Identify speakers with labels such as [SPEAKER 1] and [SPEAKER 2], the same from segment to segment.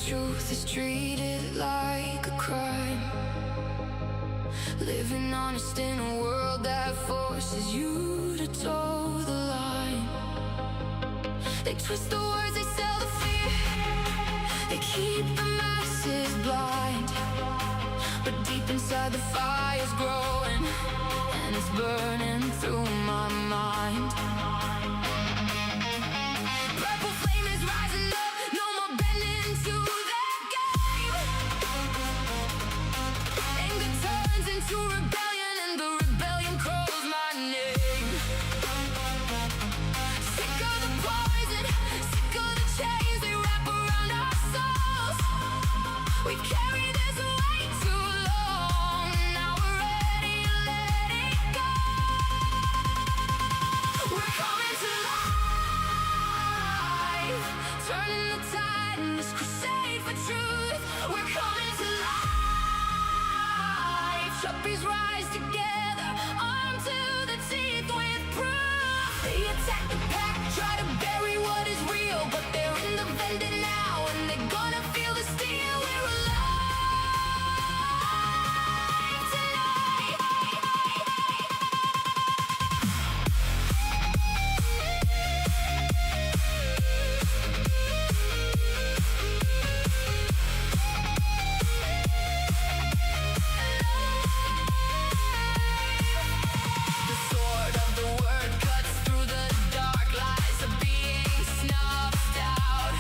[SPEAKER 1] truth is treated like a crime. Living honest in a world that forces you to toe the line. They twist the words, they sell the fear. They keep the masses blind. But deep inside the fire's growing, and it's burning through my mind. Purple flame is rising up, no more bending to that game. Anger turns into rebellion, and the rebellion calls my name. Sick of the poison, sick of the chains they wrap around our souls. We carry this weight too long, now we're ready to let it go. We're coming to life, turning the tide in this crusade for truth. We're coming to life, Chuppies rise together, armed to the teeth with proof. They attack the pack, try to bury what is real, but they're in the vendor now, and they're gonna feel the steel. We're alive tonight. The sword of the word cuts through the dark, lies are being snuffed out.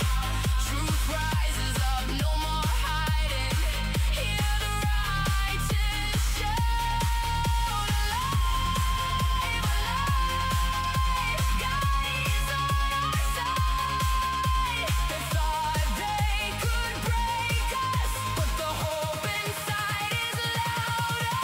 [SPEAKER 1] Truth rises up, no more hiding. Hear the righteous shout, alive, alive. God is on our side. They thought they could break us, but the hope inside is louder.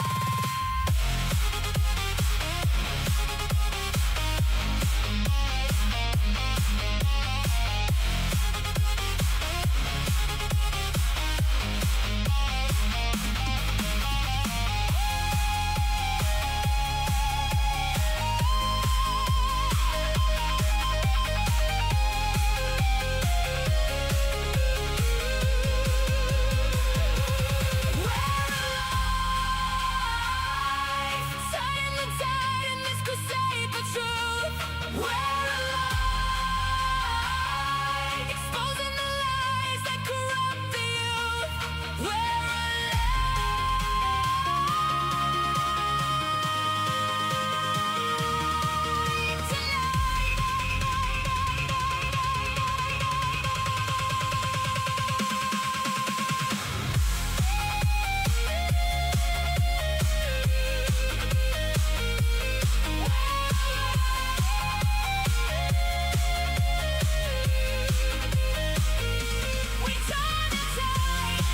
[SPEAKER 1] Turning the tide in this crusade for truth. We're alive, exposing the lies that corrupt the youth. We're alive We turn the tide.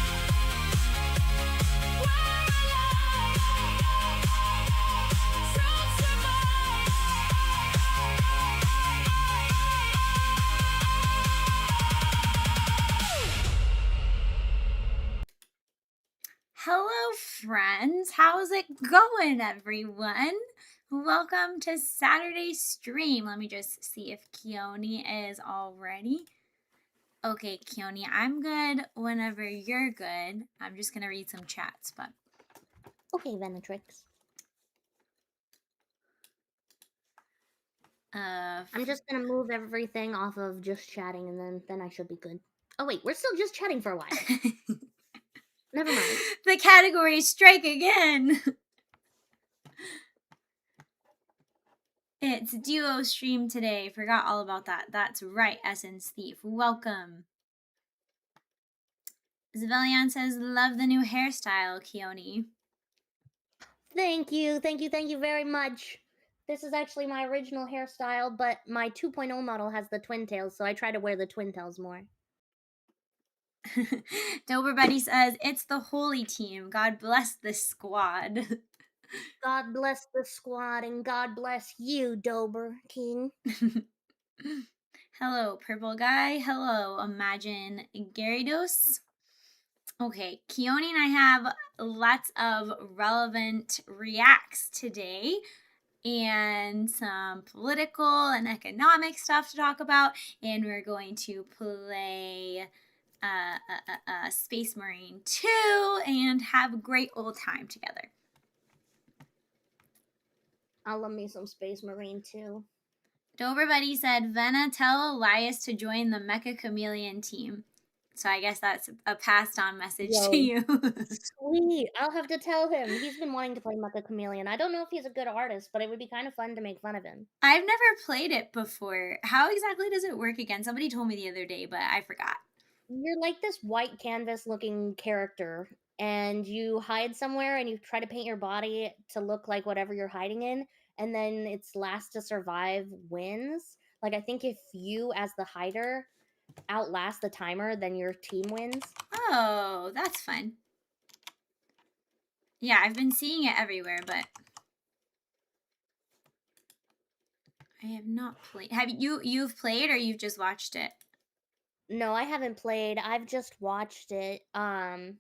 [SPEAKER 1] We're alive. Truth survives.
[SPEAKER 2] Hello, friends. How's it going, everyone? Welcome to Saturday stream. Let me just see if Chione is all ready. Okay, Chione, I'm good whenever you're good. I'm just going to read some chats, but
[SPEAKER 3] Okay, Venatrix. I'm just gonna move everything off of just chatting, and then I should be good. Oh wait, we're still just chatting for a while. Never mind.
[SPEAKER 2] the categories strike again. It's duo stream today. Forgot all about that. That's right, Essence Thief. Welcome. Zevelyon says, love the new hairstyle, Chione.
[SPEAKER 3] Thank you very much. This is actually my original hairstyle, but my 2.0 model has the twin tails, so I try to wear the twin tails more.
[SPEAKER 2] Dober Buddy says, it's the holy team. God bless this squad.
[SPEAKER 3] God bless the squad, and God bless you, Dober King.
[SPEAKER 2] Hello, Purple Guy. Hello, Imagine Gyarados. Okay, Chione and I have lots of relevant reacts today and some political and economic stuff to talk about. And we're going to play Space Marine 2 and have a great old time together.
[SPEAKER 3] I love me some Space Marine too.
[SPEAKER 2] Dober Buddy said, Vena, tell Elias to join the Mecha Chameleon team. So I guess that's a passed on message to you.
[SPEAKER 3] Sweet. I'll have to tell him. He's been wanting to play Mecha Chameleon. I don't know if he's a good artist, but it would be kind of fun to make fun of him.
[SPEAKER 2] I've never played it before. How exactly does it work again? Somebody told me the other day, but I forgot.
[SPEAKER 3] You're like this white canvas looking character, and you hide somewhere and you try to paint your body to look like whatever you're hiding in, and then it's last to survive wins. Like, I think if you, as the hider, outlast the timer, then your team wins.
[SPEAKER 2] Oh, that's fun. Yeah, I've been seeing it everywhere, but I have not played. Have you've played or you've just watched it?
[SPEAKER 3] No, I haven't played. I've just watched it. I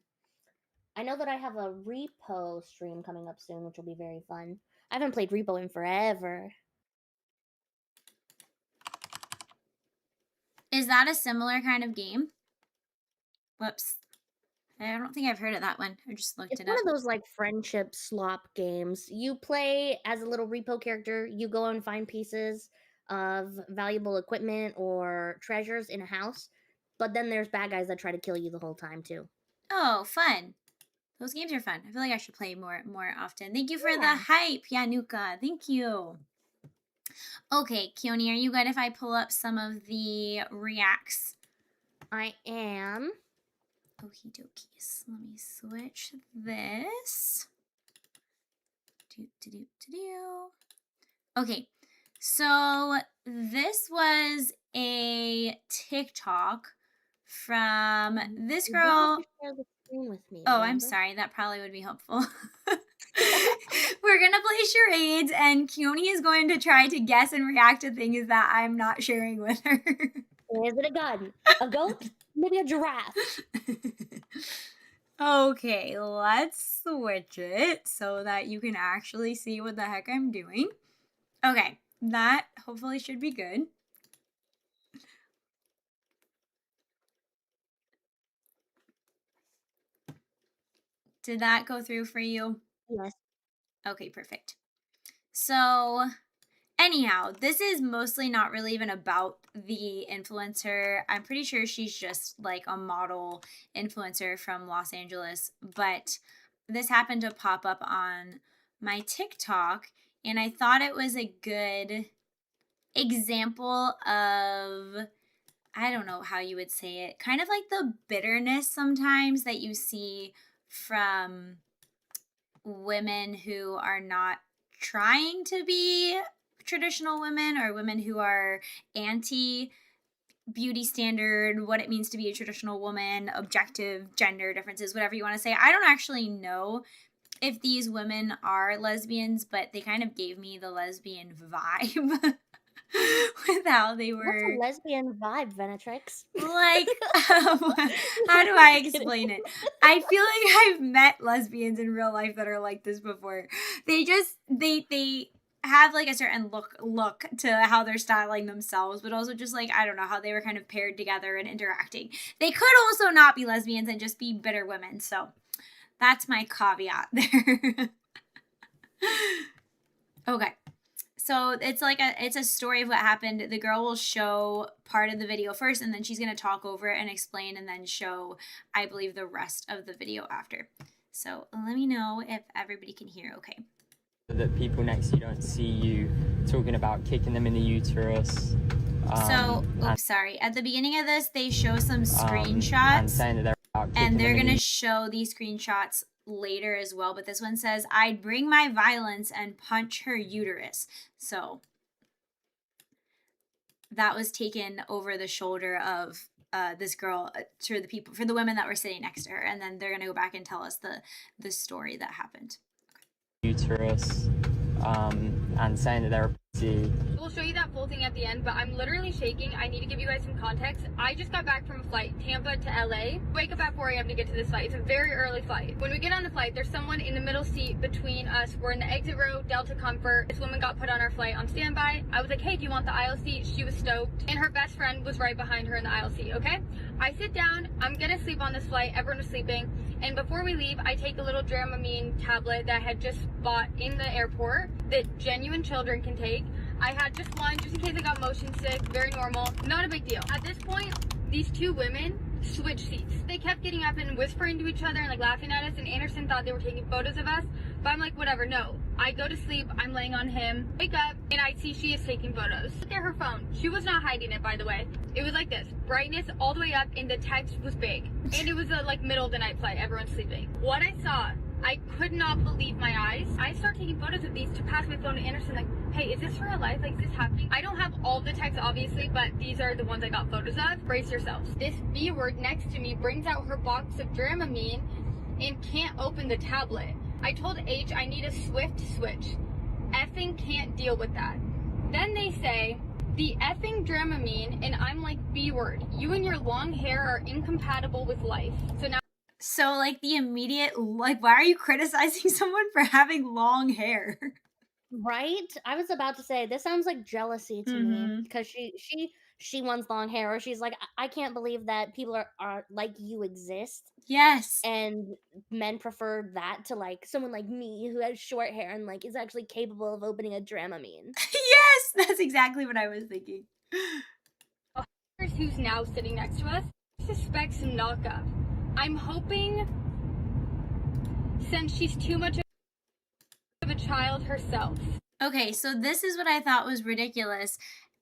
[SPEAKER 3] know that I have a repo stream coming up soon, which will be very fun. I haven't played repo in forever.
[SPEAKER 2] Is that a similar kind of game? Whoops. I don't think I've heard of that one. I just looked
[SPEAKER 3] It's
[SPEAKER 2] it
[SPEAKER 3] one
[SPEAKER 2] up.
[SPEAKER 3] of those like friendship slop games. You play as a little repo character. You go and find pieces of valuable equipment or treasures in a house. But then there's bad guys that try to kill you the whole time too.
[SPEAKER 2] Oh, fun. Those games are fun. I feel like I should play more often. Thank you for the
[SPEAKER 3] Yeah.
[SPEAKER 2] hype, Yanuka. Thank you. Okay, Chione, are you good if I pull up some of the reacts?
[SPEAKER 3] I am.
[SPEAKER 2] Okie dokies. Let me switch this. Okay, so this was a TikTok from this
[SPEAKER 3] You didn't
[SPEAKER 2] girl.
[SPEAKER 3] have to share the screen with me,
[SPEAKER 2] Oh, I'm
[SPEAKER 3] remember?
[SPEAKER 2] sorry. That probably would be helpful. We're going to play charades, and Chione is going to try to guess and react to things that I'm not sharing with her.
[SPEAKER 3] Is it a gun? A goat? Maybe a giraffe?
[SPEAKER 2] Okay, let's switch it so that you can actually see what the heck I'm doing. Okay, that hopefully should be good. Did that go through for you?
[SPEAKER 3] Yes.
[SPEAKER 2] Okay, perfect. So, anyhow, this is mostly not really even about the influencer. I'm pretty sure she's just like a model influencer from Los Angeles, but this happened to pop up on my TikTok, and I thought it was a good example of, I don't know how you would say it, kind of like the bitterness sometimes that you see from women who are not trying to be traditional women, or women who are anti beauty standard, what it means to be a traditional woman, objective gender differences, whatever you want to say. I don't actually know if these women are lesbians, but they kind of gave me the lesbian vibe with how they were.
[SPEAKER 3] What's a lesbian vibe, Venatrix?
[SPEAKER 2] Like, how do I explain it? I feel like I've met lesbians in real life that are like this before. They just, they have like a certain look to how they're styling themselves, but also just like, I don't know, how they were kind of paired together and interacting. They could also not be lesbians and just be bitter women. So that's my caveat there. Okay. So it's a story of what happened. The girl will show part of the video first, and then she's going to talk over it and explain, and then show, I believe, the rest of the video after. So let me know if everybody can hear okay.
[SPEAKER 4] That people next to you don't see you talking about kicking them in the uterus.
[SPEAKER 2] Sorry. At the beginning of this, they show some screenshots,
[SPEAKER 4] and saying that they're about kicking
[SPEAKER 2] and they're
[SPEAKER 4] them in
[SPEAKER 2] going
[SPEAKER 4] the
[SPEAKER 2] to show these screenshots later as well, but this one says, I'd bring my violence and punch her uterus. So that was taken over the shoulder of this girl for the women that were sitting next to her, and then they're going to go back and tell us the story that happened.
[SPEAKER 4] uterus, and saying that they're See.
[SPEAKER 5] We'll show you that full thing at the end, but I'm literally shaking. I need to give you guys some context. I just got back from a flight, Tampa to LA. Wake up at 4 a.m. to get to this flight. It's a very early flight. When we get on the flight, there's someone in the middle seat between us. We're in the exit row, Delta Comfort. This woman got put on our flight on standby. I was like, hey, do you want the aisle seat? She was stoked. And her best friend was right behind her in the aisle seat, okay? I sit down. I'm gonna sleep on this flight. Everyone was sleeping. And before we leave, I take a little Dramamine tablet that I had just bought in the airport that genuine children can take. I had just one, just in case I got motion sick, very normal, not a big deal. At this point, these two women switched seats. They kept getting up and whispering to each other and like laughing at us, and Anderson thought they were taking photos of us, but I'm like, whatever, no. I go to sleep, I'm laying on him, wake up, and I see she is taking photos. Look at her phone. She was not hiding it, by the way. It was like this, brightness all the way up, and the text was big. And it was a like middle of the night flight, everyone's sleeping. What I saw, I could not believe my eyes. I start taking photos of these to pass my phone to Anderson, like, hey, is this real life? Like, is this happening? I don't have all the texts, obviously, but these are the ones I got photos of. Brace yourselves. This B word next to me brings out her box of Dramamine and can't open the tablet. I told H I need a swift switch. Effing can't deal with that. Then they say, the effing Dramamine, and I'm like, B word, you and your long hair are incompatible with life.
[SPEAKER 2] So, like, the immediate, like, why are you criticizing someone for having long hair?
[SPEAKER 3] Right? I was about to say this sounds like jealousy to me because she wants long hair, or she's like, I can't believe that people are like you exist,
[SPEAKER 2] Yes.
[SPEAKER 3] and men prefer that to like someone like me who has short hair and like is actually capable of opening a Dramamine.
[SPEAKER 2] Yes, that's exactly what I was thinking.
[SPEAKER 5] Who's now sitting next to us suspects knockup. I'm hoping, since she's too much of a child herself.
[SPEAKER 2] Okay, so this is what I thought was ridiculous.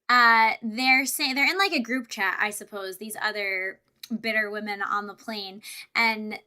[SPEAKER 2] They're saying they're in like a group chat, I suppose, these other bitter women on the plane, and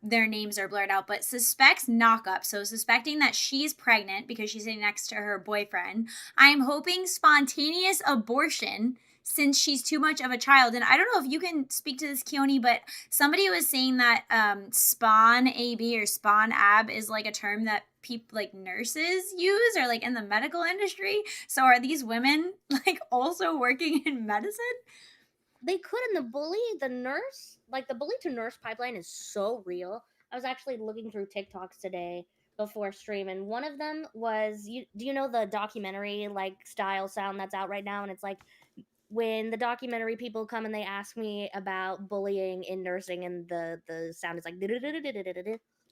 [SPEAKER 2] their names are blurred out, but suspects knockup. So suspecting that she's pregnant because she's sitting next to her boyfriend. I'm hoping spontaneous abortion since she's too much of a child. And I don't know if you can speak to this, Chione, but somebody was saying that spawn AB or spawn ab is like a term that people like nurses use or like in the medical industry. So are these women like also working in medicine?
[SPEAKER 3] They could, and the nurse, like the bully to nurse pipeline is so real. I was actually looking through TikToks today before stream, and one of them was, do you know the documentary like style sound that's out right now? And it's like when the documentary people come and they ask me about bullying in nursing, and the sound is like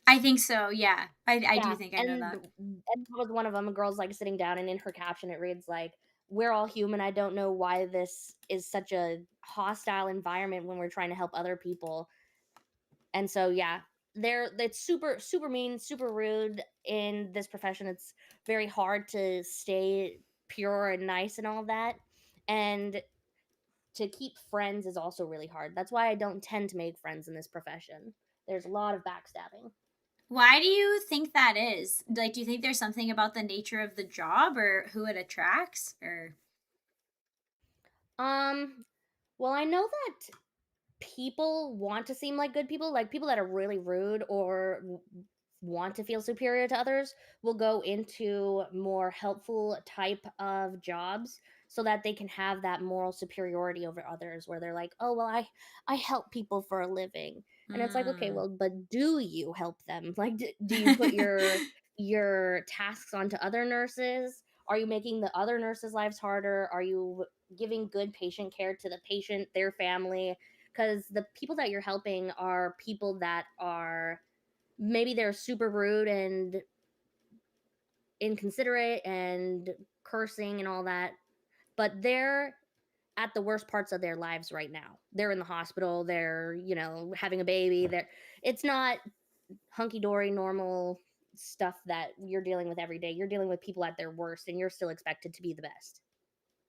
[SPEAKER 2] I think so, yeah. I do
[SPEAKER 3] yeah,
[SPEAKER 2] think I know that.
[SPEAKER 3] and that was one of them. A girl's like sitting down, and in her caption it reads like, we're all human. I don't know why this is such a hostile environment when we're trying to help other people. And so yeah, it's super super mean, super rude in this profession. It's very hard to stay pure and nice and all that. And to keep friends is also really hard. That's why I don't tend to make friends in this profession. There's a lot of backstabbing.
[SPEAKER 2] Why do you think that is? Like, do you think there's something about the nature of the job or who it attracts? Or
[SPEAKER 3] Well, I know that people want to seem like good people, like people that are really rude or want to feel superior to others will go into more helpful type of jobs so that they can have that moral superiority over others, where they're like, oh well, I help people for a living. And it's like, okay, well, but do you help them? Like, do you put your tasks onto other nurses? Are you making the other nurses' lives harder? Are you giving good patient care to the patient, their family? Because the people that you're helping are people that are, maybe they're super rude and inconsiderate and cursing and all that, but they're at the worst parts of their lives right now. They're in the hospital, they're, having a baby. It's not hunky-dory normal stuff that you're dealing with every day. You're dealing with people at their worst, and you're still expected to be the best.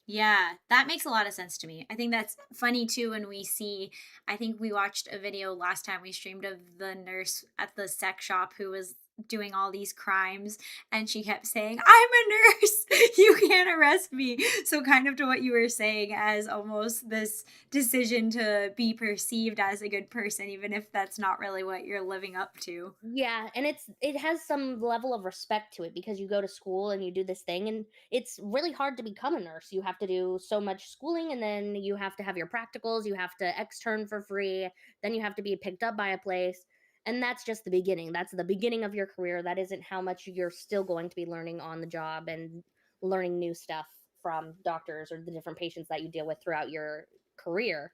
[SPEAKER 2] yeah, that makes a lot of sense to me. I think that's funny too when we see, I think we watched a video last time we streamed of the nurse at the sex shop who was doing all these crimes, and she kept saying, I'm a nurse, you can't arrest me. So kind of to what you were saying, as almost this decision to be perceived as a good person, even if that's not really what you're living up to.
[SPEAKER 3] Yeah, and it has some level of respect to it because you go to school and you do this thing, and it's really hard to become a nurse. You have to do so much schooling, and then you have to have your practicals, you have to extern for free, then you have to be picked up by a place. And that's just the beginning. That's the beginning of your career. That isn't how much you're still going to be learning on the job and learning new stuff from doctors or the different patients that you deal with throughout your career.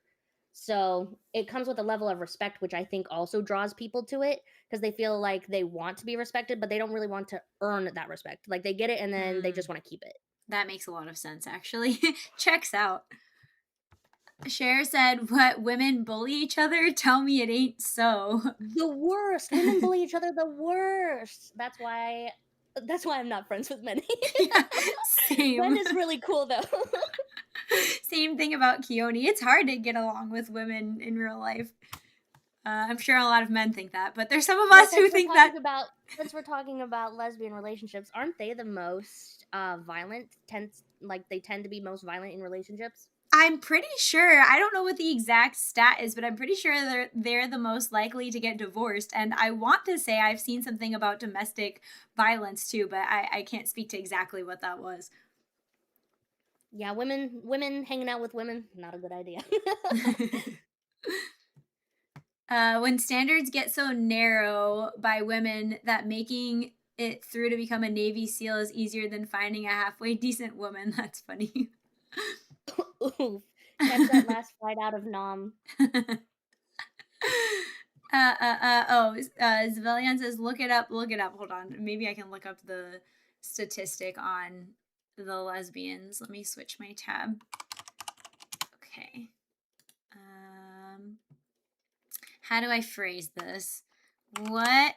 [SPEAKER 3] So it comes with a level of respect, which I think also draws people to it because they feel like they want to be respected, but they don't really want to earn that respect. Like they get it and then they just want to keep it.
[SPEAKER 2] That makes a lot of sense, actually. Checks out. Cher said, what, women bully each other? Tell me it ain't so.
[SPEAKER 3] The worst. Women bully each other the worst. That's why I'm not friends with men.
[SPEAKER 2] Yeah, same.
[SPEAKER 3] Men is really cool though.
[SPEAKER 2] Same thing about Chione. It's hard to get along with women in real life. I'm sure a lot of men think that, but there's some of us who think that.
[SPEAKER 3] Since we're talking about lesbian relationships, aren't they the most violent? They tend to be most violent in relationships.
[SPEAKER 2] I'm pretty sure. I don't know what the exact stat is, but I'm pretty sure they're the most likely to get divorced. And I want to say I've seen something about domestic violence too, but I can't speak to exactly what that was.
[SPEAKER 3] Yeah, women hanging out with women, not a good idea.
[SPEAKER 2] When standards get so narrow by women that making it through to become a Navy SEAL is easier than finding a halfway decent woman. That's funny.
[SPEAKER 3] Oof. Catch that last flight out of Nam.
[SPEAKER 2] Zevelyon says, look it up. Hold on. Maybe I can look up the statistic on the lesbians. Let me switch my tab. Okay. How do I phrase this? What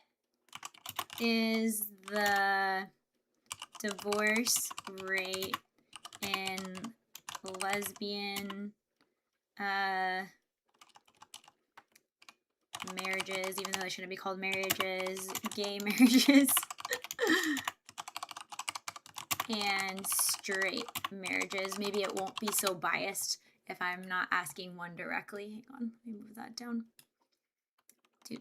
[SPEAKER 2] is the divorce rate in lesbian marriages, even though they shouldn't be called marriages, gay marriages, and straight marriages? Maybe it won't be so biased if I'm not asking one directly. Hang on, let me move that down. Is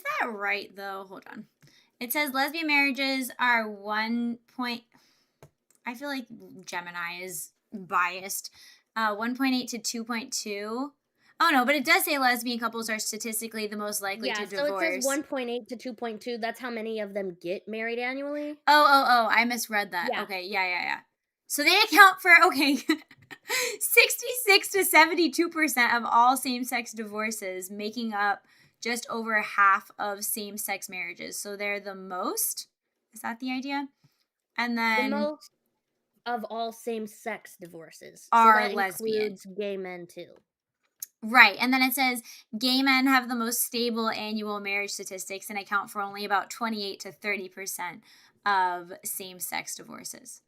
[SPEAKER 2] that right though? Hold on. It says lesbian marriages are 1 point. I feel like Gemini is biased. 1.8 to 2.2. Oh no, but it does say lesbian couples are statistically the most likely to divorce.
[SPEAKER 3] So it says 1.8 to 2.2. That's how many of them get married annually.
[SPEAKER 2] Oh, I misread that. Yeah. Okay, yeah. So they account for 66 to 72% of all same-sex divorces, making up just over half of same-sex marriages. So they're the most. Is that the idea? And then
[SPEAKER 3] the most of all same-sex divorces
[SPEAKER 2] are
[SPEAKER 3] so that
[SPEAKER 2] lesbian.
[SPEAKER 3] Includes gay men too.
[SPEAKER 2] Right. And then it says gay men have the most stable annual marriage statistics and account for only about 28 to 30% of same-sex divorces.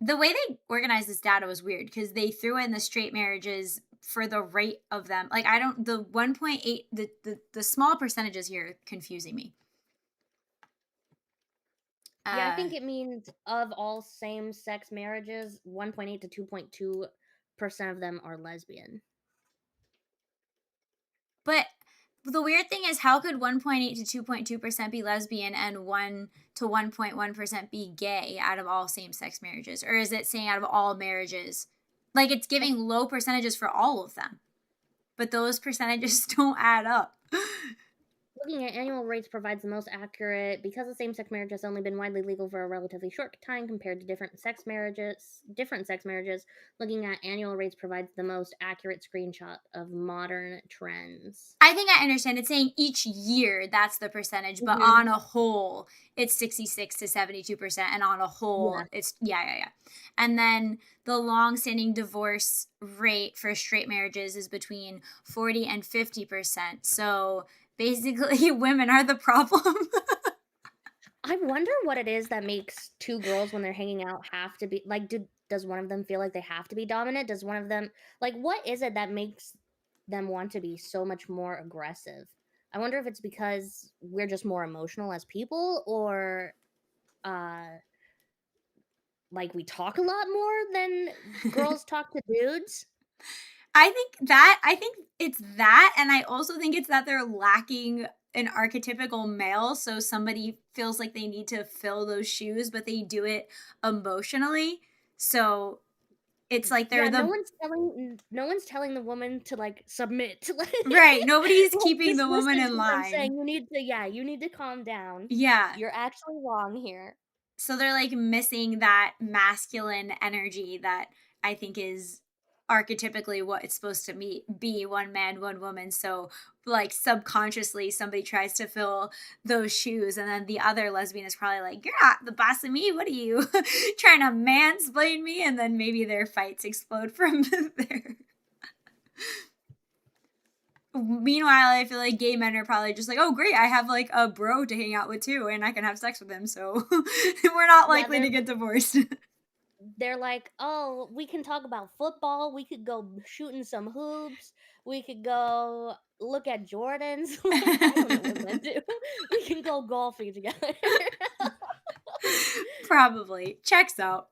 [SPEAKER 2] The way they organized this data was weird because they threw in the straight marriages for the rate of them. Like, the 1.8, the small percentages here are confusing me.
[SPEAKER 3] Yeah, I think it means of all same-sex marriages, 1.8 to 2.2% of them are lesbian.
[SPEAKER 2] But the weird thing is, how could 1.8 to 2.2% be lesbian and 1 to 1.1% be gay out of all same-sex marriages? Or is it saying out of all marriages? Like, it's giving low percentages for all of them. But those percentages don't add up.
[SPEAKER 3] Looking at annual rates provides the most accurate because the same-sex marriage has only been widely legal for a relatively short time compared to different sex marriages. Looking at annual rates provides the most accurate screenshot of modern trends.
[SPEAKER 2] I think I understand. It's saying each year that's the percentage, but on a whole, it's 66 to 72%, and on a whole, it's yeah. And then the long-standing divorce rate for straight marriages is between 40 and 50%. So basically, women are the problem.
[SPEAKER 3] I wonder what it is that makes two girls when they're hanging out have to be like. does one of them feel like they have to be dominant? Does one of them, like, what is it that makes them want to be so much more aggressive? I wonder if it's because we're just more emotional as people, or like we talk a lot more than girls talk to dudes.
[SPEAKER 2] I think it's that, and I also think it's that they're lacking an archetypical male, so somebody feels like they need to fill those shoes, but they do it emotionally. So it's like they're
[SPEAKER 3] Yeah, no
[SPEAKER 2] the
[SPEAKER 3] one's telling the woman to like submit.
[SPEAKER 2] right. Nobody's
[SPEAKER 3] Like,
[SPEAKER 2] keeping the
[SPEAKER 3] this
[SPEAKER 2] woman
[SPEAKER 3] is
[SPEAKER 2] in
[SPEAKER 3] what I'm
[SPEAKER 2] line.
[SPEAKER 3] saying. You need to calm down.
[SPEAKER 2] Yeah.
[SPEAKER 3] You're actually wrong here.
[SPEAKER 2] So they're like missing that masculine energy that I think is archetypically what it's supposed to be one man, one woman. So like subconsciously somebody tries to fill those shoes, and then the other lesbian is probably like, you're not the boss of me, what are you trying to mansplain me? And then maybe their fights explode from there. Meanwhile, I feel like gay men are probably just like, oh great, I have like a bro to hang out with too, and I can have sex with him, so we're not likely to get divorced.
[SPEAKER 3] They're like, oh, we can talk about football. We could go shooting some hoops. We could go look at Jordans. Like, I don't know what men do. We can go golfing together.
[SPEAKER 2] Probably. Checks out.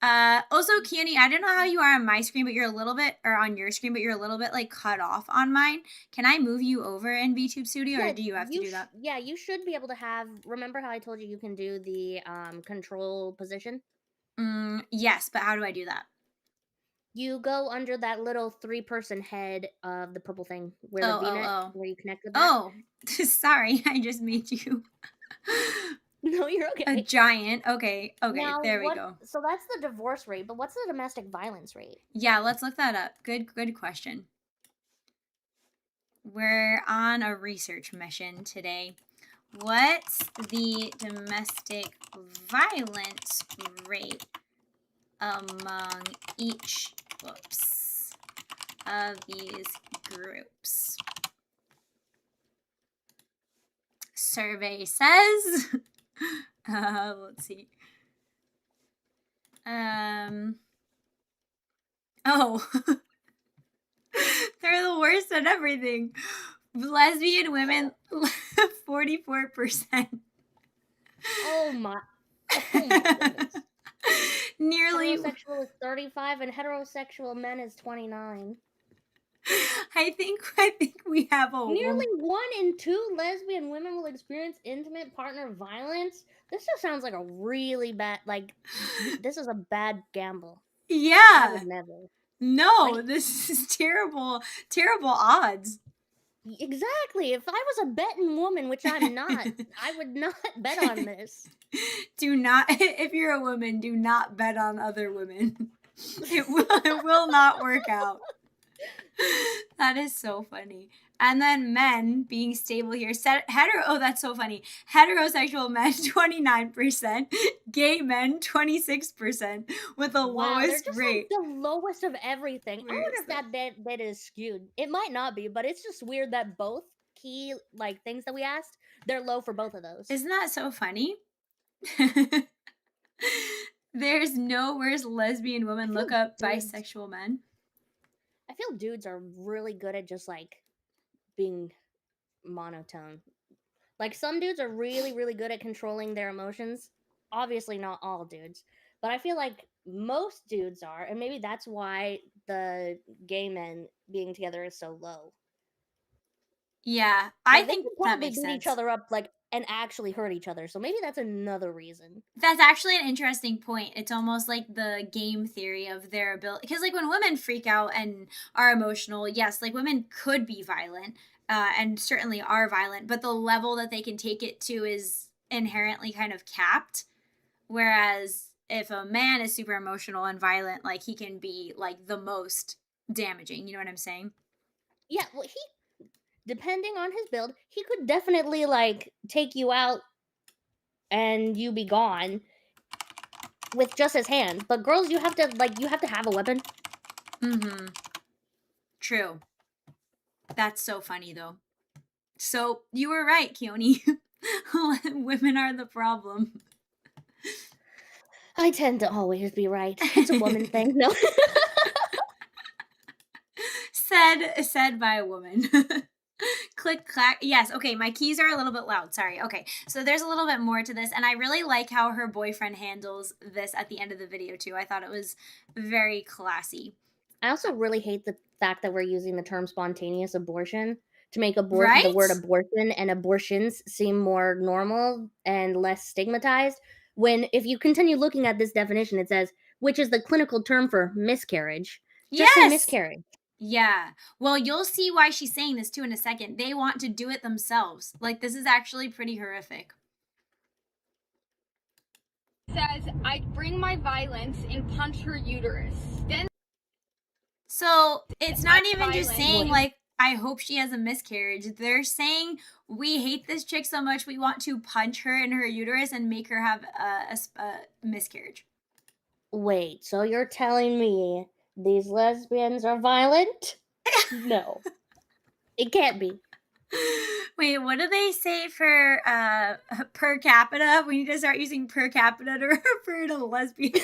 [SPEAKER 2] Also, Kiani, I don't know how you are on my screen, but you're a little bit, or on your screen, but you're a little bit like cut off on mine. Can I move you over in VTube Studio, or do you have to do that?
[SPEAKER 3] Yeah, you should be able to have. Remember how I told you can do the control position?
[SPEAKER 2] Yes, but how do I do that?
[SPEAKER 3] You go under that little 3-person head of the purple thing where the V-neck, where you connect with that.
[SPEAKER 2] Oh, sorry, I just made you
[SPEAKER 3] No, you're okay.
[SPEAKER 2] a giant. Okay,
[SPEAKER 3] Now,
[SPEAKER 2] there we go.
[SPEAKER 3] So that's the divorce rate, but what's the domestic violence rate?
[SPEAKER 2] Yeah, let's look that up. Good question. We're on a research mission today. What's the domestic violence rate among each of these groups? Survey says, let's see. Oh, they're the worst at everything. Lesbian women, 44%.
[SPEAKER 3] Oh my goodness.
[SPEAKER 2] Nearly.
[SPEAKER 3] Heterosexual is 35 and heterosexual men is 29.
[SPEAKER 2] I think we have a
[SPEAKER 3] Nearly 1 in 2 lesbian women will experience intimate partner violence. This just sounds like a really bad, like, this is a bad gamble.
[SPEAKER 2] Yeah.
[SPEAKER 3] I would never.
[SPEAKER 2] No, this is terrible odds.
[SPEAKER 3] Exactly. If I was a betting woman, which I'm not, I would not bet on this.
[SPEAKER 2] Do not, if you're a woman, do not bet on other women. It will not work out. That is so funny. And then men being stable here. Oh, that's so funny. Heterosexual men, 29%. Gay men, 26%. With the lowest
[SPEAKER 3] they're just
[SPEAKER 2] rate.
[SPEAKER 3] Like the lowest of everything. I wonder if that bet is skewed. It might not be, but it's just weird that both key like things that we asked, they're low for both of those.
[SPEAKER 2] Isn't that so funny? There's no worse lesbian woman. Look up bisexual men.
[SPEAKER 3] I feel dudes are really good at just like being monotone. Like some dudes are really, really good at controlling their emotions. Obviously not all dudes, but I feel like most dudes are, and maybe that's why the gay men being together is so low.
[SPEAKER 2] Yeah, I think that makes sense.
[SPEAKER 3] Beat each other up like and actually hurt each other, so maybe that's another reason.
[SPEAKER 2] That's actually an interesting point. It's almost like the game theory of their ability, because like when women freak out and are emotional, yes, like women could be violent, and certainly are violent, but the level that they can take it to is inherently kind of capped. Whereas if a man is super emotional and violent, like he can be like the most damaging. You know what I'm saying?
[SPEAKER 3] Yeah, well, depending on his build, he could definitely like take you out and you be gone with just his hand. But girls, you have to have a weapon.
[SPEAKER 2] Mm-hmm. True. That's so funny though. So you were right, Chione. Women are the problem.
[SPEAKER 3] I tend to always be right. It's a woman thing. No.
[SPEAKER 2] Said by a woman. Click clack. Yes, okay, my keys are a little bit loud. Sorry. Okay. So there's a little bit more to this, and I really like how her boyfriend handles this at the end of the video too. I thought it was very classy.
[SPEAKER 3] I also really hate the fact that we're using the term spontaneous abortion to make the word
[SPEAKER 2] Right?
[SPEAKER 3] abortion and abortions seem more normal and less stigmatized. When if you continue looking at this definition, it says, which is the clinical term for miscarriage. Just say
[SPEAKER 2] Yes.
[SPEAKER 3] miscarriage.
[SPEAKER 2] Yeah. Well, you'll see why she's saying this too in a second. They want to do it themselves. Like, this is actually pretty horrific.
[SPEAKER 5] Says, I'd bring my violence and punch her uterus. Then
[SPEAKER 2] So it's not even just
[SPEAKER 5] violent.
[SPEAKER 2] saying, like, I hope she has a miscarriage. They're saying, we hate this chick so much, we want to punch her in her uterus and make her have a miscarriage.
[SPEAKER 3] Wait, so you're telling me these lesbians are violent? No. It can't be.
[SPEAKER 2] Wait, what do they say for per capita? We need to start using per capita to refer to lesbians.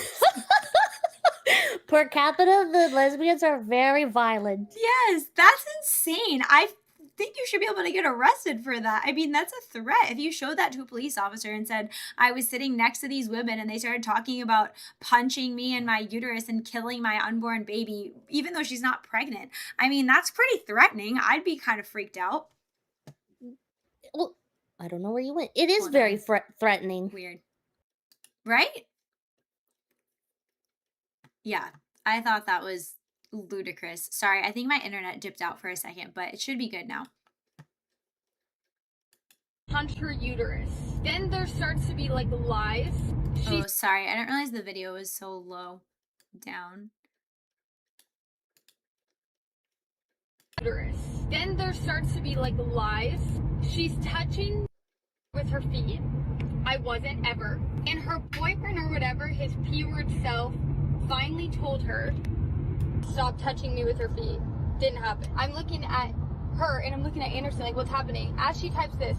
[SPEAKER 3] Per capita, the lesbians are very violent.
[SPEAKER 2] Yes, that's insane. I think you should be able to get arrested for that. I mean, that's a threat. If you showed that to a police officer and said, I was sitting next to these women and they started talking about punching me in my uterus and killing my unborn baby, even though she's not pregnant, I mean, that's pretty threatening. I'd be kind of freaked out.
[SPEAKER 3] Well, I don't know where you went. It is
[SPEAKER 2] Hold
[SPEAKER 3] very
[SPEAKER 2] on.
[SPEAKER 3] threatening.
[SPEAKER 2] Weird. Right? Yeah, I thought that was ludicrous. Sorry, I think my internet dipped out for a second, but it should be good now.
[SPEAKER 5] punch her uterus. Then there starts to be like lies.
[SPEAKER 2] Oh, sorry. I didn't realize the video was so low down.
[SPEAKER 5] Uterus. Then there starts to be like lies. She's touching with her feet. I wasn't ever. And her boyfriend or whatever, his P-word self, finally told her, stop touching me with her feet. Didn't happen. I'm looking at her and I'm looking at Anderson like, what's happening? As she types this,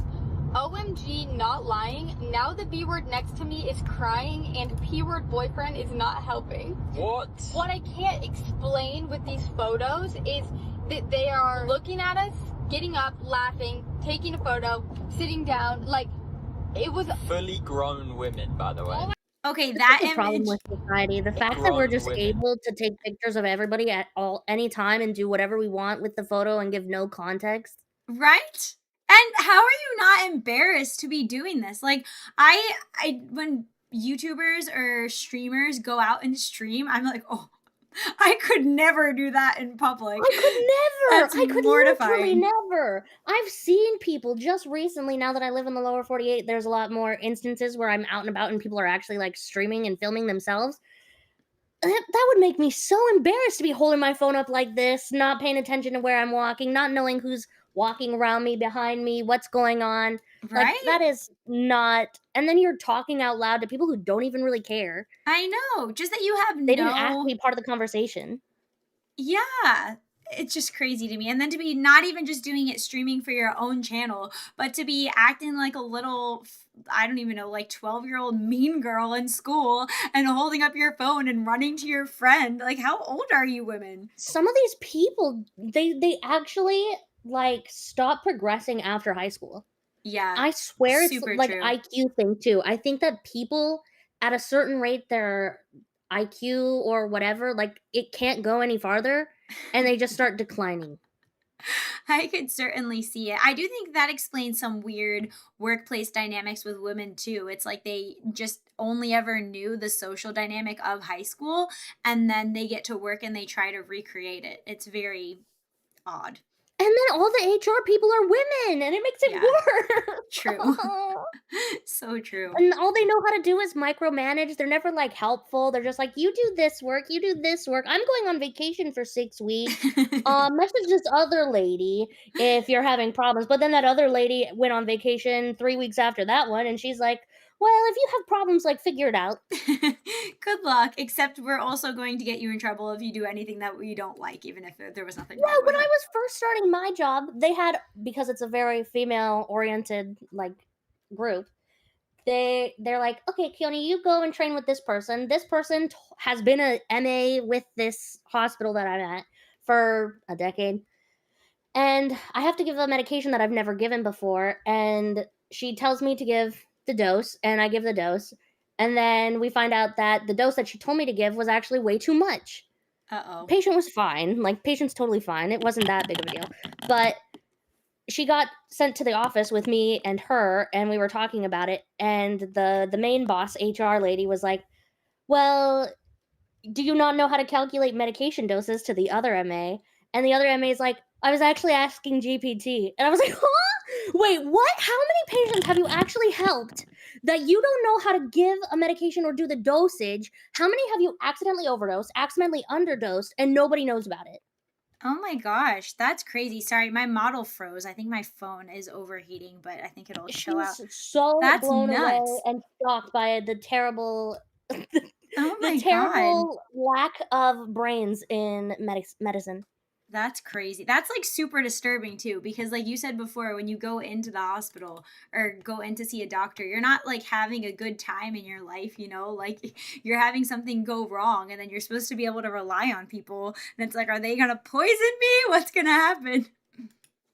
[SPEAKER 5] OMG, not lying. Now the B word next to me is crying and P-word boyfriend is not helping.
[SPEAKER 4] What?
[SPEAKER 5] What I can't explain with these photos is that they are looking at us, getting up, laughing, taking a photo, sitting down. Like, it was
[SPEAKER 4] Fully grown women, by the way.
[SPEAKER 2] Okay,
[SPEAKER 3] This
[SPEAKER 2] that
[SPEAKER 3] is the problem
[SPEAKER 2] image.
[SPEAKER 3] with society. The fact that we're
[SPEAKER 4] Grown
[SPEAKER 3] just
[SPEAKER 4] women.
[SPEAKER 3] able to take pictures of everybody at any time and do whatever we want with the photo and give no context.
[SPEAKER 2] Right? And how are you not embarrassed to be doing this? Like, I when YouTubers or streamers go out and stream, I'm like, oh, I could never do that in public.
[SPEAKER 3] I could never.
[SPEAKER 2] That's
[SPEAKER 3] I could literally
[SPEAKER 2] mortifying.
[SPEAKER 3] never. I've seen people just recently, now that I live in the lower 48, there's a lot more instances where I'm out and about and people are actually like streaming and filming themselves. That would make me so embarrassed to be holding my phone up like this, not paying attention to where I'm walking, not knowing who's walking around me, behind me, what's going on.
[SPEAKER 2] Right?
[SPEAKER 3] Like, that is not. And then you're talking out loud to people who don't even really care.
[SPEAKER 2] I know. Just that you have
[SPEAKER 3] They didn't ask to be part of the conversation.
[SPEAKER 2] Yeah. It's just crazy to me. And then to be not even just doing it streaming for your own channel, but to be acting like a little, I don't even know, like 12-year-old mean girl in school and holding up your phone and running to your friend. Like, how old are you women?
[SPEAKER 3] Some of these people, they actually like stop progressing after high school.
[SPEAKER 2] Yeah.
[SPEAKER 3] I swear it's
[SPEAKER 2] super
[SPEAKER 3] like
[SPEAKER 2] true.
[SPEAKER 3] IQ thing too. I think that people at a certain rate, their IQ or whatever, like it can't go any farther and they just start declining.
[SPEAKER 2] I could certainly see it. I do think that explains some weird workplace dynamics with women too. It's like they just only ever knew the social dynamic of high school and then they get to work and they try to recreate it. It's very odd.
[SPEAKER 3] And then all the HR people are women and it makes it
[SPEAKER 2] Yeah.
[SPEAKER 3] worse.
[SPEAKER 2] True. So true.
[SPEAKER 3] And all they know how to do is micromanage. They're never like helpful. They're just like, you do this work, you do this work. I'm going on vacation for 6 weeks. Message this other lady if you're having problems. But then that other lady went on vacation 3 weeks after that one, and she's like, well, if you have problems, like, figure it out.
[SPEAKER 2] Good luck, except we're also going to get you in trouble if you do anything that we don't like, even if there was nothing wrong
[SPEAKER 3] Yeah, when
[SPEAKER 2] with
[SPEAKER 3] I
[SPEAKER 2] it.
[SPEAKER 3] was first starting my job, they had, because it's a very female-oriented, like, group, they're like, okay, Chione, you go and train with this person. This person has been a MA with this hospital that I'm at for a decade. And I have to give a medication that I've never given before. And she tells me to give the dose, and I give the dose. And then we find out that the dose that she told me to give was actually way too much.
[SPEAKER 2] Uh-oh.
[SPEAKER 3] Patient was fine. Like, patient's totally fine. It wasn't that big of a deal. But she got sent to the office with me and her, and we were talking about it. And the main boss, HR lady, was like, well, do you not know how to calculate medication doses to the other MA? And the other MA is like, I was actually asking GPT. And I was like, huh? Wait, what? How many patients have you actually helped that you don't know how to give a medication or do the dosage? How many have you accidentally overdosed, accidentally underdosed, and nobody knows about it?
[SPEAKER 2] Oh my gosh, that's crazy. Sorry, my model froze. I think my phone is overheating, but I think it'll chill out.
[SPEAKER 3] She's so
[SPEAKER 2] That's
[SPEAKER 3] blown away
[SPEAKER 2] nuts.
[SPEAKER 3] and shocked by the terrible
[SPEAKER 2] Oh my
[SPEAKER 3] the
[SPEAKER 2] God.
[SPEAKER 3] terrible lack of brains in medicine.
[SPEAKER 2] That's crazy. That's like super disturbing too, because like you said before, when you go into the hospital or go in to see a doctor, you're not like having a good time in your life, you know, like you're having something go wrong and then you're supposed to be able to rely on people. And it's like, are they going to poison me? What's going to happen?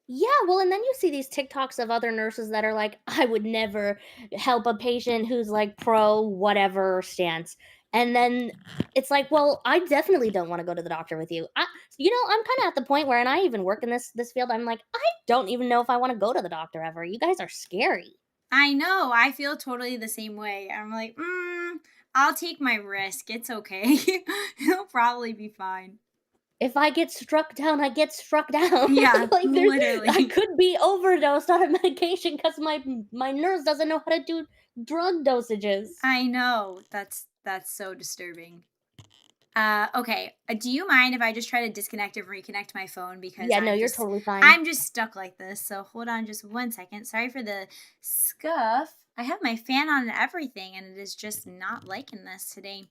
[SPEAKER 3] Yeah, well, and then you see these TikToks of other nurses that are like, I would never help a patient who's like pro whatever stance. And then it's like, well, I definitely don't want to go to the doctor with you. I'm kind of at the point where, and I even work in this field, I'm like, I don't even know if I want to go to the doctor ever. You guys are scary.
[SPEAKER 2] I know. I feel totally the same way. I'm like, I'll take my risk. It's okay. It'll probably be fine.
[SPEAKER 3] If I get struck down, I get struck down.
[SPEAKER 2] Yeah,
[SPEAKER 3] like
[SPEAKER 2] literally.
[SPEAKER 3] I could be overdosed on a medication because my nurse doesn't know how to do drug dosages.
[SPEAKER 2] I know. That's so disturbing. Okay. Do you mind if I just try to disconnect and reconnect my phone? Because
[SPEAKER 3] Yeah, no, you're totally fine.
[SPEAKER 2] I'm just stuck like this. So hold on just 1 second. Sorry for the scuff. I have my fan on and everything, and it is just not liking this today.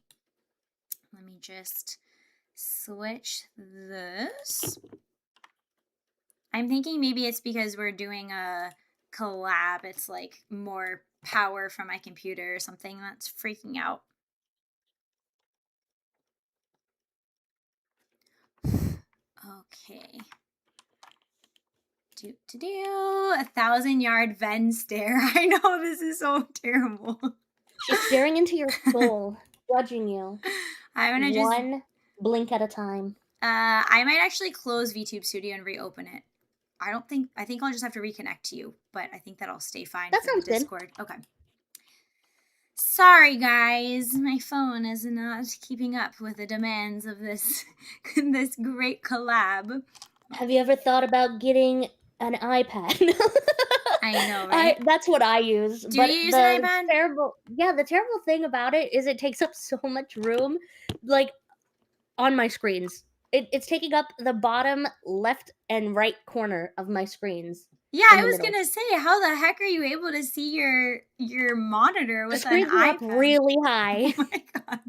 [SPEAKER 2] Let me just switch this. I'm thinking maybe it's because we're doing a collab. It's like more power from my computer or something that's freaking out. Okay. Do 1,000-yard Ven stare. I know this is so terrible.
[SPEAKER 3] She's staring into your soul, judging you.
[SPEAKER 2] I'm gonna just
[SPEAKER 3] one blink at a time.
[SPEAKER 2] I might actually close VTube Studio and reopen it. I think I'll just have to reconnect to you, but I think that'll stay fine
[SPEAKER 3] That
[SPEAKER 2] for
[SPEAKER 3] sounds
[SPEAKER 2] the
[SPEAKER 3] good.
[SPEAKER 2] Discord. Okay. Sorry guys, my phone is not keeping up with the demands of this this great collab.
[SPEAKER 3] Have you ever thought about getting an iPad?
[SPEAKER 2] I know, right?
[SPEAKER 3] That's what I use.
[SPEAKER 2] Do you use an iPad?
[SPEAKER 3] The terrible thing about it is it takes up so much room, like on my screens. It's taking up the bottom left and right corner of my screens.
[SPEAKER 2] Yeah, I was gonna say, how the heck are you able to see your monitor with an iPad?
[SPEAKER 3] Up really high.
[SPEAKER 2] Oh my God.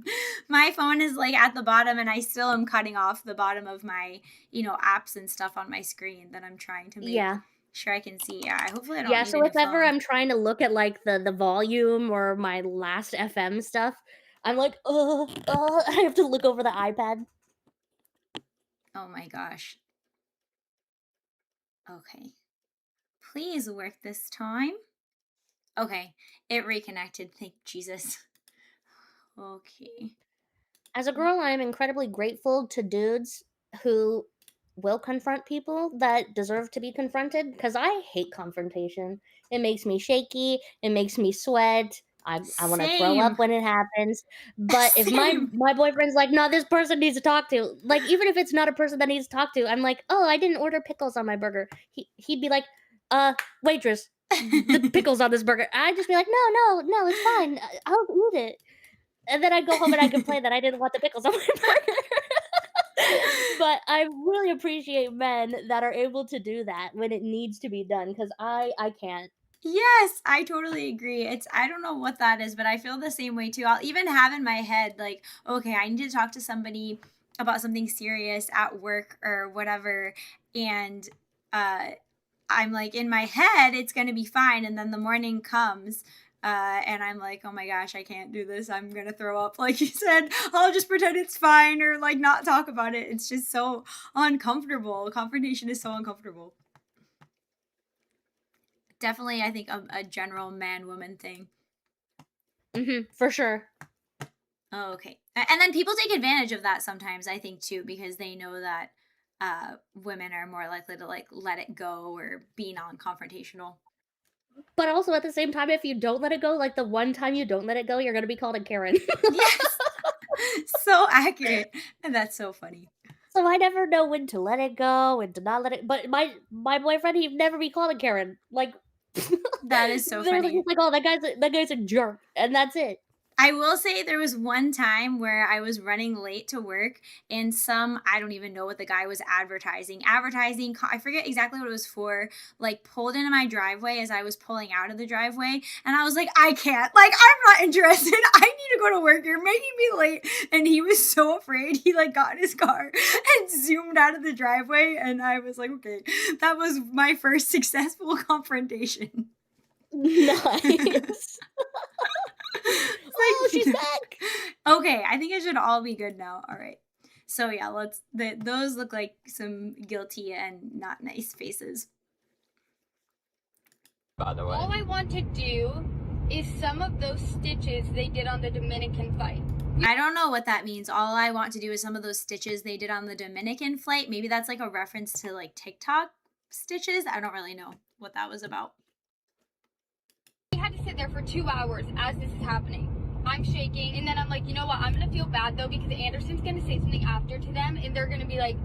[SPEAKER 2] My phone is like at the bottom, and I still am cutting off the bottom of my, apps and stuff on my screen that I'm trying to make sure I can see. Yeah, hopefully I don't.
[SPEAKER 3] Yeah,
[SPEAKER 2] need
[SPEAKER 3] so if ever I'm trying to look at like the volume or my last FM stuff, I'm like, I have to look over the iPad.
[SPEAKER 2] Oh my gosh. Okay. Please work this time. Okay, it reconnected. Thank Jesus. Okay.
[SPEAKER 3] As a girl, I'm incredibly grateful to dudes who will confront people that deserve to be confronted, because I hate confrontation. It makes me shaky. It makes me sweat. I want to throw up when it happens. But if my boyfriend's like, no, this person needs to talk to, like, even if it's not a person that needs to talk to, I'm like, oh, I didn't order pickles on my burger. He'd be like, waitress, the pickles on this burger. I'd just be like, no, it's fine. I'll eat it. And then I'd go home and I'd complain that I didn't want the pickles on my burger. But I really appreciate men that are able to do that when it needs to be done, because I can't.
[SPEAKER 2] Yes, I totally agree. I don't know what that is, but I feel the same way too. I'll even have in my head like, okay, I need to talk to somebody about something serious at work or whatever, and I'm like, in my head it's going to be fine, and then the morning comes And I'm like, oh my gosh, I can't do this. I'm gonna throw up. Like you said, I'll just pretend it's fine or like not talk about it. It's just so uncomfortable. Confrontation is so uncomfortable. Definitely, I think a general man-woman thing.
[SPEAKER 3] For sure.
[SPEAKER 2] Oh, okay. And then people take advantage of that sometimes, I think, too, because they know that women are more likely to like let it go or be non-confrontational.
[SPEAKER 3] But also at the same time, if you don't let it go, like the one time you don't let it go, you're gonna be called a Karen.
[SPEAKER 2] Yes. So accurate. And that's so funny.
[SPEAKER 3] So I never know when to let it go and to not let it. But my boyfriend, he'd never be called a Karen. Like
[SPEAKER 2] That is so
[SPEAKER 3] they're
[SPEAKER 2] funny.
[SPEAKER 3] like, oh, that guy's a jerk, and that's it.
[SPEAKER 2] I will say there was one time where I was running late to work and I don't even know what the guy was advertising, I forget exactly what it was for, like pulled into my driveway as I was pulling out of the driveway. And I was like, I can't, like, I'm not interested. I need to go to work. You're making me late. And he was so afraid. He like got in his car and zoomed out of the driveway. And I was like, okay, that was my first successful confrontation.
[SPEAKER 3] Nice. Oh, she's back.
[SPEAKER 2] Okay, I think it should all be good now. All right. So yeah, those look like some guilty and not nice faces.
[SPEAKER 4] By the way.
[SPEAKER 5] All I want to do is some of those stitches they did on the Dominican fight.
[SPEAKER 2] I don't know what that means. All I want to do is some of those stitches they did on the Dominican flight. Maybe that's like a reference to like TikTok stitches. I don't really know what that was about.
[SPEAKER 5] We had to sit there for 2 hours as this is happening. I'm shaking, and then I'm like, you know what? I'm gonna feel bad though because Anderson's gonna say something after to them, and they're gonna be like,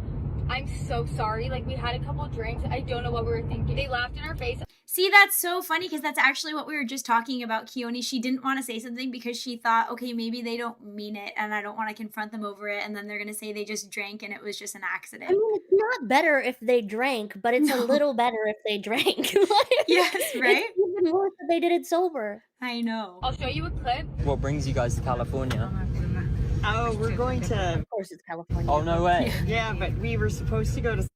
[SPEAKER 5] I'm so sorry. Like, we had a couple drinks. I don't know what we were thinking. They laughed in our face.
[SPEAKER 2] See, that's so funny because that's actually what we were just talking about, Chione. She didn't want to say something because she thought, okay, maybe they don't mean it and I don't want to confront them over it. And then they're going to say they just drank and it was just an accident.
[SPEAKER 3] I mean, it's not better if they drank, but it's a little better if they drank.
[SPEAKER 2] Yes, right?
[SPEAKER 3] It's even worse if they did it sober.
[SPEAKER 2] I know.
[SPEAKER 5] I'll show you a clip.
[SPEAKER 4] What brings you guys to California?
[SPEAKER 6] Oh, we're going to.
[SPEAKER 3] Of course, it's California.
[SPEAKER 4] Oh, no way.
[SPEAKER 6] Yeah, but we were supposed to go to.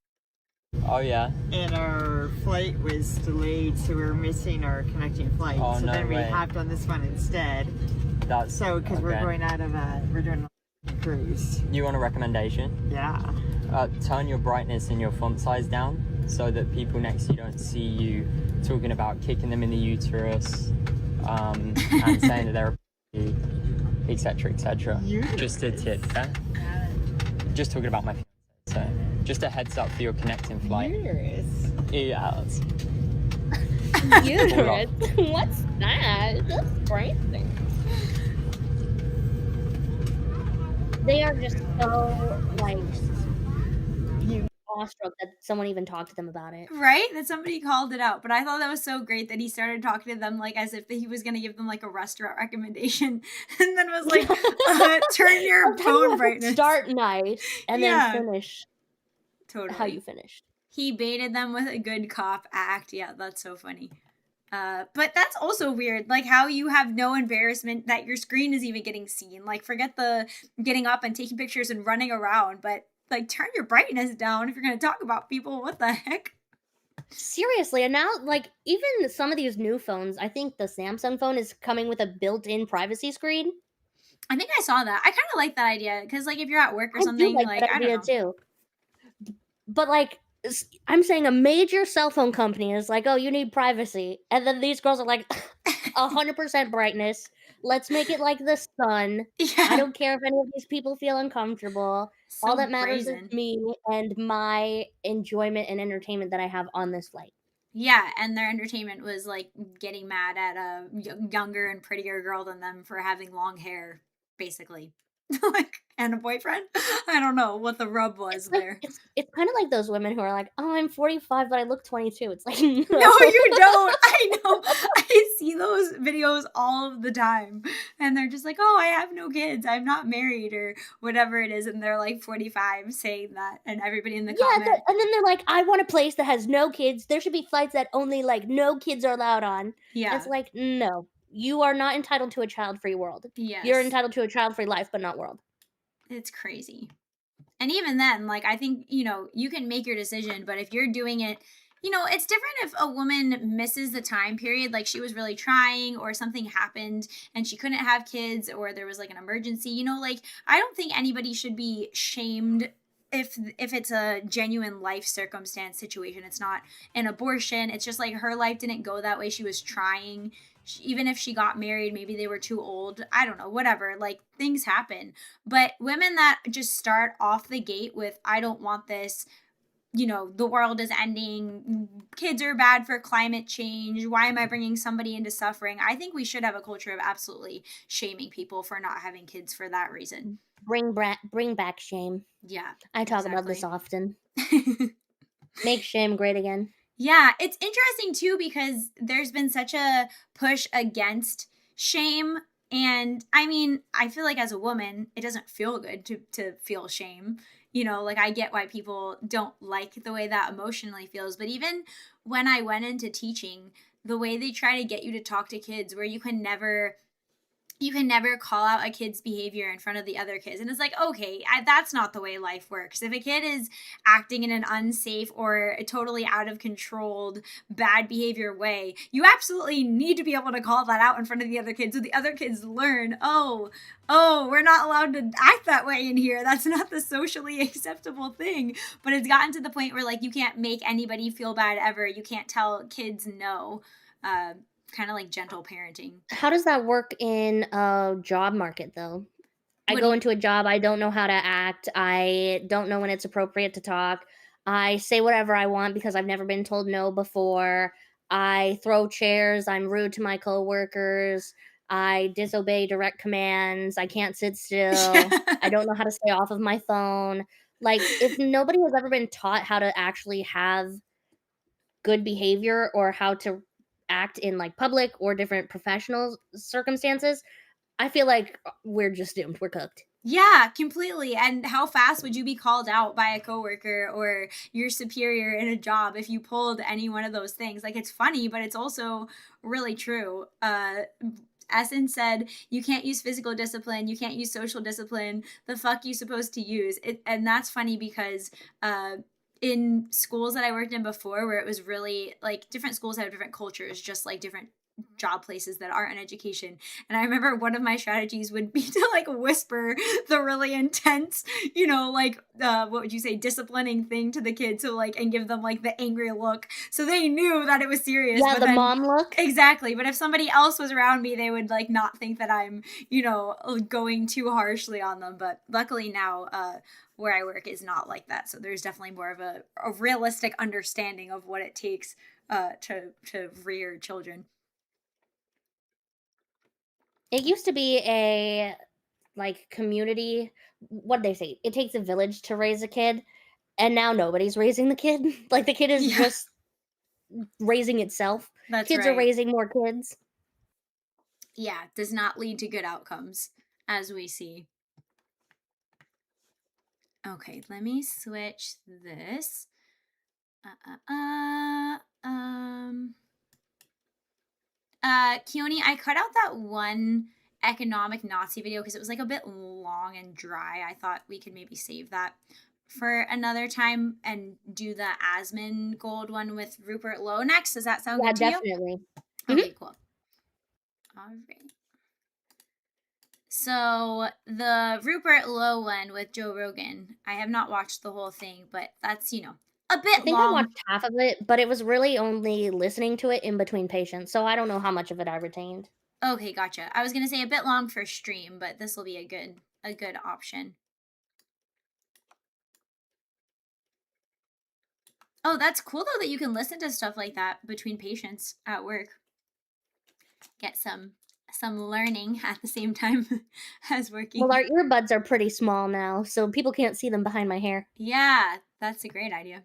[SPEAKER 4] Oh, yeah.
[SPEAKER 6] And our flight was delayed, so we were missing our connecting flight.
[SPEAKER 4] Oh,
[SPEAKER 6] so
[SPEAKER 4] no
[SPEAKER 6] then we
[SPEAKER 4] way.
[SPEAKER 6] hopped on this one instead.
[SPEAKER 4] That's
[SPEAKER 6] So, because we're
[SPEAKER 4] okay.
[SPEAKER 6] going out of we're doing a cruise.
[SPEAKER 4] You want a recommendation?
[SPEAKER 6] Yeah.
[SPEAKER 4] Turn your brightness and your font size down so that people next to you don't see you talking about kicking them in the uterus and saying that they're a etc, etc. Just a tip, yeah? Just talking about my fiance, so just a heads up for your connecting flight.
[SPEAKER 6] Uterus.
[SPEAKER 4] Yes.
[SPEAKER 3] Uterus? What's that? That's crazy. They are just so, like, awestruck that someone even talked to them about it.
[SPEAKER 2] Right? That somebody called it out. But I thought that was so great that he started talking to them like as if he was going to give them like a restaurant recommendation. And then was like, turn your phone brightness.
[SPEAKER 3] Start nice and
[SPEAKER 2] Yeah.
[SPEAKER 3] then finish
[SPEAKER 2] Totally.
[SPEAKER 3] how you finished.
[SPEAKER 2] He baited them with a good cop act. Yeah, that's so funny. But that's also weird, like how you have no embarrassment that your screen is even getting seen. Like, forget the getting up and taking pictures and running around, but like turn your brightness down if you're going to talk about people. What the heck?
[SPEAKER 3] Seriously, and now, like, even some of these new phones, I think the Samsung phone is coming with a built-in privacy screen.
[SPEAKER 2] I think I saw that. I kind of like that idea because, like, if you're at work or
[SPEAKER 3] I
[SPEAKER 2] something,
[SPEAKER 3] do like
[SPEAKER 2] like,
[SPEAKER 3] that
[SPEAKER 2] I
[SPEAKER 3] idea
[SPEAKER 2] don't know.
[SPEAKER 3] too. But, like, I'm saying a major cell phone company is like, oh, you need privacy. And then these girls are like, 100% brightness. Let's make it like the sun.
[SPEAKER 2] Yeah.
[SPEAKER 3] I don't care if any of these people feel uncomfortable.
[SPEAKER 2] So
[SPEAKER 3] All that matters
[SPEAKER 2] brazen.
[SPEAKER 3] is me and my enjoyment and entertainment that I have on this flight.
[SPEAKER 2] Yeah, and their entertainment was like getting mad at a younger and prettier girl than them for having long hair, basically. Like, and a boyfriend. I don't know what the rub was
[SPEAKER 3] It's like,
[SPEAKER 2] there.
[SPEAKER 3] it's kind of like those women who are like, oh, I'm 45, but I look 22. It's like,
[SPEAKER 2] No, you don't. I know. I see those videos all the time. And they're just like, oh, I have no kids. I'm not married or whatever it is. And they're like 45 saying that. And everybody in the comment.
[SPEAKER 3] And then they're like, I want a place that has no kids. There should be flights that only like no kids are allowed on.
[SPEAKER 2] Yeah.
[SPEAKER 3] It's like, no, you are not entitled to a child-free world.
[SPEAKER 2] Yes.
[SPEAKER 3] You're entitled to a child-free life, but not world.
[SPEAKER 2] It's crazy. And even then, like, I think, you know, you can make your decision, but if you're doing it you know, it's different if a woman misses the time period, like she was really trying or something happened and she couldn't have kids or there was like an emergency, you know, like I don't think anybody should be shamed if it's a genuine life circumstance situation. It's not an abortion. It's just like her life didn't go that way. She was trying. Even if she got married, maybe they were too old. I don't know, whatever. Like things happen. But women that just start off the gate with, I don't want this, you know, the world is ending, kids are bad for climate change, why am I bringing somebody into suffering? I think we should have a culture of absolutely shaming people for not having kids for that reason.
[SPEAKER 3] Bring back shame.
[SPEAKER 2] Yeah.
[SPEAKER 3] I talk about this
[SPEAKER 2] exactly.
[SPEAKER 3] often. Make shame great again.
[SPEAKER 2] Yeah, it's interesting too because there's been such a push against shame. And I mean, I feel like as a woman, it doesn't feel good to feel shame. You know, like I get why people don't like the way that emotionally feels. But even when I went into teaching, the way they try to get you to talk to kids where you can never call out a kid's behavior in front of the other kids. And it's like, okay, that's not the way life works. If a kid is acting in an unsafe or a totally out of controlled bad behavior way, you absolutely need to be able to call that out in front of the other kids so the other kids learn, oh, we're not allowed to act that way in here. That's not the socially acceptable thing. But it's gotten to the point where like you can't make anybody feel bad ever. You can't tell kids no. Kind of like gentle parenting.
[SPEAKER 3] How does that work in a job market though? I
[SPEAKER 2] What
[SPEAKER 3] go
[SPEAKER 2] do you-
[SPEAKER 3] into a job, I don't know how to act, I don't know when it's appropriate to talk. I say whatever I want because I've never been told no before. I throw chairs, I'm rude to my coworkers, I disobey direct commands, I can't sit still, I don't know how to stay off of my phone. Like, if nobody has ever been taught how to actually have good behavior or how to act in like public or different professional circumstances, I feel like we're just doomed. We're cooked.
[SPEAKER 2] Yeah, completely. And how fast would you be called out by a coworker or your superior in a job if you pulled any one of those things? Like, it's funny, but it's also really true. Essen said, you can't use physical discipline, you can't use social discipline. The fuck you supposed to use it? And that's funny because in schools that I worked in before, where it was really like different schools have different cultures, just like different job places that are in education. And I remember one of my strategies would be to like whisper the really intense, you know, like what would you say, disciplining thing to the kids, so like, and give them like the angry look so they knew that it was serious.
[SPEAKER 3] Yeah,
[SPEAKER 2] but
[SPEAKER 3] the
[SPEAKER 2] then,
[SPEAKER 3] mom look.
[SPEAKER 2] exactly. But if somebody else was around me, they would like not think that I'm, you know, going too harshly on them. But luckily now where I work is not like that, so there's definitely more of a realistic understanding of what it takes to rear children.
[SPEAKER 3] It used to be a like community. What did they say? It takes a village to raise a kid, and now nobody's raising the kid. Like the kid is
[SPEAKER 2] Yeah.
[SPEAKER 3] just raising itself.
[SPEAKER 2] That's
[SPEAKER 3] Kids
[SPEAKER 2] right.
[SPEAKER 3] are raising more kids.
[SPEAKER 2] Yeah, does not lead to good outcomes, as we see. Okay, let me switch this. Chione, I cut out that one economic Nazi video because it was like a bit long and dry. I thought we could maybe save that for another time and do the Asmongold one with Rupert Lowe next. Does that sound good to
[SPEAKER 3] Definitely.
[SPEAKER 2] you? Okay, cool. All right. So the Rupert Lowe one with Joe Rogan, I have not watched the whole thing, but that's, you know, a bit
[SPEAKER 3] I think
[SPEAKER 2] long.
[SPEAKER 3] I watched half of it, but it was really only listening to it in between patients, so I don't know how much of it I retained.
[SPEAKER 2] Okay, gotcha. I was gonna say a bit long for stream, but this will be a good option. Oh, that's cool though that you can listen to stuff like that between patients at work. Get some learning at the same time as working.
[SPEAKER 3] Well, our earbuds are pretty small now, so people can't see them behind my hair.
[SPEAKER 2] Yeah, that's a great idea.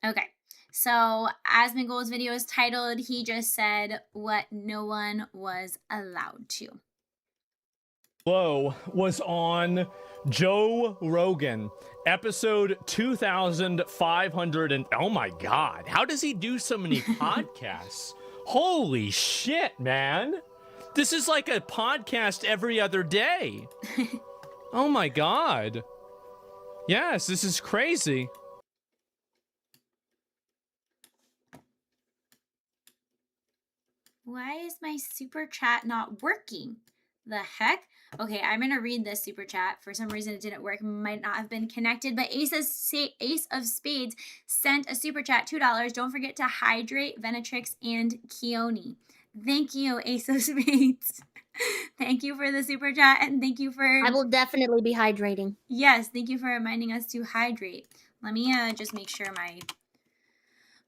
[SPEAKER 2] Okay, so Asmongold's video is titled, He Just Said What No One Was Allowed to.
[SPEAKER 7] Lowe was on Joe Rogan, episode 2500, and oh my God, how does he do so many podcasts? Holy shit, man. This is like a podcast every other day. Oh my God. Yes, this is crazy.
[SPEAKER 2] Why is my super chat not working? The heck? Okay, I'm going to read this super chat. For some reason, it didn't work. Might not have been connected, but Ace of Spades sent a super chat, $2. Don't forget to hydrate Venatrix and Chione. Thank you, Ace of Spades. Thank you for the super chat, and thank you for...
[SPEAKER 3] I will definitely be hydrating.
[SPEAKER 2] Yes, thank you for reminding us to hydrate. Let me just make sure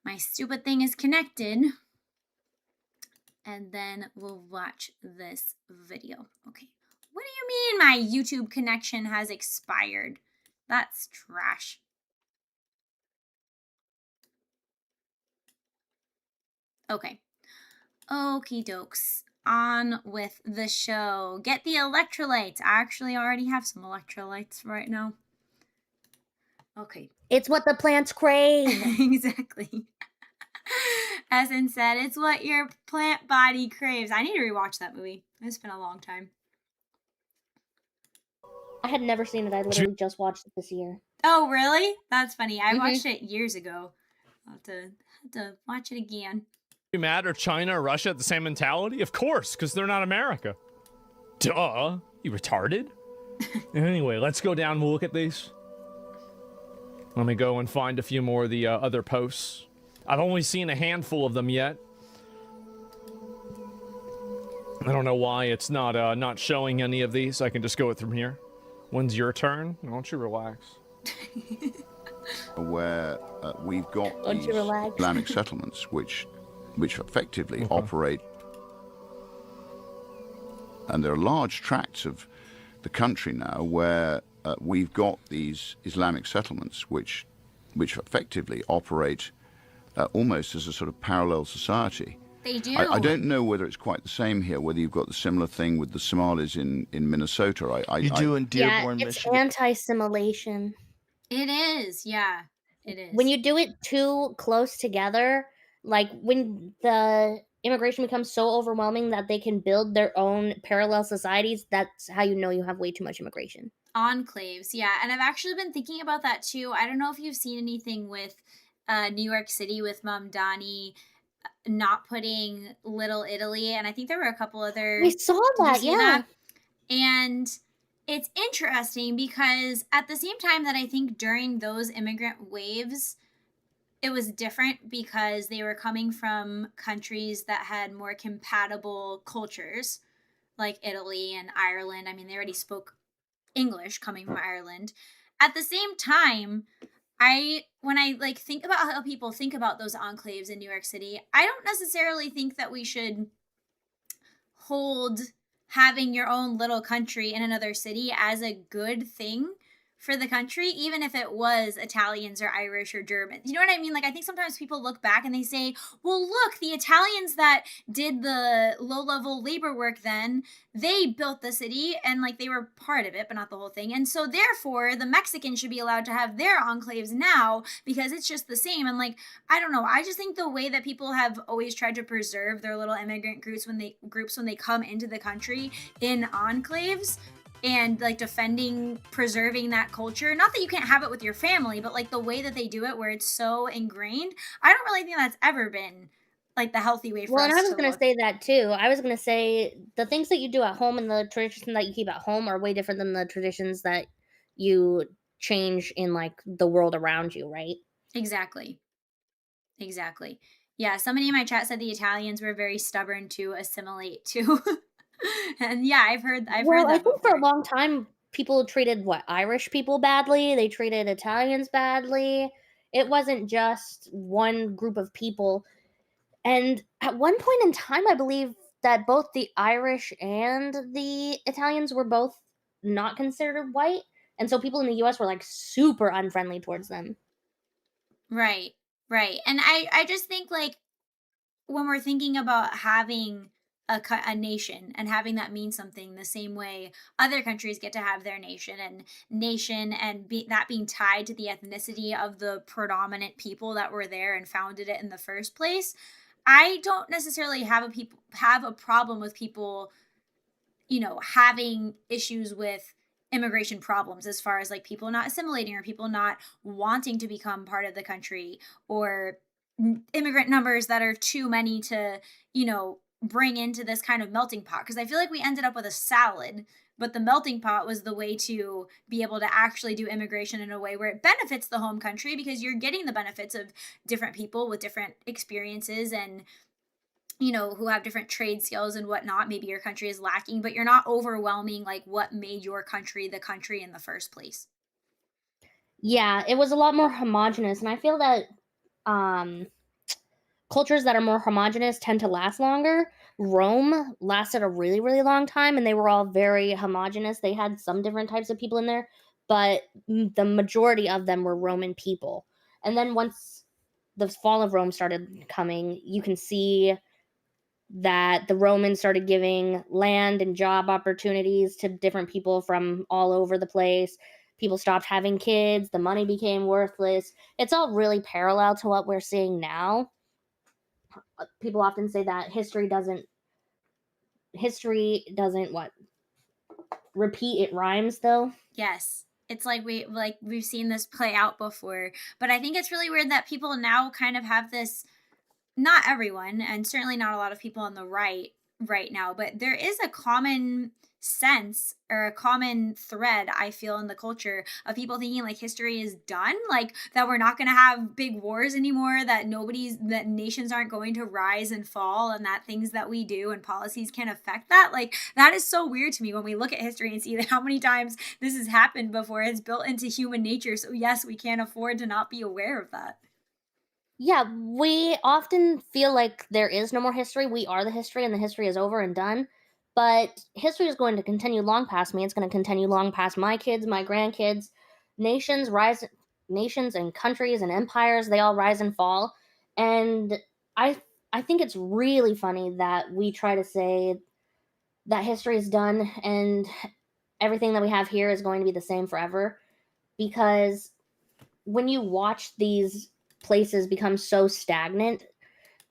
[SPEAKER 2] my stupid thing is connected. And then we'll watch this video. Okay. What do you mean my YouTube connection has expired? That's trash. Okay. Okie dokes. On with the show. Get the electrolytes. I actually already have some electrolytes right now. Okay.
[SPEAKER 3] It's what the plants crave.
[SPEAKER 2] Exactly. Essen said, it's what your plant body craves. I need to rewatch that movie. It's been a long time.
[SPEAKER 3] I had never seen it. I literally just watched it this year.
[SPEAKER 2] Oh, really? That's funny. I watched it years ago. I'll have to watch it again.
[SPEAKER 7] You mad or China or Russia have the same mentality? Of course, because they're not America. Duh. You retarded? Anyway, let's go down and we'll look at these. Let me go and find a few more of the other posts. I've only seen a handful of them yet. I don't know why it's not showing any of these. I can just go from here. When's your turn? Why don't you relax?
[SPEAKER 8] Where we've got these Islamic settlements which effectively operate, and there are large tracts of the country now where we've got these Islamic settlements which effectively operate almost as a sort of parallel society.
[SPEAKER 2] They do.
[SPEAKER 8] I don't know whether it's quite the same here, whether you've got the similar thing with the Somalis in Minnesota.
[SPEAKER 9] You do in Dearborn,
[SPEAKER 3] it's
[SPEAKER 9] Michigan.
[SPEAKER 3] anti-assimilation.
[SPEAKER 2] It is, yeah. It is.
[SPEAKER 3] When you do it too close together, like when the immigration becomes so overwhelming that they can build their own parallel societies, that's how you know you have way too much immigration.
[SPEAKER 2] Enclaves, yeah. And I've actually been thinking about that too. I don't know if you've seen anything with New York City with Mamdani not putting Little Italy, and I think there were a couple other...
[SPEAKER 3] We saw that, yeah.
[SPEAKER 2] That? And it's interesting because at the same time that I think during those immigrant waves, it was different because they were coming from countries that had more compatible cultures, like Italy and Ireland. I mean, they already spoke English coming from Ireland. At the same time, when I like think about how people think about those enclaves in New York City, I don't necessarily think that we should hold having your own little country in another city as a good thing for the country, even if it was Italians or Irish or German. You know what I mean? Like, I think sometimes people look back and they say, well, look, the Italians that did the low-level labor work then, they built the city and, like, they were part of it, but not the whole thing. And so, therefore, the Mexicans should be allowed to have their enclaves now because it's just the same. And, like, I don't know. I just think the way that people have always tried to preserve their little immigrant groups when they come into the country in enclaves and like preserving that culture, not that you can't have it with your family, but like the way that they do it where it's so ingrained, I don't really think that's ever been like the healthy way for us to
[SPEAKER 3] Well, and I was going to say that too. I was going to say the things that you do at home and the traditions that you keep at home are way different than the traditions that you change in like the world around you, right?
[SPEAKER 2] Exactly. Yeah, somebody in my chat said the Italians were very stubborn to assimilate too. And yeah, I've heard that.
[SPEAKER 3] I think for a long time people treated Irish people badly. They treated Italians badly. It wasn't just one group of people. And at one point in time, I believe that both the Irish and the Italians were both not considered white. And so people in the US were like super unfriendly towards them.
[SPEAKER 2] Right. And I just think like when we're thinking about having a nation and having that mean something the same way other countries get to have their nation and that being tied to the ethnicity of the predominant people that were there and founded it in the first place, I don't necessarily have a problem with people, you know, having issues with immigration problems as far as like people not assimilating or people not wanting to become part of the country or immigrant numbers that are too many to, you know, bring into this kind of melting pot, because I feel like we ended up with a salad, but the melting pot was the way to be able to actually do immigration in a way where it benefits the home country, because you're getting the benefits of different people with different experiences and, you know, who have different trade skills and whatnot. Maybe your country is lacking, but you're not overwhelming like what made your country the country in the first place.
[SPEAKER 3] Yeah, it was a lot more homogenous, and I feel that cultures that are more homogenous tend to last longer. Rome lasted a really, really long time, and they were all very homogenous. They had some different types of people in there, but the majority of them were Roman people. And then once the fall of Rome started coming, you can see that the Romans started giving land and job opportunities to different people from all over the place. People stopped having kids, the money became worthless. It's all really parallel to what we're seeing now. People often say that history doesn't what repeat, it rhymes though.
[SPEAKER 2] Yes. It's like we've seen this play out before, but I think it's really weird that people now kind of have this, not everyone, and certainly not a lot of people on the right now, but there is a common sense or a common thread I feel in the culture of people thinking like history is done, like that we're not going to have big wars anymore, that nations aren't going to rise and fall, and that things that we do and policies can affect that. Like that is so weird to me when we look at history and see that how many times this has happened before. It's built into human nature, so yes, we can't afford to not be aware of that.
[SPEAKER 3] Yeah, we often feel like there is no more history. We are the history, and the history is over and done. But history is going to continue long past me. It's going to continue long past my kids, my grandkids. Nations and countries and empires, they all rise and fall. And I think it's really funny that we try to say that history is done and everything that we have here is going to be the same forever, because when you watch these places become so stagnant,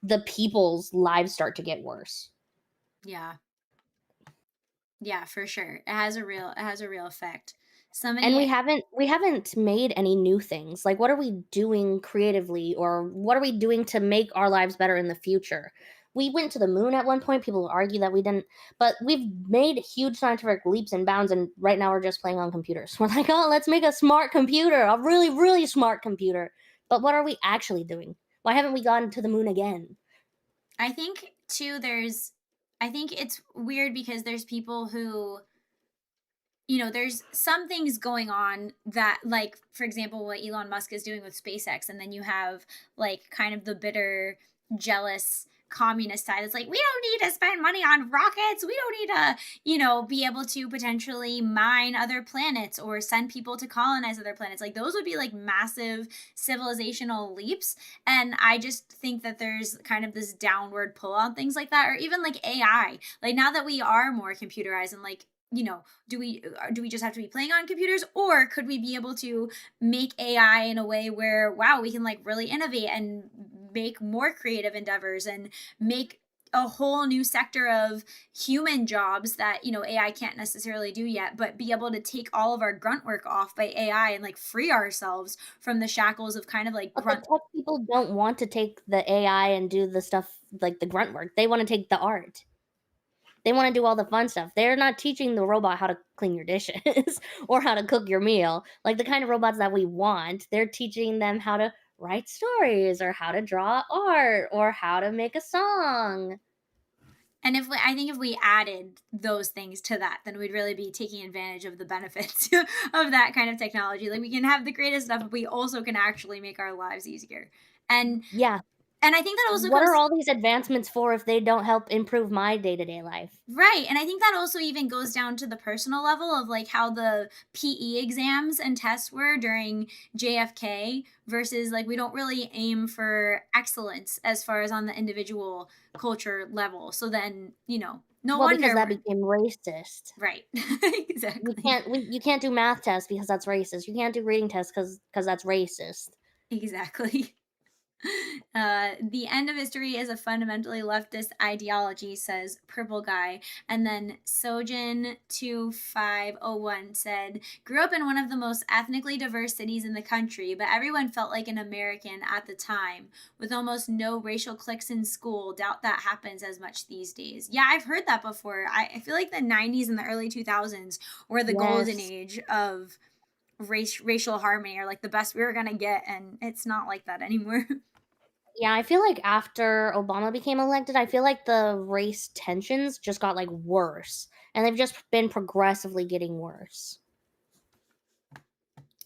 [SPEAKER 3] the people's lives start to get worse.
[SPEAKER 2] Yeah. Yeah, for sure. It has a real effect.
[SPEAKER 3] And we haven't made any new things. Like, what are we doing creatively, or what are we doing to make our lives better in the future? We went to the moon at one point. People argue that we didn't, but we've made huge scientific leaps and bounds, and right now we're just playing on computers. We're like, oh, let's make a smart computer, a really, really smart computer. But what are we actually doing? Why haven't we gone to the moon again?
[SPEAKER 2] I think too I think it's weird because there's people who, you know, there's some things going on that, like, for example, what Elon Musk is doing with SpaceX, and then you have like kind of the bitter, jealous communist side. It's like, we don't need to spend money on rockets. We don't need to, you know, be able to potentially mine other planets or send people to colonize other planets. Like those would be like massive civilizational leaps. And I just think that there's kind of this downward pull on things like that, or even like AI. Like now that we are more computerized and like, you know, do we just have to be playing on computers, or could we be able to make AI in a way where, wow, we can like really innovate and make more creative endeavors and make a whole new sector of human jobs that, you know, AI can't necessarily do yet, but be able to take all of our grunt work off by AI and like free ourselves from the shackles of kind of like grunt.
[SPEAKER 3] But tech people don't want to take the AI and do the stuff like the grunt work. They want to take the art. They want to do all the fun stuff. They're not teaching the robot how to clean your dishes or how to cook your meal. Like the kind of robots that we want, they're teaching them how to write stories or how to draw art or how to make a song.
[SPEAKER 2] And I think if we added those things to that, then we'd really be taking advantage of the benefits of that kind of technology. Like we can have the greatest stuff, but we also can actually make our lives easier. And
[SPEAKER 3] yeah.
[SPEAKER 2] And I think that also
[SPEAKER 3] what are all these advancements for if they don't help improve my day-to-day life?
[SPEAKER 2] Right. And I think that also even goes down to the personal level of like how the PE exams and tests were during JFK versus like we don't really aim for excellence as far as on the individual culture level. So then, you know, no wonder
[SPEAKER 3] because that became racist.
[SPEAKER 2] Right. Exactly.
[SPEAKER 3] You can't do math tests because that's racist. You can't do reading tests because that's racist.
[SPEAKER 2] Exactly. The end of history is a fundamentally leftist ideology, says Purple Guy. And then Sojin2501 said, grew up in one of the most ethnically diverse cities in the country, but everyone felt like an American at the time, with almost no racial cliques in school. Doubt that happens as much these days. Yeah, I've heard that before. I feel like the 90s and the early 2000s were the golden
[SPEAKER 3] Yes.
[SPEAKER 2] age of racial harmony, or like the best we were gonna get, and it's not like that anymore.
[SPEAKER 3] Yeah, I feel like after Obama became elected, I feel like the race tensions just got like worse, and they've just been progressively getting worse.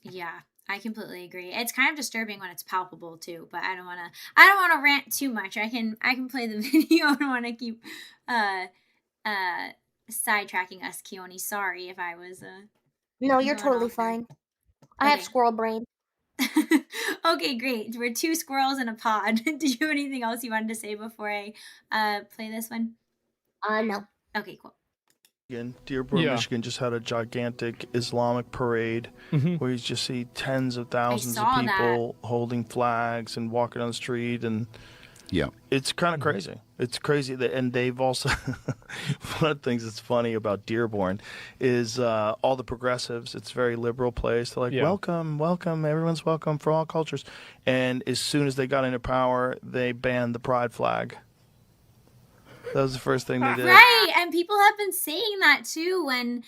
[SPEAKER 2] Yeah, I completely agree. It's kind of disturbing when it's palpable too, but I don't want to rant too much. I can play the video. I don't want to keep sidetracking us, Chione. Sorry if I was
[SPEAKER 3] No, you're
[SPEAKER 2] going
[SPEAKER 3] totally
[SPEAKER 2] off there.
[SPEAKER 3] fine. I have
[SPEAKER 2] Okay.
[SPEAKER 3] squirrel brain.
[SPEAKER 2] Okay, great. We're two squirrels in a pod. Did you have anything else you wanted to say before I play this one?
[SPEAKER 3] No.
[SPEAKER 2] Okay, cool.
[SPEAKER 9] Dearborn,
[SPEAKER 7] Yeah.
[SPEAKER 9] Michigan just had a gigantic Islamic parade where you just see tens of thousands of
[SPEAKER 2] saw
[SPEAKER 9] people holding flags and walking on the street, and
[SPEAKER 8] Yeah.
[SPEAKER 9] it's kind of crazy. It's crazy that, and they've also one of the things that's funny about Dearborn is all the progressives. It's a very liberal place. They're like,
[SPEAKER 7] Yeah.
[SPEAKER 9] welcome, welcome, everyone's welcome for all cultures. And as soon as they got into power, they banned the pride flag. That was the first thing they did.
[SPEAKER 2] Right, and people have been saying that too when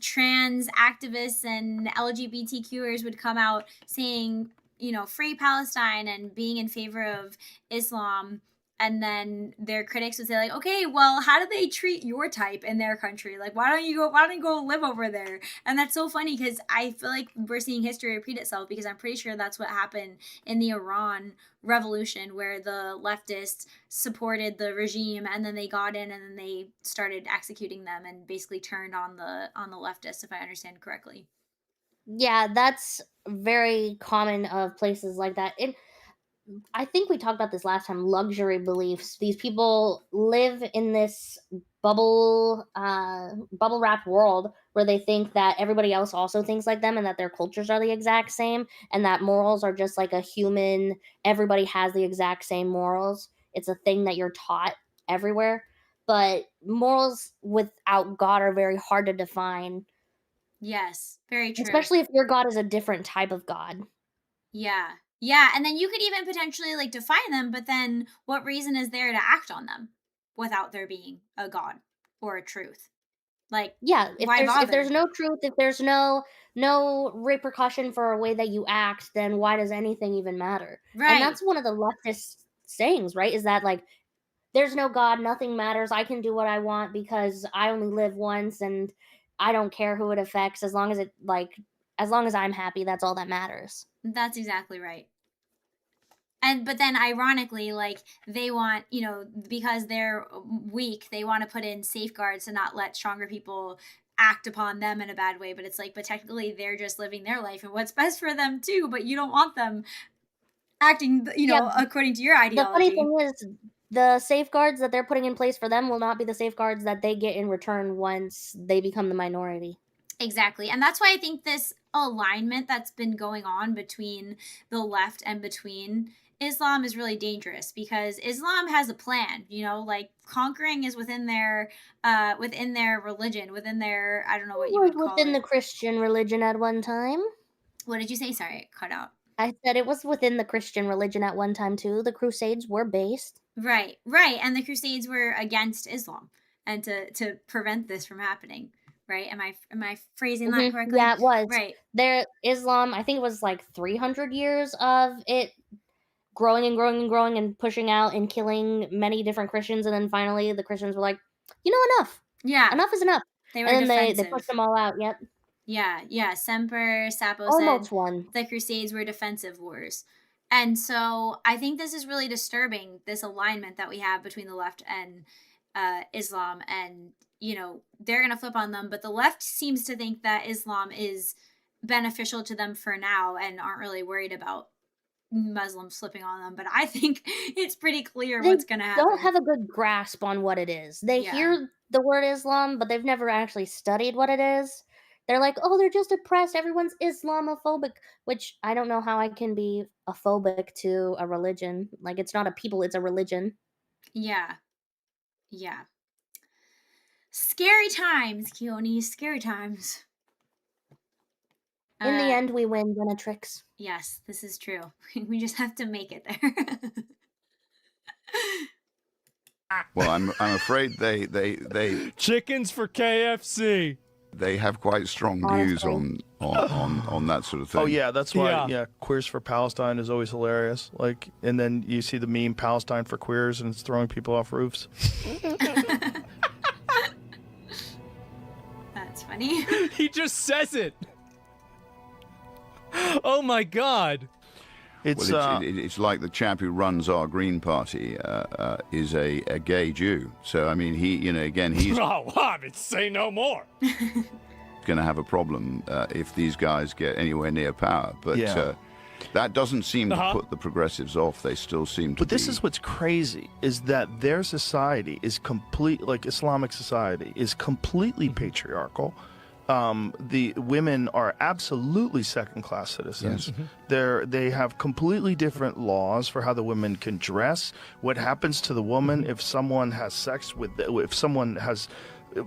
[SPEAKER 2] trans activists and LGBTQers would come out saying, you know, free Palestine and being in favor of Islam. And then their critics would say, like, okay, well, how do they treat your type in their country? Like, why don't you go live over there? And that's so funny because I feel like we're seeing history repeat itself, because I'm pretty sure that's what happened in the Iran revolution, where the leftists supported the regime and then they got in and then they started executing them and basically turned on the leftists, if I understand correctly.
[SPEAKER 3] Yeah, that's very common of places like that. I think we talked about this last time. Luxury beliefs. These people live in this bubble wrapped world where they think that everybody else also thinks like them, and that their cultures are the exact same, and that morals are just like a human. Everybody has the exact same morals. It's a thing that you're taught everywhere. But morals without God are very hard to define,
[SPEAKER 2] Yes, very true.
[SPEAKER 3] especially if your God is a different type of God.
[SPEAKER 2] Yeah. Yeah, and then you could even potentially like define them, but then what reason is there to act on them without there being a God or a truth? Like,
[SPEAKER 3] Yeah, if
[SPEAKER 2] why
[SPEAKER 3] there's
[SPEAKER 2] bother?
[SPEAKER 3] no truth, if there's no repercussion for a way that you act, then why does anything even matter? And
[SPEAKER 2] Right.
[SPEAKER 3] that's one of the leftist sayings, right? Is that like there's no God, nothing matters. I can do what I want because I only live once, and I don't care who it affects, as long as as long as I'm happy, that's all that matters.
[SPEAKER 2] That's exactly right. But then ironically, like, they want, you know, because they're weak, they want to put in safeguards to not let stronger people act upon them in a bad way. But it's like, but technically they're just living their life and what's best for them too, but you don't want them acting, you
[SPEAKER 3] Yeah,
[SPEAKER 2] know, according to your
[SPEAKER 3] the funny
[SPEAKER 2] ideology.
[SPEAKER 3] thing is the safeguards that they're putting in place for them will not be the safeguards that they get in return once they become the minority.
[SPEAKER 2] Exactly. And that's why I think this alignment that's been going on between the left and between Islam is really dangerous, because Islam has a plan, you know, like conquering is within their religion, within their, I don't know what
[SPEAKER 3] It
[SPEAKER 2] you
[SPEAKER 3] was
[SPEAKER 2] would call
[SPEAKER 3] within
[SPEAKER 2] it.
[SPEAKER 3] the Christian religion at one time.
[SPEAKER 2] What did you say? Sorry, it cut out.
[SPEAKER 3] I said it was within the Christian religion at one time too. The Crusades were based.
[SPEAKER 2] Right, right. And the Crusades were against Islam and to prevent this from happening. Right? Am I phrasing that correctly?
[SPEAKER 3] Yeah, it was.
[SPEAKER 2] Right.
[SPEAKER 3] Their Islam, I think it was like 300 years of it growing and growing and growing and pushing out and killing many different Christians, and then finally the Christians were like, you know, enough.
[SPEAKER 2] Yeah.
[SPEAKER 3] Enough is enough.
[SPEAKER 2] They were
[SPEAKER 3] And then they
[SPEAKER 2] defensive.
[SPEAKER 3] pushed them all out. Yep.
[SPEAKER 2] Yeah. Semper Sapo
[SPEAKER 3] Almost
[SPEAKER 2] said
[SPEAKER 3] won.
[SPEAKER 2] the Crusades were defensive wars. And so I think this is really disturbing, this alignment that we have between the left and Islam. And, you know, they're going to flip on them. But the left seems to think that Islam is beneficial to them for now and aren't really worried about Muslims flipping on them. But I think it's pretty clear
[SPEAKER 3] They
[SPEAKER 2] what's going to happen.
[SPEAKER 3] don't have a good grasp on what it is. They
[SPEAKER 2] Yeah.
[SPEAKER 3] hear the word Islam, but they've never actually studied what it is. They're like, oh, they're just oppressed. Everyone's Islamophobic, which I don't know how I can be a phobic to a religion. Like, it's not a people, it's a religion.
[SPEAKER 2] Yeah. Yeah. Scary times, Chione. Scary times.
[SPEAKER 3] In the end, we win, Venatrix.
[SPEAKER 2] Yes, this is true. We just have to make it there.
[SPEAKER 8] Well, I'm afraid they
[SPEAKER 7] Chickens for KFC.
[SPEAKER 8] they have quite strong views on that sort of thing.
[SPEAKER 9] Oh yeah, that's why
[SPEAKER 7] Yeah.
[SPEAKER 9] yeah, Queers for Palestine is always hilarious. Like, and then you see the meme Palestine for queers, and it's throwing people off roofs.
[SPEAKER 2] That's funny.
[SPEAKER 7] He just says it. Oh my God.
[SPEAKER 9] It's
[SPEAKER 8] Well, it's like the chap who runs our Green Party is a gay Jew. So I mean, he's
[SPEAKER 7] Oh, Hobbit, say no more.
[SPEAKER 8] going to have a problem if these guys get anywhere near power. But
[SPEAKER 9] Yeah.
[SPEAKER 8] that doesn't seem
[SPEAKER 7] Uh-huh.
[SPEAKER 8] to put the progressives off. They still seem to.
[SPEAKER 9] But this is what's crazy, is that their society is like Islamic society is completely patriarchal. The women are absolutely second-class citizens.
[SPEAKER 8] Yes.
[SPEAKER 9] They have completely different laws for how the women can dress. What happens to the woman if someone has sex with? If someone has,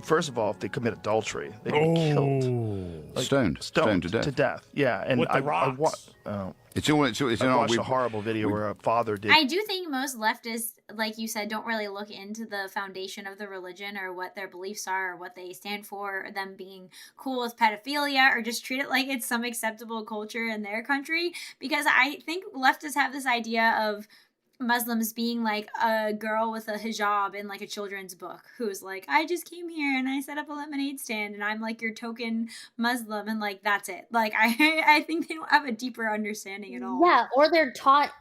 [SPEAKER 9] first of all, if they commit adultery, they can be killed.
[SPEAKER 7] Oh.
[SPEAKER 8] Stoned to death.
[SPEAKER 9] Yeah, and
[SPEAKER 7] With the rocks.
[SPEAKER 8] It's
[SPEAKER 9] I watched a horrible video where a father did.
[SPEAKER 2] I do think most leftists, like you said, don't really look into the foundation of the religion or what their beliefs are or what they stand for, or them being cool with pedophilia, or just treat it like it's some acceptable culture in their country. Because I think leftists have this idea of Muslims being like a girl with a hijab in like a children's book who's like, I just came here and I set up a lemonade stand and I'm like your token Muslim, and like that's it. Like I think they don't have a deeper understanding at all.
[SPEAKER 3] Yeah, or they're taught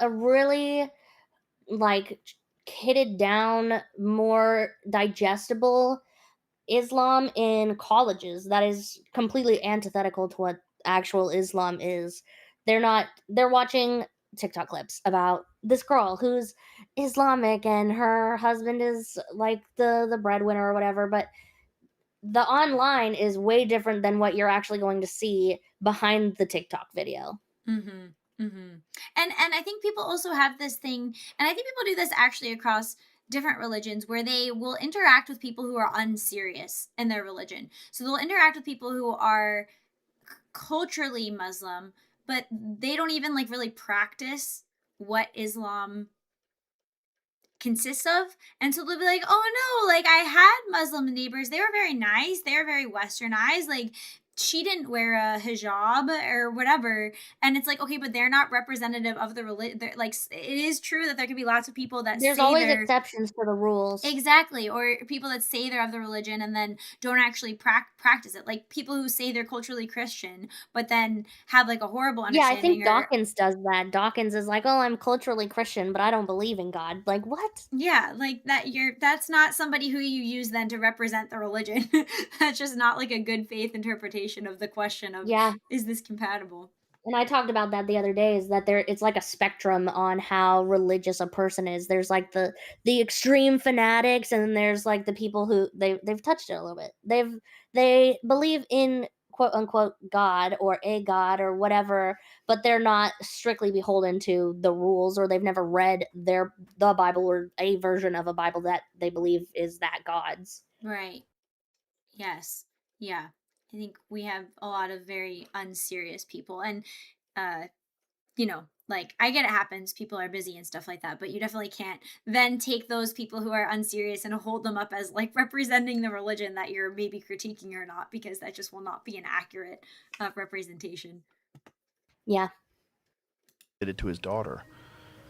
[SPEAKER 3] a really like kitted down, more digestible Islam in colleges that is completely antithetical to what actual Islam is. They're watching TikTok clips about this girl who's Islamic and her husband is like the breadwinner or whatever, but the online is way different than what you're actually going to see behind the TikTok video.
[SPEAKER 2] Mm-hmm. Mm-hmm. And I think people also have this thing, and I think people do this actually across different religions, where they will interact with people who are unserious in their religion. So they'll interact with people who are culturally Muslim, but they don't even like really practice what Islam consists of. And so they'll be like, oh no, like I had Muslim neighbors, they were very nice, they were very westernized, like she didn't wear a hijab or whatever. And it's like, okay, but they're not representative of the religion. Like, it is true that there could be lots of people that
[SPEAKER 3] There's
[SPEAKER 2] say
[SPEAKER 3] always
[SPEAKER 2] they're
[SPEAKER 3] exceptions to the rules.
[SPEAKER 2] exactly, or people that say they're of the religion and then don't actually practice it, like people who say they're culturally Christian but then have like a horrible
[SPEAKER 3] Yeah,
[SPEAKER 2] understanding.
[SPEAKER 3] I think Dawkins does that. Dawkins is like, oh, I'm culturally Christian, but I don't believe in God. Like, what?
[SPEAKER 2] Yeah, like that's not somebody who you use then to represent the religion. That's just not like a good faith interpretation of the question of,
[SPEAKER 3] Yeah.
[SPEAKER 2] is this compatible?
[SPEAKER 3] And I talked about that the other day, is that it's like a spectrum on how religious a person is. There's like the extreme fanatics, and then there's like the people who they've touched it a little bit. They believe in quote unquote God or a God or whatever, but they're not strictly beholden to the rules, or they've never read the Bible or a version of a Bible that they believe is that God's.
[SPEAKER 2] Right. Yes. Yeah. I think we have a lot of very unserious people, and like I get it happens, people are busy and stuff like that, but you definitely can't then take those people who are unserious and hold them up as like representing the religion that you're maybe critiquing or not, because that just will not be an accurate representation.
[SPEAKER 3] Yeah.
[SPEAKER 9] Did it to his daughter.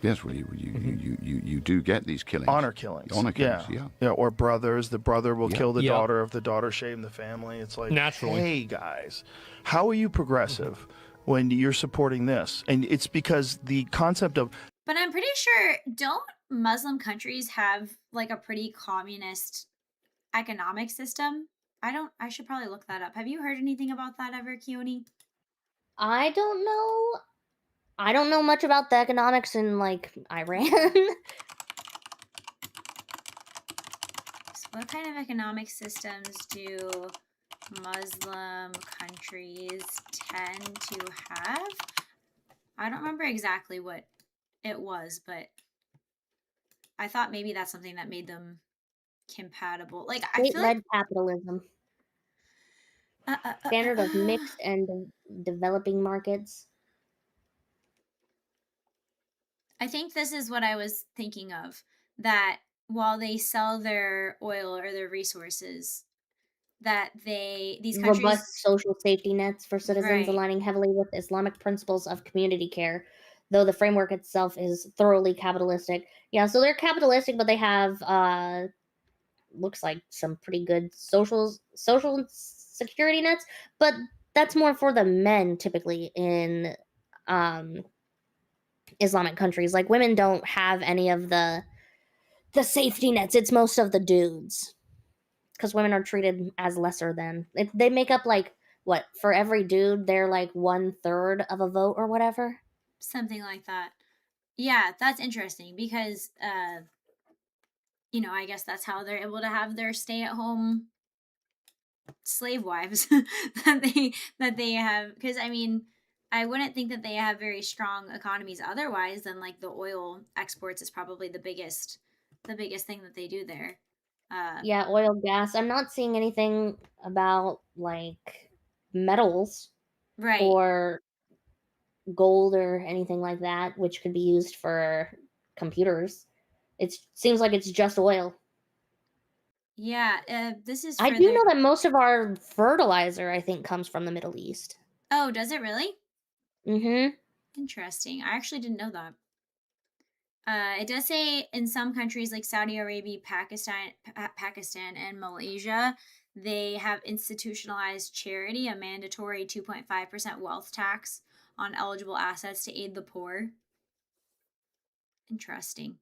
[SPEAKER 8] Yes, well, you do get these killings.
[SPEAKER 9] Honor killings.
[SPEAKER 8] Yeah.
[SPEAKER 9] Yeah, or brothers. The brother will kill the
[SPEAKER 7] Yeah.
[SPEAKER 9] daughter if the daughter shame the family. It's like,
[SPEAKER 7] Naturally.
[SPEAKER 9] hey, guys, how are you progressive when you're supporting this? And it's because the concept of...
[SPEAKER 2] But I'm pretty sure, don't Muslim countries have like a pretty communist economic system? I should probably look that up. Have you heard anything about that ever, Chione?
[SPEAKER 3] I don't know. I don't know much about the economics in like Iran.
[SPEAKER 2] So what kind of economic systems do Muslim countries tend to have. I don't remember exactly what it was, but I thought maybe that's something that made them compatible. Like, I feel like
[SPEAKER 3] State-led capitalism. Standard of mixed and developing markets.
[SPEAKER 2] I think this is what I was thinking of, that while they sell their oil or their resources, that these countries,
[SPEAKER 3] Robust social safety nets for citizens,
[SPEAKER 2] right,
[SPEAKER 3] aligning heavily with Islamic principles of community care, though the framework itself is thoroughly capitalistic. Yeah, so they're capitalistic, but they have looks like some pretty good social security nets, but that's more for the men typically in um Islamic countries. Like women don't have any of the safety nets. It's most of the dudes because women are treated as lesser than. They make up like what, for every dude they're like 1/3 of a vote or whatever.
[SPEAKER 2] something like that. Yeah, that's interesting because I guess that's how they're able to have their stay-at-home slave wives that they have, because I mean, I wouldn't think that they have very strong economies otherwise than like the oil exports is probably the biggest thing that they do there.
[SPEAKER 3] Yeah, oil, gas. I'm not seeing anything about like metals
[SPEAKER 2] Right.
[SPEAKER 3] or gold or anything like that, which could be used for computers. It seems like it's just oil.
[SPEAKER 2] Yeah, this is
[SPEAKER 3] I
[SPEAKER 2] for
[SPEAKER 3] do
[SPEAKER 2] their.
[SPEAKER 3] know that most of our fertilizer, I think, comes from the Middle East.
[SPEAKER 2] Oh, does it really?
[SPEAKER 3] Mm-hmm.
[SPEAKER 2] Interesting. I actually didn't know that. It does say in some countries like Saudi Arabia, Pakistan, and Malaysia, they have institutionalized charity, a mandatory 2.5% wealth tax on eligible assets to aid the poor. Interesting.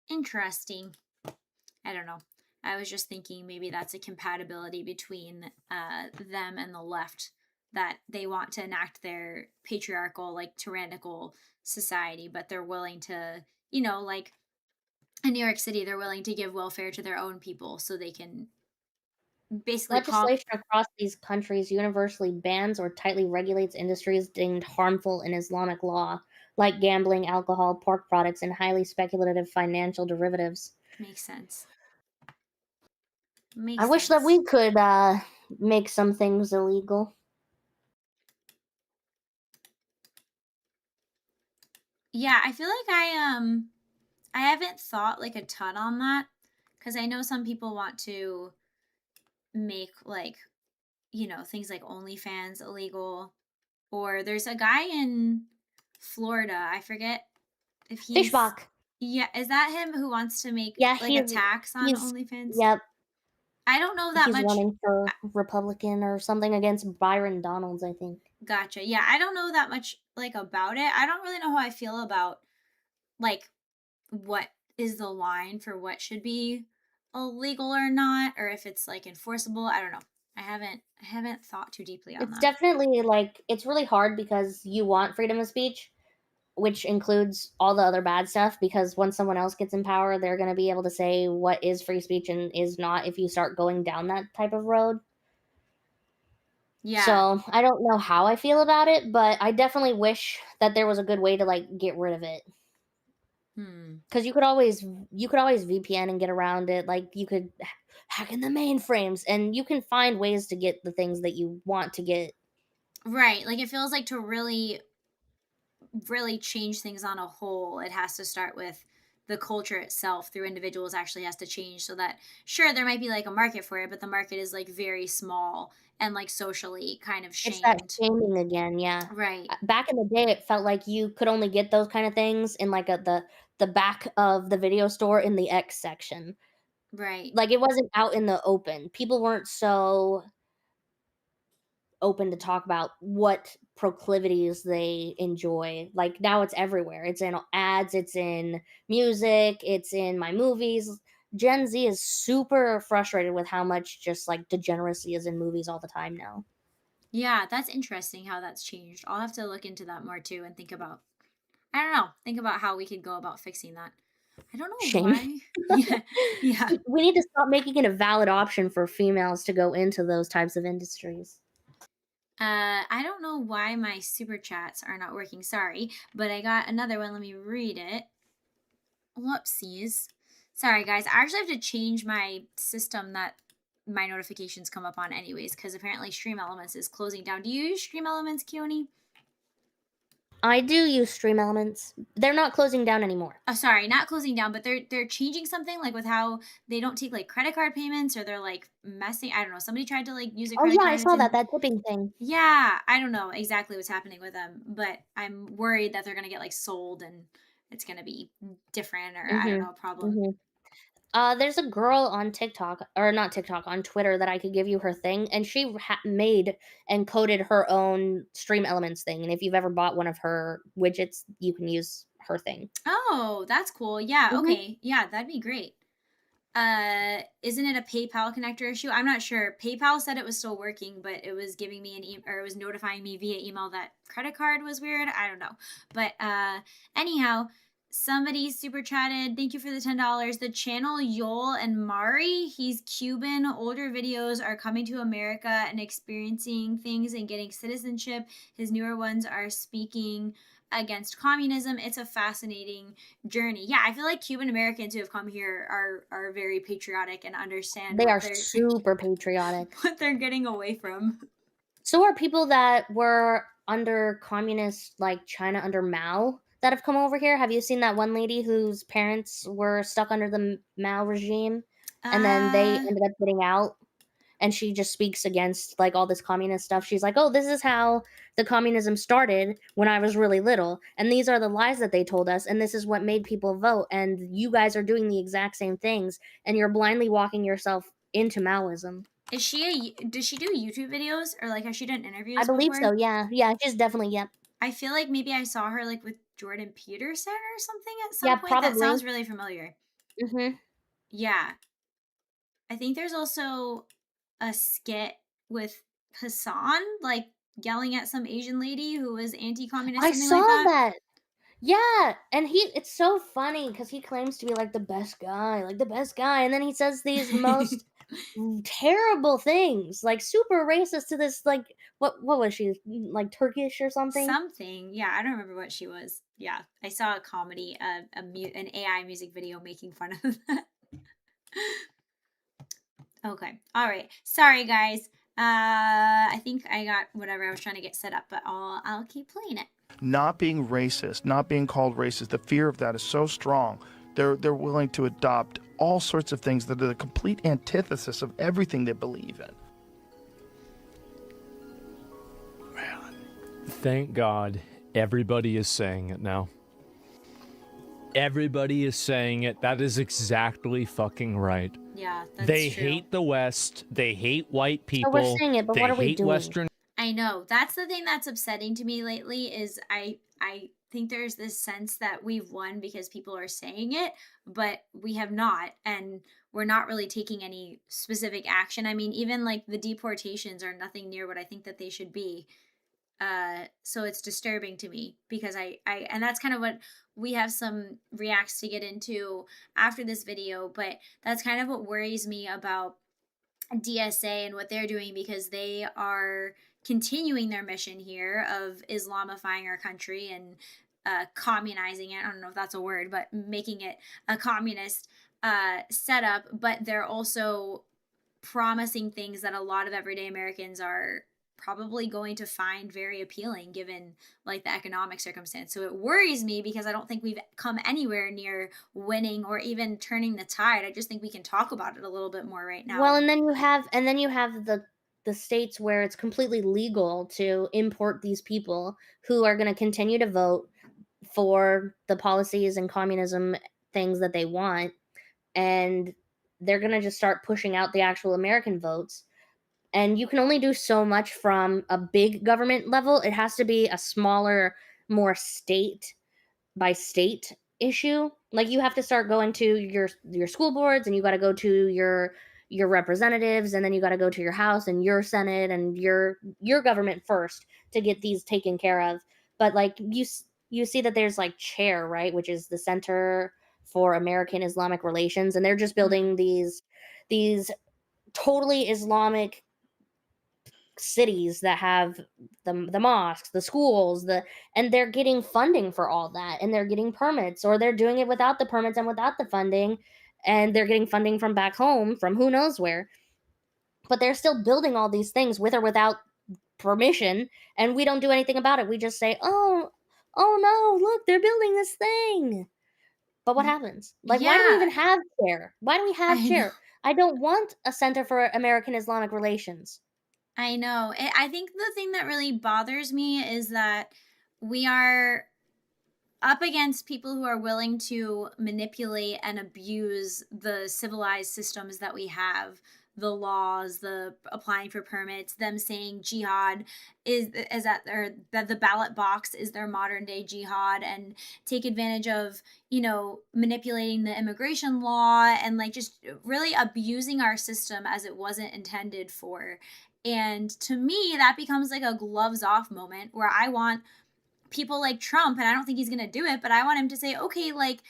[SPEAKER 2] I don't know. I was just thinking maybe that's a compatibility between them and the left, that they want to enact their patriarchal, like tyrannical society, but they're willing to, like in New York City, they're willing to give welfare to their own people so they can basically
[SPEAKER 3] Legislation across these countries universally bans or tightly regulates industries deemed harmful in Islamic law, like gambling, alcohol, pork products, and highly speculative financial derivatives.
[SPEAKER 2] Makes sense.
[SPEAKER 3] I wish that we could make some things illegal.
[SPEAKER 2] Yeah, I feel like I haven't thought like a ton on that, because I know some people want to make like, things like OnlyFans illegal, or there's a guy in Florida, I forget if he's
[SPEAKER 3] Fishbach.
[SPEAKER 2] Yeah, is that him who wants to make
[SPEAKER 3] Yeah,
[SPEAKER 2] like a tax on
[SPEAKER 3] he's
[SPEAKER 2] OnlyFans?
[SPEAKER 3] Yep.
[SPEAKER 2] I don't know that
[SPEAKER 3] He's
[SPEAKER 2] much.
[SPEAKER 3] running for Republican or something against Byron Donalds, I think.
[SPEAKER 2] Gotcha. Yeah, I don't know that much like about it. I don't really know how I feel about like what is the line for what should be illegal or not, or if it's like enforceable. I don't know. I haven't thought too deeply on
[SPEAKER 3] It's
[SPEAKER 2] that.
[SPEAKER 3] definitely like it's really hard because you want freedom of speech, which includes all the other bad stuff, because once someone else gets in power, they're going to be able to say what is free speech and is not if you start going down that type of road.
[SPEAKER 2] Yeah.
[SPEAKER 3] So I don't know how I feel about it, but I definitely wish that there was a good way to like get rid of it. Because you could always VPN and get around it. Like you could hack in the mainframes, and you can find ways to get the things that you want to get.
[SPEAKER 2] Right. Like it feels like to really change things on a whole, it has to start with the culture itself through individuals actually has to change, so that sure there might be like a market for it, but the market is like very small and like socially kind of shamed.
[SPEAKER 3] It's that shaming again, yeah.
[SPEAKER 2] Right.
[SPEAKER 3] Back in the day, it felt like you could only get those kind of things in like the back of the video store in the X section.
[SPEAKER 2] Right.
[SPEAKER 3] Like it wasn't out in the open. People weren't so open to talk about what proclivities they enjoy. Like now it's everywhere. It's in ads, it's in music, it's in my movies. Gen Z is super frustrated with how much just like degeneracy is in movies all the time now.
[SPEAKER 2] Yeah, that's interesting how that's changed. I'll have to look into that more too and think about how we could go about fixing that. I don't know
[SPEAKER 3] Shame.
[SPEAKER 2] why. Yeah.
[SPEAKER 3] We need to stop making it a valid option for females to go into those types of industries.
[SPEAKER 2] I don't know why my super chats are not working. Sorry, but I got another one. Let me read it. Whoopsies. Sorry, guys. I actually have to change my system that my notifications come up on anyways, because apparently Stream Elements is closing down. Do you use Stream Elements, Chione?
[SPEAKER 3] I do use Stream Elements. They're not closing down anymore.
[SPEAKER 2] Oh, sorry, not closing down, but they're changing something like with how they don't take like credit card payments, or they're like messing. I don't know. Somebody tried to like use a
[SPEAKER 3] Oh
[SPEAKER 2] credit
[SPEAKER 3] yeah,
[SPEAKER 2] card.
[SPEAKER 3] I saw that tipping thing.
[SPEAKER 2] Yeah, I don't know exactly what's happening with them, but I'm worried that they're gonna get like sold and it's gonna be different, or I don't know, a problem.
[SPEAKER 3] There's a girl on TikTok, or not TikTok, on Twitter that I could give you her thing, and she made and coded her own Stream Elements thing. And if you've ever bought one of her widgets, you can use her thing.
[SPEAKER 2] Oh, that's cool. Yeah,
[SPEAKER 3] Mhm.
[SPEAKER 2] okay. Yeah, that'd be great. Isn't it a PayPal connector issue? I'm not sure. PayPal said it was still working, but it was giving me or it was notifying me via email that credit card was weird. I don't know. But anyhow, somebody super chatted. Thank you for the $10. The channel Yol and Mari, he's Cuban. Older videos are coming to America and experiencing things and getting citizenship. His newer ones are speaking against communism. It's a fascinating journey. Yeah, I feel like Cuban Americans who have come here are very patriotic and understand
[SPEAKER 3] They
[SPEAKER 2] what
[SPEAKER 3] are
[SPEAKER 2] they're
[SPEAKER 3] super patriotic.
[SPEAKER 2] what they're getting away from.
[SPEAKER 3] So are people that were under communist, like China under Mao, that have come over here. Have you seen that one lady whose parents were stuck under the Mao regime, and then they ended up getting out? And she just speaks against like all this communist stuff. She's like, "Oh, this is how the communism started when I was really little, and these are the lies that they told us, and this is what made people vote, and you guys are doing the exact same things, and you're blindly walking yourself into Maoism."
[SPEAKER 2] Does she do YouTube videos, or like has she done interviews
[SPEAKER 3] I believe
[SPEAKER 2] before?
[SPEAKER 3] so. Yeah, she's definitely yep.
[SPEAKER 2] I feel like maybe I saw her like with Jordan Peterson or something at some
[SPEAKER 3] Yeah,
[SPEAKER 2] point. That
[SPEAKER 3] probably.
[SPEAKER 2] sounds really familiar.
[SPEAKER 3] Mhm.
[SPEAKER 2] Yeah. I think there's also a skit with Hassan, like yelling at some Asian lady who was anti-communist,
[SPEAKER 3] I
[SPEAKER 2] something
[SPEAKER 3] saw
[SPEAKER 2] like that.
[SPEAKER 3] that. Yeah, and it's so funny because he claims to be like the best guy, and then he says these most terrible things, like super racist to this, like what was she, like Turkish or something?
[SPEAKER 2] Something. Yeah, I don't remember what she was. Yeah, I saw a comedy, an AI music video making fun of that. Okay. All right. Sorry, guys. I think I got whatever I was trying to get set up, but I'll keep playing it.
[SPEAKER 9] Not being racist, not being called racist, the fear of that is so strong. They're willing to adopt all sorts of things that are the complete antithesis of everything they believe in.
[SPEAKER 7] Thank God everybody is saying it now. Everybody is saying it. That is exactly fucking right.
[SPEAKER 2] Yeah, that's
[SPEAKER 7] they
[SPEAKER 2] true.
[SPEAKER 7] hate the West. They hate white people.
[SPEAKER 3] So we're saying it, but
[SPEAKER 7] they
[SPEAKER 3] what are we
[SPEAKER 7] hate
[SPEAKER 3] doing?
[SPEAKER 7] Western.
[SPEAKER 2] I know. That's the thing that's upsetting to me lately is I think there's this sense that we've won because people are saying it, but we have not, and we're not really taking any specific action. I mean, even like the deportations are nothing near what I think that they should be. So it's disturbing to me because I and that's kind of what we have some reacts to get into after this video, but that's kind of what worries me about DSA and what they're doing, because they are continuing their mission here of Islamifying our country and communizing it. I don't know if that's a word, but making it a communist setup. But they're also promising things that a lot of everyday Americans are probably going to find very appealing given like the economic circumstance. So it worries me because I don't think we've come anywhere near winning or even turning the tide. I just think we can talk about it a little bit more right now.
[SPEAKER 3] Well, and then you have the states where it's completely legal to import these people who are going to continue to vote for the policies and communism things that they want, and they're going to just start pushing out the actual American votes. And you can only do so much from a big government level. It has to be a smaller, more state by state issue. Like you have to start going to your school boards, and you got to go to your representatives, and then you got to go to your house and your senate and your government first to get these taken care of. But like you see that there's like chair, right, which is the center for American Islamic relations, and they're just building these totally Islamic cities that have the mosques, the schools, and they're getting funding for all that, and they're getting permits, or they're doing it without the permits and without the funding, and they're getting funding from back home from who knows where. But they're still building all these things with or without permission, and we don't do anything about it. We just say, "Oh, oh no, look, they're building this thing." But what happens? Like, why do we even
[SPEAKER 2] Yeah,
[SPEAKER 3] have chair? Why do we have
[SPEAKER 2] I know.
[SPEAKER 3] chair? I don't want a Center for American Islamic Relations.
[SPEAKER 2] I know. I think the thing that really bothers me is that we are up against people who are willing to manipulate and abuse the civilized systems that we have, the laws, the applying for permits, them saying jihad is that, or that the ballot box is their modern day jihad, and take advantage of, manipulating the immigration law, and like just really abusing our system as it wasn't intended for. And to me, that becomes like a gloves off moment where I want people like Trump, and I don't think he's going to do it, but I want him to say, okay, like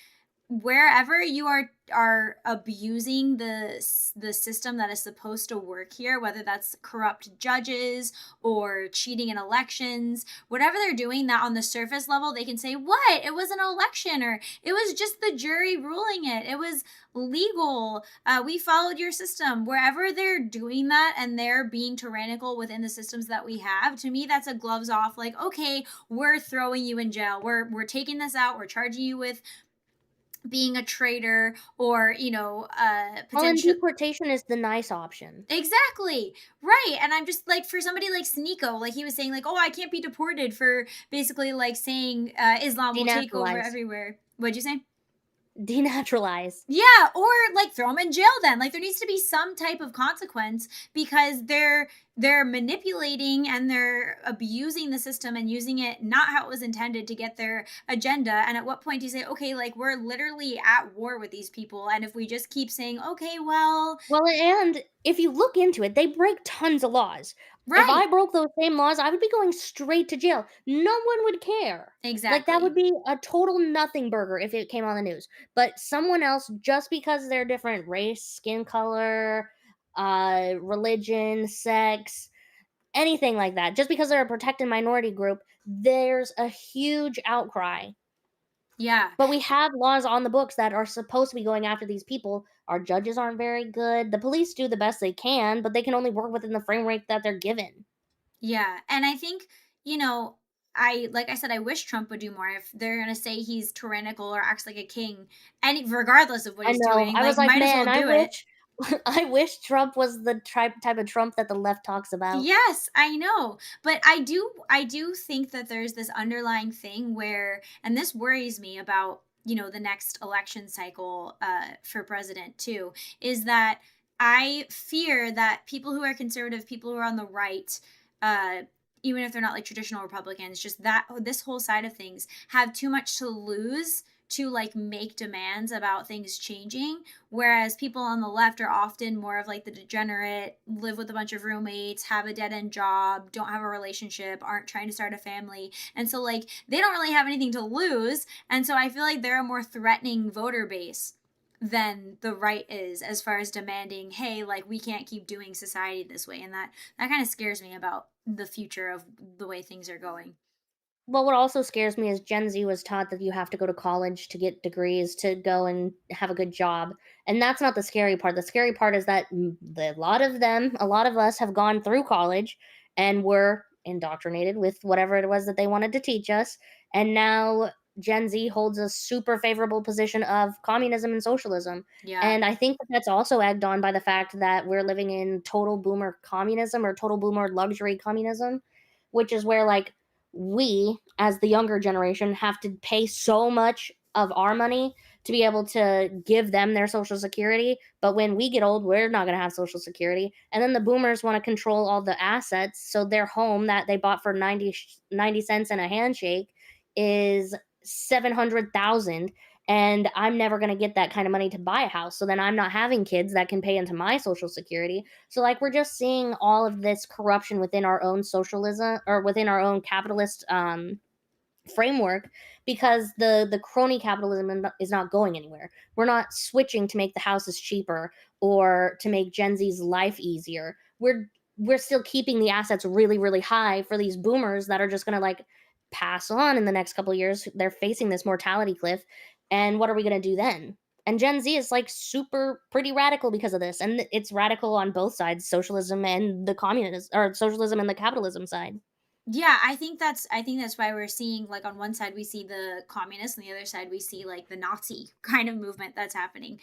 [SPEAKER 2] wherever you are abusing the system that is supposed to work here, whether that's corrupt judges or cheating in elections, whatever they're doing, that on the surface level they can say, what, it was an election, or it was just the jury ruling it was legal, we followed your system. Wherever they're doing that and they're being tyrannical within the systems that we have, to me that's a gloves off, like, okay, we're throwing you in jail, we're taking this out, we're charging you with being a traitor, or
[SPEAKER 3] Well, and
[SPEAKER 2] potential.
[SPEAKER 3] deportation is the nice option.
[SPEAKER 2] Exactly, right. And I'm just like, for somebody like Sneeko, like he was saying, like, oh, I can't be deported for basically like saying Islam will take over
[SPEAKER 3] Denaturalized.
[SPEAKER 2] everywhere. What'd you say?
[SPEAKER 3] Denaturalized.
[SPEAKER 2] Yeah, or like throw them in jail then. Like there needs to be some type of consequence, because they're manipulating and they're abusing the system and using it not how it was intended to get their agenda. And at what point do you say, okay, like we're literally at war with these people, and if we just keep saying, okay, well,
[SPEAKER 3] Well, and if you look into it, they break tons of laws. If I
[SPEAKER 2] right,
[SPEAKER 3] broke those same laws, I would be going straight to jail. No one would care. Like, that would
[SPEAKER 2] exactly.
[SPEAKER 3] be a total nothing burger if it came on the news. But someone else, just because they're different race, skin color, religion, sex, anything like that, just because they're a protected minority group, there's a huge outcry.
[SPEAKER 2] Yeah.
[SPEAKER 3] But we have laws on the books that are supposed to be going after these people. Our judges aren't very good. The police do the best they can, but they can only work within the framework that they're given.
[SPEAKER 2] Yeah. And I think, like I said, I wish Trump would do more. If they're gonna say he's tyrannical or acts like a king, and regardless of what
[SPEAKER 3] I
[SPEAKER 2] he's
[SPEAKER 3] know.
[SPEAKER 2] doing,
[SPEAKER 3] I was
[SPEAKER 2] like
[SPEAKER 3] like,
[SPEAKER 2] might as well
[SPEAKER 3] man, I
[SPEAKER 2] do it.
[SPEAKER 3] wish I wish Trump was the type of Trump that the left talks about.
[SPEAKER 2] Yes, I know. But I do think that there's this underlying thing where, and this worries me about, the next election cycle for president too, is that I fear that people who are conservative, people who are on the right, uh even if they're not like traditional Republicans, just that this whole side of things have too much to lose to like make demands about things changing, whereas people on the left are often more of like the degenerate, live with a bunch of roommates, have a dead end job, don't have a relationship, aren't trying to start a family, and so like they don't really have anything to lose, and so I feel like they're a more threatening voter base than the right is, as far as demanding, hey, like we can't keep doing society this way. And that kind of scares me about the future of the way things are going.
[SPEAKER 3] Well, what also scares me is Gen Z was taught that you have to go to college to get degrees to go and have a good job. And that's not the scary part. The scary part is that a lot of them, a lot of us have gone through college and were indoctrinated with whatever it was that they wanted to teach us. And now Gen Z holds a super favorable position of communism and socialism.
[SPEAKER 2] Yeah.
[SPEAKER 3] And I think that that's also egged on by the fact that we're living in total boomer communism, or total boomer luxury communism, which is where, like, we as the younger generation have to pay so much of our money to be able to give them their social security, but when we get old we're not going to have social security, and then the boomers want to control all the assets, so their home that they bought for 90 cents and a handshake is 700,000, and I'm never going to get that kind of money to buy a house, so then I'm not having kids that can pay into my social security. So, like, we're just seeing all of this corruption within our own socialism, or within our own capitalist framework, because the crony capitalism is not going anywhere. We're not switching to make the houses cheaper or to make Gen Z's life easier. We're still keeping the assets really, really high for these boomers that are just going to like pass on in the next couple of years. They're facing this mortality cliff, and what are we going to do then? And Gen Z is like super pretty radical because of this, and it's radical on both sides, socialism and the communist, or socialism and the capitalism side.
[SPEAKER 2] Yeah, I think that's why we're seeing, like, on one side we see the communists, and the other side we see like the Nazi kind of movement that's happening,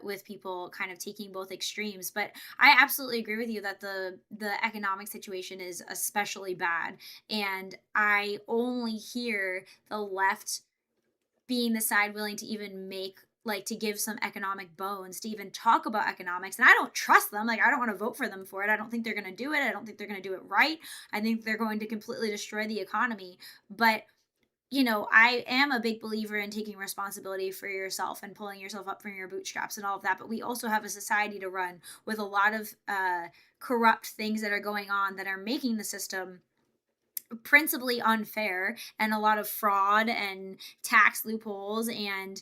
[SPEAKER 2] with people kind of taking both extremes. But I absolutely agree with you that the economic situation is especially bad, and I only hear the left being the side willing to even make, like, to give some economic bones to even talk about economics. And I don't trust them. Like, I don't want to vote for them for it. I don't think they're going to do it. I don't think they're going to do it right. I think they're going to completely destroy the economy. But I am a big believer in taking responsibility for yourself and pulling yourself up from your bootstraps and all of that. But we also have a society to run with a lot of corrupt things that are going on that are making the system principally unfair, and a lot of fraud and tax loopholes, and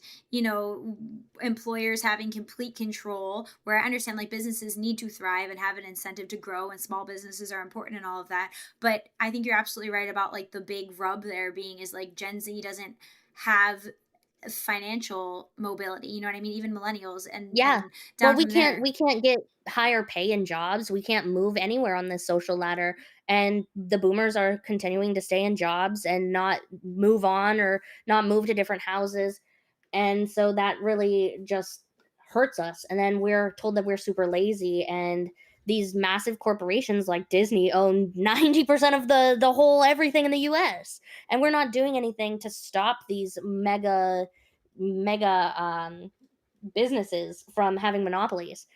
[SPEAKER 2] employers having complete control, where I understand like businesses need to thrive and have an incentive to grow, and small businesses are important and all of that. But I think you're absolutely right about like the big rub there being is like Gen Z doesn't have financial mobility, you know what I mean? Even millennials, and
[SPEAKER 3] Yeah.
[SPEAKER 2] then down
[SPEAKER 3] We
[SPEAKER 2] from there.
[SPEAKER 3] can't get higher pay in jobs. We can't move anywhere on this social ladder. And the boomers are continuing to stay in jobs and not move on or not move to different houses. And so that really just hurts us. And then we're told that we're super lazy, and these massive corporations like Disney own 90% of the whole everything in the US. And we're not doing anything to stop these mega businesses from having monopolies.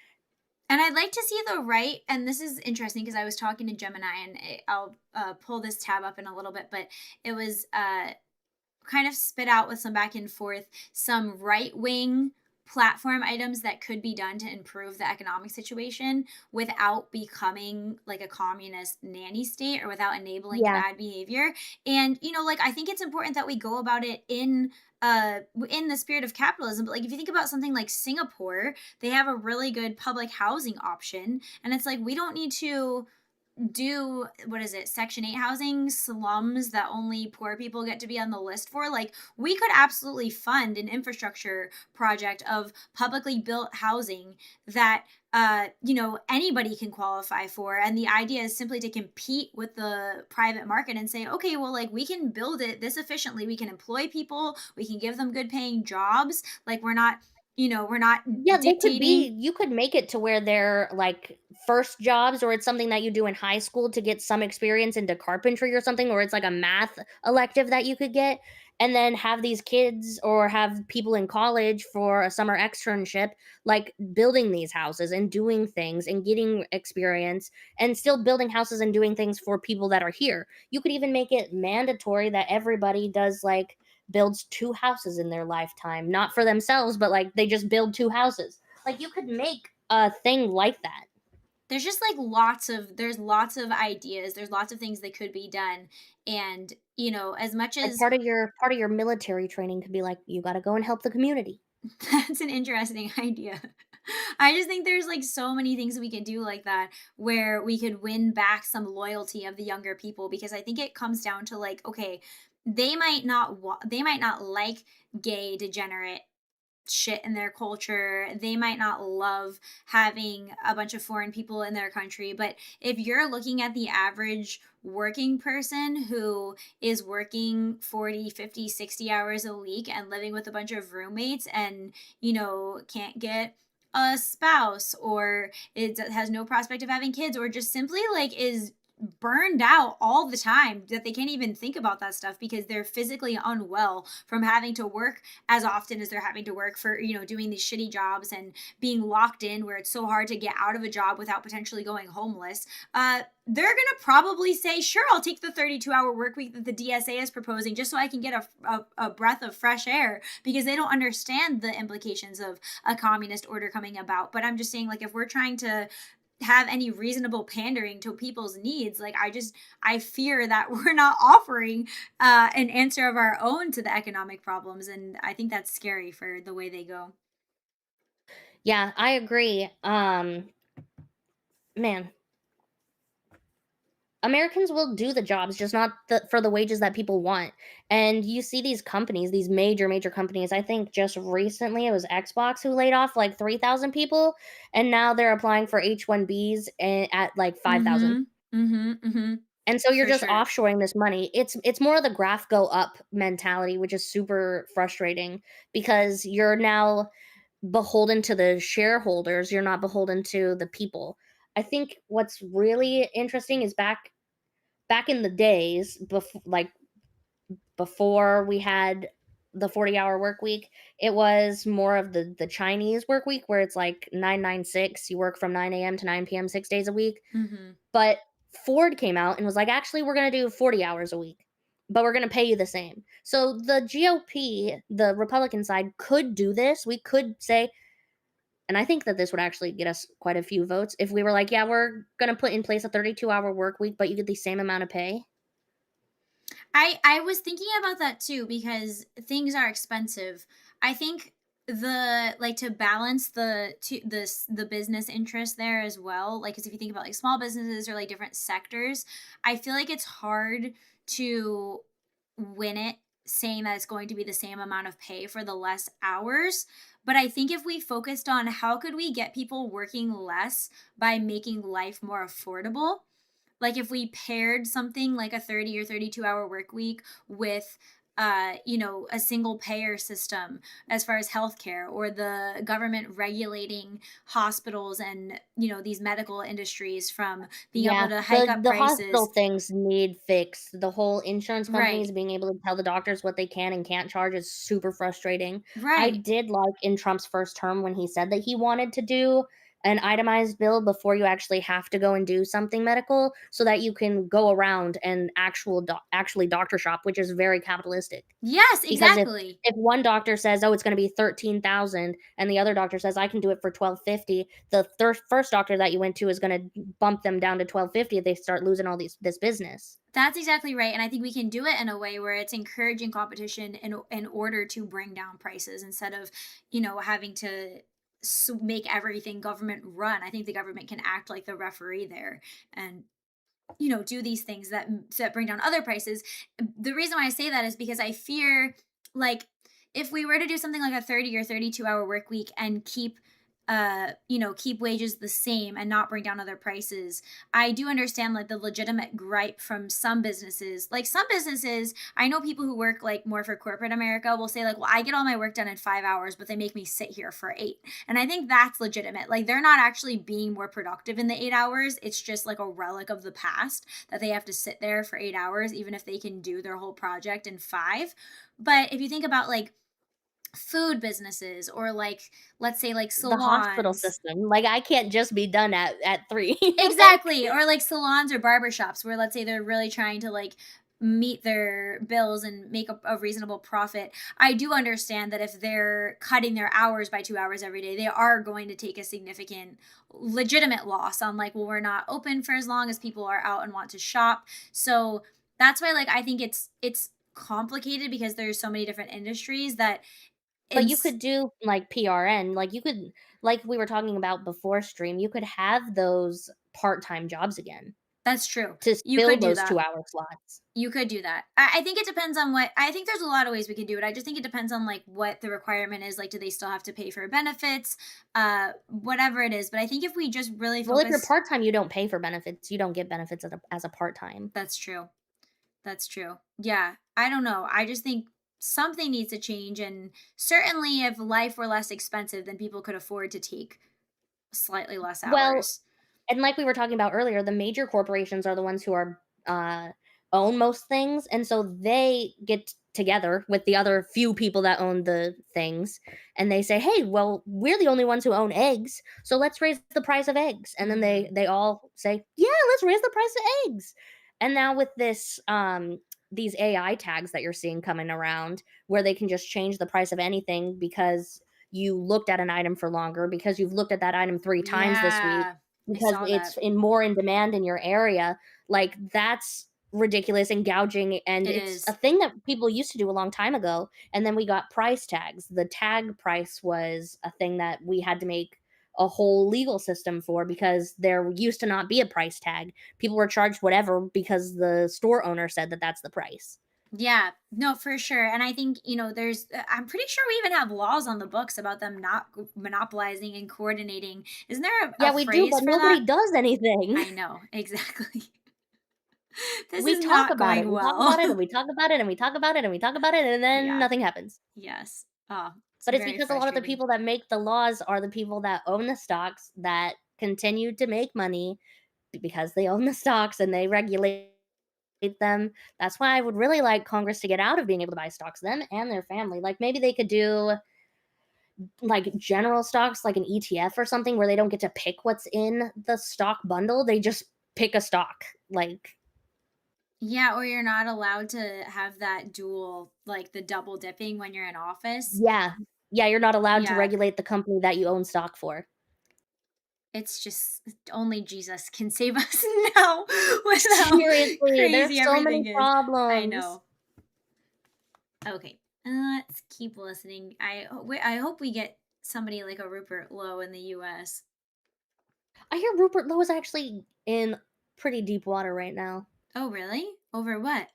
[SPEAKER 2] And I'd like to see the right, and this is interesting because I was talking to Gemini, and I'll pull this tab up in a little bit, but it was kind of spit out with some back and forth, some right wing platform items that could be done to improve the economic situation without becoming like a communist nanny state, or without enabling
[SPEAKER 3] Yeah.
[SPEAKER 2] bad behavior. And like, I think it's important that we go about it in the spirit of capitalism. But like, if you think about something like Singapore, they have a really good public housing option, and it's like, we don't need to do, what is it, Section 8 housing, slums that only poor people get to be on the list for. Like, we could absolutely fund an infrastructure project of publicly built housing that anybody can qualify for. And the idea is simply to compete with the private market and say, okay, well, like, we can build it this efficiently, we can employ people, we can give them good paying jobs. Like, we're not
[SPEAKER 3] Yeah, they could
[SPEAKER 2] dictating.
[SPEAKER 3] be, you could make it to where they're like first jobs, or it's something that you do in high school to get some experience into carpentry or something, or it's like a math elective that you could get, and then have these kids or have people in college for a summer externship, like building these houses and doing things and getting experience, and still building houses and doing things for people that are here. You could even make it mandatory that everybody does like builds 2 houses in their lifetime, not for themselves, but like they just build 2 houses. Like, you could make a thing like that.
[SPEAKER 2] There's just like there's lots of ideas, there's lots of things that could be done. And as much
[SPEAKER 3] Like,
[SPEAKER 2] as
[SPEAKER 3] part of your military training could be like, you got to go and help the community.
[SPEAKER 2] that's an interesting idea. I just think there's like so many things we could do like that, where we could win back some loyalty of the younger people, because I think it comes down to like, okay, they might not like gay degenerate shit in their culture. They might not love having a bunch of foreign people in their country. But if you're looking at the average working person who is working 40, 50, 60 hours a week and living with a bunch of roommates, and can't get a spouse, or it has no prospect of having kids, or just simply like is burned out all the time, that they can't even think about that stuff because they're physically unwell from having to work as often as they're having to work for doing these shitty jobs, and being locked in where it's so hard to get out of a job without potentially going homeless. They're gonna probably say, sure, I'll take the 32-hour work week that the DSA is proposing, just so I can get a breath of fresh air, because they don't understand the implications of a communist order coming about. But I'm just saying, like, if we're trying to have any reasonable pandering to people's needs. Like I fear that we're not offering an answer of our own to the economic problems, and I think that's scary for the way they go.
[SPEAKER 3] Yeah, I agree. Man, Americans will do the jobs, just not for the wages that people want. And you see these companies, these major companies. I think just recently it was Xbox who laid off like 3,000 people, and now they're applying for H-1Bs at like 5,000. And so you're
[SPEAKER 2] For
[SPEAKER 3] just
[SPEAKER 2] sure.
[SPEAKER 3] offshoring this money. It's more of the graph go up mentality, which is super frustrating because you're now beholden to the shareholders. You're not beholden to the people. I think what's really interesting is back in the days before we had the 40-hour work week, it was more of the Chinese work week where it's like 996, you work from 9 a.m. to 9 p.m. 6 days a week. But Ford came out and was like, actually, we're going to do 40 hours a week, but we're going to pay you the same. So the GOP, the Republican side, could do this. We could say, and I think that this would actually get us quite a few votes if we were like, yeah, we're going to put in place a 32-hour work week, but you get the same amount of pay.
[SPEAKER 2] I was thinking about that too because things are expensive. I think to balance the business interest there as well, like, because if you think about like small businesses or like different sectors, I feel like it's hard to win it saying that it's going to be the same amount of pay for the less hours. But I think if we focused on how could we get people working less by making life more affordable, like if we paired something like a 30 or 32-hour work week with a single payer system as far as healthcare, or the government regulating hospitals and these medical industries from being able to hike up
[SPEAKER 3] The hospital
[SPEAKER 2] prices.
[SPEAKER 3] things need fixed. The whole insurance companies
[SPEAKER 2] Right.
[SPEAKER 3] being able to tell the doctors what they can and can't charge is super frustrating. I
[SPEAKER 2] Right.
[SPEAKER 3] did like in Trump's first term when he said that he wanted to do an itemized bill before you actually have to go and do something medical, so that you can go around and actually doctor shop, which is very capitalistic.
[SPEAKER 2] Yes,
[SPEAKER 3] Because
[SPEAKER 2] exactly.
[SPEAKER 3] if one doctor says, "Oh, it's going to be 13,000," and the other doctor says, "I can do it for 1250," the first doctor that you went to is going to bump them down to 1250 if they start losing all this business.
[SPEAKER 2] That's exactly right. And I think we can do it in a way where it's encouraging competition in order to bring down prices instead of, having to make everything government run. I think the government can act like the referee there and do these things that bring down other prices. The reason why I say that is because I fear, like, if we were to do something like a 30 or 32-hour work week and keep wages the same and not bring down other prices, I do understand like the legitimate gripe from some businesses. Like some businesses, I know people who work like more for corporate America will say like, well, I get all my work done in 5 hours, but they make me sit here for 8. And I think that's legitimate. Like they're not actually being more productive in the 8 hours. It's just like a relic of the past that they have to sit there for 8 hours, even if they can do their whole project in 5. But if you think about like food businesses, or like, let's say like
[SPEAKER 3] The hospital
[SPEAKER 2] salons.
[SPEAKER 3] system, like, I can't just be done at 3.
[SPEAKER 2] Exactly. Or like salons or barbershops where, let's say, they're really trying to like meet their bills and make a reasonable profit. I do understand that if they're cutting their hours by 2 hours every day, they are going to take a significant legitimate loss on like, well, we're not open for as long as people are out and want to shop. So that's why, like, I think it's complicated because there's so many different industries that
[SPEAKER 3] But you
[SPEAKER 2] it's
[SPEAKER 3] could do, like, PRN, like, you could, like we were talking about before stream, you could have those part-time jobs again
[SPEAKER 2] that's true.
[SPEAKER 3] to
[SPEAKER 2] You
[SPEAKER 3] fill
[SPEAKER 2] could do
[SPEAKER 3] those
[SPEAKER 2] that.
[SPEAKER 3] 2-hour slots.
[SPEAKER 2] You could do that. I think it depends on what. I think there's a lot of ways we could do it. I just think it depends on like what the requirement is. Like, do they still have to pay for benefits? Whatever it is. But I think if we just really
[SPEAKER 3] Well, if you're
[SPEAKER 2] focus.
[SPEAKER 3] part-time, you don't pay for benefits, you don't get benefits as a part-time.
[SPEAKER 2] That's true. That's true. Yeah. I don't know. I just think something needs to change. And certainly if life were less expensive, then people could afford to take slightly less
[SPEAKER 3] Well,
[SPEAKER 2] hours.
[SPEAKER 3] and like we were talking about earlier, the major corporations are the ones who are own most things, and so they get together with the other few people that own the things, and they say, "Hey, well, we're the only ones who own eggs, so let's raise the price of eggs." And then they all say, "Yeah, let's raise the price of eggs." And now with this these AI tags that you're seeing coming around, where they can just change the price of anything because you looked at an item for longer, because you've looked at that item 3 times this week.
[SPEAKER 2] Yeah.
[SPEAKER 3] because
[SPEAKER 2] saw
[SPEAKER 3] it's
[SPEAKER 2] that.
[SPEAKER 3] more in demand in your area. Like, that's ridiculous and gouging, and
[SPEAKER 2] It
[SPEAKER 3] it's
[SPEAKER 2] is.
[SPEAKER 3] a thing that people used to do a long time ago, and then we got price tags. The tag price was a thing that we had to make a whole legal system for, because there used to not be a price tag. People were charged whatever because the store owner said that that's the price.
[SPEAKER 2] Yeah, no, for sure. And I think, there's, I'm pretty sure we even have laws on the books about them not monopolizing and coordinating. Isn't there a
[SPEAKER 3] Yeah, we do,
[SPEAKER 2] phrase
[SPEAKER 3] but
[SPEAKER 2] for
[SPEAKER 3] nobody
[SPEAKER 2] that?
[SPEAKER 3] does anything.
[SPEAKER 2] I know, exactly. This
[SPEAKER 3] We
[SPEAKER 2] is
[SPEAKER 3] talk
[SPEAKER 2] not
[SPEAKER 3] about it.
[SPEAKER 2] going
[SPEAKER 3] We talk about it, and
[SPEAKER 2] well.
[SPEAKER 3] we talk about it, and we talk about it, and we talk about it, and then
[SPEAKER 2] Yeah,
[SPEAKER 3] nothing happens.
[SPEAKER 2] yes. Oh, it's
[SPEAKER 3] But it's
[SPEAKER 2] very
[SPEAKER 3] because a lot of the
[SPEAKER 2] frustrating.
[SPEAKER 3] people that make the laws are the people that own the stocks, that continue to make money because they own the stocks and they regulate them. That's why I would really like Congress to get out of being able to buy stocks, them and their family. Like, maybe they could do like general stocks, like an ETF or something, where they don't get to pick what's in the stock bundle. They just pick a stock. Like,
[SPEAKER 2] Yeah, or you're not allowed to have that dual, like the double dipping when you're in office.
[SPEAKER 3] yeah. Yeah, you're not allowed to
[SPEAKER 2] Yeah,
[SPEAKER 3] regulate the company that you own stock for.
[SPEAKER 2] it's just only Jesus can save us now with how
[SPEAKER 3] Seriously,
[SPEAKER 2] crazy
[SPEAKER 3] there's so many
[SPEAKER 2] everything is. I
[SPEAKER 3] problems.
[SPEAKER 2] know. Okay, let's keep listening. I hope we get somebody like a Rupert Lowe in the U.S.
[SPEAKER 3] I hear Rupert Lowe is actually in pretty deep water right now.
[SPEAKER 2] Oh, really? Over what?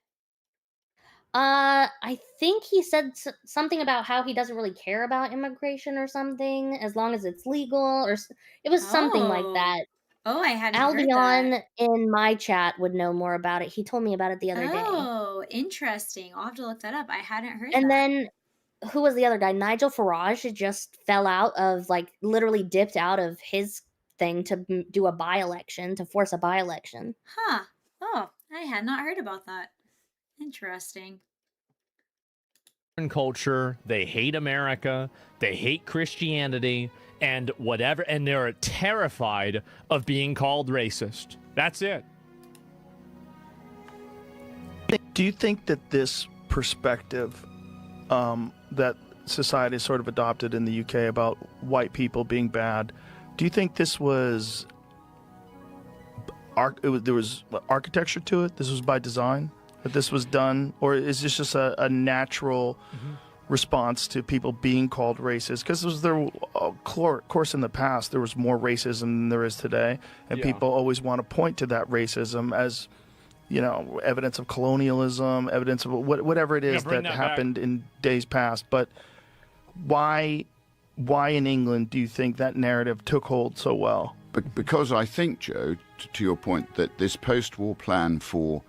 [SPEAKER 3] I think he said something about how he doesn't really care about immigration or something, as long as it's legal, or it was something like
[SPEAKER 2] Oh,
[SPEAKER 3] that.
[SPEAKER 2] I hadn't heard that.
[SPEAKER 3] Albion in my chat would know more about it. He told me about it the other day.
[SPEAKER 2] Oh, interesting. I'll have to look that up. I hadn't heard
[SPEAKER 3] And
[SPEAKER 2] that.
[SPEAKER 3] then who was the other guy? Nigel Farage just fell out of, like, literally dipped out of his thing to do a by-election, to force a by-election.
[SPEAKER 2] Huh. Oh, I had not heard about that. Interesting.
[SPEAKER 7] Culture, they hate America, they hate Christianity, and whatever, and they're terrified of being called racist. That's it.
[SPEAKER 9] Do you think that this perspective that society has sort of adopted in the UK about white people being bad, do you think this was there was architecture to it? This was by design? That this was done? Or is this just a natural response to people being called racist? Because of course, in the past, there was more racism than there is today. And people always want to point to that racism as, evidence of colonialism, evidence of whatever it is that happened in days past. But why in England do you think that narrative took hold so well?
[SPEAKER 8] Because I think, Joe, to your point, that this post-war plan for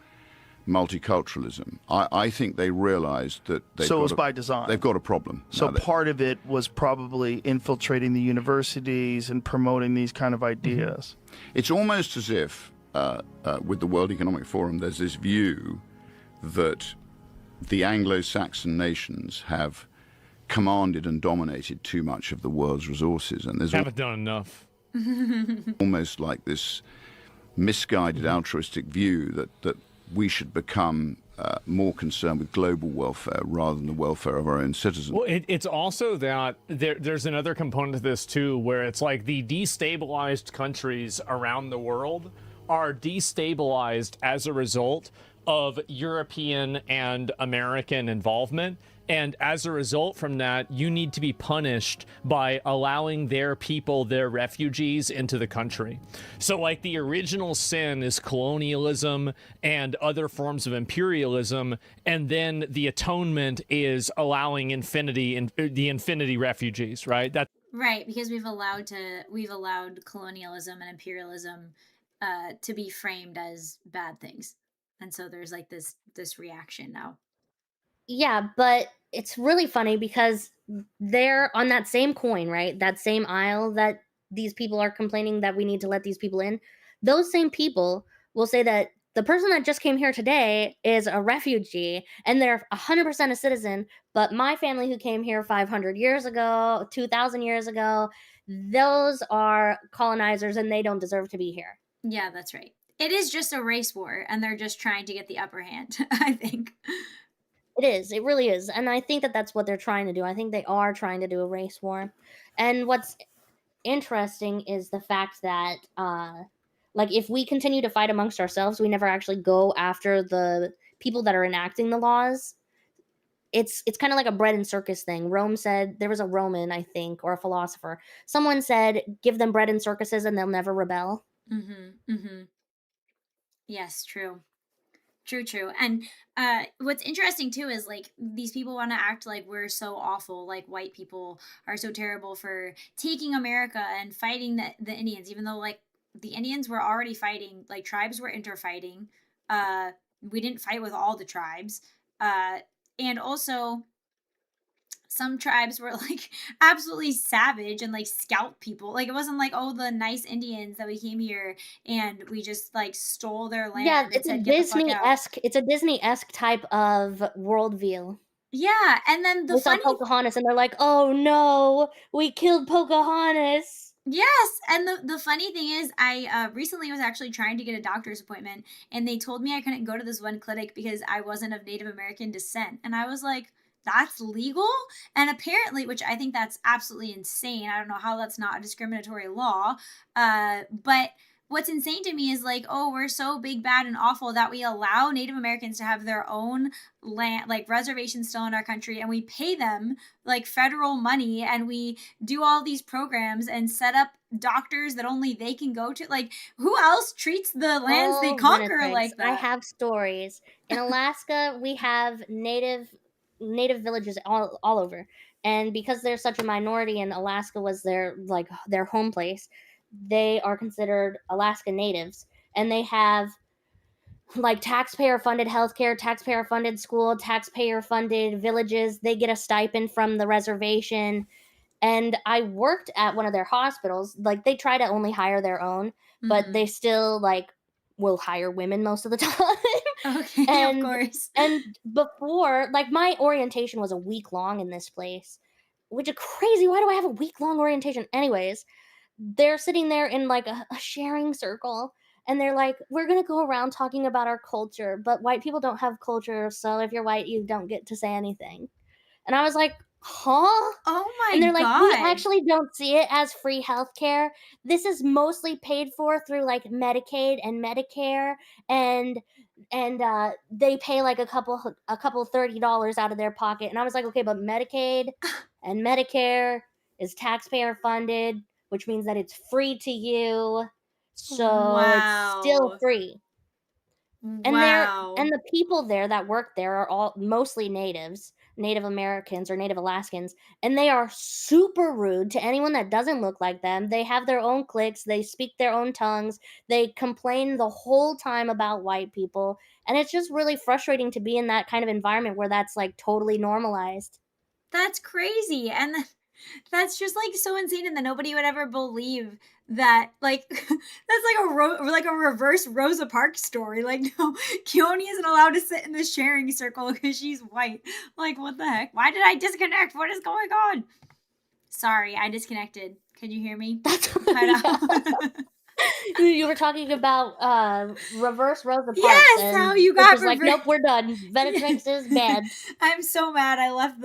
[SPEAKER 8] multiculturalism, I think they realized that
[SPEAKER 9] it was by design.
[SPEAKER 8] They've got a problem.
[SPEAKER 9] So part of it was probably infiltrating the universities and promoting these kind of ideas.
[SPEAKER 8] It's almost as if, with the World Economic Forum, there's this view that the Anglo-Saxon nations have commanded and dominated too much of the world's resources, and there's
[SPEAKER 7] Haven't done enough.
[SPEAKER 8] almost like this misguided altruistic view that we should become more concerned with global welfare rather than the welfare of our own citizens.
[SPEAKER 7] Well, it's also that there's another component to this too, where it's like the destabilized countries around the world are destabilized as a result of European and American involvement. And as a result from that, you need to be punished by allowing their people, their refugees, into the country. So like the original sin is colonialism and other forms of imperialism, and then the atonement is allowing the infinity refugees, right? That's
[SPEAKER 2] Right, because we've allowed colonialism and imperialism to be framed as bad things. And so there's like this reaction now.
[SPEAKER 3] Yeah, but it's really funny because they're on that same coin, right? That same aisle that these people are complaining that we need to let these people in. Those same people will say that the person that just came here today is a refugee and they're 100% a citizen, but my family who came here 500 years ago, 2,000 years ago, those are colonizers and they don't deserve to be here.
[SPEAKER 2] Yeah, that's right. It is just a race war, and they're just trying to get the upper hand, I think.
[SPEAKER 3] It is. It really is. And I think that that's what they're trying to do. I think they are trying to do a race war. And what's interesting is the fact that like if we continue to fight amongst ourselves, we never actually go after the people that are enacting the laws. It's kind of like a bread and circus thing. Rome said, there was a Roman, I think, or a philosopher. Someone said, give them bread and circuses and they'll never rebel.
[SPEAKER 2] Yes, true. True. And what's interesting too is like these people want to act like we're so awful, like white people are so terrible for taking America and fighting the Indians, even though like the Indians were already fighting, like tribes were interfighting. We didn't fight with all the tribes. And also some tribes were like absolutely savage and like scalp people. Like it wasn't like, oh, the nice Indians that we came here and we just like stole their land
[SPEAKER 3] Yeah,
[SPEAKER 2] and
[SPEAKER 3] it's a
[SPEAKER 2] said get the fuck out.
[SPEAKER 3] Disney-esque. It's a Disney-esque type of worldview.
[SPEAKER 2] Yeah, and then the
[SPEAKER 3] They saw
[SPEAKER 2] funny
[SPEAKER 3] Pocahontas and they're like, "Oh no, we killed Pocahontas."
[SPEAKER 2] Yes, and the funny thing is, I recently was actually trying to get a doctor's appointment, and they told me I couldn't go to this one clinic because I wasn't of Native American descent, and I was like, "That's legal?" And apparently, which I think that's absolutely insane. I don't know how that's not a discriminatory law, but what's insane to me is like, oh, we're so big, bad, and awful that we allow Native Americans to have their own land, like reservations still in our country, and we pay them like federal money, and we do all these programs and set up doctors that only they can go to. Like, who else treats the lands they conquer
[SPEAKER 3] Venatrix,
[SPEAKER 2] like that?
[SPEAKER 3] I have stories. In Alaska, we have native villages all over. And because they're such a minority and Alaska was their home place, they are considered Alaska natives. And they have like taxpayer funded healthcare, taxpayer funded school, taxpayer funded villages. They get a stipend from the reservation. And I worked at one of their hospitals. Like they try to only hire their own, but they still like will hire women most of the time.
[SPEAKER 2] Okay, of course.
[SPEAKER 3] And before, like my orientation was a week long in this place, which is crazy. Why do I have a week long orientation? Anyways, they're sitting there in like a sharing circle and they're like, we're going to go around talking about our culture, but white people don't have culture. So if you're white, you don't get to say anything. And I was like, huh?
[SPEAKER 2] Oh my
[SPEAKER 3] And they're like, we
[SPEAKER 2] God.
[SPEAKER 3] actually don't see it as free healthcare. This is mostly paid for through like Medicaid and Medicare, and they pay like a couple $30 out of their pocket. And I was like, okay, but Medicaid and Medicare is taxpayer funded, which means that it's free to you. So it's still free. And the people there that work there are all mostly natives, Native Americans or Native Alaskans, and they are super rude to anyone that doesn't look like them. They have their own cliques, they speak their own tongues, they complain the whole time about white people, and it's just really frustrating to be in that kind of environment where that's like totally normalized.
[SPEAKER 2] That's crazy. And that's just like so insane, and that nobody would ever believe that. Like that's like a reverse Rosa Parks story. Like, no, Chione isn't allowed to sit in the sharing circle because she's white. Like, what the heck? Why did I disconnect? What is going on? Sorry, I disconnected. Can you hear me?
[SPEAKER 3] You were talking about reverse Rosa Parks.
[SPEAKER 2] Yes, how you got
[SPEAKER 3] like, nope, we're done. Venatrix is bad.
[SPEAKER 2] I'm so mad I left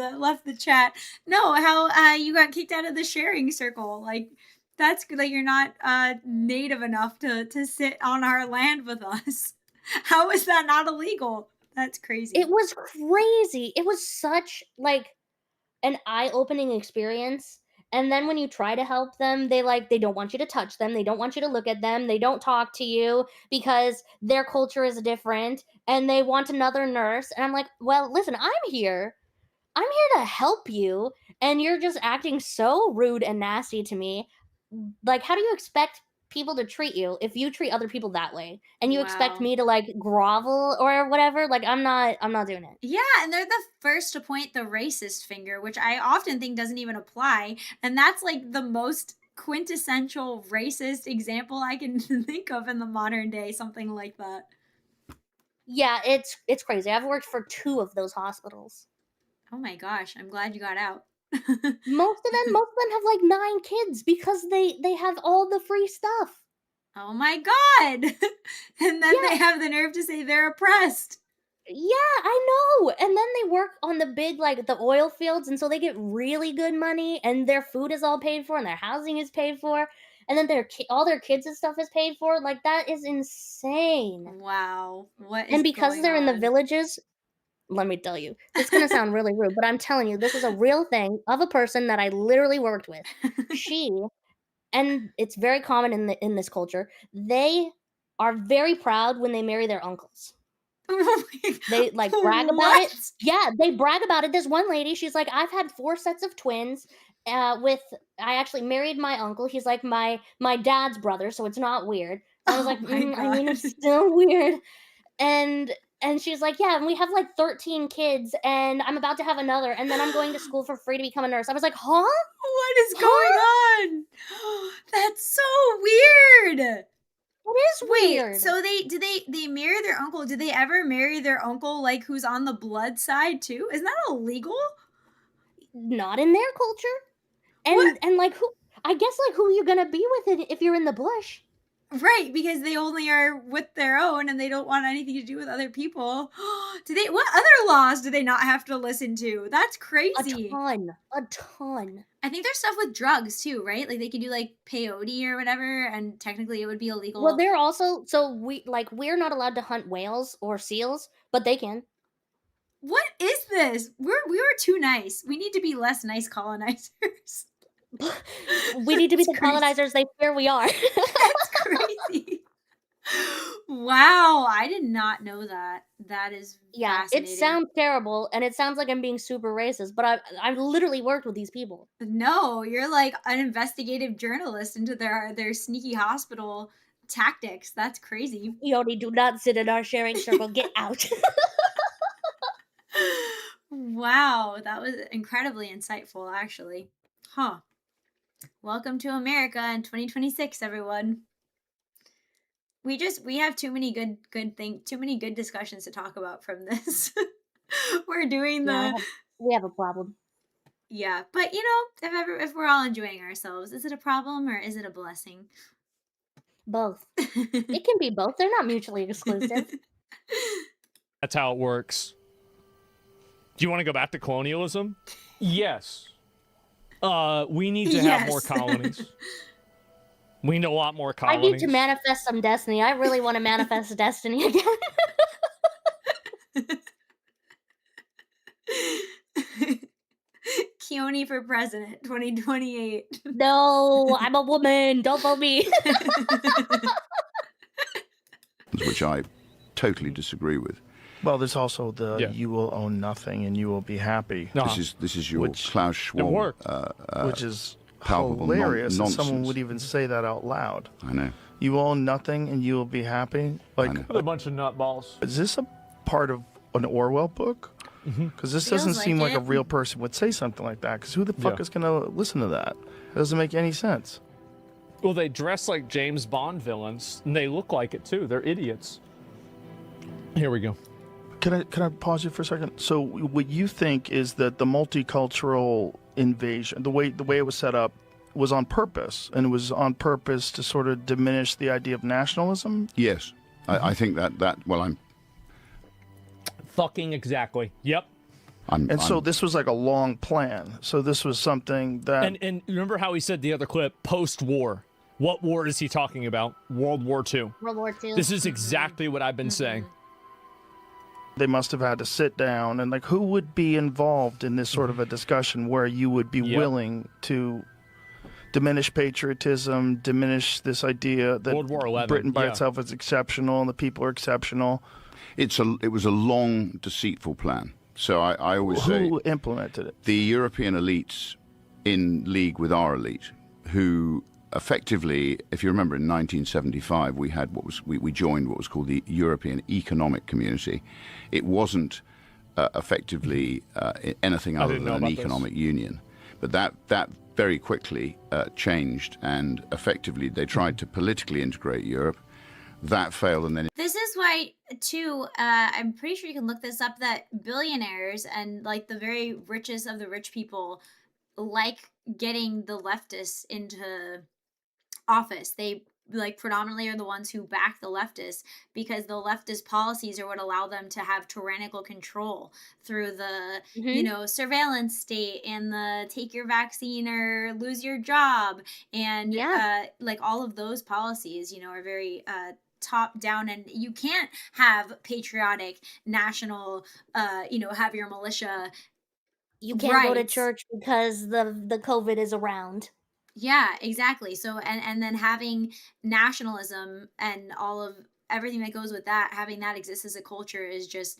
[SPEAKER 2] the chat. No, how you got kicked out of the sharing circle. Like, that's good that you're not native enough to sit on our land with us. How is that not illegal? That's crazy.
[SPEAKER 3] It was crazy. It was such like an eye-opening experience. And then when you try to help them, they don't want you to touch them. They don't want you to look at them. They don't talk to you because their culture is different and they want another nurse. And I'm like, well, listen, I'm here to help you. And you're just acting so rude and nasty to me. Like, how do you expect people to treat you if you treat other people that way? And you expect me to like grovel or whatever? Like, I'm not doing it.
[SPEAKER 2] Yeah, and they're the first to point the racist finger, which I often think doesn't even apply. And that's like the most quintessential racist example I can think of in the modern day, something like that.
[SPEAKER 3] Yeah, it's crazy. I've worked for 2 of those hospitals.
[SPEAKER 2] Oh my gosh, I'm glad you got out.
[SPEAKER 3] Most of them have like 9 kids because they have all the free stuff.
[SPEAKER 2] Oh my God. And then they have the nerve to say they're oppressed.
[SPEAKER 3] Yeah, I know. And then they work on the big, like, the oil fields, and so they get really good money, and their food is all paid for, and their housing is paid for, and then all their kids and stuff is paid for. Like, that is insane.
[SPEAKER 2] Wow. What is
[SPEAKER 3] And because
[SPEAKER 2] going
[SPEAKER 3] they're in the
[SPEAKER 2] on?
[SPEAKER 3] villages, let me tell you, this is gonna sound really rude, but I'm telling you, this is a real thing of a person that I literally worked with. She, and it's very common in this culture, they are very proud when they marry their uncles. They like brag about it.
[SPEAKER 2] What?
[SPEAKER 3] Yeah, they brag about it. There's one lady, she's like, I've had 4 sets of twins. With I actually married my uncle. He's like my dad's brother, so it's not weird. And I was
[SPEAKER 2] Oh
[SPEAKER 3] like,
[SPEAKER 2] my
[SPEAKER 3] I mean,
[SPEAKER 2] God.
[SPEAKER 3] it's still weird. And she's like, yeah, and we have like 13 kids, and I'm about to have another, and then I'm going to school for free to become a nurse. I was like, huh?
[SPEAKER 2] What is
[SPEAKER 3] Huh?
[SPEAKER 2] going on? That's so weird.
[SPEAKER 3] It is
[SPEAKER 2] Wait,
[SPEAKER 3] weird.
[SPEAKER 2] so they marry their uncle? Did they ever marry their uncle like who's on the blood side too? Isn't that illegal?
[SPEAKER 3] Not in their culture.
[SPEAKER 2] What?
[SPEAKER 3] And like who? I guess like who you gonna be with it if you're in the bush?
[SPEAKER 2] Right, because they only are with their own and they don't want anything to do with other people. What other laws do they not have to listen to? That's
[SPEAKER 3] A
[SPEAKER 2] crazy.
[SPEAKER 3] ton.
[SPEAKER 2] I think there's stuff with drugs too, right? Like they could do like peyote or whatever, and technically it would be illegal.
[SPEAKER 3] Well, they're also so we're not allowed to hunt whales or seals, but they can.
[SPEAKER 2] What is this? We were too nice. We need to be less nice colonizers.
[SPEAKER 3] We need to be
[SPEAKER 2] That's
[SPEAKER 3] the
[SPEAKER 2] crazy.
[SPEAKER 3] colonizers they fear we are.
[SPEAKER 2] That's crazy. Wow, I did not know that. That is
[SPEAKER 3] Yeah, it
[SPEAKER 2] fascinating.
[SPEAKER 3] sounds terrible, and it sounds like I'm being super racist, but I've literally worked with these people.
[SPEAKER 2] No, you're like an investigative journalist into their sneaky hospital tactics. That's crazy.
[SPEAKER 3] Yoni, do not sit in our sharing circle. Get out.
[SPEAKER 2] Wow, that was incredibly insightful, actually. Huh. Welcome to America in 2026, everyone. We have too many too many good discussions to talk about from this. We're doing
[SPEAKER 3] We have a problem.
[SPEAKER 2] yeah, but you know, if we're all enjoying ourselves, is it a problem or is it a blessing?
[SPEAKER 3] Both. It can be both. They're not mutually exclusive.
[SPEAKER 7] That's how it works. Do you want to go back to colonialism? Yes. We need to have more
[SPEAKER 2] Yes.
[SPEAKER 7] colonies. We need a lot more
[SPEAKER 3] I
[SPEAKER 7] colonies.
[SPEAKER 3] need to manifest some destiny. I really want to manifest destiny again.
[SPEAKER 2] Chione for president, 2028.
[SPEAKER 3] No, I'm a woman. Don't vote me.
[SPEAKER 8] Which I totally disagree with.
[SPEAKER 9] Well, there's also the
[SPEAKER 7] Yeah.
[SPEAKER 9] you will own nothing and you will be happy,
[SPEAKER 7] No.
[SPEAKER 8] This is your
[SPEAKER 9] Which-
[SPEAKER 8] Klaus Schwab.
[SPEAKER 7] worked.
[SPEAKER 9] which is
[SPEAKER 8] palpable
[SPEAKER 9] hilarious that someone
[SPEAKER 8] nonsense.
[SPEAKER 9] would even say that out loud.
[SPEAKER 8] I know.
[SPEAKER 9] You will own nothing and you will be happy. Like,
[SPEAKER 8] know.
[SPEAKER 7] A bunch of nutballs.
[SPEAKER 9] is this a part of an Orwell book? Because this
[SPEAKER 2] Feels
[SPEAKER 9] doesn't seem
[SPEAKER 2] like
[SPEAKER 9] like a
[SPEAKER 2] it.
[SPEAKER 9] real person would say something like that. Because who the fuck
[SPEAKER 7] Yeah.
[SPEAKER 9] is going to listen to that? It doesn't make any sense.
[SPEAKER 7] Well, they dress like James Bond villains, and they look like it too. They're idiots. Here we go.
[SPEAKER 9] Can I pause you for a second? So what you think is that the multicultural invasion, the way it was set up, was on purpose, and it was on purpose to sort of diminish the idea of nationalism?
[SPEAKER 8] Yes, I think that. Well,
[SPEAKER 7] Fucking exactly. Yep.
[SPEAKER 9] And so this was like a long plan. So this was something that
[SPEAKER 7] And remember how he said the other clip, post-war. What war is he talking about? World War II.
[SPEAKER 3] World War II.
[SPEAKER 7] This is exactly what I've been saying.
[SPEAKER 9] they must have had to sit down and like who would be involved in this sort of a discussion where you would be
[SPEAKER 7] Yep.
[SPEAKER 9] willing to diminish patriotism, diminish this idea that
[SPEAKER 7] World War 11,
[SPEAKER 9] Britain by
[SPEAKER 7] yeah.
[SPEAKER 9] itself is exceptional and the people are exceptional.
[SPEAKER 8] it was a long, deceitful plan. So I always say
[SPEAKER 9] Who implemented it?
[SPEAKER 8] the European elites in league with our elite, who effectively, if you remember, in 1975 we had we joined what was called the European Economic Community. It wasn't effectively anything other
[SPEAKER 7] didn't
[SPEAKER 8] than
[SPEAKER 7] know
[SPEAKER 8] an
[SPEAKER 7] about this.
[SPEAKER 8] economic union, but that very quickly changed, and effectively they tried to politically integrate Europe. That failed, and then
[SPEAKER 2] This is why, too, I'm pretty sure you can look this up, that billionaires and like the very richest of the rich people like getting the leftists into office. They like predominantly are the ones who back the leftists, because the leftist policies are what allow them to have tyrannical control through the, you
[SPEAKER 3] Hmm.
[SPEAKER 2] know, surveillance state and the take your vaccine or lose your job. And
[SPEAKER 3] Yeah.
[SPEAKER 2] like all of those policies, you know, are very top down, and you can't have patriotic national you know, have your militia
[SPEAKER 3] You can't go to
[SPEAKER 2] rights.
[SPEAKER 3] church because the COVID is around.
[SPEAKER 2] Yeah, exactly. So and then having nationalism and all of everything that goes with that, having that exist as a culture is just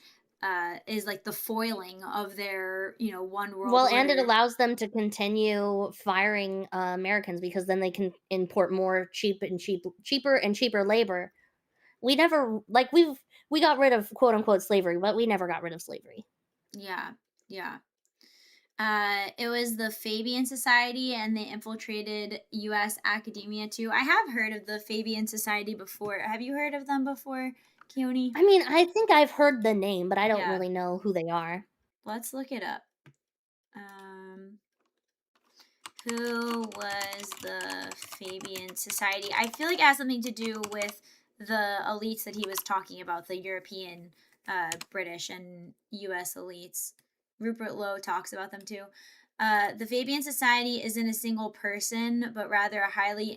[SPEAKER 2] is like the foiling of their, you know, one world
[SPEAKER 3] Well, and it
[SPEAKER 2] order.
[SPEAKER 3] allows them to continue firing Americans because then they can import more cheaper and cheaper labor. We never like we got rid of quote unquote slavery, but we never got rid of slavery.
[SPEAKER 2] Yeah. Yeah. It was the Fabian Society, and they infiltrated U.S. academia too. I have heard of the Fabian Society before. Have you heard of them before, Keone?
[SPEAKER 3] I mean, I think I've heard the name, but I don't
[SPEAKER 2] Yeah,
[SPEAKER 3] really know who they are.
[SPEAKER 2] let's look it up. Um, who was the Fabian Society? I feel like it has something to do with the elites that he was talking about, the European, British, and U.S. elites. Rupert Lowe talks about them too. The Fabian Society isn't a single person, but rather a highly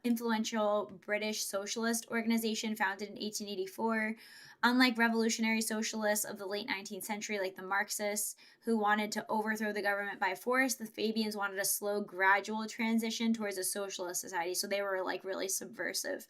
[SPEAKER 2] influential British socialist organization founded in 1884. Unlike revolutionary socialists of the late 19th century, like the Marxists, who wanted to overthrow the government by force, the Fabians wanted a slow, gradual transition towards a socialist society. So they were like really subversive.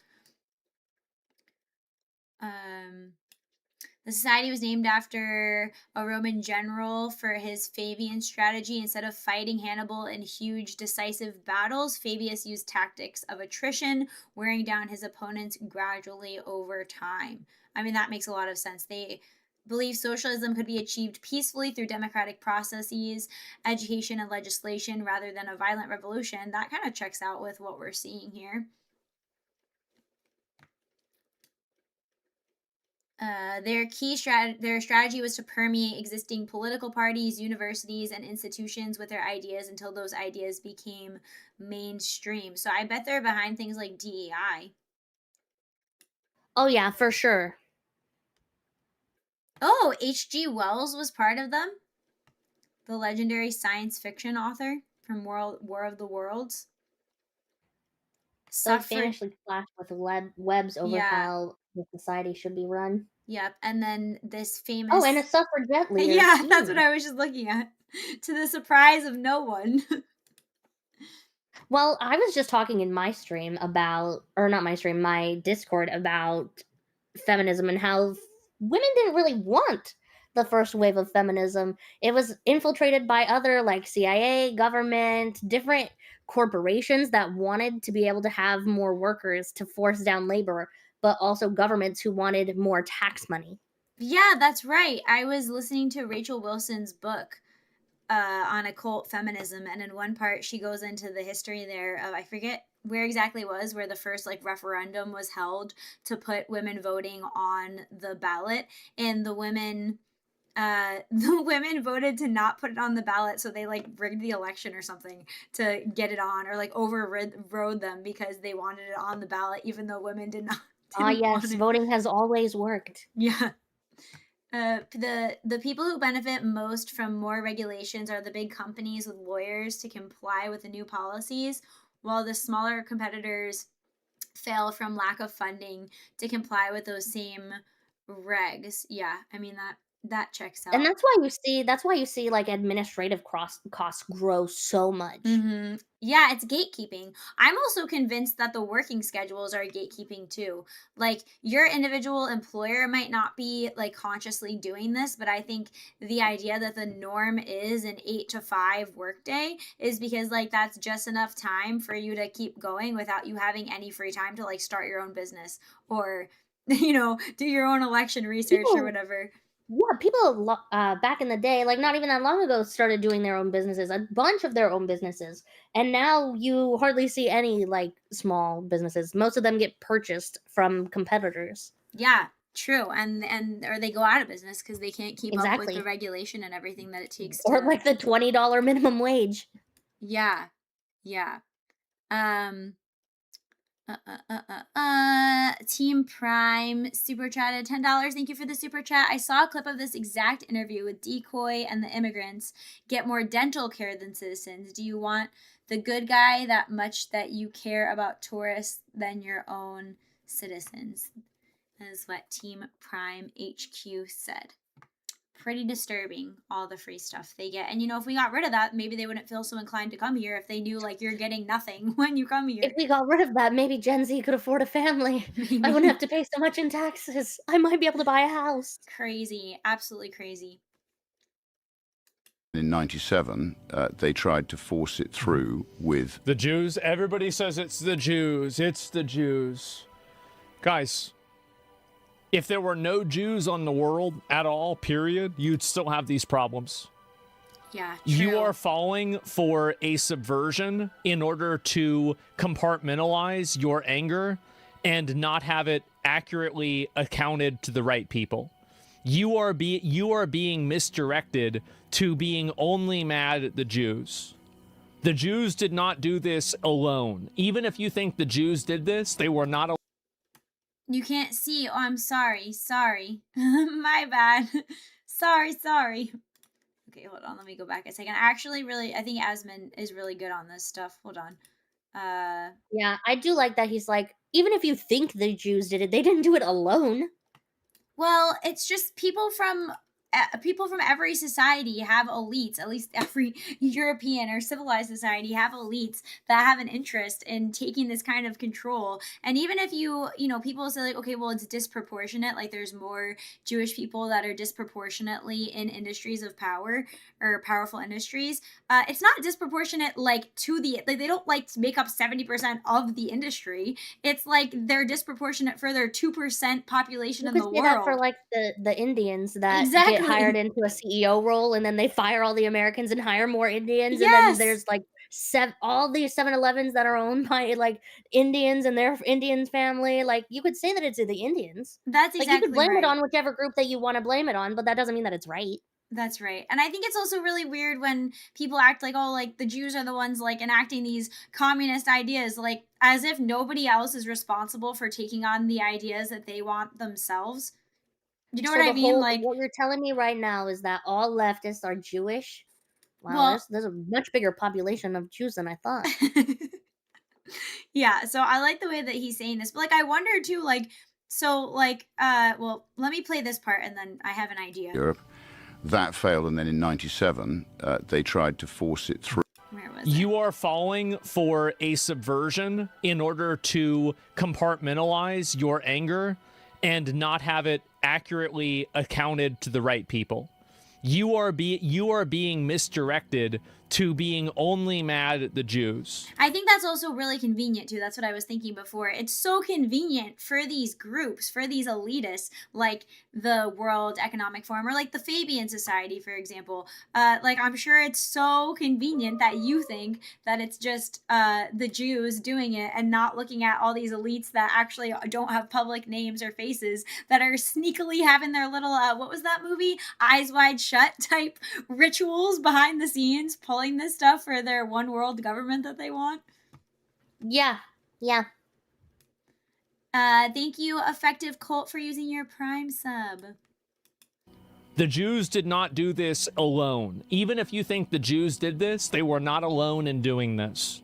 [SPEAKER 2] The society was named after a Roman general for his Fabian strategy. Instead of fighting Hannibal in huge, decisive battles, Fabius used tactics of attrition, wearing down his opponents gradually over time. I mean, that makes a lot of sense. They believed socialism could be achieved peacefully through democratic processes, education, and legislation rather than a violent revolution. That kind of checks out with what we're seeing here. Their strategy was to permeate existing political parties, universities, and institutions with their ideas until those ideas became mainstream. So I bet they're behind things like DEI.
[SPEAKER 3] Oh yeah, for sure.
[SPEAKER 2] Oh, H.G. Wells was part of them, the legendary science fiction author from War of the Worlds.
[SPEAKER 3] So
[SPEAKER 2] Suffered.
[SPEAKER 3] famously flashed with webs over
[SPEAKER 2] Yeah.
[SPEAKER 3] how the society should be run.
[SPEAKER 2] Yep. And then this famous.
[SPEAKER 3] Oh, and a suffragette leader.
[SPEAKER 2] Yeah, that's what I was just looking at. To the surprise of no one.
[SPEAKER 3] Well, I was just talking in my stream about, or not my stream, my Discord about feminism and how women didn't really want the first wave of feminism. It was infiltrated by other, like CIA, government, different corporations that wanted to be able to have more workers to force down labor, but also governments who wanted more tax money.
[SPEAKER 2] Yeah, that's right. I was listening to Rachel Wilson's book on occult feminism, and in one part she goes into the history there of, I forget where exactly it was, where the first like referendum was held to put women voting on the ballot, and the women voted to not put it on the ballot, so they like rigged the election or something to get it on, or like overrode them because they wanted it on the ballot even though women didn't
[SPEAKER 3] Yes,
[SPEAKER 2] want it.
[SPEAKER 3] voting has always worked.
[SPEAKER 2] Yeah. The people who benefit most from more regulations are the big companies with lawyers to comply with the new policies, while the smaller competitors fail from lack of funding to comply with those same regs. Yeah, I mean that checks out.
[SPEAKER 3] And that's why you see like administrative costs grow so much.
[SPEAKER 2] Mm-hmm. Yeah, it's gatekeeping. I'm also convinced that the working schedules are gatekeeping too. Like your individual employer might not be like consciously doing this, but I think the idea that the norm is an 8 to 5 workday is because like that's just enough time for you to keep going without you having any free time to like start your own business or you know, do your own election research or whatever.
[SPEAKER 3] Yeah, people back in the day, like not even that long ago, started doing their own businesses, a bunch of their own businesses. And now you hardly see any like small businesses. Most of them get purchased from competitors.
[SPEAKER 2] Yeah, true. And or they go out of business because they can't keep up with
[SPEAKER 3] Exactly.
[SPEAKER 2] the regulation and everything that it takes
[SPEAKER 3] Or
[SPEAKER 2] to
[SPEAKER 3] like the $20 minimum wage.
[SPEAKER 2] Yeah. Yeah. Team Prime super chatted $10. Thank you for the super chat. I saw a clip of this exact interview with Decoy and the immigrants get more dental care than citizens. Do you want the good guy that much that you care about tourists than your own citizens? That is what Team Prime HQ said. Pretty disturbing, all the free stuff they get. And, you know, if we got rid of that, maybe they wouldn't feel so inclined to come here if they knew, like, you're getting nothing when you come here.
[SPEAKER 3] If we got rid of that, maybe Gen Z could afford a family. I wouldn't have to pay so much in taxes. I might be able to buy a house.
[SPEAKER 2] Crazy. Absolutely crazy.
[SPEAKER 8] In 97, they tried to force it through with...
[SPEAKER 7] The Jews? Everybody says it's the Jews. It's the Jews. Guys, if there were no Jews on the world at all, period, you'd still have these problems.
[SPEAKER 2] Yeah, true.
[SPEAKER 7] You are falling for a subversion in order to compartmentalize your anger and not have it accurately accounted to the right people. You are being misdirected to being only mad at the Jews. The Jews did not do this alone. Even if you think the Jews did this, they were not alone.
[SPEAKER 2] You can't see. Oh, I'm sorry. Sorry. My bad. Sorry. Okay, hold on. Let me go back a second. Actually, I think Asmund is really good on this stuff. Hold on.
[SPEAKER 3] Yeah, I do like that he's like, even if you think the Jews did it, they didn't do it alone.
[SPEAKER 2] Well, it's just people from every society have elites. At least every European or civilized society have elites that have an interest in taking this kind of control. And even if you know, people say like, okay, well, it's disproportionate. Like there's more Jewish people that are disproportionately in industries of power or powerful industries. It's not disproportionate like to the, like they don't like make up 70% of the industry. It's like they're disproportionate for their 2% population in the world. You could say that
[SPEAKER 3] for like the Indians that
[SPEAKER 2] exactly.
[SPEAKER 3] Get hired into a CEO role and then they fire all the Americans and hire more Indians.
[SPEAKER 2] Yes.
[SPEAKER 3] And then there's like all these 7-Elevens that are owned by like Indians and their Indian family. Like you could say that it's the Indians.
[SPEAKER 2] That's exactly
[SPEAKER 3] like you could blame
[SPEAKER 2] right.
[SPEAKER 3] it on whichever group that you want to blame it on, but that doesn't mean that it's right.
[SPEAKER 2] That's right. And I think it's also really weird when people act like, oh, like the Jews are the ones like enacting these communist ideas, like as if nobody else is responsible for taking on the ideas that they want themselves. You know what I mean? Like
[SPEAKER 3] what you're telling me right now is that all leftists are Jewish. Wow, well, there's a much bigger population of Jews than I thought.
[SPEAKER 2] Yeah, so I like the way that he's saying this, but like I wonder too, like well, let me play this part and then I have an idea.
[SPEAKER 8] Europe. That failed, and then in 97, they tried to force it through.
[SPEAKER 2] Where was it?
[SPEAKER 7] You are falling for a subversion in order to compartmentalize your anger and not have it accurately accounted to the right people. You are being misdirected to being only mad at the Jews.
[SPEAKER 2] I think that's also really convenient too. That's what I was thinking before. It's so convenient for these groups, for these elitists, like the World Economic Forum or like the Fabian Society, for example. Like I'm sure it's so convenient that you think that it's just the Jews doing it and not looking at all these elites that actually don't have public names or faces that are sneakily having their little, what was that movie? Eyes Wide Shut type rituals behind the scenes, pulling this stuff for their one world government that they want.
[SPEAKER 3] Yeah.
[SPEAKER 2] Thank you, Effective Cult, for using your Prime sub.
[SPEAKER 7] The Jews did not do this alone. Even if you think the Jews did this, they were not alone in doing this.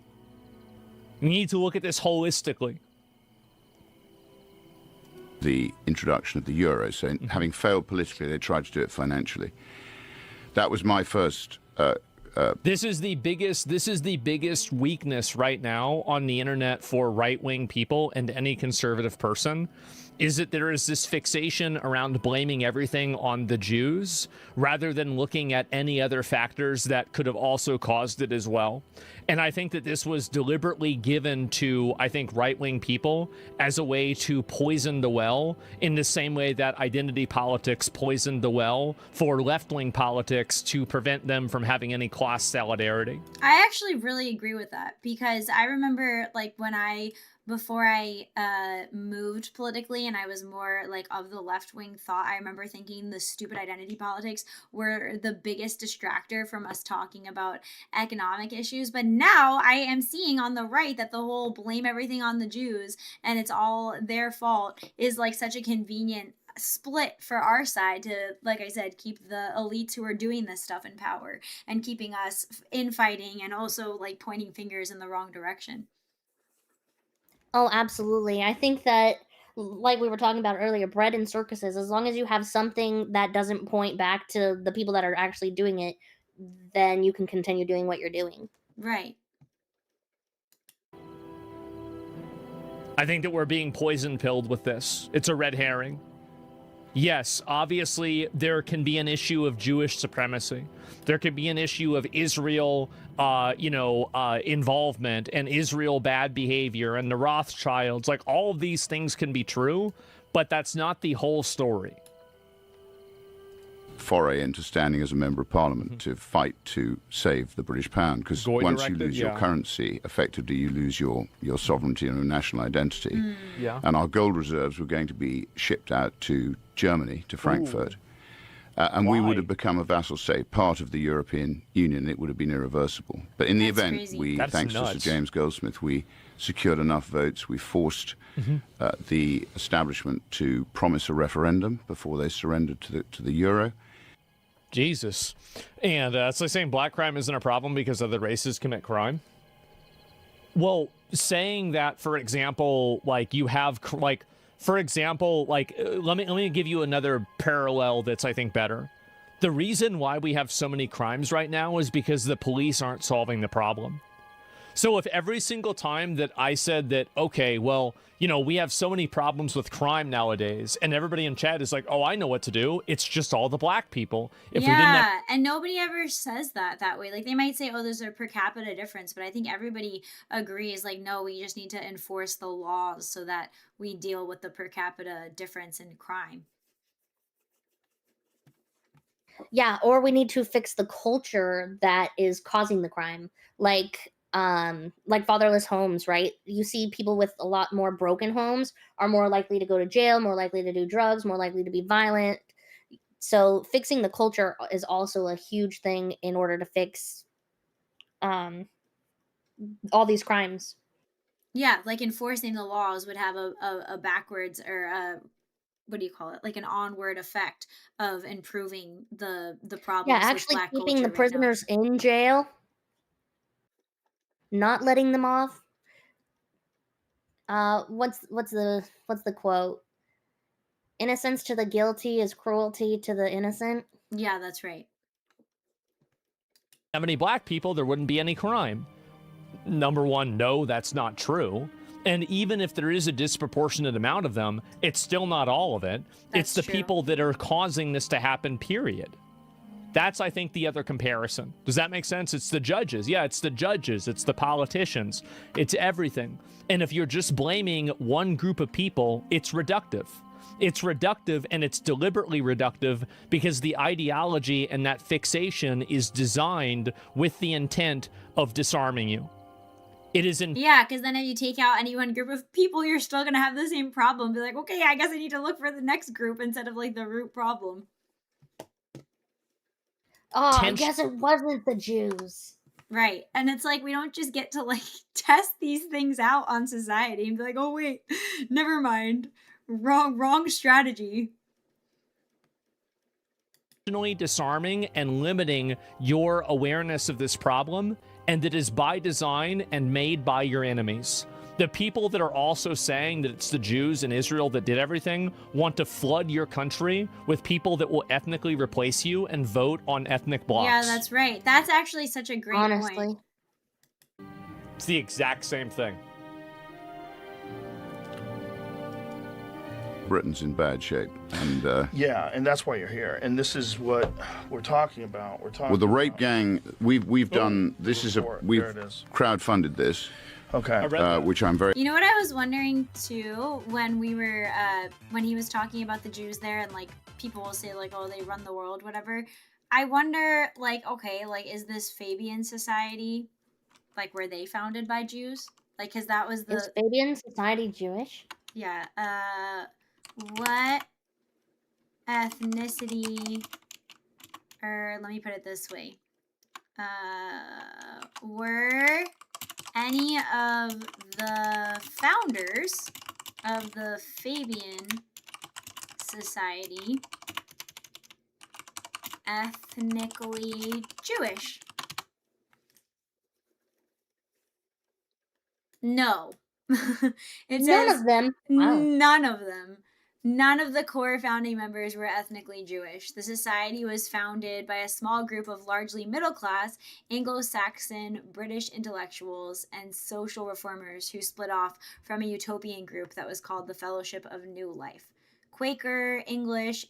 [SPEAKER 7] You need to look at this holistically.
[SPEAKER 8] The introduction of the euro, so having failed politically, they tried to do it financially. That was my first.
[SPEAKER 7] This is the biggest weakness right now on the internet for right-wing people and any conservative person, is that there is this fixation around blaming everything on the Jews rather than looking at any other factors that could have also caused it as well. And I think that this was deliberately given to, I think, right-wing people as a way to poison the well in the same way that identity politics poisoned the well for left-wing politics to prevent them from having any class solidarity.
[SPEAKER 2] I actually really agree with that, because I remember like before I moved politically and I was more like of the left wing thought, I remember thinking the stupid identity politics were the biggest distractor from us talking about economic issues. But now I am seeing on the right that the whole blame everything on the Jews and it's all their fault is like such a convenient split for our side to, like I said, keep the elites who are doing this stuff in power and keeping us infighting and also like pointing fingers in the wrong direction.
[SPEAKER 3] Oh, absolutely. I think that, like we were talking about earlier, bread and circuses, as long as you have something that doesn't point back to the people that are actually doing it, then you can continue doing what you're doing.
[SPEAKER 2] Right.
[SPEAKER 7] I think that we're being poison pilled with this. It's a red herring. Yes, obviously, there can be an issue of Jewish supremacy. There could be an issue of Israel, involvement and Israel bad behavior and the Rothschilds. Like, all of these things can be true, but that's not the whole story.
[SPEAKER 8] Foray into standing as a member of parliament to fight to save the British pound, because once you lose your currency, effectively you lose your sovereignty and your national identity.
[SPEAKER 7] Yeah.
[SPEAKER 8] And our gold reserves were going to be shipped out to Germany, to Frankfurt. And we would have become a vassal state, part of the European Union. It would have been irreversible. But in the event,
[SPEAKER 2] crazy.
[SPEAKER 8] Thanks to Sir James Goldsmith, we secured enough votes. We forced the establishment to promise a referendum before they surrendered to the euro.
[SPEAKER 7] Jesus. And it's like saying black crime isn't a problem because other races commit crime. Well, saying that, for example, like you have, like, for example, like, let me give you another parallel that's, I think, better. The reason why we have so many crimes right now is because the police aren't solving the problem. So if every single time that I said that, okay, well, we have so many problems with crime nowadays, and everybody in chat is like, oh, I know what to do. It's just all the black people. If we didn't have...
[SPEAKER 2] and nobody ever says that way. Like, they might say, oh, there's a per capita difference, but I think everybody agrees, like, no, we just need to enforce the laws so that we deal with the per capita difference in crime.
[SPEAKER 3] Yeah, or we need to fix the culture that is causing the crime. Like fatherless homes, right? You see people with a lot more broken homes are more likely to go to jail, more likely to do drugs, more likely to be violent. So fixing the culture is also a huge thing in order to fix all these crimes.
[SPEAKER 2] Yeah, like enforcing the laws would have a backwards or a, what do you call it? Like an onward effect of improving the problems.
[SPEAKER 3] Yeah, actually
[SPEAKER 2] with black
[SPEAKER 3] keeping the
[SPEAKER 2] culture
[SPEAKER 3] prisoners in jail, not letting them off. What's the quote? Innocence to the guilty is cruelty to the innocent.
[SPEAKER 2] Yeah, that's right.
[SPEAKER 7] How many black people, there wouldn't be any crime. Number one, no, that's not true. And even if there is a disproportionate amount of them, it's still not all of it. It's the people that are causing this to happen, period. That's, I think, the other comparison. Does that make sense? It's the judges. Yeah, it's the judges. It's the politicians. It's everything. And if you're just blaming one group of people, it's reductive. It's reductive, and it's deliberately reductive because the ideology and that fixation is designed with the intent of disarming you. It isn't.
[SPEAKER 2] Yeah, because then if you take out any one group of people, you're still going to have the same problem. Be like, okay, I guess I need to look for the next group instead of like the root problem.
[SPEAKER 3] Oh, I guess it wasn't the Jews.
[SPEAKER 2] Right. And it's like, we don't just get to like test these things out on society and be like, oh wait, never mind. Wrong strategy.
[SPEAKER 7] Disarming and limiting your awareness of this problem, and that is by design and made by your enemies. The people that are also saying that it's the Jews in Israel that did everything want to flood your country with people that will ethnically replace you and vote on ethnic blocks.
[SPEAKER 2] Yeah, that's right. That's actually such a great point.
[SPEAKER 7] It's the exact same thing.
[SPEAKER 8] Britain's in bad shape, and
[SPEAKER 9] yeah, and that's why you're here. And this is what we're talking about.
[SPEAKER 8] Well, the rape gang. We've done. This is we've crowdfunded this.
[SPEAKER 9] Okay.
[SPEAKER 8] Which I'm very.
[SPEAKER 2] You know what I was wondering too when we were when he was talking about the Jews there, and like people will say like, oh, they run the world, whatever. I wonder, like, okay, like, is this Fabian Society, like, were they founded by Jews? Like, because that was
[SPEAKER 3] Is
[SPEAKER 2] the,
[SPEAKER 3] Fabian Society Jewish?
[SPEAKER 2] yeah, what ethnicity, or let me put it this way, were any of the founders of the Fabian Society ethnically Jewish? No. It
[SPEAKER 3] None
[SPEAKER 2] says
[SPEAKER 3] of them. Wow.
[SPEAKER 2] none of them. None of the core founding members were ethnically Jewish. The society was founded by a small group of largely middle-class Anglo-Saxon British intellectuals and social reformers who split off from a utopian group that was called the Fellowship of New Life. Quaker, English,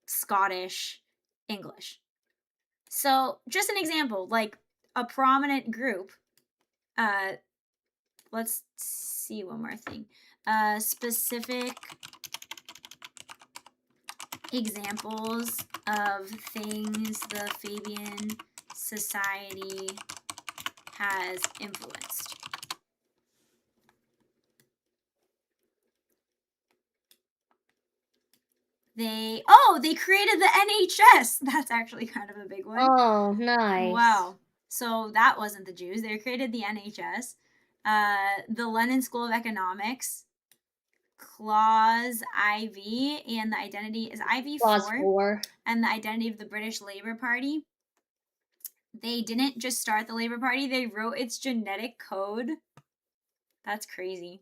[SPEAKER 2] Scottish, English. So, just an example, like a prominent group. Let's see one more thing. Specific examples of things the Fabian Society has influenced. They created the NHS. That's actually kind of a big one.
[SPEAKER 3] Oh, nice.
[SPEAKER 2] Wow. So that wasn't the Jews. They created the NHS. The London School of Economics, Clause IV, and the identity is IV
[SPEAKER 3] Clause
[SPEAKER 2] 4,
[SPEAKER 3] 4.
[SPEAKER 2] and the identity of the British Labour Party. They didn't just start the Labour Party, they wrote its genetic code. That's crazy.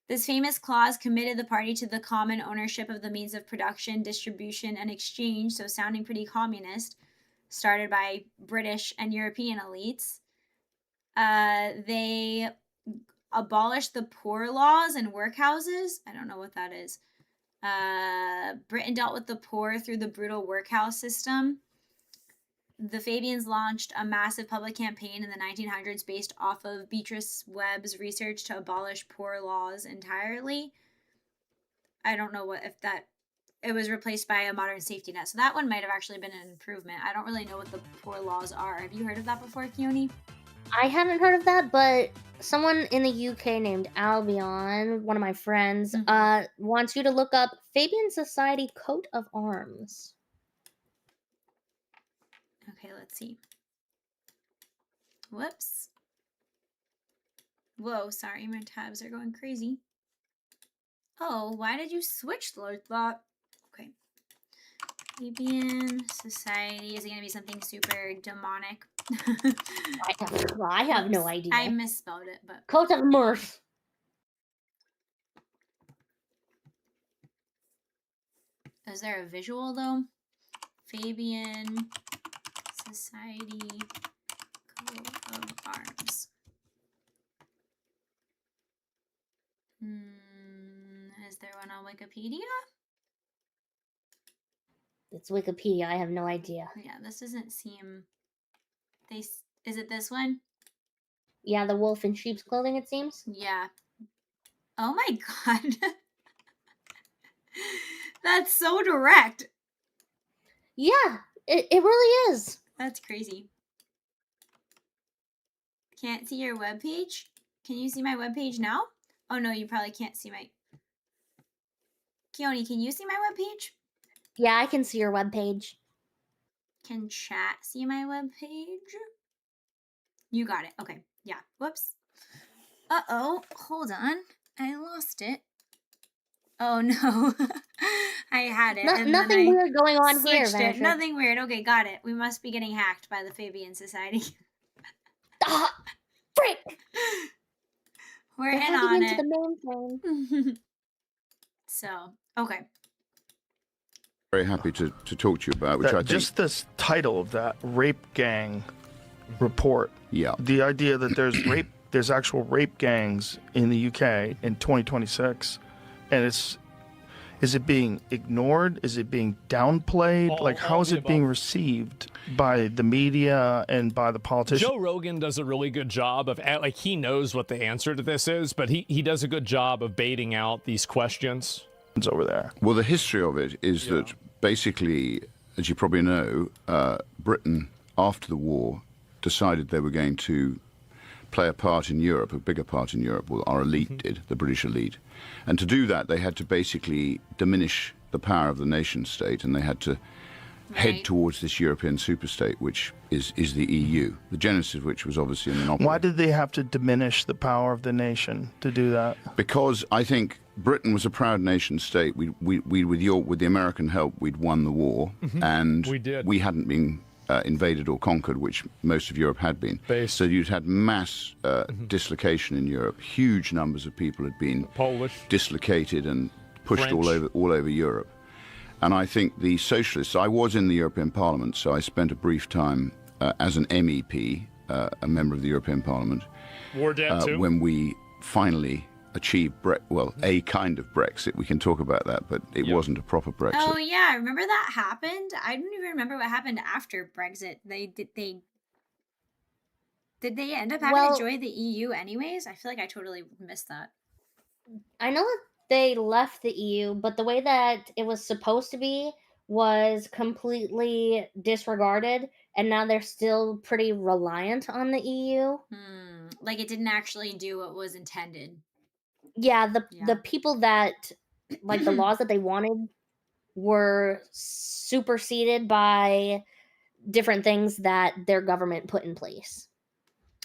[SPEAKER 2] This famous clause committed the party to the common ownership of the means of production, distribution, and exchange, so sounding pretty communist, started by British and European elites. They abolished the poor laws and workhouses. I don't know what that is. Britain dealt with the poor through the brutal workhouse system. The Fabians launched a massive public campaign in the 1900s based off of Beatrice Webb's research to abolish poor laws entirely. I don't know it was replaced by a modern safety net. So that one might have actually been an improvement. I don't really know what the poor laws are. Have you heard of that before, Chione?
[SPEAKER 3] I hadn't heard of that, but someone in the UK named Albion, one of my friends, wants you to look up Fabian Society coat of arms.
[SPEAKER 2] Okay, let's see. Whoops. Whoa, sorry, my tabs are going crazy. Oh, why did you switch like that? Okay. Fabian Society. Is it going to be something super demonic?
[SPEAKER 3] I have no idea.
[SPEAKER 2] I misspelled it, but...
[SPEAKER 3] Coat of mirth.
[SPEAKER 2] Is there a visual, though? Fabian Society coat of arms. Is there one on Wikipedia?
[SPEAKER 3] It's Wikipedia. I have no idea.
[SPEAKER 2] Yeah, this doesn't seem... Is it this one?
[SPEAKER 3] Yeah, the wolf in sheep's clothing, it seems.
[SPEAKER 2] Yeah. Oh my god. That's so direct.
[SPEAKER 3] Yeah, it really is.
[SPEAKER 2] That's crazy. Can't see your webpage? Can you see my webpage now? Oh no, you probably can't see my... Chione, can you see my webpage?
[SPEAKER 3] Yeah, I can see your webpage.
[SPEAKER 2] Can chat see my webpage? You got it. Okay. Yeah. Whoops. Uh-oh. Hold on. I lost it. Oh no. I had it. And
[SPEAKER 3] nothing weird going on here,
[SPEAKER 2] Venatrix. Nothing weird. Okay, got it. We must be getting hacked by the Fabian Society.
[SPEAKER 3] Frick!
[SPEAKER 2] We're
[SPEAKER 3] They're
[SPEAKER 2] in on
[SPEAKER 3] into
[SPEAKER 2] it.
[SPEAKER 3] the mainframe.
[SPEAKER 2] So, okay.
[SPEAKER 8] Very happy to talk to you about, which I think...
[SPEAKER 9] Just this title of that, Rape Gang Report.
[SPEAKER 8] Yeah.
[SPEAKER 9] The idea that there's actual rape gangs in the UK in 2026, and Is it being ignored? Is it being downplayed?
[SPEAKER 7] All-
[SPEAKER 9] Like, how
[SPEAKER 7] all
[SPEAKER 9] is
[SPEAKER 7] the
[SPEAKER 9] it being
[SPEAKER 7] above.
[SPEAKER 9] received by the media and by the politicians?
[SPEAKER 7] Joe Rogan does a really good job of, like, he knows what the answer to this is, but he does a good job of baiting out these questions.
[SPEAKER 9] Over there.
[SPEAKER 8] Well, the history of it is that basically, as you probably know, Britain, after the war, decided they were going to play a part in Europe, a bigger part in Europe. Well, our elite did, the British elite. And to do that, they had to basically diminish the power of the nation state, and they had to head towards this European superstate, which is the EU, the genesis of which was obviously a monopoly.
[SPEAKER 9] Why did they have to diminish the power of the nation to do that?
[SPEAKER 8] Because I think Britain was a proud nation state. We with the American help, we'd won the war, and
[SPEAKER 7] We did.
[SPEAKER 8] we hadn't been invaded or conquered, which most of Europe had been.
[SPEAKER 7] Based.
[SPEAKER 8] So you'd had mass dislocation in Europe. Huge numbers of people had been
[SPEAKER 7] Polish.
[SPEAKER 8] dislocated and pushed
[SPEAKER 7] French.
[SPEAKER 8] all over Europe. And I think the socialists, I was in the European Parliament, so I spent a brief time as an MEP, a member of the European Parliament,
[SPEAKER 7] War dead too.
[SPEAKER 8] when we finally achieved, a kind of Brexit. We can talk about that, but it wasn't a proper Brexit.
[SPEAKER 2] Oh yeah, I remember that happened. I don't even remember what happened after Brexit. Did they end up having
[SPEAKER 3] Well-
[SPEAKER 2] to join the EU anyways? I feel like I totally missed that.
[SPEAKER 3] I know that they left the EU, but the way that it was supposed to be was completely disregarded, and now they're still pretty reliant on the EU.
[SPEAKER 2] Like it didn't actually do what was intended.
[SPEAKER 3] Yeah, the
[SPEAKER 2] Yeah.
[SPEAKER 3] people that, like, the laws that they wanted were superseded by different things that their government put in place.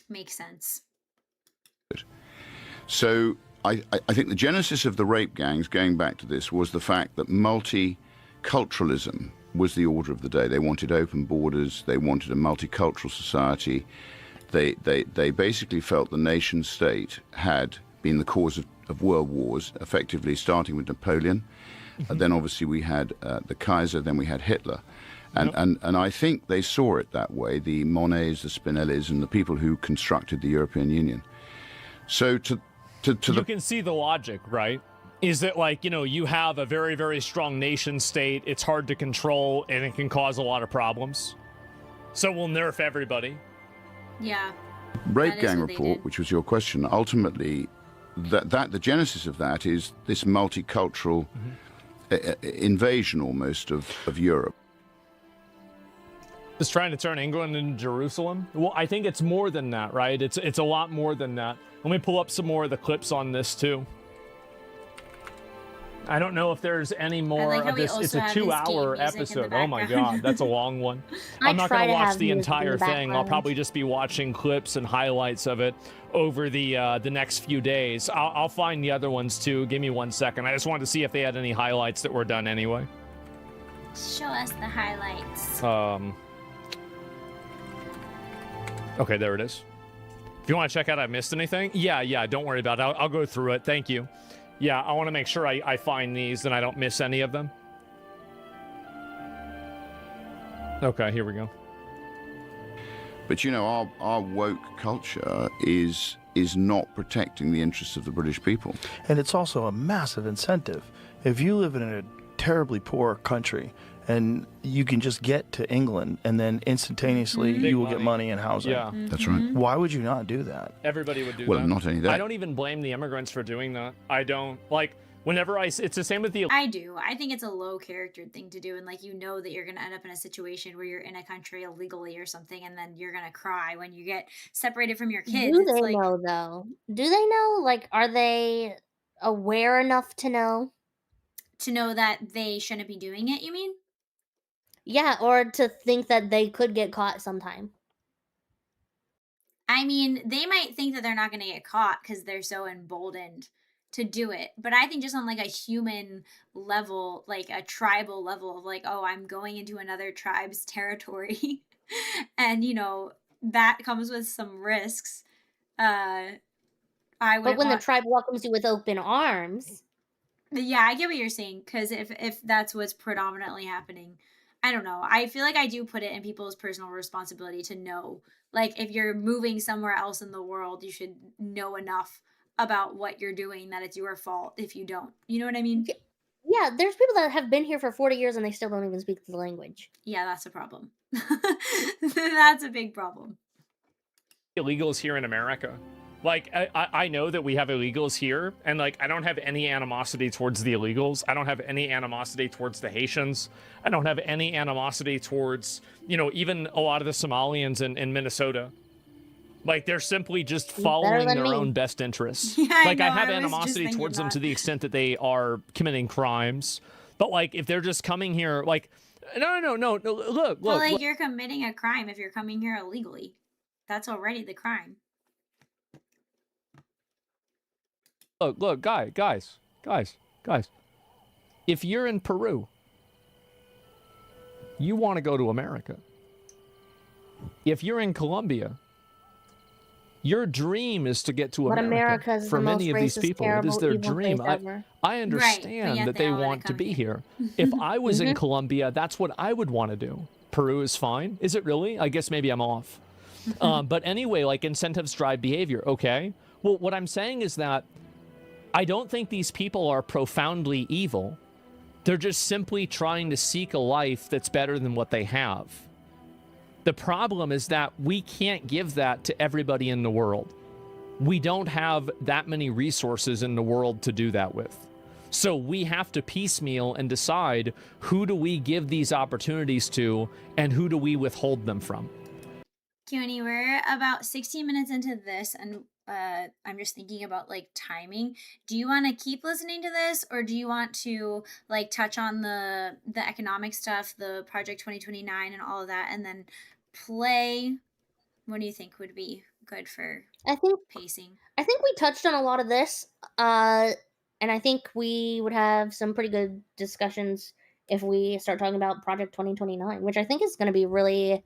[SPEAKER 2] Makes sense.
[SPEAKER 8] So I think the genesis of the rape gangs, going back to this, was the fact that multiculturalism was the order of the day. They wanted open borders. They wanted a multicultural society. They basically felt the nation state had been the cause of world wars, effectively starting with Napoleon. Then obviously we had the Kaiser, then we had Hitler. And I think they saw it that way, the Monets, the Spinellis, and the people who constructed the European Union. So
[SPEAKER 7] You can see the logic, right? Is that, like, you know, you have a very, very strong nation state, it's hard to control, and it can cause a lot of problems. So we'll nerf everybody.
[SPEAKER 2] Yeah.
[SPEAKER 8] Rape
[SPEAKER 2] That is
[SPEAKER 8] gang
[SPEAKER 2] what they
[SPEAKER 8] report,
[SPEAKER 2] did.
[SPEAKER 8] which was your question, ultimately, the genesis of that is this multicultural invasion almost of Europe.
[SPEAKER 7] Is trying to turn England into Jerusalem? Well, I think it's more than that, right? It's a lot more than that. Let me pull up some more of the clips on this too. I don't know if there's any more
[SPEAKER 2] like how
[SPEAKER 7] of
[SPEAKER 2] we
[SPEAKER 7] this. It's
[SPEAKER 2] also
[SPEAKER 7] a
[SPEAKER 2] have his
[SPEAKER 7] 2-hour
[SPEAKER 2] game music in the
[SPEAKER 7] episode. Oh my
[SPEAKER 2] background.
[SPEAKER 7] god, that's a long one.
[SPEAKER 3] I
[SPEAKER 7] I'm not
[SPEAKER 3] try
[SPEAKER 7] going to
[SPEAKER 3] to
[SPEAKER 7] watch
[SPEAKER 3] have
[SPEAKER 7] the
[SPEAKER 3] music in the
[SPEAKER 7] entire thing. I'll
[SPEAKER 3] background.
[SPEAKER 7] probably just be watching clips and highlights of it over the next few days. I'll find the other ones too. Give me 1 second. I just wanted to see if they had any highlights that were done anyway.
[SPEAKER 2] Show us the highlights.
[SPEAKER 7] Okay, there it is. If you want to check out I missed anything, yeah, don't worry about it. I'll go through it. Thank you. Yeah, I want to make sure I find these and I don't miss any of them. Okay, here we go.
[SPEAKER 8] But you know, our woke culture is not protecting the interests of the British people.
[SPEAKER 9] And it's also a massive incentive. If you live in a terribly poor country and you can just get to England and then instantaneously
[SPEAKER 7] Big
[SPEAKER 9] you will get
[SPEAKER 7] money.
[SPEAKER 9] money and housing.
[SPEAKER 7] Yeah,
[SPEAKER 8] That's right.
[SPEAKER 9] Why would you not do that?
[SPEAKER 7] everybody would do
[SPEAKER 8] Well,
[SPEAKER 7] that.
[SPEAKER 8] not only that.
[SPEAKER 7] I don't even blame the immigrants for doing that. I don't. Like, whenever it's the same with the...
[SPEAKER 2] I do. I think it's a low character thing to do. And like, you know that you're going to end up in a situation where you're in a country illegally or something. And then you're going to cry when you get separated from your kids.
[SPEAKER 3] Do
[SPEAKER 2] It's
[SPEAKER 3] they
[SPEAKER 2] like,
[SPEAKER 3] know, though? Do they know? Like, are they aware enough to know?
[SPEAKER 2] to know that they shouldn't be doing it, you mean?
[SPEAKER 3] Yeah, or to think that they could get caught sometime.
[SPEAKER 2] I mean, they might think that they're not going to get caught because they're so emboldened to do it. But I think just on like a human level, like a tribal level of like, oh, I'm going into another tribe's territory. And, you know, that comes with some risks. I would.
[SPEAKER 3] But when the tribe welcomes you with open arms,
[SPEAKER 2] Yeah, I get what you're saying, because if that's what's predominantly happening, I don't know. I feel like I do put it in people's personal responsibility to know. Like, if you're moving somewhere else in the world, you should know enough about what you're doing that it's your fault if you don't. You know what I mean?
[SPEAKER 3] Yeah, there's people that have been here for 40 years and they still don't even speak the language.
[SPEAKER 2] Yeah, that's a problem. That's a big problem.
[SPEAKER 7] Illegals here in America. Like, I know that we have illegals here, and like, I don't have any animosity towards the illegals. I don't have any animosity towards the Haitians. I don't have any animosity towards, you know, even a lot of the Somalians in Minnesota. Like, they're simply just following their own best interests.
[SPEAKER 2] Yeah,
[SPEAKER 7] like, I
[SPEAKER 2] know,
[SPEAKER 7] have
[SPEAKER 2] was just
[SPEAKER 7] animosity
[SPEAKER 2] thinking
[SPEAKER 7] towards them
[SPEAKER 2] that.
[SPEAKER 7] to the extent that they are committing crimes. But like, if they're just coming here, like, no, look,
[SPEAKER 2] Well, like,
[SPEAKER 7] look.
[SPEAKER 2] you're committing a crime if you're coming here illegally. That's already the crime.
[SPEAKER 7] Look, guys. If you're in Peru, you want to go to America. If you're in Colombia, your dream is to get to
[SPEAKER 3] But
[SPEAKER 7] America.
[SPEAKER 3] America's
[SPEAKER 7] For
[SPEAKER 3] the
[SPEAKER 7] many
[SPEAKER 3] most
[SPEAKER 7] of these
[SPEAKER 3] racist,
[SPEAKER 7] people, it
[SPEAKER 3] terrible,
[SPEAKER 7] is their
[SPEAKER 3] evil
[SPEAKER 7] dream.
[SPEAKER 3] place ever.
[SPEAKER 7] I understand
[SPEAKER 2] yet
[SPEAKER 7] that
[SPEAKER 2] they
[SPEAKER 7] they
[SPEAKER 2] all wanna
[SPEAKER 7] want to
[SPEAKER 2] come
[SPEAKER 7] be
[SPEAKER 2] here.
[SPEAKER 7] here. If I was in Colombia, that's what I would want to do. Peru is fine. Is it really? I guess maybe I'm off. But anyway, like, incentives drive behavior. Okay. Well, what I'm saying is that I don't think these people are profoundly evil. They're just simply trying to seek a life that's better than what they have. The problem is that we can't give that to everybody in the world. We don't have that many resources in the world to do that with. So we have to piecemeal and decide, who do we give these opportunities to and who do we withhold them from?
[SPEAKER 2] Chione, we're about 16 minutes into this, and I'm just thinking about like timing. Do you want to keep listening to this, or do you want to like touch on the economic stuff, the Project 2029 and all of that, and then play? What do you think would be good for
[SPEAKER 3] I think
[SPEAKER 2] pacing?
[SPEAKER 3] we touched on a lot of this, and I think we would have some pretty good discussions if we start talking about Project 2029, which I think is going to be really,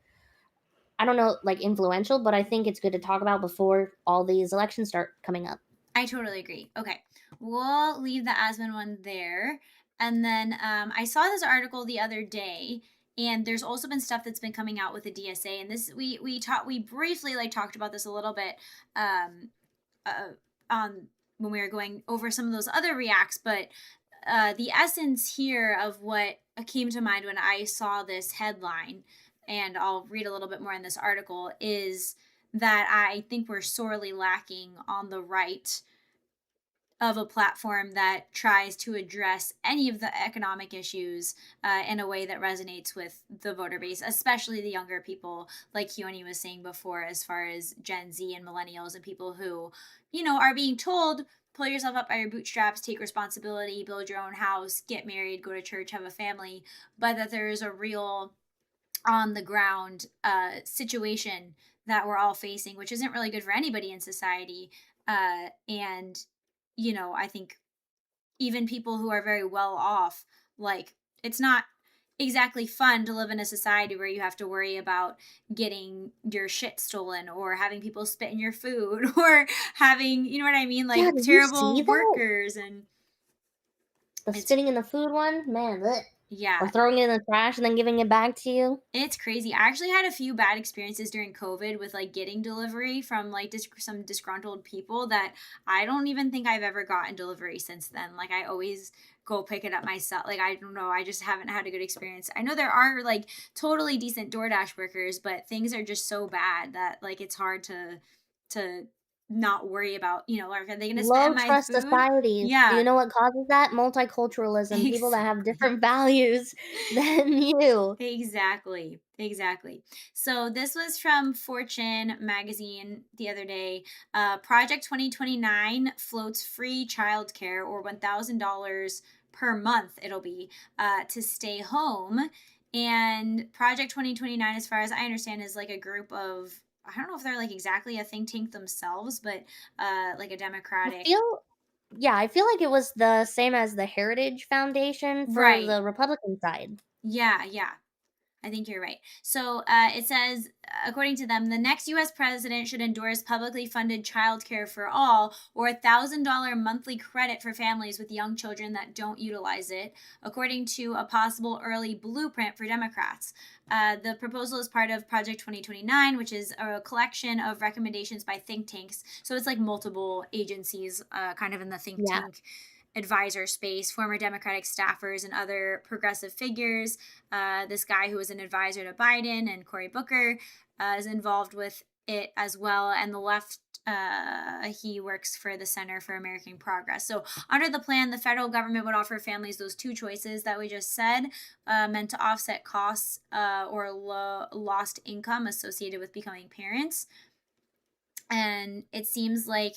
[SPEAKER 3] I don't know, like influential, but I think it's good to talk about before all these elections start coming up.
[SPEAKER 2] I totally agree. Okay, we'll leave the Asmon one there. And then I saw this article the other day, and there's also been stuff that's been coming out with the DSA. And this we briefly like talked about this a little bit on when we were going over some of those other reacts, but the essence here of what came to mind when I saw this headline, and I'll read a little bit more in this article, is that I think we're sorely lacking on the right of a platform that tries to address any of the economic issues in a way that resonates with the voter base, especially the younger people, like Chione was saying before, as far as Gen Z and millennials and people who, you know, are being told, pull yourself up by your bootstraps, take responsibility, build your own house, get married, go to church, have a family, but that there is a real on the ground situation that we're all facing, which isn't really good for anybody in society. And, you know, I think even people who are very well off, like, it's not exactly fun to live in a society where you have to worry about getting your shit stolen or having people spit in your food or having, you know what I mean? Like,
[SPEAKER 3] Yeah, did you
[SPEAKER 2] terrible
[SPEAKER 3] see that?
[SPEAKER 2] workers and
[SPEAKER 3] The spitting in the food one, man, bleh.
[SPEAKER 2] yeah.
[SPEAKER 3] Or throwing it in the trash and then giving it back to you.
[SPEAKER 2] It's crazy. I actually had a few bad experiences during COVID with like getting delivery from like some disgruntled people that I don't even think I've ever gotten delivery since then. Like, I always go pick it up myself. Like, I don't know. I just haven't had a good experience. I know there are like totally decent DoorDash workers, but things are just so bad that like it's hard to not worry about, you know, like, are they going to spit
[SPEAKER 3] Low
[SPEAKER 2] in my
[SPEAKER 3] trust
[SPEAKER 2] food?
[SPEAKER 3] societies. Do
[SPEAKER 2] Yeah.
[SPEAKER 3] you know what causes that? Multiculturalism. People that have different values than you.
[SPEAKER 2] Exactly. So this was from Fortune magazine the other day. Project 2029 floats free childcare, or $1,000 per month it'll be to stay home. And Project 2029, as far as I understand, is like a group of, I don't know if they're like exactly a think tank themselves, but like a Democratic.
[SPEAKER 3] I feel like it was the same as the Heritage Foundation for
[SPEAKER 2] Right.
[SPEAKER 3] the Republican side.
[SPEAKER 2] Yeah. I think you're right. So it says, according to them, the next U.S. president should endorse publicly funded childcare for all, or $1,000 monthly credit for families with young children that don't utilize it, according to a possible early blueprint for Democrats. The proposal is part of Project 2029, which is a collection of recommendations by think tanks. So it's like multiple agencies kind of in the think tank advisor space, former Democratic staffers and other progressive figures. This guy who was an advisor to Biden and Cory Booker is involved with it as well. And the left, he works for the Center for American Progress. So under the plan, the federal government would offer families those two choices that we just said, meant to offset costs or lost income associated with becoming parents. And it seems like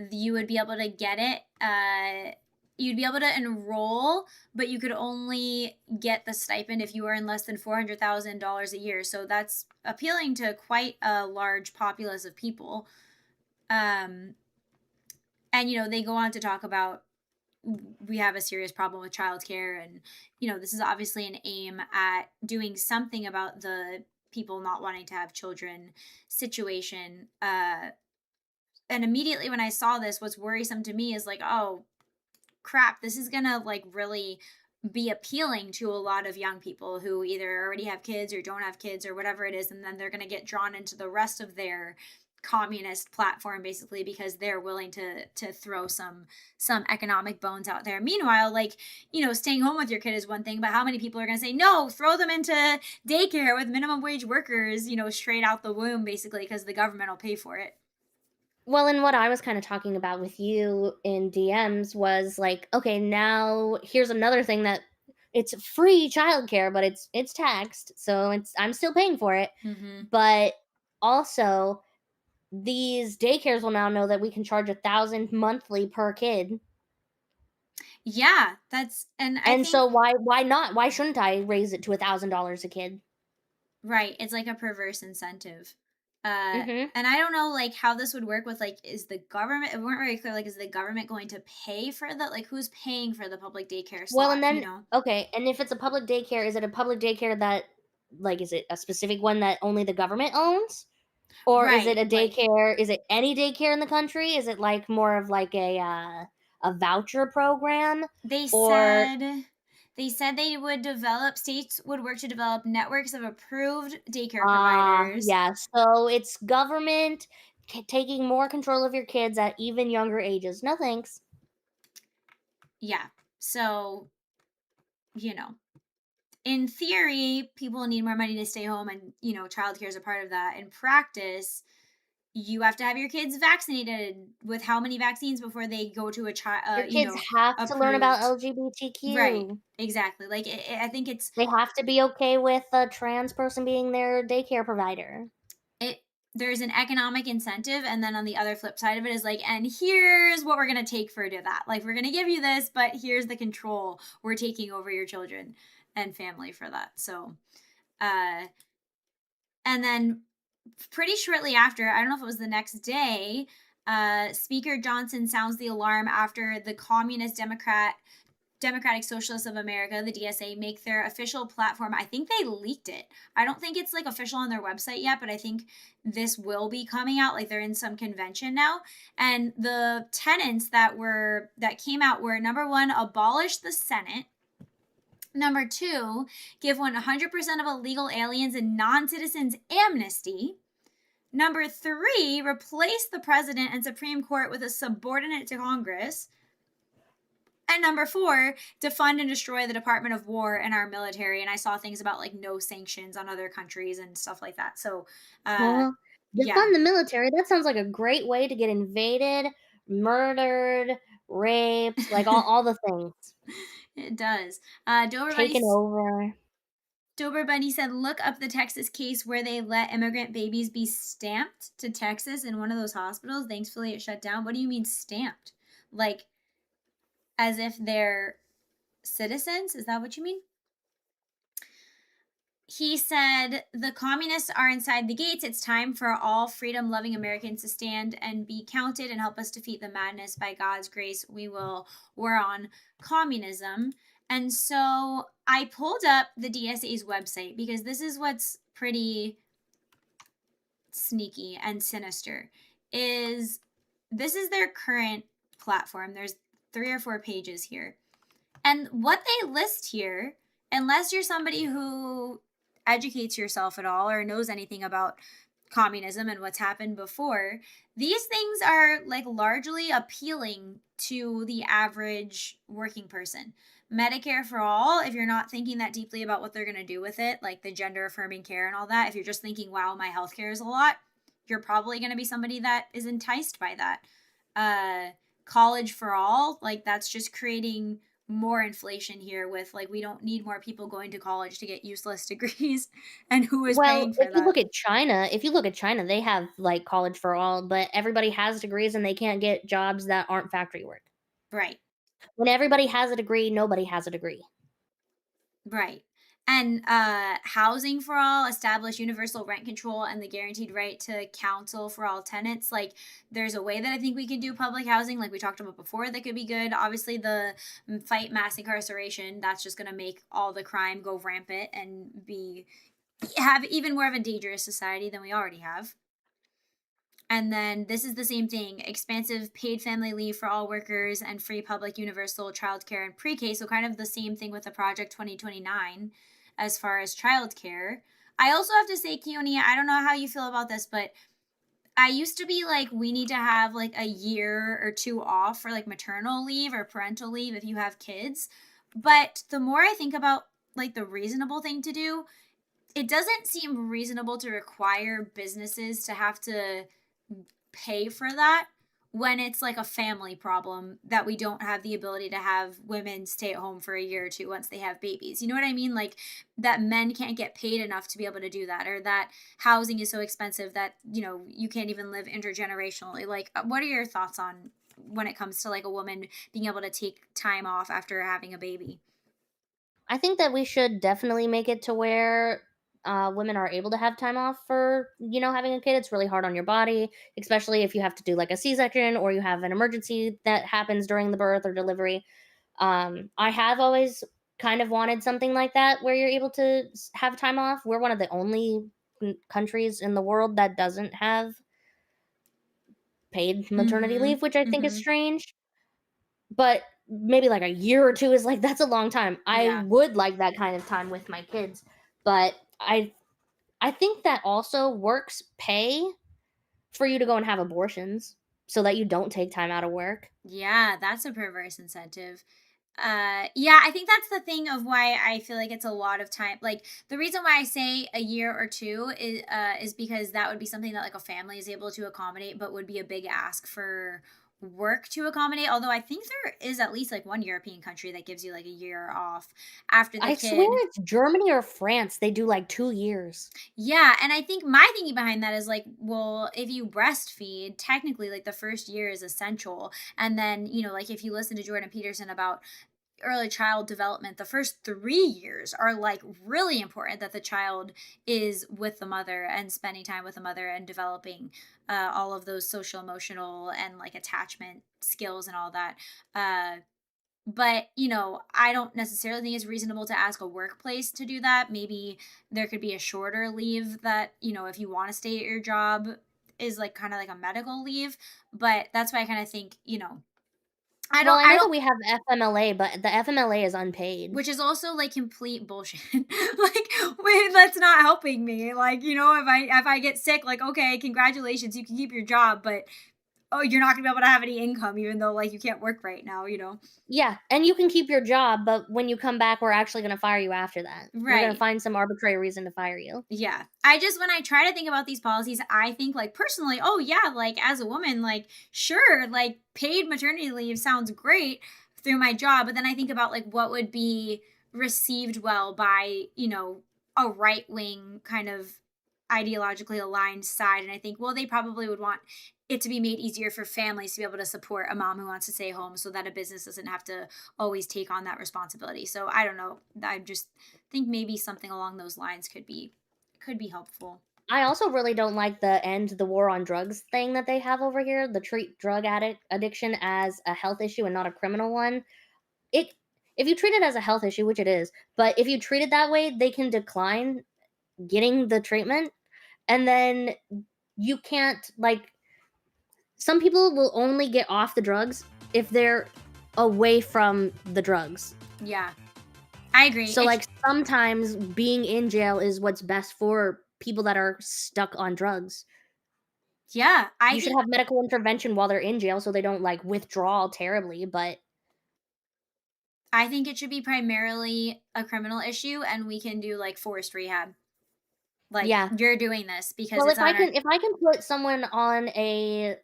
[SPEAKER 2] you would be able to get it. You'd be able to enroll, but you could only get the stipend if you earn less than $400,000 a year. So that's appealing to quite a large populace of people. And, you know, they go on to talk about we have a serious problem with childcare. And, you know, this is obviously an aim at doing something about the people not wanting to have children situation. And immediately when I saw this, what's worrisome to me is like, oh, crap, this is gonna like really be appealing to a lot of young people who either already have kids or don't have kids or whatever it is, and then they're gonna get drawn into the rest of their communist platform basically because they're willing to throw some economic bones out there. Meanwhile, like, you know, staying home with your kid is one thing, but how many people are gonna say no, throw them into daycare with minimum wage workers, you know, straight out the womb basically because the government will pay for it.
[SPEAKER 3] Well, and what I was kind of talking about with you in DMs was like, okay, now here's another thing that it's free childcare, but it's taxed, so I'm still paying for it.
[SPEAKER 2] Mm-hmm.
[SPEAKER 3] But also, these daycares will now know that we can charge $1,000 monthly per kid.
[SPEAKER 2] Yeah, that's I think,
[SPEAKER 3] so why not? Why shouldn't I raise it to $1,000 a kid?
[SPEAKER 2] right, it's like a perverse incentive.
[SPEAKER 3] Mhm.
[SPEAKER 2] And I don't know like how this would work with like, is the government, it weren't very clear, like, is the government going to pay for the, like, who's paying for the public daycare slot,
[SPEAKER 3] Well, and then
[SPEAKER 2] you know?
[SPEAKER 3] okay, and if it's a public daycare, is it a public daycare that, like, is it a specific one that only the government owns? Or is it
[SPEAKER 2] Right,
[SPEAKER 3] a
[SPEAKER 2] like,
[SPEAKER 3] daycare? Is it any daycare in the country? Is it like more of like a voucher program?
[SPEAKER 2] they
[SPEAKER 3] Or
[SPEAKER 2] said they would develop, states would work to develop networks of approved daycare providers.
[SPEAKER 3] yeah, so it's government taking more control of your kids at even younger ages. No thanks.
[SPEAKER 2] Yeah. So, you know, in theory, people need more money to stay home and, you know, childcare is a part of that. In practice, you have to have your kids vaccinated with how many vaccines before they go to a
[SPEAKER 3] Your
[SPEAKER 2] child, you
[SPEAKER 3] kids
[SPEAKER 2] know,
[SPEAKER 3] have to learn about
[SPEAKER 2] approved. Right.
[SPEAKER 3] LGBTQ.
[SPEAKER 2] Exactly. Like, I think
[SPEAKER 3] They have to be okay with a trans person being their daycare provider.
[SPEAKER 2] there's an economic incentive, and then on the other flip side of it is like, and here's what we're going to take for that. Like, we're going to give you this, but here's the control we're taking over your children and family for that. So, and then pretty shortly after, I don't know if it was the next day, Speaker Johnson sounds the alarm after the Democratic Socialists of America, the DSA, make their official platform. I think they leaked it. I don't think it's like official on their website yet, but I think this will be coming out. Like, they're in some convention now. And the tenets that came out were, number one, abolish the Senate. Number two, give 100% of illegal aliens and non-citizens amnesty. Number three, replace the president and Supreme Court with a subordinate to Congress. And number four, defund and destroy the Department of War and our military. And I saw things about like no sanctions on other countries and stuff like that. So,
[SPEAKER 3] Well,
[SPEAKER 2] yeah,
[SPEAKER 3] defund the military. That sounds like a great way to get invaded, murdered, raped, like all the things
[SPEAKER 2] it does.
[SPEAKER 3] taken over.
[SPEAKER 2] Dober Bunny said, look up the Texas case where they let immigrant babies be stamped to Texas in one of those hospitals. Thankfully, it shut down. What do you mean stamped? Like, as if they're citizens? Is that what you mean? He said, the communists are inside the gates. It's time for all freedom-loving Americans to stand and be counted and help us defeat the madness. By God's grace, we will war on communism. And so I pulled up the DSA's website because this is what's pretty sneaky and sinister. This is their current platform. There's 3 or 4 pages here. And what they list here, unless you're somebody who educates yourself at all or knows anything about communism and what's happened before, these things are like largely appealing to the average working person. Medicare for all, if you're not thinking that deeply about what they're going to do with it, like the gender affirming care and all that, if you're just thinking, wow, my healthcare is a lot, you're probably going to be somebody that is enticed by that. College for all, like that's just creating more inflation here with like we don't need more people going to college to get useless degrees, and who is
[SPEAKER 3] Well,
[SPEAKER 2] paying for
[SPEAKER 3] if you
[SPEAKER 2] that?
[SPEAKER 3] look at China, they have like college for all, but everybody has degrees and they can't get jobs that aren't factory work.
[SPEAKER 2] Right.
[SPEAKER 3] When everybody has a degree, nobody has a degree.
[SPEAKER 2] Right. And housing for all, establish universal rent control and the guaranteed right to counsel for all tenants. Like there's a way that I think we can do public housing, like we talked about before, that could be good. Obviously the fight mass incarceration, that's just going to make all the crime go rampant and have even more of a dangerous society than we already have. And then this is the same thing, expansive paid family leave for all workers and free public universal childcare and pre-K. So kind of the same thing with the Project 2029 as far as childcare. I also have to say, Chione, I don't know how you feel about this, but I used to be like, we need to have like a year or two off for like maternal leave or parental leave if you have kids. But the more I think about like the reasonable thing to do, it doesn't seem reasonable to require businesses to have to pay for that when it's like a family problem that we don't have the ability to have women stay at home for a year or two once they have babies. You know what I mean? Like that men can't get paid enough to be able to do that, or that housing is so expensive that, you know, you can't even live intergenerationally. Like what are your thoughts on when it comes to like a woman being able to take time off after having a baby?
[SPEAKER 3] I think that we should definitely make it to where women are able to have time off for, having a kid. It's really hard on your body, especially if you have to do like a C-section or you have an emergency that happens during the birth or delivery. I have always kind of wanted something like that where you're able to have time off. We're one of the only countries in the world that doesn't have paid maternity leave, which I think is strange. But maybe like a year or two is like, that's a long time. I
[SPEAKER 2] Yeah.
[SPEAKER 3] would like that kind of time with my kids, but I think that also works pay for you to go and have abortions so that you don't take time out of work.
[SPEAKER 2] Yeah, that's a perverse incentive. Yeah, I think that's the thing of why I feel like it's a lot of time. Like the reason why I say a year or two is because that would be something that like a family is able to accommodate, but would be a big ask for work to accommodate. Although I think there is at least like one European country that gives you like a year off after the
[SPEAKER 3] I
[SPEAKER 2] kid.
[SPEAKER 3] swear it's Germany or France. They do like 2 years.
[SPEAKER 2] Yeah, and I think my thinking behind that is like, well, if you breastfeed, technically like the first year is essential. And then, you know, like if you listen to Jordan Peterson about early child development, the first 3 years are like really important, that the child is with the mother and spending time with the mother and developing all of those social emotional and like attachment skills and all that. But you know, I don't necessarily think it's reasonable to ask a workplace to do that. Maybe there could be a shorter leave that, you know, if you want to stay at your job, is like kind of like a medical leave. But that's why I kind of think, you know, I
[SPEAKER 3] Well, I know that
[SPEAKER 2] don't,
[SPEAKER 3] we have FMLA, but the FMLA is unpaid.
[SPEAKER 2] which is also like complete bullshit. Like, wait, that's not helping me. Like, you know, if I get sick, like, okay, congratulations, you can keep your job, but oh, you're not gonna be able to have any income, even though like you can't work right now, you know.
[SPEAKER 3] Yeah, and you can keep your job, but when you come back, we're actually going to fire you after that. We're going
[SPEAKER 2] Right.
[SPEAKER 3] to find some arbitrary reason to fire you.
[SPEAKER 2] Yeah. I just, when I try to think about these policies, I think like personally, oh yeah, like as a woman, like sure, like paid maternity leave sounds great through my job. But then I think about like what would be received well by, you know, a right wing kind of ideologically aligned side. And I think, well, they probably would want it to be made easier for families to be able to support a mom who wants to stay home so that a business doesn't have to always take on that responsibility. So I don't know. I just think maybe something along those lines could be helpful.
[SPEAKER 3] I also really don't like the end the war on drugs thing that they have over here. The treat drug addiction as a health issue and not a criminal one. If you treat it as a health issue, which it is, but if you treat it that way, they can decline getting the treatment, and then you can't, like, some people will only get off the drugs if they're away from the drugs.
[SPEAKER 2] Yeah, I agree.
[SPEAKER 3] So like sometimes being in jail is what's best for people that are stuck on drugs.
[SPEAKER 2] Yeah,
[SPEAKER 3] You should have medical intervention while they're in jail so they don't like withdraw terribly, but
[SPEAKER 2] I think it should be primarily a criminal issue, and we can do like forced rehab. Like,
[SPEAKER 3] yeah.
[SPEAKER 2] you're doing this because
[SPEAKER 3] Well,
[SPEAKER 2] it's on our.
[SPEAKER 3] if I can put someone on a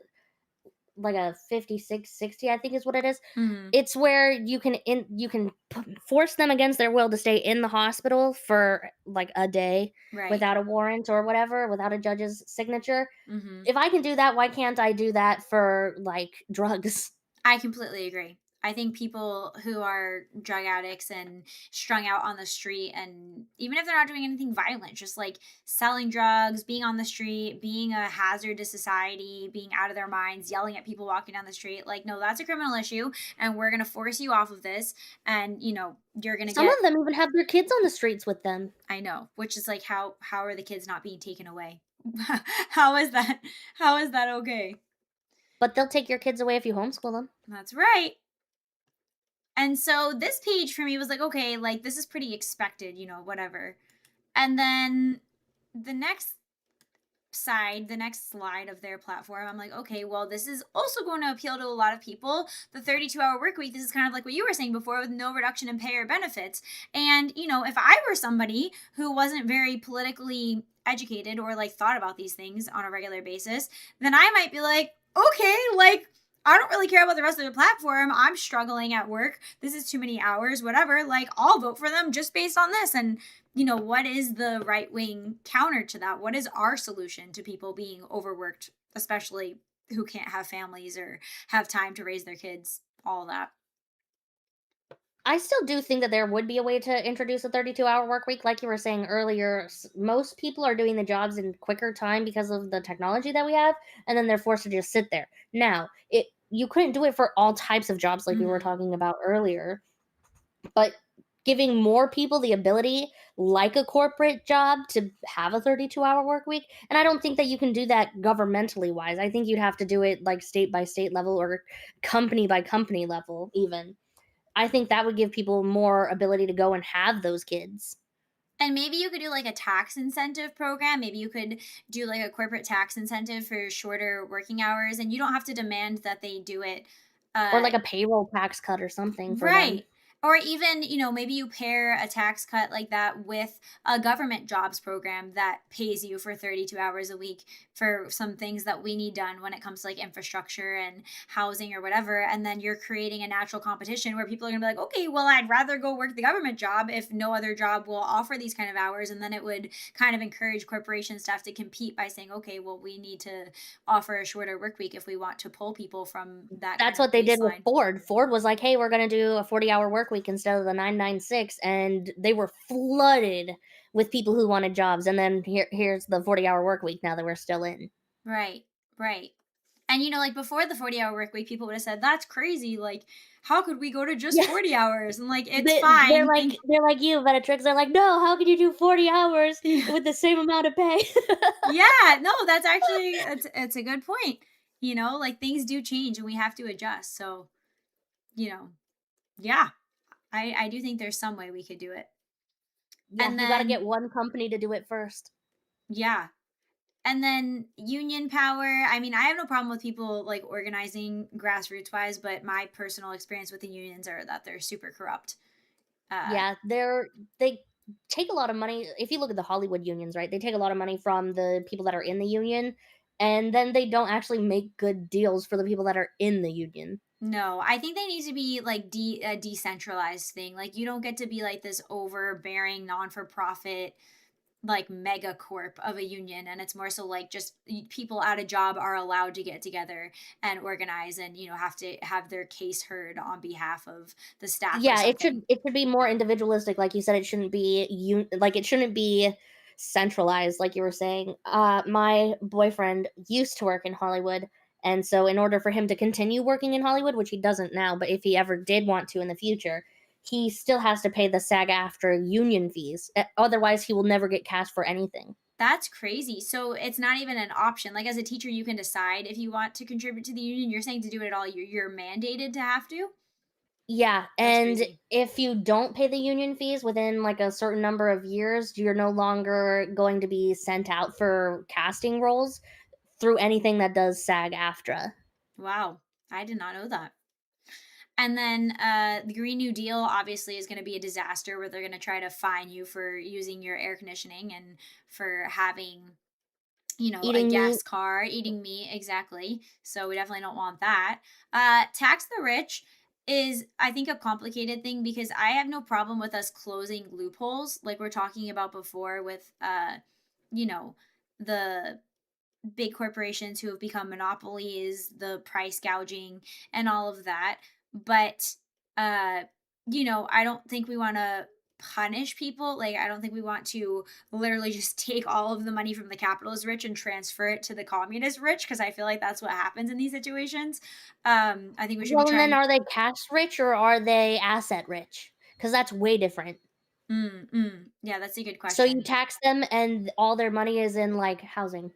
[SPEAKER 3] like a 56, 60, I think is what it is.
[SPEAKER 2] Mhm.
[SPEAKER 3] It's where you can force them against their will to stay in the hospital for like a day
[SPEAKER 2] Right.
[SPEAKER 3] without a warrant or whatever, without a judge's signature.
[SPEAKER 2] Mhm.
[SPEAKER 3] If I can do that, why can't I do that for like drugs?
[SPEAKER 2] I completely agree. I think people who are drug addicts and strung out on the street, and even if they're not doing anything violent, just like selling drugs, being on the street, being a hazard to society, being out of their minds, yelling at people walking down the street, like, no, that's a criminal issue, and we're going to force you off of this. And, you know, you're going to
[SPEAKER 3] Some of them even have their kids on the streets with them.
[SPEAKER 2] I know, which is like, how are the kids not being taken away? How is that okay?
[SPEAKER 3] But they'll take your kids away if you homeschool them.
[SPEAKER 2] That's right. And so this page for me was like, okay, like this is pretty expected, you know, whatever. And then the next slide of their platform, I'm like, okay, well, this is also going to appeal to a lot of people. The 32-hour work week, this is kind of like what you were saying before, with no reduction in pay or benefits. And, you know, if I were somebody who wasn't very politically educated or like thought about these things on a regular basis, then I might be like, okay, like, I don't really care about the rest of the platform. I'm struggling at work. This is too many hours, whatever. Like, I'll vote for them just based on this. And, you know, what is the right wing counter to that? What is our solution to people being overworked, especially who can't have families or have time to raise their kids? All that.
[SPEAKER 3] I still do think that there would be a way to introduce a 32-hour work week. Like you were saying earlier, most people are doing the jobs in quicker time because of the technology that we have, and then they're forced to just sit there. Now, you couldn't do it for all types of jobs like we were talking about earlier, but giving more people the ability, like a corporate job, to have a 32-hour work week, and I don't think that you can do that governmentally wise. I think you'd have to do it like state by state level or company by company level even. I think that would give people more ability to go and have those kids.
[SPEAKER 2] And maybe you could do like a tax incentive program. Maybe you could do like a corporate tax incentive for shorter working hours, and you don't have to demand that they do it.
[SPEAKER 3] Or like a payroll tax cut or something for them.
[SPEAKER 2] Right. Or even, you know, maybe you pair a tax cut like that with a government jobs program that pays you for 32 hours a week for some things that we need done when it comes to like infrastructure and housing or whatever. And then you're creating a natural competition where people are going to be like, okay, well, I'd rather go work the government job if no other job will offer these kind of hours. And then it would kind of encourage corporations to have to compete by saying, okay, well, we need to offer a shorter work week if we want to pull people from that.
[SPEAKER 3] That's what they did with Ford. Ford was like, hey, we're going to do a 40-hour work week instead of the 996, and they were flooded with people who wanted jobs. And then here's the 40-hour work week now that we're still in.
[SPEAKER 2] Right. And, you know, like before the 40-hour work week, people would have said, that's crazy. Like, how could we go to just 40 hours? And like, it's fine.
[SPEAKER 3] They're like you, Venatrix. They're like, no, how could you do 40 hours with the same amount of pay?
[SPEAKER 2] Yeah, no, that's actually, it's a good point. You know, like things do change and we have to adjust. So, you know, yeah, I do think there's some way we could do it.
[SPEAKER 3] Yeah, and then, you got to get one company to do it first.
[SPEAKER 2] Yeah. And then union power. I mean, I have no problem with people like organizing grassroots wise, but my personal experience with the unions are that they're super corrupt.
[SPEAKER 3] Yeah, they take a lot of money. If you look at the Hollywood unions, right, they take a lot of money from the people that are in the union, and then they don't actually make good deals for the people that are in the union.
[SPEAKER 2] No, I think they need to be like a decentralized thing. Like you don't get to be like this overbearing non-for-profit like mega corp of a union, and it's more so like just people at a job are allowed to get together and organize and, you know, have to have their case heard on behalf of the staff.
[SPEAKER 3] Yeah, it should be more individualistic, like you said. It shouldn't be it shouldn't be centralized, like you were saying. My boyfriend used to work in Hollywood, and so in order for him to continue working in Hollywood, which he doesn't now, but if he ever did want to in the future, he still has to pay the SAG-AFTRA union fees. Otherwise, he will never get cast for anything.
[SPEAKER 2] That's crazy. So it's not even an option. Like as a teacher, you can decide if you want to contribute to the union. You're saying to do it at all. You're mandated to have to?
[SPEAKER 3] Yeah,
[SPEAKER 2] That's
[SPEAKER 3] and
[SPEAKER 2] crazy.
[SPEAKER 3] if you don't pay the union fees within like a certain number of years, you're no longer going to be sent out for casting roles through anything that does SAG-AFTRA.
[SPEAKER 2] Wow, I did not know that. And then the Green New Deal obviously is going to be a disaster where they're going to try to fine you for using your air conditioning and for having, you know, a
[SPEAKER 3] Eating meat.
[SPEAKER 2] gas car, eating meat. Exactly. So we definitely don't want that. Tax the rich is, I think, a complicated thing because I have no problem with us closing loopholes like we're talking about before with, you know, the big corporations who have become monopolies, the price gouging, and all of that. But, uh, you know, I don't think we want to punish people. Like, I don't think we want to literally just take all of the money from the capitalist rich and transfer it to the communist rich because I feel like that's what happens in these situations. I think we should be
[SPEAKER 3] Well, and then
[SPEAKER 2] trying.
[SPEAKER 3] are they cash rich or are they asset rich? Because that's way different.
[SPEAKER 2] Yeah, that's a good
[SPEAKER 3] So you
[SPEAKER 2] question.
[SPEAKER 3] tax them and all their money is in like housing.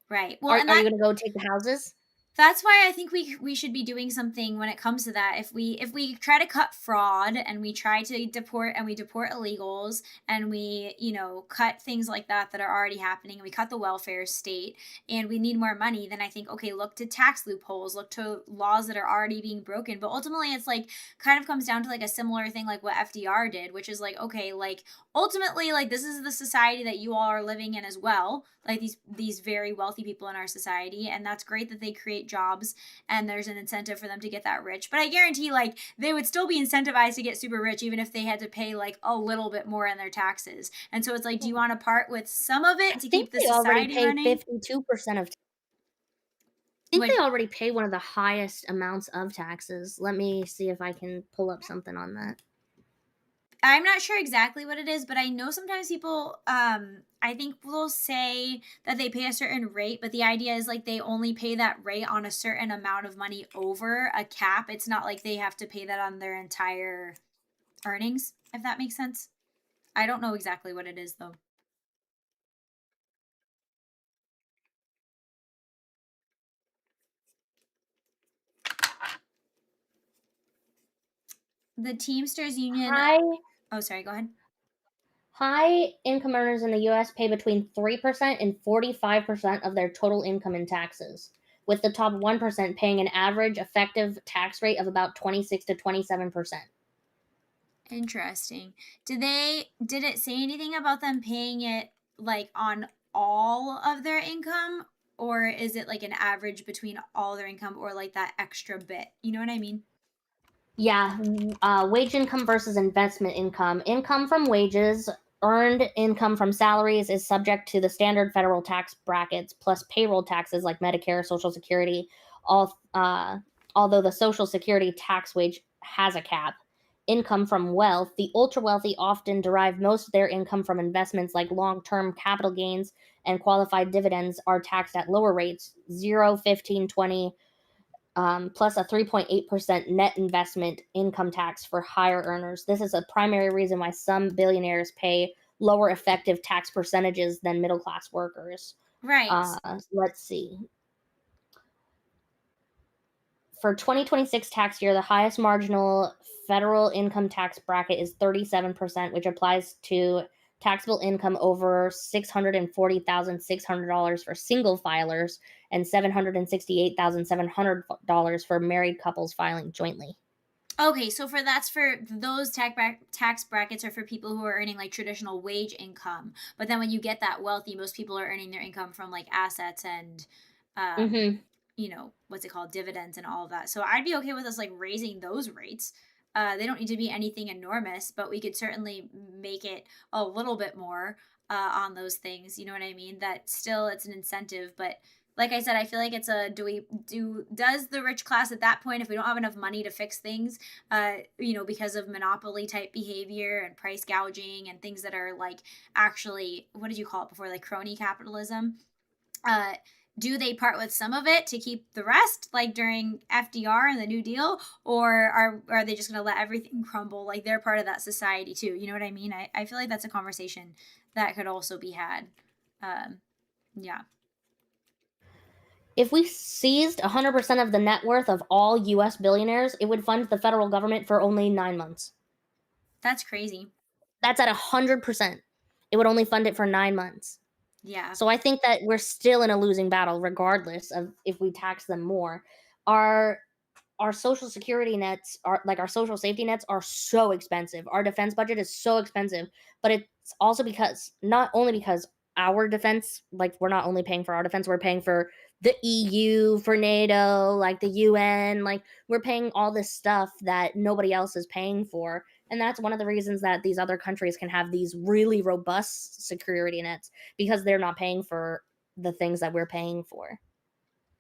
[SPEAKER 2] Right. Well,
[SPEAKER 3] Are
[SPEAKER 2] and
[SPEAKER 3] are you
[SPEAKER 2] that
[SPEAKER 3] going to go take the houses?
[SPEAKER 2] that's why I think we should be doing something when it comes to that. If we try to cut fraud and we try to deport and we deport illegals and we, you know, cut things like that that are already happening and we cut the welfare state and we need more money, then I think okay, look to tax loopholes, look to laws that are already being broken. But ultimately it's like kind of comes down to like a similar thing like what FDR did, which is like okay, like ultimately like this is the society that you all are living in as well, like these very wealthy people in our society, and that's great that they create jobs and there's an incentive for them to get that rich, but I guarantee like they would still be incentivized to get super rich even if they had to pay like a little bit more in their taxes. And so it's like, do you want to part with some of it
[SPEAKER 3] I
[SPEAKER 2] to
[SPEAKER 3] think
[SPEAKER 2] keep the
[SPEAKER 3] they already
[SPEAKER 2] society
[SPEAKER 3] pay
[SPEAKER 2] running?
[SPEAKER 3] 52% of. I think
[SPEAKER 2] What
[SPEAKER 3] they already pay one of the highest amounts of taxes. Let me see if I can pull up something on that.
[SPEAKER 2] I'm not sure exactly what it is, but I know sometimes people I think will say that they pay a certain rate, but the idea is like they only pay that rate on a certain amount of money over a cap. It's not like they have to pay that on their entire earnings, if that makes sense. I don't know exactly what it is though. The Teamsters Union.
[SPEAKER 3] High
[SPEAKER 2] Oh, sorry, go ahead.
[SPEAKER 3] high income earners in the US pay between 3% and 45% of their total income in taxes, with the top 1% paying an average effective tax rate of about 26 to 27%.
[SPEAKER 2] Interesting. Did it say anything about them paying it like on all of their income, or is it like an average between all their income or like that extra bit? You know what I mean?
[SPEAKER 3] Yeah, wage income versus investment income. Income from wages, earned income from salaries is subject to the standard federal tax brackets plus payroll taxes like Medicare, Social Security. All, although the Social Security tax wage has a cap. Income from wealth. The ultra wealthy often derive most of their income from investments like long term capital gains, and qualified dividends are taxed at lower rates 0, 15, 20, plus a 3.8% net investment income tax for higher earners. This is a primary reason why some billionaires pay lower effective tax percentages than middle class workers.
[SPEAKER 2] Right.
[SPEAKER 3] Let's see. For 2026 tax year, the highest marginal federal income tax bracket is 37%, which applies to taxable income over $640,600 for single filers and $768,700 for married couples filing jointly.
[SPEAKER 2] Okay, so for those tax brackets are for people who are earning like traditional wage income. But then when you get that wealthy, most people are earning their income from like assets and
[SPEAKER 3] Mm-hmm.
[SPEAKER 2] you know, what's it called, dividends and all of that. So I'd be okay with us like raising those rates. They don't need to be anything enormous, but we could certainly make it a little bit more on those things. You know what I mean? That still it's an incentive, but like I said, I feel like it's a does the rich class at that point, if we don't have enough money to fix things, you know, because of monopoly type behavior and price gouging and things that are like actually, what did you call it before, like crony capitalism? uh do they part with some of it to keep the rest like during FDR and the New Deal, or are they just going to let everything crumble like they're part of that society too? You know what I mean? I feel like that's a conversation that could also be had. Yeah.
[SPEAKER 3] If we seized 100% of the net worth of all US billionaires, it would fund the federal government for only 9 months.
[SPEAKER 2] That's crazy.
[SPEAKER 3] That's at 100%. It would only fund it for 9 months.
[SPEAKER 2] Yeah.
[SPEAKER 3] So I think that we're still in a losing battle, regardless of if we tax them more. Our social security nets are like our social safety nets are so expensive. Our defense budget is so expensive, but it's also because not only because our defense, like we're not only paying for our defense, we're paying for the EU, for NATO, like the UN, like we're paying all this stuff that nobody else is paying for. And that's one of the reasons that these other countries can have these really robust security nets because they're not paying for the things that we're paying for.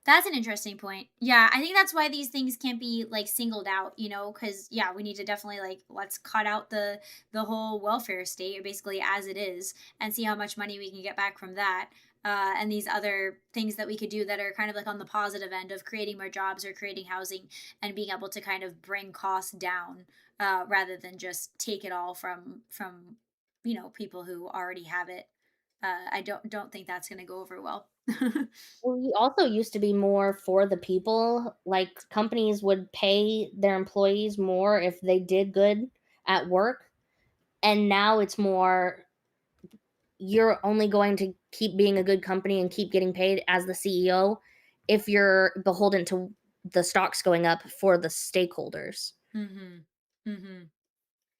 [SPEAKER 2] That's an interesting point. Yeah, I think that's why these things can't be like singled out, because yeah, we need to definitely like let's cut out the whole welfare state basically as it is and see how much money we can get back from that. And these other things that we could do that are kind of like on the positive end of creating more jobs or creating housing and being able to kind of bring costs down rather than just take it all from people who already have it. I don't think that's going to go over well.
[SPEAKER 3] Well, we also used to be more for the people. Like companies would pay their employees more if they did good at work. And now it's more you're only going to keep being a good company and keep getting paid as the CEO if you're beholden to the stocks going up for the stakeholders.
[SPEAKER 2] Mm-hmm. Mm-hmm.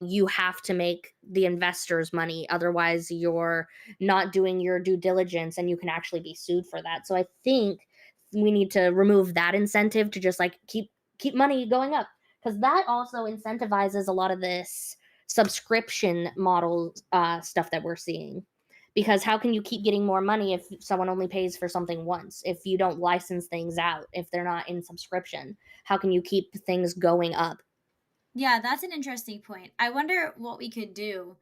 [SPEAKER 3] You have to make the investors money, otherwise you're not doing your due diligence and you can actually be sued for that. So I think we need to remove that incentive to just like keep money going up, because that also incentivizes a lot of this subscription model stuff that we're seeing. Because how can you keep getting more money if someone only pays for something once, if you don't license things out, if they're not in subscription? How can you keep things going up?
[SPEAKER 2] Yeah, that's an interesting point. I wonder what we could do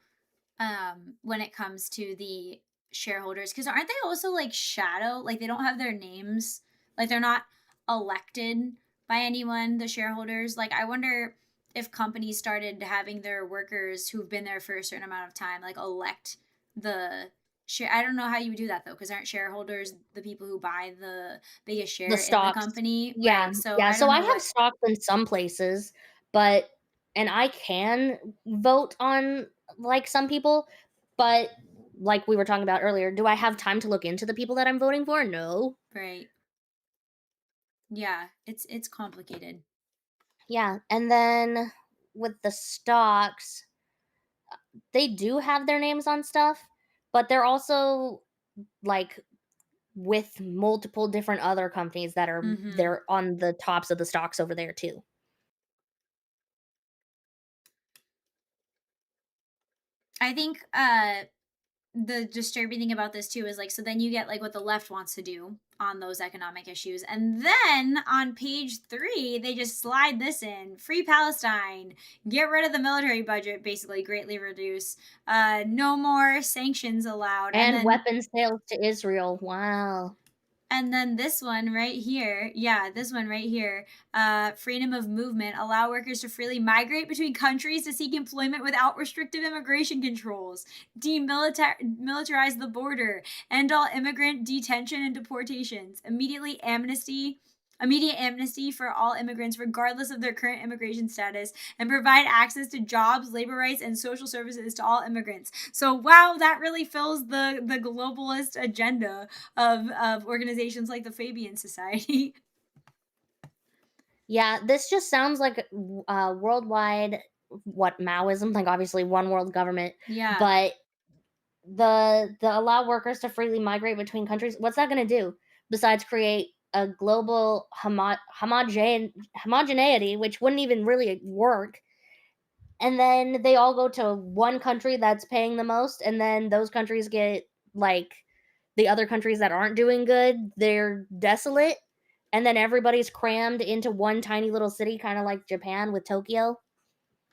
[SPEAKER 2] when it comes to the shareholders, because aren't they also like shadow? Like they don't have their names, like they're not elected by anyone, the shareholders. Like I wonder if companies started having their workers who've been there for a certain amount of time, like elect the share. I don't know how you would do that though, because aren't shareholders the people who buy the biggest share
[SPEAKER 3] The
[SPEAKER 2] in the
[SPEAKER 3] stocks.
[SPEAKER 2] company?
[SPEAKER 3] Yeah,
[SPEAKER 2] Right. So
[SPEAKER 3] yeah.
[SPEAKER 2] I
[SPEAKER 3] So
[SPEAKER 2] don't
[SPEAKER 3] I
[SPEAKER 2] know
[SPEAKER 3] have
[SPEAKER 2] what.
[SPEAKER 3] stocks in some places, but and I can vote on like some people, but like we were talking about earlier, do I have time to look into the people that I'm voting for? No.
[SPEAKER 2] Right. Yeah, it's complicated.
[SPEAKER 3] Yeah, and then with the stocks, they do have their names on stuff, but they're also like with multiple different other companies that are
[SPEAKER 2] Mm-hmm.
[SPEAKER 3] they're on the tops of the stocks over there too.
[SPEAKER 2] I think the disturbing thing about this too is like, so then you get like what the left wants to do on those economic issues, and then on page 3 they just slide this in: free Palestine, get rid of the military budget, basically greatly reduce, no more sanctions allowed,
[SPEAKER 3] And
[SPEAKER 2] then
[SPEAKER 3] weapons sales to Israel. Wow.
[SPEAKER 2] and then this one right here, yeah, this one right here, freedom of movement, allow workers to freely migrate between countries to seek employment without restrictive immigration controls, demilitarize the border, end all immigrant detention and deportations, immediate amnesty for all immigrants regardless of their current immigration status, and provide access to jobs, labor rights, and social services to all immigrants. So wow, that really fills the globalist agenda of organizations like the Fabian Society.
[SPEAKER 3] Yeah, this just sounds like worldwide what Maoism, like obviously one world government,
[SPEAKER 2] Yeah.
[SPEAKER 3] but the allow workers to freely migrate between countries. What's that going to do besides create a global homogeneity, which wouldn't even really work? And then they all go to one country that's paying the most, and then those countries get like the other countries that aren't doing good, they're desolate, and then everybody's crammed into one tiny little city, kind of like Japan with Tokyo.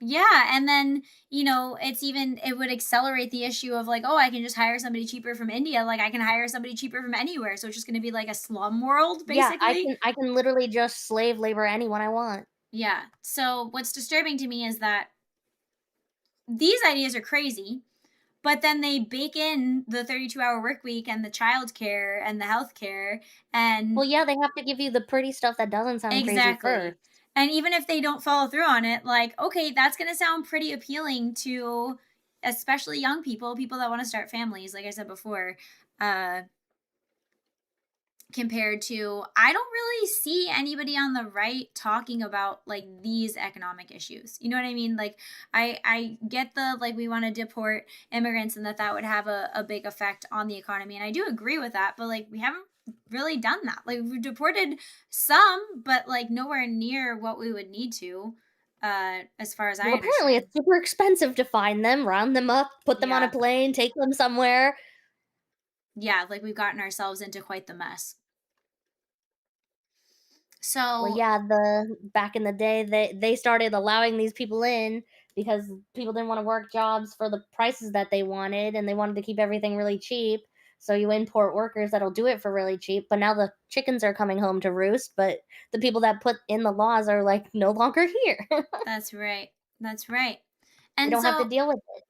[SPEAKER 2] Yeah, and then, it would accelerate the issue of like, oh, I can just hire somebody cheaper from India, like I can hire somebody cheaper from anywhere. So it's just going to be like a slum world
[SPEAKER 3] Yeah,
[SPEAKER 2] basically.
[SPEAKER 3] I can literally just slave labor anyone I want.
[SPEAKER 2] Yeah. So what's disturbing to me is that these ideas are crazy, but then they bake in the 32-hour work week and the childcare and the healthcare and
[SPEAKER 3] Well, yeah, they have to give you the pretty stuff that doesn't sound crazy
[SPEAKER 2] exactly.
[SPEAKER 3] first.
[SPEAKER 2] And even if they don't follow through on it, like, okay, that's going to sound pretty appealing to especially young people that want to start families, like I said before, compared to, I don't really see anybody on the right talking about like these economic issues. You know what I mean? Like I get the, like, we want to deport immigrants and that would have a big effect on the economy. And I do agree with that, but like, we haven't really done that. Like, we've deported some, but like nowhere near what we would need to, as far as I
[SPEAKER 3] Well, apparently
[SPEAKER 2] understand.
[SPEAKER 3] it's super expensive to find them, round them up, put them on a
[SPEAKER 2] Yeah.
[SPEAKER 3] plane, take them somewhere.
[SPEAKER 2] Yeah, like we've gotten ourselves into quite the mess. So
[SPEAKER 3] Well, yeah, back in the day, they started allowing these people in because people didn't want to work jobs for the prices that they wanted, and they wanted to keep everything really cheap. So you import workers that'll do it for really cheap. But now the chickens are coming home to roost. But the people that put in the laws are like no longer here.
[SPEAKER 2] that's right. That's right.
[SPEAKER 3] You
[SPEAKER 2] And
[SPEAKER 3] don't have to
[SPEAKER 2] so
[SPEAKER 3] deal with it.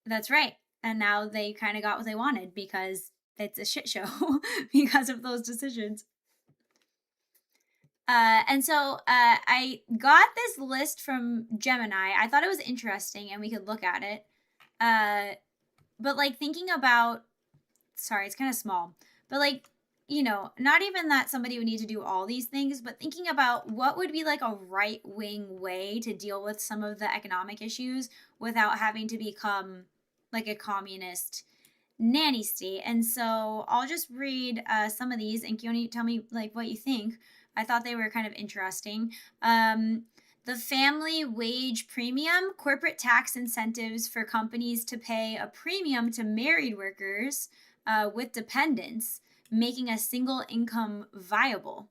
[SPEAKER 2] that's right. And now they kind of got what they wanted because it's a shit show because of those decisions. And so I got this list from Gemini. I thought it was interesting and we could look at it. But like thinking about, sorry, it's kind of small, but like, you know, not even that somebody would need to do all these things, but thinking about what would be like a right-wing way to deal with some of the economic issues without having to become like a communist nanny state. And so I'll just read some of these, and Chione, tell me like what you think. I thought they were kind of interesting. The family wage premium, corporate tax incentives for companies to pay a premium to married workers with dependents, making a single income viable.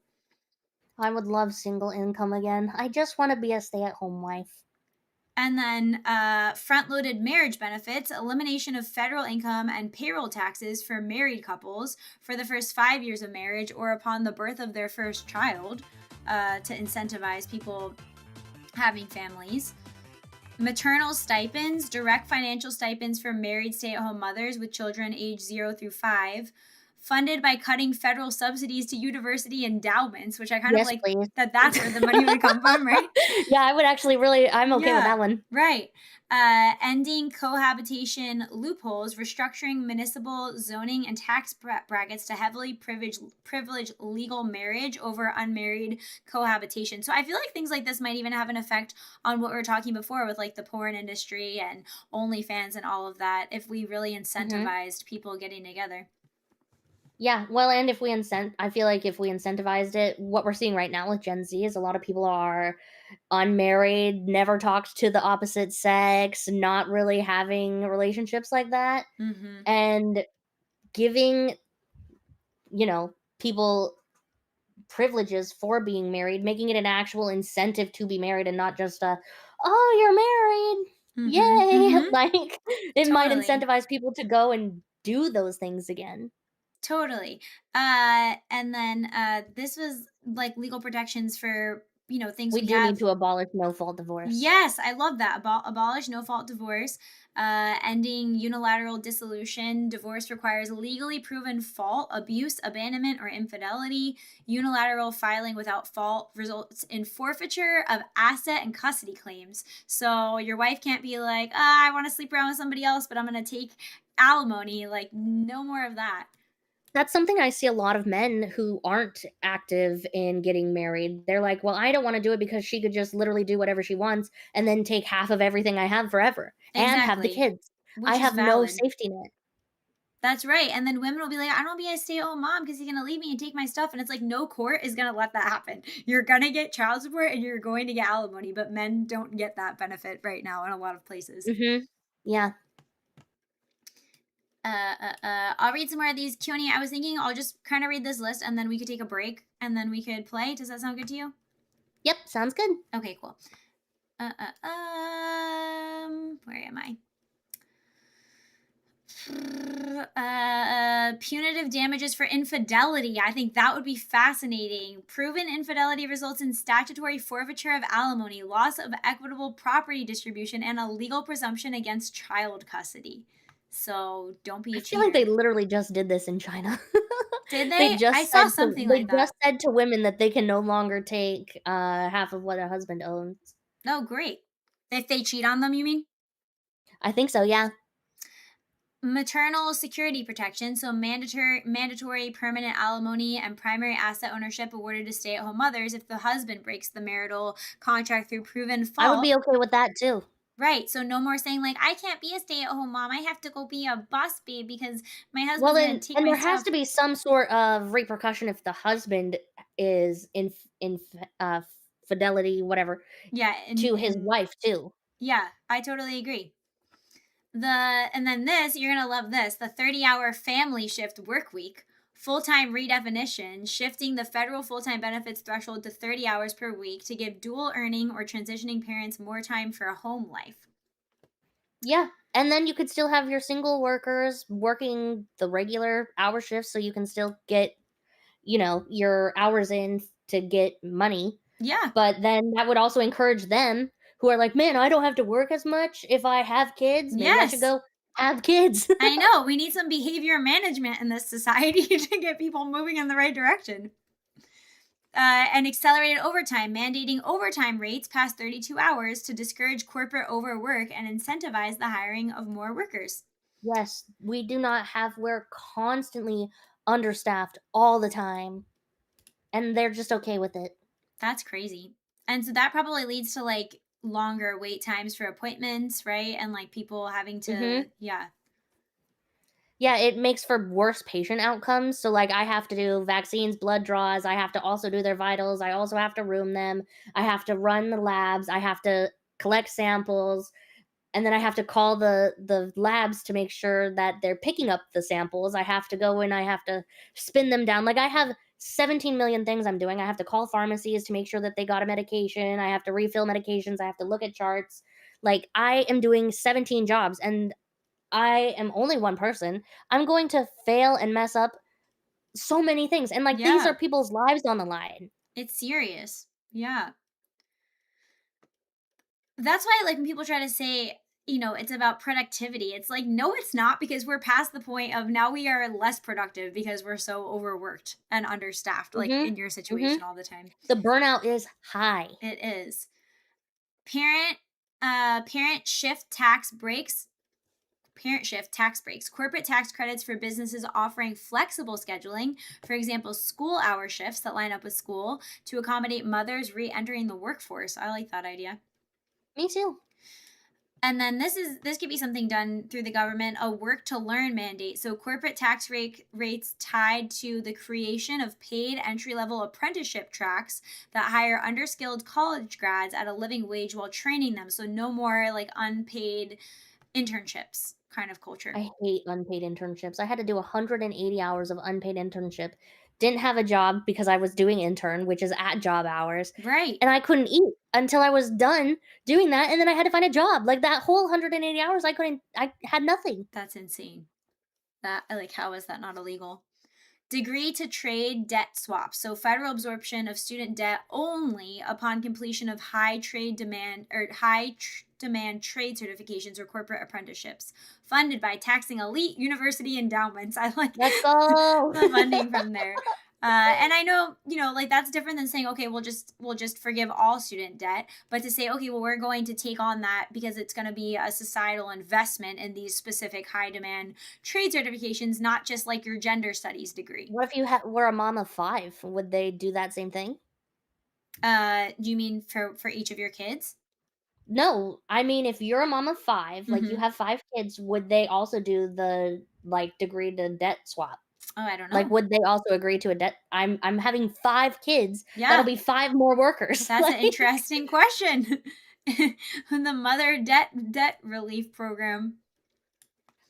[SPEAKER 3] I would love single income again. I just want to be a stay-at-home wife.
[SPEAKER 2] And then front-loaded marriage benefits, elimination of federal income and payroll taxes for married couples for the first 5 years of marriage or upon the birth of their first child, to incentivize people having families. Maternal stipends, direct financial stipends for married stay-at-home mothers with children aged 0 through 5, funded by cutting federal subsidies to university endowments, which I kind of like
[SPEAKER 3] please.
[SPEAKER 2] that's where the money would come from, right?
[SPEAKER 3] Yeah, I would actually I'm okay with that one.
[SPEAKER 2] Right. Ending cohabitation loopholes, restructuring municipal zoning and tax brackets to heavily privilege legal marriage over unmarried cohabitation. So I feel like things like this might even have an effect on what we were talking before with like the porn industry and OnlyFans and all of that, if we really incentivized people getting together.
[SPEAKER 3] Yeah, well, and if I feel like if we incentivized it, what we're seeing right now with Gen Z is a lot of people are unmarried, never talked to the opposite sex, not really having relationships like that, and giving, people privileges for being married, making it an actual incentive to be married and not just oh, you're married, yay! Like, it might
[SPEAKER 2] Totally.
[SPEAKER 3] incentivize people to go and do those things again.
[SPEAKER 2] Totally. And then this was like legal protections for, you know, things
[SPEAKER 3] We
[SPEAKER 2] we
[SPEAKER 3] do
[SPEAKER 2] have.
[SPEAKER 3] need to abolish no-fault divorce.
[SPEAKER 2] Yes, I love that. Abolish no-fault divorce, ending unilateral dissolution. Divorce requires legally proven fault, abuse, abandonment, or infidelity. Unilateral filing without fault results in forfeiture of asset and custody claims. So your wife can't be like, I want to sleep around with somebody else, but I'm going to take alimony. Like, no more of that.
[SPEAKER 3] That's something I see a lot of men who aren't active in getting married. They're like, well, I don't want to do it because she could just literally do whatever she wants and then take half of everything I have forever and have the kids.
[SPEAKER 2] Which
[SPEAKER 3] I
[SPEAKER 2] is
[SPEAKER 3] have no
[SPEAKER 2] valid.
[SPEAKER 3] safety net.
[SPEAKER 2] That's right. And then women will be like, I don't want to be a stay-at-home mom because he's going to leave me and take my stuff. And it's like, no court is going to let that happen. You're going to get child support and you're going to get alimony, but men don't get that benefit right now in a lot of places.
[SPEAKER 3] Yeah.
[SPEAKER 2] I'll read some more of these. Chione, I was thinking I'll just kind of read this list and then we could take a break and then we could play. Does that sound good to you?
[SPEAKER 3] Yep, sounds good.
[SPEAKER 2] Okay, cool. Where am I? Punitive damages for infidelity. I think that would be fascinating. Proven infidelity results in statutory forfeiture of alimony, loss of equitable property distribution, and a legal presumption against child custody. So don't be a
[SPEAKER 3] I
[SPEAKER 2] cheater.
[SPEAKER 3] feel like they literally just did this in China.
[SPEAKER 2] Did they?
[SPEAKER 3] just
[SPEAKER 2] I saw
[SPEAKER 3] said
[SPEAKER 2] something
[SPEAKER 3] they
[SPEAKER 2] like that.
[SPEAKER 3] just said to women that they can no longer take half of what a husband owns.
[SPEAKER 2] Oh, great. If they cheat on them, you mean?
[SPEAKER 3] I think so, yeah.
[SPEAKER 2] Maternal security protection, so mandatory permanent alimony and primary asset ownership awarded to stay-at-home mothers if the husband breaks the marital contract through proven fault.
[SPEAKER 3] I would be okay with that too.
[SPEAKER 2] Right. So no more saying like, I can't be a stay-at-home mom. I have to go be a boss babe because my husband's
[SPEAKER 3] Well,
[SPEAKER 2] gonna
[SPEAKER 3] then,
[SPEAKER 2] take
[SPEAKER 3] and
[SPEAKER 2] my
[SPEAKER 3] there has
[SPEAKER 2] stuff.
[SPEAKER 3] to be some sort of repercussion if the husband is in fidelity, whatever,
[SPEAKER 2] Yeah.
[SPEAKER 3] to his wife too.
[SPEAKER 2] Yeah, I totally agree. And then this, you're gonna love this, the 30-hour family shift work week. Full-time redefinition, shifting the federal full-time benefits threshold to 30 hours per week to give dual earning or transitioning parents more time for a home life.
[SPEAKER 3] Yeah, and then you could still have your single workers working the regular hour shifts so you can still get, your hours in to get money.
[SPEAKER 2] Yeah.
[SPEAKER 3] But then that would also encourage them who are like, man, I don't have to work as much if I have kids. Maybe I should go have kids.
[SPEAKER 2] I know. We need some behavior management in this society to get people moving in the right direction. And accelerated overtime, mandating overtime rates past 32 hours to discourage corporate overwork and incentivize the hiring of more workers.
[SPEAKER 3] Yes, we do not have, we're constantly understaffed all the time. And they're just okay with it.
[SPEAKER 2] That's crazy. And so that probably leads to like longer wait times for appointments, right? And like people having to, yeah.
[SPEAKER 3] Yeah, it makes for worse patient outcomes. So, like, I have to do vaccines, blood draws. I have to also do their vitals. I also have to room them. I have to run the labs. I have to collect samples. And then I have to call the labs to make sure that they're picking up the samples. I have to go and I have to spin them down. Like, I have 17 million things I'm doing. I have to call pharmacies to make sure that they got a medication. I have to refill medications. I have to look at charts. Like, I am doing 17 jobs, and I am only one person. I'm going to fail and mess up so many things. And, like, these are people's lives on the line.
[SPEAKER 2] It's serious. Yeah. That's why, like, when people try to say, it's about productivity, it's like, no, it's not, because we're past the point of now we are less productive because we're so overworked and understaffed, like in your situation all the time.
[SPEAKER 3] The burnout is high.
[SPEAKER 2] It is. Parent shift tax breaks. Corporate tax credits for businesses offering flexible scheduling, for example, school hour shifts that line up with school to accommodate mothers re-entering the workforce. I like that idea.
[SPEAKER 3] Me too.
[SPEAKER 2] And then this could be something done through the government, a work to learn mandate. So corporate tax rates tied to the creation of paid entry-level apprenticeship tracks that hire underskilled college grads at a living wage while training them. So no more like unpaid internships kind of culture.
[SPEAKER 3] I hate unpaid internships. I had to do 180 hours of unpaid internship. Didn't have a job because I was doing intern, which is at job hours.
[SPEAKER 2] Right.
[SPEAKER 3] And I couldn't eat until I was done doing that, and then I had to find a job. Like, that whole 180 hours, I had nothing.
[SPEAKER 2] That's insane. How is that not illegal? Degree to trade debt swap. So federal absorption of student debt only upon completion of high demand trade certifications or corporate apprenticeships, funded by taxing elite university endowments. I like
[SPEAKER 3] Let's go.
[SPEAKER 2] the funding from there. And I know, like that's different than saying, okay, we'll just forgive all student debt, but to say, okay, well, we're going to take on that because it's going to be a societal investment in these specific high demand trade certifications, not just like your gender studies degree.
[SPEAKER 3] What if you were a mom of 5? Would they do that same thing?
[SPEAKER 2] Do you mean for each of your kids?
[SPEAKER 3] No, I mean, if you're a mom of 5, like you have 5 kids, would they also do the degree to debt swap?
[SPEAKER 2] Oh, I don't know.
[SPEAKER 3] Like, would they also agree to a debt? I'm having 5 kids.
[SPEAKER 2] Yeah.
[SPEAKER 3] That'll be 5 more workers.
[SPEAKER 2] That's an interesting question. The mother debt relief program.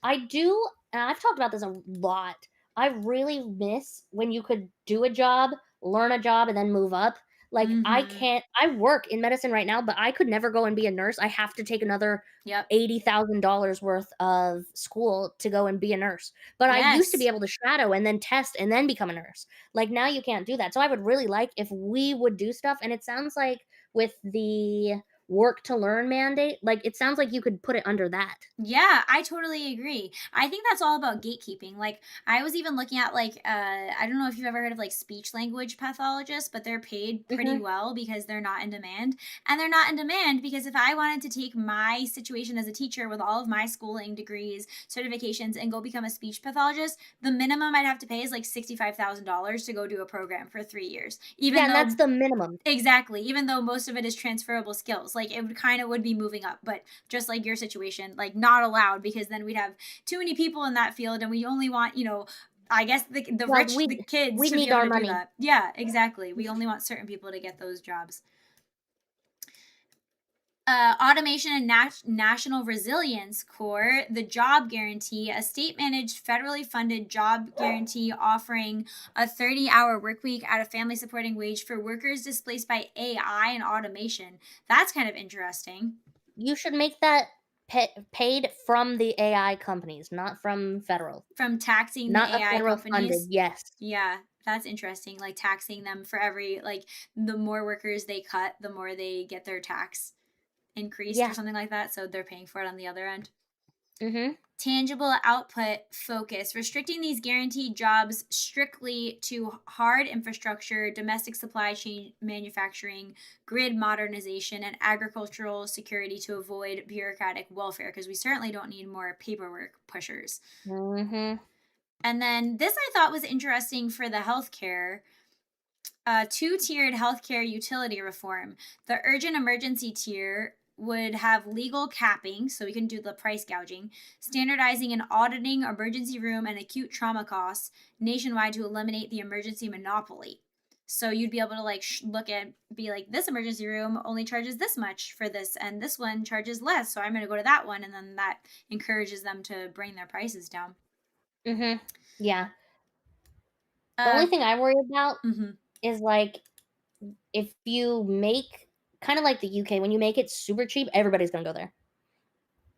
[SPEAKER 3] I do, and I've talked about this a lot. I really miss when you could do a job, learn a job, and then move up. Like, I work in medicine right now, but I could never go and be a nurse. I have to take another $80,000 worth of school to go and be a nurse. But I used to be able to shadow and then test and then become a nurse. Like, now you can't do that. So I would really like if we would do stuff. And it sounds like with the work to learn mandate, like it sounds like you could put it under that.
[SPEAKER 2] Yeah, I totally agree. I think that's all about gatekeeping. Like I was even looking at like I don't know if you've ever heard of like speech language pathologists, but they're paid pretty well because they're not in demand. And they're not in demand because if I wanted to take my situation as a teacher with all of my schooling degrees, certifications and go become a speech pathologist, the minimum I'd have to pay is like $65,000 to go do a program for 3 years. Even
[SPEAKER 3] Yeah, and
[SPEAKER 2] though
[SPEAKER 3] that's the minimum.
[SPEAKER 2] exactly, even though most of it is transferable skills. Like it would kind of would be moving up, but just like your situation, like not allowed because then we'd have too many people in that field and we only want, I guess the
[SPEAKER 3] Well,
[SPEAKER 2] rich, the kids
[SPEAKER 3] we
[SPEAKER 2] to be
[SPEAKER 3] need
[SPEAKER 2] able
[SPEAKER 3] our
[SPEAKER 2] to do
[SPEAKER 3] money.
[SPEAKER 2] that. Yeah, exactly. We only want certain people to get those jobs. Automation and National Resilience Corps, the Job Guarantee, a state-managed, federally funded job guarantee offering a 30-hour work week at a family-supporting wage for workers displaced by AI and automation. That's kind of interesting.
[SPEAKER 3] You should make that paid from the AI companies, not from federal.
[SPEAKER 2] From taxing
[SPEAKER 3] Not
[SPEAKER 2] the
[SPEAKER 3] a
[SPEAKER 2] AI
[SPEAKER 3] federal
[SPEAKER 2] companies.
[SPEAKER 3] funded, yes.
[SPEAKER 2] Yeah, that's interesting. Like taxing them for every, like the more workers they cut, the more they get their tax increased or something like that. So they're paying for it on the other end. Tangible output focus, restricting these guaranteed jobs strictly to hard infrastructure, domestic supply chain manufacturing, grid modernization, and agricultural security to avoid bureaucratic welfare, because we certainly don't need more paperwork pushers. And then this I thought was interesting for the healthcare. Two-tiered healthcare utility reform. The urgent emergency tier would have legal capping, so we can do the price gouging, standardizing and auditing emergency room and acute trauma costs nationwide to eliminate the emergency monopoly. So you'd be able to like look at, be like, this emergency room only charges this much for this, and this one charges less, so I'm going to go to that one, and then that encourages them to bring their prices down.
[SPEAKER 3] Yeah. The only thing I worry about is like if you make kind of like the UK, when you make it super cheap, everybody's gonna go there.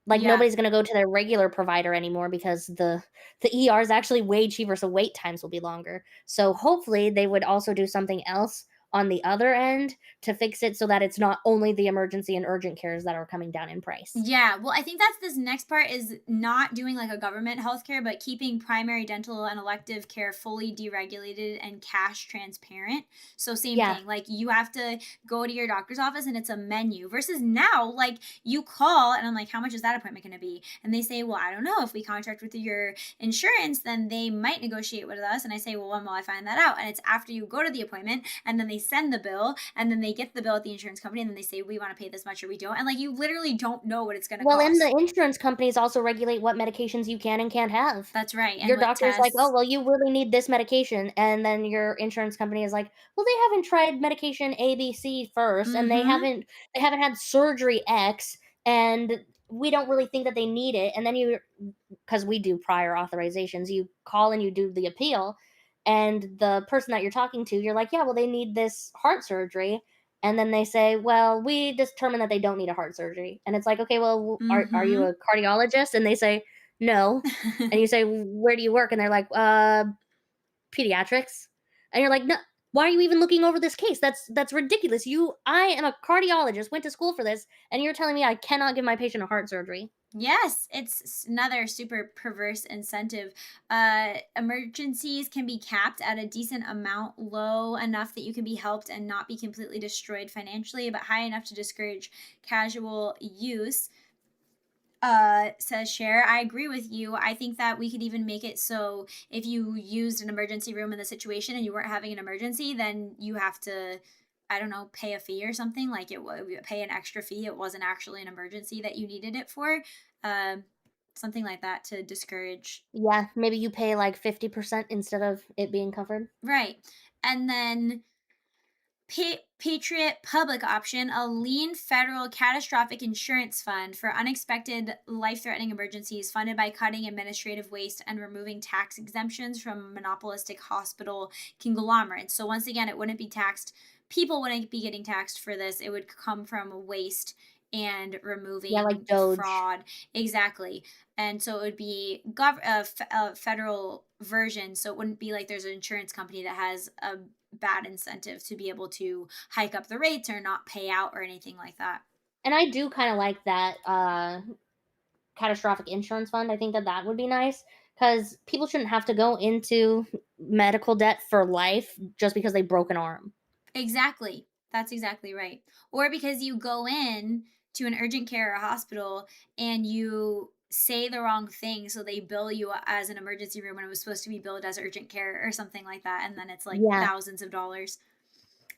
[SPEAKER 3] Like nobody's gonna go to their regular provider anymore because the ER is actually way cheaper, so wait times will be longer. So hopefully they would also do something else on the other end to fix it so that it's not only the emergency and urgent cares that are coming down in price.
[SPEAKER 2] Yeah, well, I think that's this next part is not doing like a government healthcare, but keeping primary dental and elective care fully deregulated and cash transparent. So same thing, like you have to go to your doctor's office and it's a menu versus now, like you call and I'm like, how much is that appointment going to be? And they say, well, I don't know. If we contract with your insurance, then they might negotiate with us. And I say, well, when will I find that out? And it's after you go to the appointment and then they send the bill and then they get the bill at the insurance company and then they say, we want to pay this much or we don't. And like you literally don't know what it's going to cost.
[SPEAKER 3] Well, and the insurance companies also regulate what medications you can and can't have.
[SPEAKER 2] That's right. And
[SPEAKER 3] your doctor's like, oh, well, you really need this medication. And then your insurance company is like, well, they haven't tried medication ABC first and they haven't had surgery X and we don't really think that they need it. And then because we do prior authorizations, you call and you do the appeal and the person that you're talking to, you're like, yeah, well, they need this heart surgery. And then they say, well, we determined that they don't need a heart surgery. And it's like, okay, well, are you a cardiologist? And they say, no. And you say, where do you work? And they're like, pediatrics. And you're like, no, why are you even looking over this case? That's ridiculous. I am a cardiologist, went to school for this, and you're telling me I cannot give my patient a heart surgery.
[SPEAKER 2] Yes, it's another super perverse incentive. Emergencies can be capped at a decent amount, low enough that you can be helped and not be completely destroyed financially, but high enough to discourage casual use. Says Cher, I agree with you. I think that we could even make it so if you used an emergency room in the situation and you weren't having an emergency, then you have to, I don't know, pay a fee or something. Like pay an extra fee. It wasn't actually an emergency that you needed it for. Something like that to discourage.
[SPEAKER 3] Yeah, maybe you pay like 50% instead of it being covered.
[SPEAKER 2] Right. And then Patriot Public Option, a lean federal catastrophic insurance fund for unexpected life-threatening emergencies funded by cutting administrative waste and removing tax exemptions from monopolistic hospital conglomerates. So once again, it wouldn't be taxed. People wouldn't be getting taxed for this. It would come from waste and removing
[SPEAKER 3] like Doge.
[SPEAKER 2] Fraud. Exactly. And so it would be a federal version. So it wouldn't be like there's an insurance company that has a bad incentive to be able to hike up the rates or not pay out or anything like that.
[SPEAKER 3] And I do kind of like that catastrophic insurance fund. I think that would be nice because people shouldn't have to go into medical debt for life just because they broke an arm.
[SPEAKER 2] Exactly. That's exactly right. Or because you go in to an urgent care or a hospital and you say the wrong thing, so they bill you as an emergency room when it was supposed to be billed as urgent care or something like that, and then it's like thousands of dollars.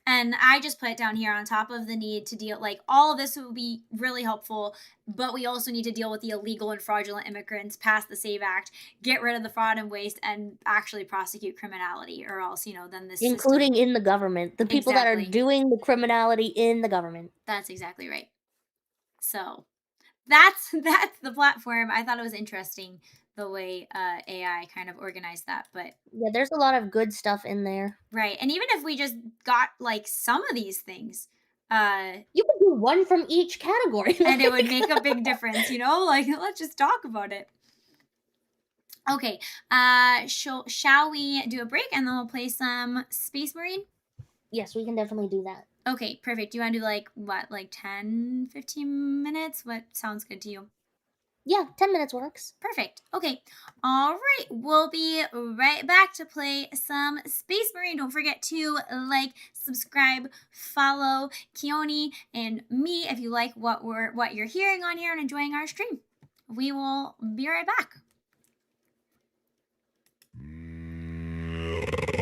[SPEAKER 2] And I just put down here on top of the need to deal, like, all of this will be really helpful, but we also need to deal with the illegal and fraudulent immigrants, pass the SAVE Act, get rid of the fraud and waste, and actually prosecute criminality, or else, then this
[SPEAKER 3] including
[SPEAKER 2] system...
[SPEAKER 3] in the government, the people that are
[SPEAKER 2] Exactly.
[SPEAKER 3] doing the criminality in the government.
[SPEAKER 2] That's exactly right. So that's the platform. I thought it was interesting the way AI kind of organized that, but
[SPEAKER 3] yeah, there's a lot of good stuff in there.
[SPEAKER 2] Right. And even if we just got like some of these things,
[SPEAKER 3] you could do one from each category.
[SPEAKER 2] And it would make a big difference, like, let's just talk about it. Okay. Shall we do a break and then we'll play some Space Marine?
[SPEAKER 3] Yes, we can definitely do that.
[SPEAKER 2] Okay, perfect. Do you want to do like 10, 15 minutes? What sounds good to you?
[SPEAKER 3] Yeah, 10 minutes works.
[SPEAKER 2] Perfect. Okay. All right. We'll be right back to play some Space Marine. Don't forget to like, subscribe, follow Chione and me if you like what you're hearing on here and enjoying our stream. We will be right back.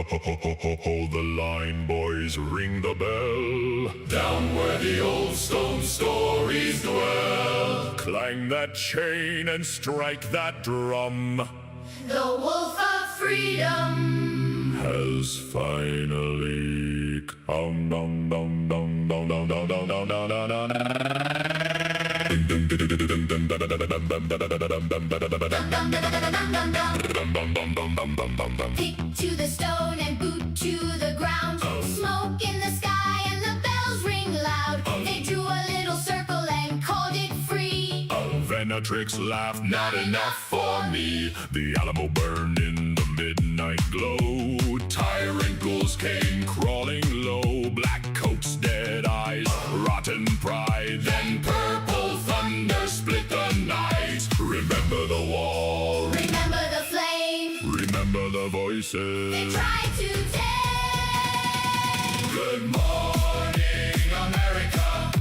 [SPEAKER 10] Hold the line, boys, ring the bell. Down where the old stone stories dwell. Clang that chain and strike that drum.
[SPEAKER 1] The wolf of freedom
[SPEAKER 10] has finally come. Dum dum dum dum dum dum dum dum dum dum dum.
[SPEAKER 1] Kick to the stone and boot to the ground. Smoke in the sky and the bells ring loud. They drew a little circle and called it free.
[SPEAKER 10] Venatrix laughed, not enough for me. The Alamo burned in the midnight glow. Tyrant ghouls came crawling low. Black coats, dead eyes, rotten pride. Then purple thunder split the night. Remember the wall,
[SPEAKER 1] remember the flame,
[SPEAKER 10] remember the voices
[SPEAKER 1] they tried to tame.
[SPEAKER 10] Good morning, America.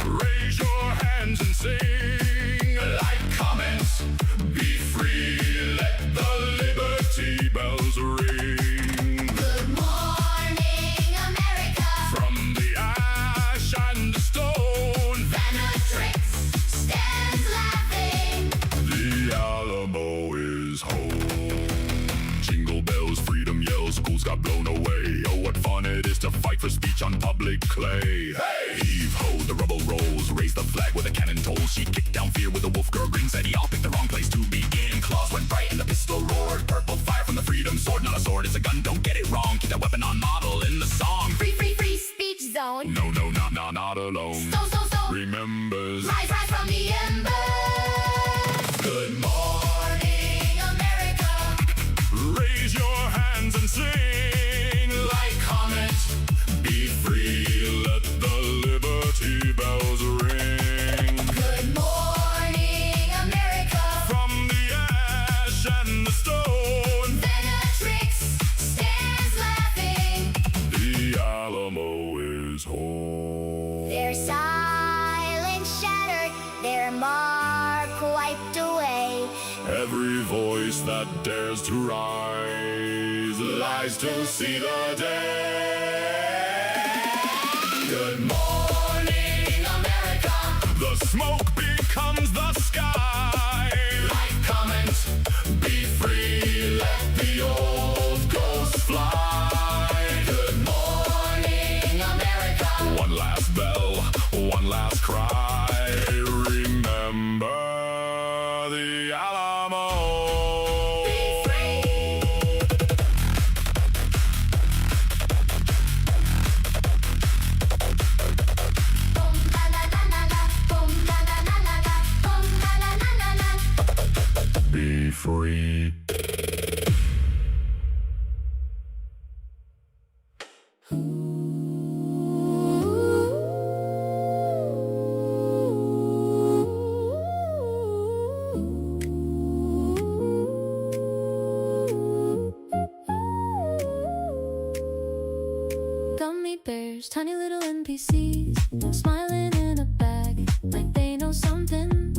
[SPEAKER 10] Raise your hands and sing. Like comments, be free. Let the liberty bells ring.
[SPEAKER 1] Good morning, America.
[SPEAKER 10] From the ash and the stone,
[SPEAKER 1] Venatrix stands laughing.
[SPEAKER 10] the Alamo is home. Jingle bells, freedom yells, schools got blown away. Oh, what fun it is to fight for speech on public clay. Hey! Heave ho, the rubble rolls, raise the flag with a cannon toll. She kicked down fear with a wolf girl grin, said y'all picked the wrong place to begin. Claws went bright and the pistol roared. Purple fire from the freedom sword, not a sword, it's a gun, don't get it wrong. Keep that weapon on model in the song.
[SPEAKER 1] Free, free, free speech zone.
[SPEAKER 10] No, not alone.
[SPEAKER 1] So.
[SPEAKER 10] Remembers.
[SPEAKER 1] Rise from the embers.
[SPEAKER 10] Good morning,
[SPEAKER 1] America.
[SPEAKER 10] raise your hands and sing. Like comment, be free, let the liberty bells ring.
[SPEAKER 1] Good morning, America.
[SPEAKER 10] From the ash and the stone,
[SPEAKER 1] Venatrix stands laughing.
[SPEAKER 10] the Alamo is home.
[SPEAKER 1] Their silence shattered, their mark wiped away.
[SPEAKER 10] Every voice that dares to rise lies to see the day. Good morning, America. The smoke becomes the sky. Like comment, be free, let the old ghosts fly. Good morning, America. One last bell, one last cry. Remember the Alamo.
[SPEAKER 1] Be free. Boom la la la la la, boom la la la la la, boom la la la la la.
[SPEAKER 10] Be free.
[SPEAKER 1] Gummy bears, tiny little NPCs, smiling in a bag like they know something.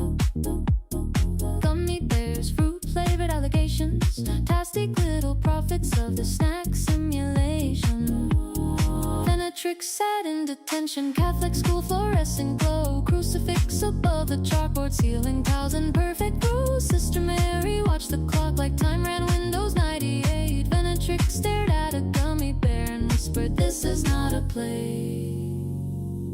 [SPEAKER 1] Gummy bears, fruit-flavored allegations, tastic little prophets of the snack simulation. Venatrix sat in detention, Catholic school fluorescent glow, crucifix above the chalkboard ceiling, tiles in perfect row. Sister Mary watched the clock like time ran Windows 98. Venatrix stared at a gummy bear and whispered, "This is not a play."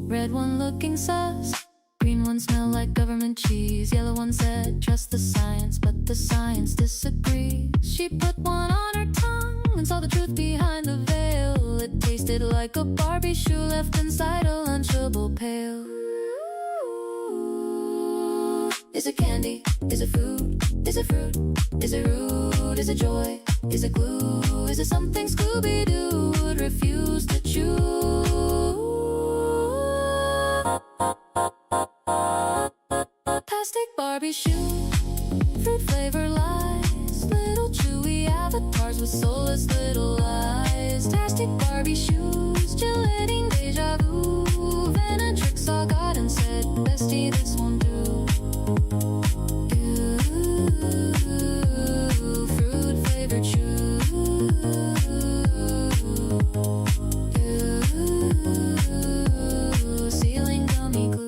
[SPEAKER 1] Red one looking sus, green one smelled like government cheese, yellow one said, "Trust the science," but the science disagrees. She put one on her tongue and saw the truth behind the veil. It tasted like a Barbie shoe left inside a Lunchable pail. Is it candy? Is it food? Is it fruit? Is it rude? Is it joy? Is it glue? Is it something Scooby-Doo would refuse to chew? Plastic Barbie shoe, fruit flavor lies, little chewy avatars with soulless little eyes. Plastic Barbie shoes, gelating deja vu. Venatrix saw God and said, "Bestie, this won't do." Ooh, fruit flavored shoe. Ooh, ceiling gummy glue.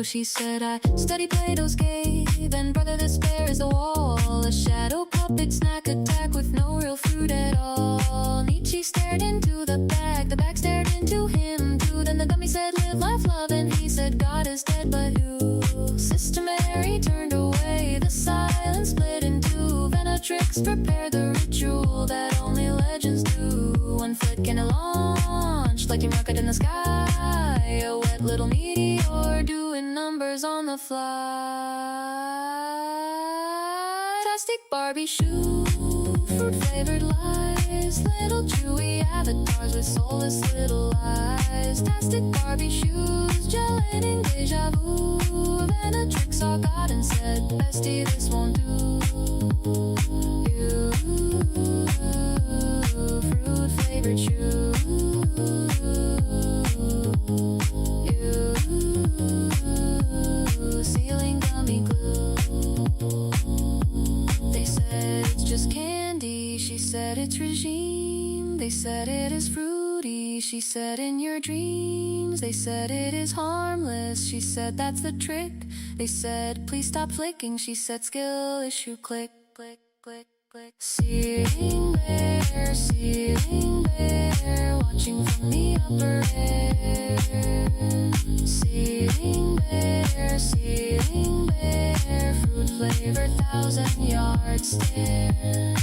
[SPEAKER 1] She said, "I study Plato's cave, and brother, this bear is the wall. A shadow puppet snack attack with no real fruit at all." Nietzsche stared into the bag stared into him too. Then the gummy said, "Live, laugh, love," and he said, "God is dead, but who?" Sister Mary turned away, the silence split in two. Venatrix prepared the ritual that only legends do. One flick and it launched like a rocket in the sky, a wet little meteor doing numbers on the fly. Plastic Barbie shoe, fruit flavored lies, little chewy avatars with soulless little eyes. Plastic Barbie shoes, gelating deja vu. Venatrix saw God and said, "Bestie, this won't do." You, fruit flavored shoe. You, ceiling gummy glue. They said it's just candy, she said it's regime. They said it is fruity, she said in your dreams. They said it is harmless, she said that's the trick. They said please stop flicking, she said skill issue, click, click, click, click. Ceiling bear, watching from the upper air. Ceiling bear, fruit flavored 1,000-yard stare.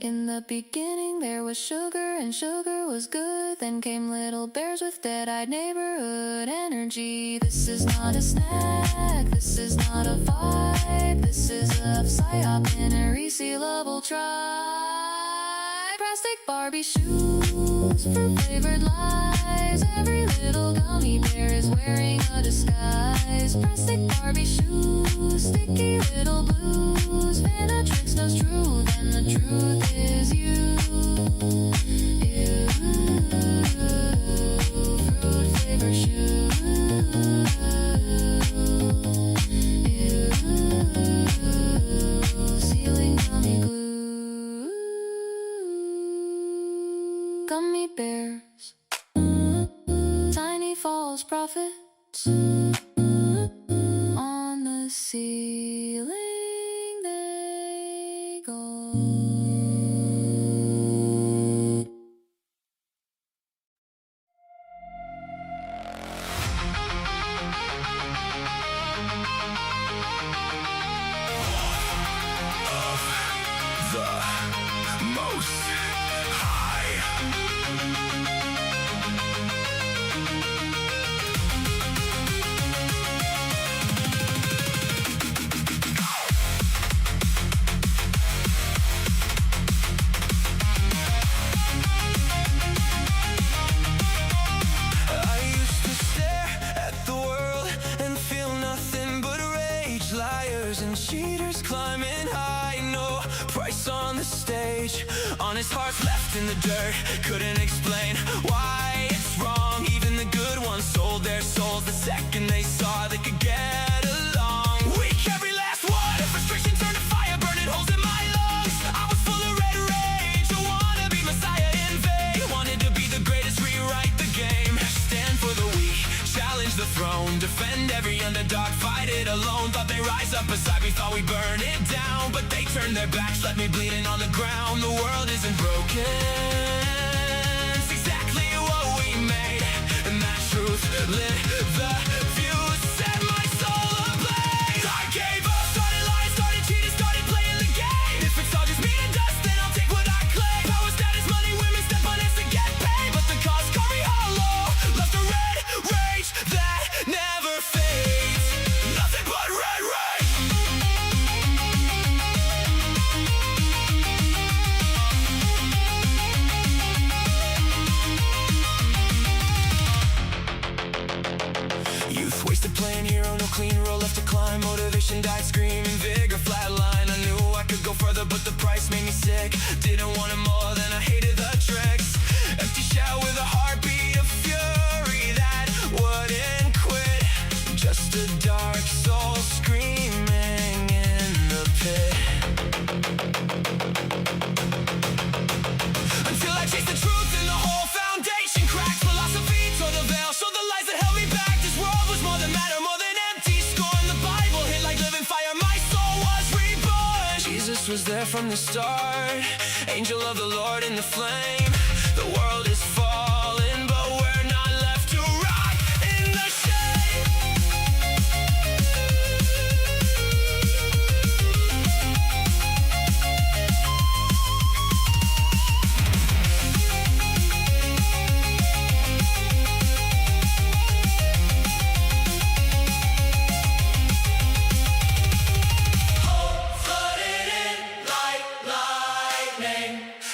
[SPEAKER 1] In the beginning there was sugar, and sugar was good. Then came little bears with dead-eyed neighborhood energy. This is not a snack, this is not a vibe. This is a psyop in a resealable tribe. Plastic Barbie shoes, fruit flavored lies. Every little gummy bear is wearing a disguise. Plastic Barbie shoes, sticky little blues. Venatrix knows truth, and the truth is you. You, fruit flavored shoe. You, ceiling gummy glue. Gummy bears, tiny false prophets. On the ceiling they go.
[SPEAKER 10] The most high.
[SPEAKER 11] Cheaters climbing high, no price on the stage. Honest hearts left
[SPEAKER 1] left in the dirt, couldn't explain why it's wrong. Even the good ones sold their souls the second they saw they could get along. Weak every last one, frustration turned to fire, burning holes in my lungs. I was full of red rage, don't wanna be Messiah in vain. Wanted to be the greatest, rewrite the game. Stand for the weak, challenge the throne, defend every underdog, fight it alone. Thought they rise up beside me, thought we burn it down, but they turned their backs, left me bleeding on the ground. The world isn't broken, it's exactly what we made, and that truth lit the fuse, set my soul ablaze. I gave up, started lying, started cheating, started playing the game. If it's all just me and dust, then I'll take what I claim. Power, status, money, women, step on it to get paid, but the cause called me hollow, left a red rage that never fades. Nothing but red rage. Youth wasted playing hero, no clean road left to climb. Motivation died, screaming, vigor flatline. I knew I could go further, but the price made me sick. Didn't want it more than I hated the tricks. Empty shell with a heartbeat of fury that wouldn't quit. Just a dark soul screaming in the pit. Until I chased the truth and the whole foundation cracks. Philosophy tore the veil, showed the lies that held me back. This world was more than matter, more than empty scorn. The Bible hit like living fire, my soul was reborn. Jesus was there from the start, angel of the Lord in the flame. The world is falling, but we're not left to rot in the shade. Flooded in like lightning.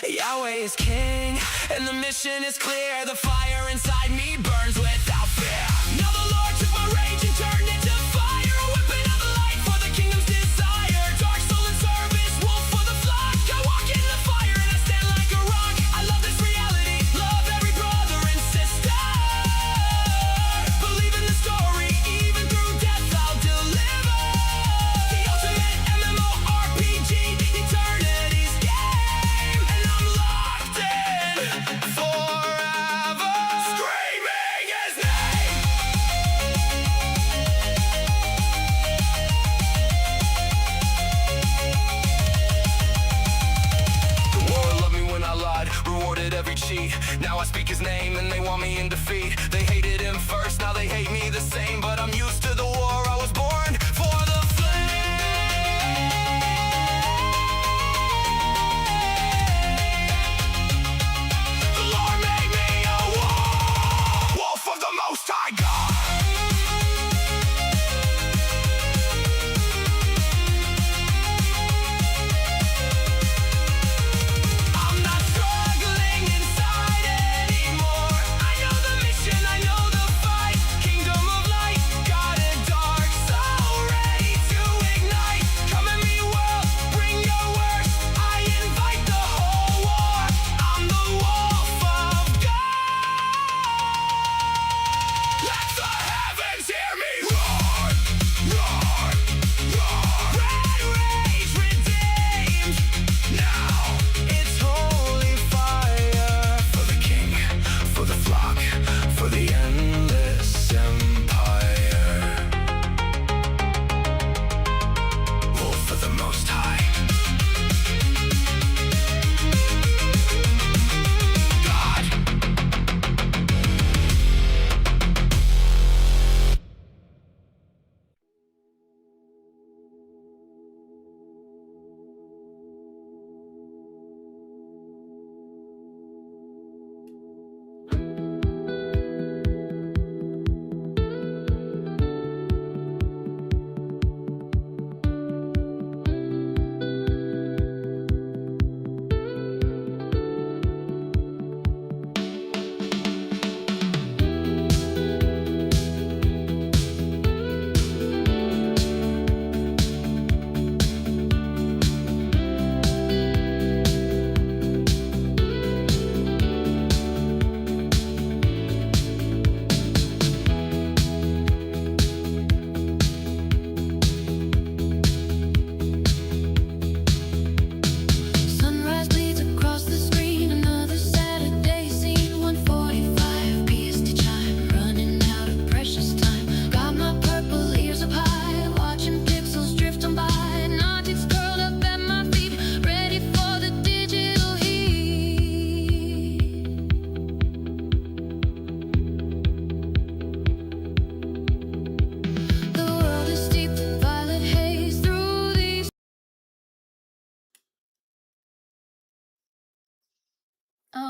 [SPEAKER 1] Yahweh is king, and the mission is clear. The fire inside me burns without fear. Now the Lord took my rage and turned it to fire. A weapon of the light for the kingdom's desire. Dark soul in service, wolf for the flock. I walk in the fire and I stand like a rock. I love this reality, love every brother and sister. Believe in the story, even through death I'll deliver. The ultimate MMORPG, eternity's game, and I'm locked in forever. Screaming his name. The world loved me when I lied, rewarded every cheat. Now I speak his name and they want me in defeat. They hated him first, now they hate me the same. But I'm used to the war, I was born for the flame. The Lord made me a wolf of the Most High God. I'm not struggling inside anymore. I know the mission, I know the fight. Kingdom of light, got a dark side.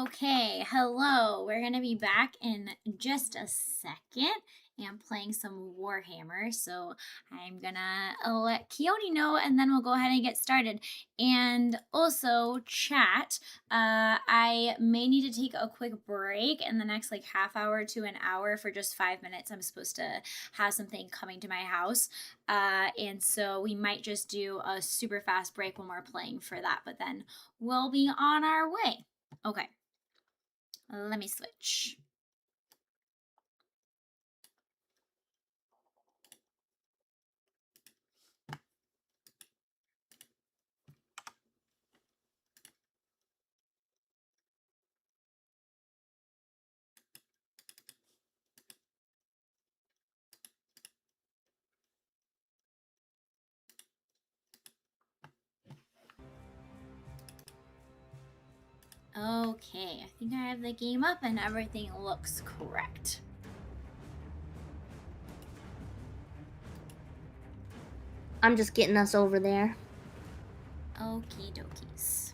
[SPEAKER 2] Okay, hello. We're going to be back in just a second and playing some Warhammer. So I'm going to let Chione know and then we'll go ahead and get started. And also, chat, I may need to take a quick break in the next like half hour to an hour for just 5 minutes. I'm supposed to have something coming to my house. And so we might just do a super fast break when we're playing for that, but then we'll be on our way. Okay. Let me switch. Okay, I think I have the game up and everything looks correct.
[SPEAKER 3] I'm just getting us over there.
[SPEAKER 2] Okie dokies.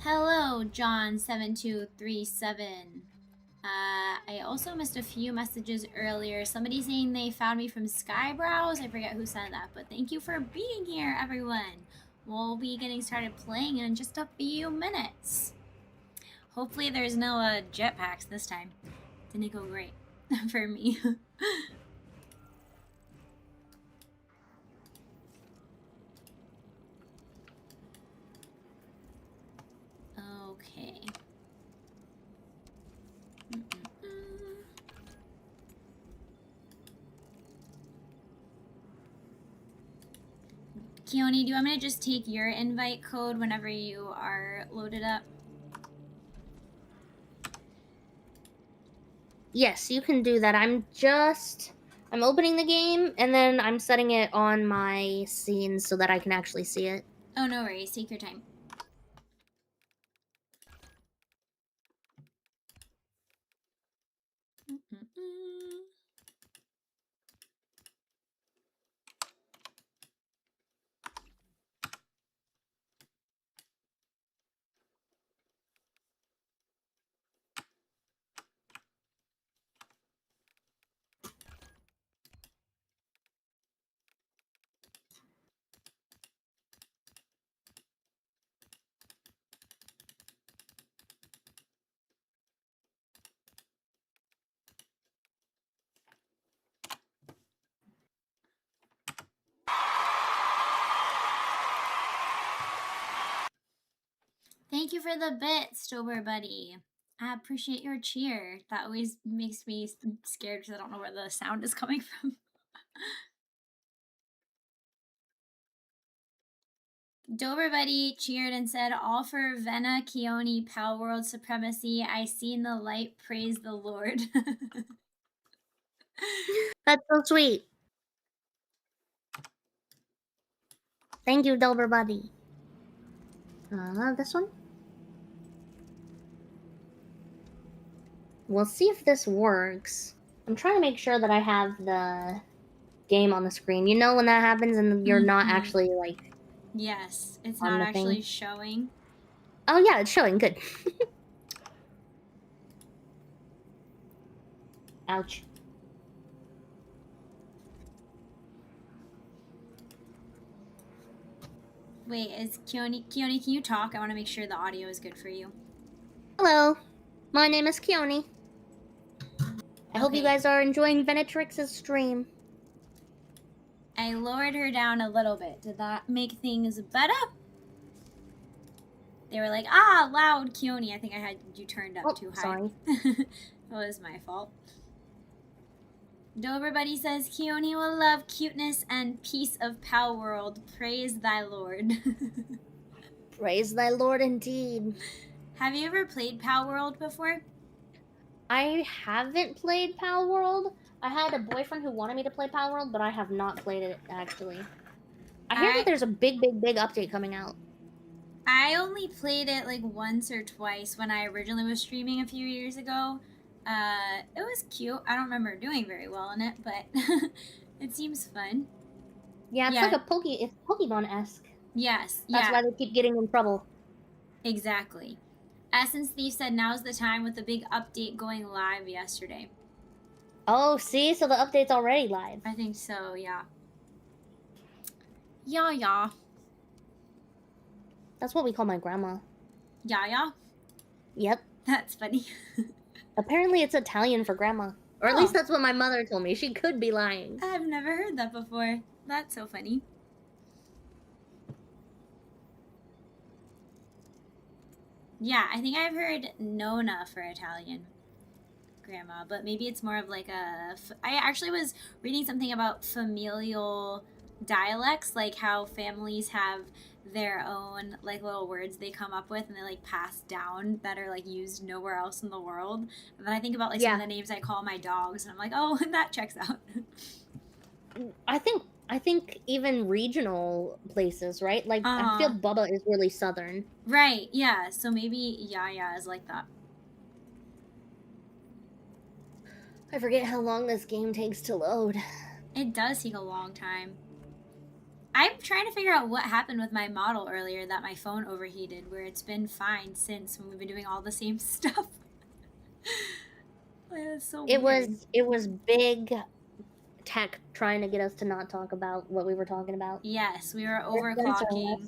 [SPEAKER 2] Hello, John7237. I also missed a few messages earlier. Somebody saying they found me from Skybrowse. I forget who said that, but thank you for being here, everyone. We'll be getting started playing in just a few minutes. Hopefully there's no jetpacks this time. Didn't go great for me. Okay. Chione, do you want me to just take your invite code whenever you are loaded up?
[SPEAKER 3] Yes, you can do that. I'm opening the game and then I'm setting it on my scenes so that I can actually see it.
[SPEAKER 2] Oh, no worries. Take your time. Thank you for the bits, Stober buddy. I appreciate your cheer. That always makes me scared because I don't know where the sound is coming from. Dober buddy cheered and said, "All for Vena, Chione, Pal World Supremacy. I seen the light. Praise the Lord."
[SPEAKER 3] That's so sweet. Thank you, Dober buddy. This one? We'll see if this works. I'm trying to make sure that I have the game on the screen. You know when that happens and you're not actually, like...
[SPEAKER 2] Yes, it's
[SPEAKER 3] on
[SPEAKER 2] not
[SPEAKER 3] the
[SPEAKER 2] actually
[SPEAKER 3] thing?
[SPEAKER 2] showing.
[SPEAKER 3] Oh yeah, it's showing. Good. Ouch.
[SPEAKER 2] Wait, is Chione, can you talk? I want to make sure the audio is good for you.
[SPEAKER 3] Hello, my name is Chione. I hope you
[SPEAKER 2] Okay.
[SPEAKER 3] guys are enjoying Venatrix's stream.
[SPEAKER 2] I lowered her down a little bit. Did that make things better? They were like, ah, loud, Chione. I think I had you turned up too high.
[SPEAKER 3] Sorry.
[SPEAKER 2] That was my fault. Dober buddy says, Chione will love cuteness and peace of Pow World. Praise thy Lord.
[SPEAKER 3] Praise thy Lord indeed.
[SPEAKER 2] Have you ever played Pow World before?
[SPEAKER 3] I haven't played Pal World. I had a boyfriend who wanted me to play Pal World, but I have not played it actually. I hear that there's a big update coming out.
[SPEAKER 2] I only played it like once or twice when I originally was streaming a few years ago. It was cute. I don't remember doing very well in it, but it seems fun.
[SPEAKER 3] Yeah, it's like it's Pokemon-esque.
[SPEAKER 2] Yes,
[SPEAKER 3] That's why they keep getting in trouble.
[SPEAKER 2] Exactly. Essence Thief said now's the time with the big update going live yesterday.
[SPEAKER 3] Oh, see? So the update's already live.
[SPEAKER 2] I think so, yeah. Yeah.
[SPEAKER 3] That's what we call my grandma.
[SPEAKER 2] Yeah?
[SPEAKER 3] Yep.
[SPEAKER 2] That's funny.
[SPEAKER 3] Apparently it's Italian for grandma. Or at least that's what my mother told me. She could be lying.
[SPEAKER 2] I've never heard that before. That's so funny. Yeah, I think I've heard Nona for Italian grandma, but maybe it's more of like a... I actually was reading something about familial dialects, like how families have their own like little words they come up with and they like pass down that are like used nowhere else in the world. And then I think about like some of the names I call my dogs and I'm like, oh, that checks out.
[SPEAKER 3] I think even regional places, right? Like I feel Bubba is really southern.
[SPEAKER 2] Right, yeah. So maybe Yaya is like that.
[SPEAKER 3] I forget how long this game takes to load.
[SPEAKER 2] It does take a long time. I'm trying to figure out what happened with my model earlier that my phone overheated, where it's been fine since when we've been doing all the same stuff. It's so weird.
[SPEAKER 3] It was big tech trying to get us to not talk about what we were talking about.
[SPEAKER 2] Yes, we were overclocking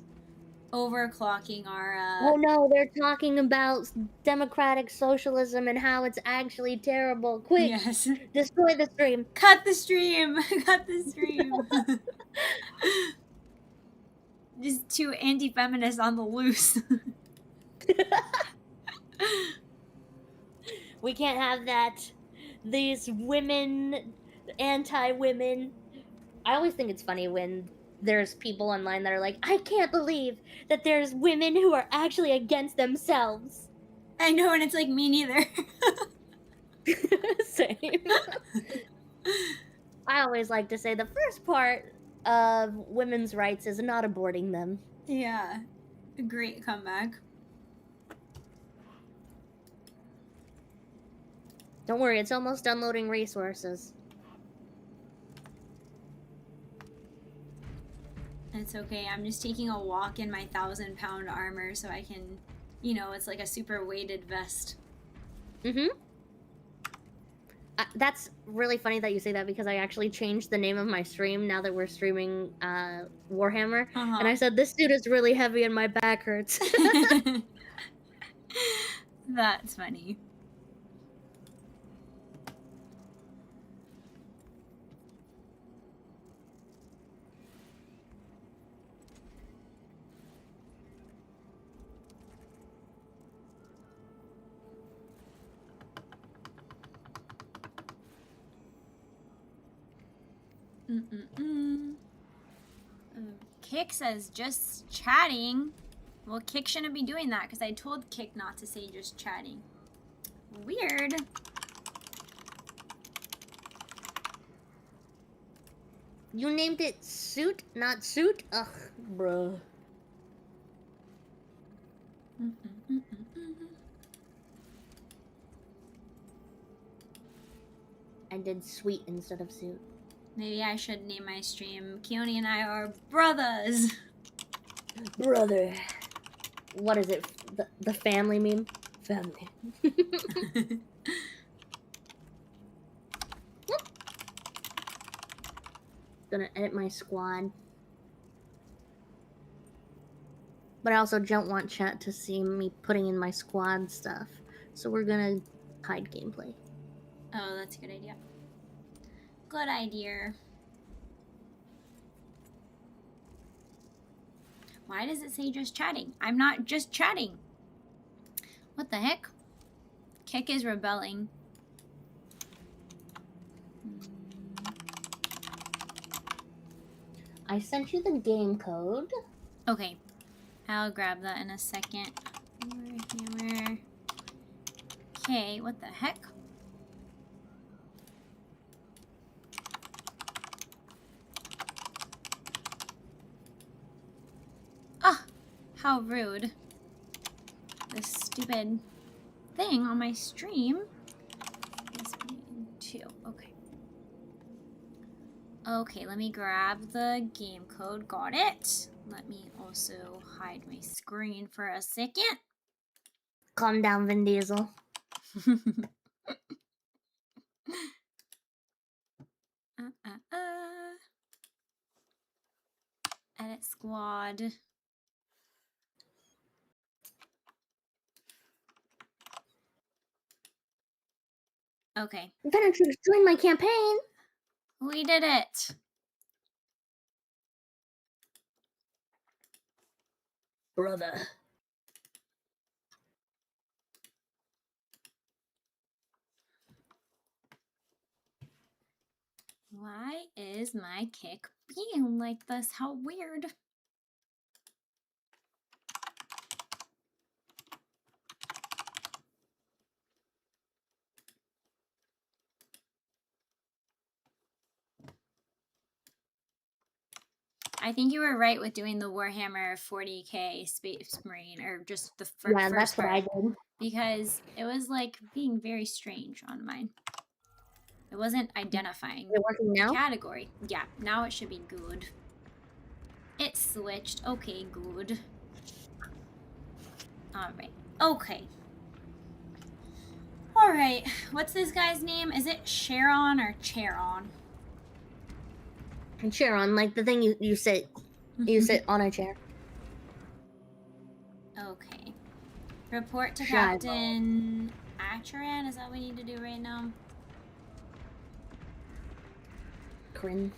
[SPEAKER 2] our
[SPEAKER 3] Oh no, they're talking about democratic socialism and how it's actually terrible. Quick,
[SPEAKER 2] yes.
[SPEAKER 3] Destroy the stream.
[SPEAKER 2] Cut the stream. Cut the stream. Just two anti-feminists on the loose.
[SPEAKER 3] We can't have that. These women, anti-women. I always think it's funny when there's people online that are like, I can't believe that there's women who are actually against themselves.
[SPEAKER 2] I know, and it's like, me neither.
[SPEAKER 3] Same. I always like to say the first part of women's rights is not aborting them.
[SPEAKER 2] Yeah. A great comeback.
[SPEAKER 3] Don't worry, it's almost done loading resources.
[SPEAKER 2] It's okay. I'm just taking a walk in my 1,000-pound armor so I can, you know, it's like a super weighted vest.
[SPEAKER 3] Mm-hmm. That's really funny that you say that because I actually changed the name of my stream now that we're streaming Warhammer. And I said, this suit is really heavy and my back hurts.
[SPEAKER 2] That's funny. Kick says just chatting. Well, Kick shouldn't be doing that because I told Kick not to say just chatting. Weird.
[SPEAKER 3] You named it suit, not suit? Ugh, bruh. I did sweet instead of suit.
[SPEAKER 2] Maybe I should name my stream Chione and I are brothers.
[SPEAKER 3] Brother. What is it? The family meme? Family. Gonna edit my squad. But I also don't want chat to see me putting in my squad stuff. So we're gonna hide gameplay.
[SPEAKER 2] Oh, that's a good idea. Good idea. Why does it say just chatting? I'm not just chatting. What the heck? Kick is rebelling.
[SPEAKER 3] I sent you the game code.
[SPEAKER 2] Okay. I'll grab that in a second. Warhammer. Okay, what the heck? How rude. This stupid thing on my stream is being 2. Okay. Okay, let me grab the game code. Got it. Let me also hide my screen for a second.
[SPEAKER 3] Calm down, Vin Diesel. Edit squad. Okay. Venatrix, join my campaign.
[SPEAKER 2] We did it.
[SPEAKER 3] Brother.
[SPEAKER 2] Why is my kick being like this? How weird. I think you were right with doing the Warhammer 40k Space Marine, or just the
[SPEAKER 3] Yeah,
[SPEAKER 2] first
[SPEAKER 3] that's what
[SPEAKER 2] part,
[SPEAKER 3] I did.
[SPEAKER 2] because it was like being very strange on mine. It wasn't identifying
[SPEAKER 3] Is it working now?
[SPEAKER 2] category. Yeah, now it should be good. It switched. Okay, good. Alright. Okay. Alright. What's this guy's name? Is it Sharon or Charon?
[SPEAKER 3] And Sharon, like the thing you sit on a chair.
[SPEAKER 2] Okay. Report to
[SPEAKER 3] Sharon.
[SPEAKER 2] Captain Acheran. Is that what we need to do right now?
[SPEAKER 3] Crin.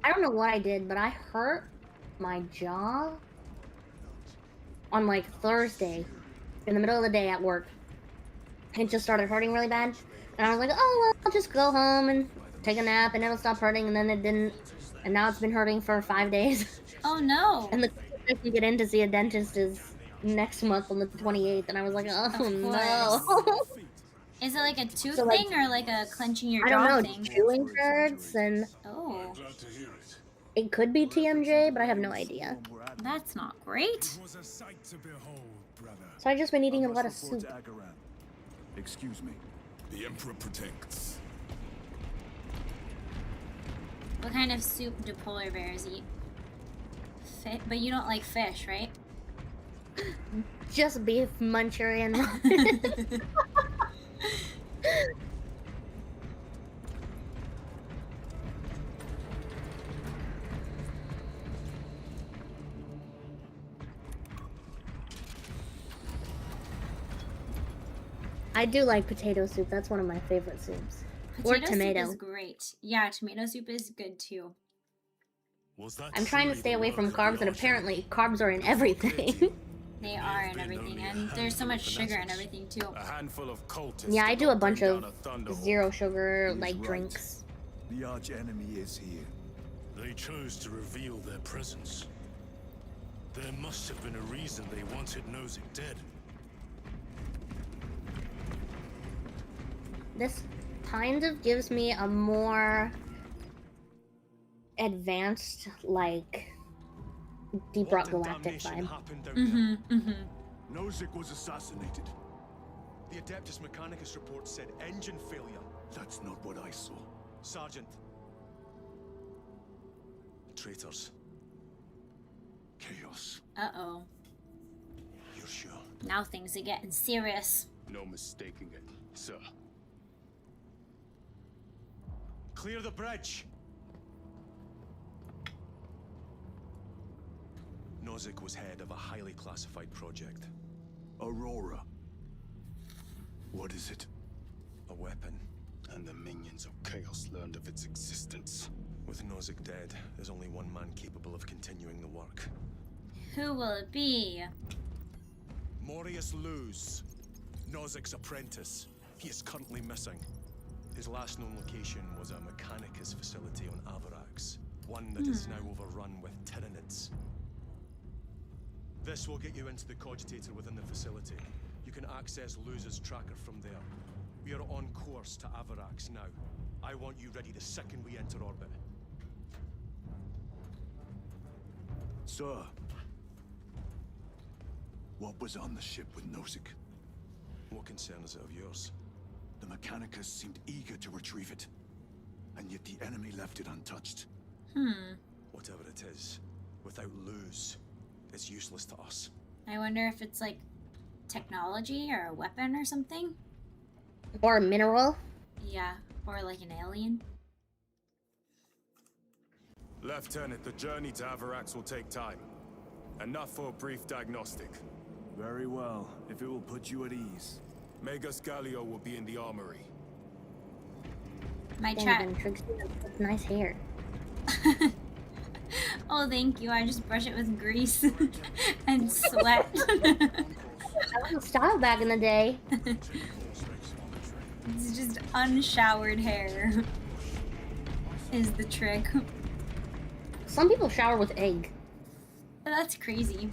[SPEAKER 3] I don't know what I did, but I hurt my jaw on like Thursday in the middle of the day at work. It just started hurting really bad. And I was like, oh, well, I'll just go home and take a nap and it'll stop hurting. And then it didn't. And now it's been hurting for 5 days.
[SPEAKER 2] Oh, no.
[SPEAKER 3] And the quickest I can get in to see a dentist is next month on the 28th. And I was like, oh, no.
[SPEAKER 2] Is it like a tooth
[SPEAKER 3] So, like,
[SPEAKER 2] thing or like a clenching your
[SPEAKER 3] I
[SPEAKER 2] jaw
[SPEAKER 3] don't know,
[SPEAKER 2] thing?
[SPEAKER 3] chewing hurts and
[SPEAKER 2] Oh,
[SPEAKER 3] it could be TMJ, but I have no idea.
[SPEAKER 2] that's not great.
[SPEAKER 3] So I've just been eating a lot of soup.
[SPEAKER 10] Excuse me. The Emperor protects.
[SPEAKER 2] What kind of soup do polar bears eat? But you don't like fish, right?
[SPEAKER 3] Just beef Manchurian. I do like potato soup. That's one of my favorite soups. Or tomato.
[SPEAKER 2] soup is great. Yeah, tomato soup is good too.
[SPEAKER 3] I'm trying to stay away from carbs, and apparently carbs are in everything.
[SPEAKER 2] They are in everything, and there's so much sugar in everything too.
[SPEAKER 10] A handful of cultists.
[SPEAKER 3] Yeah, I do a bunch
[SPEAKER 10] bring
[SPEAKER 3] of
[SPEAKER 10] down a thunderbolt.
[SPEAKER 3] zero sugar, like, drinks.
[SPEAKER 11] The arch enemy is here.
[SPEAKER 10] They chose to reveal their presence. There must have been a reason they wanted Nozick dead.
[SPEAKER 3] This kind of gives me a more advanced, like, Deep Rock Galactic vibe.
[SPEAKER 11] Nozick was assassinated. The Adeptus Mechanicus report said engine failure. That's not what I saw.
[SPEAKER 10] Sergeant. Traitors.
[SPEAKER 11] Chaos.
[SPEAKER 2] Uh-oh.
[SPEAKER 11] You're sure?
[SPEAKER 2] Now things are getting serious.
[SPEAKER 10] No mistaking it, sir. Clear the bridge! Nozick was head of a highly classified project.
[SPEAKER 11] Aurora. What is it?
[SPEAKER 10] A weapon.
[SPEAKER 11] And the minions of Chaos learned of its existence.
[SPEAKER 10] With Nozick dead, there's only one man capable of continuing the work.
[SPEAKER 2] Who will it be?
[SPEAKER 10] Morius Luz, Nozick's apprentice. He is currently missing. His last known location was a Mechanicus facility on Avarax, one that is now overrun with Tyranids. This will get you into the cogitator within the facility. You can access Luz's tracker from there. We are on course to Avarax now. I want you ready the second we enter orbit.
[SPEAKER 11] Sir, what was on the ship with Nozick? What concern is it of yours? The Mechanicus seemed eager to retrieve it, and yet the enemy left it untouched. Whatever it is, without Luz, it's useless to us.
[SPEAKER 2] I wonder if it's like technology or a weapon or something.
[SPEAKER 3] Or a mineral.
[SPEAKER 2] Yeah, or like an alien.
[SPEAKER 10] Lieutenant, the journey to Avarax will take time. Enough for a brief diagnostic.
[SPEAKER 11] Very well, if it will put you at ease.
[SPEAKER 10] Magus Gallio will be in the armory.
[SPEAKER 2] My
[SPEAKER 3] Dang,
[SPEAKER 2] chat.
[SPEAKER 3] Venatrix, that's nice hair.
[SPEAKER 2] Oh, thank you. I just brush it with grease and sweat.
[SPEAKER 3] That was a style back in the day.
[SPEAKER 2] It's just unshowered hair is the trick.
[SPEAKER 3] Some people shower with egg.
[SPEAKER 2] That's crazy.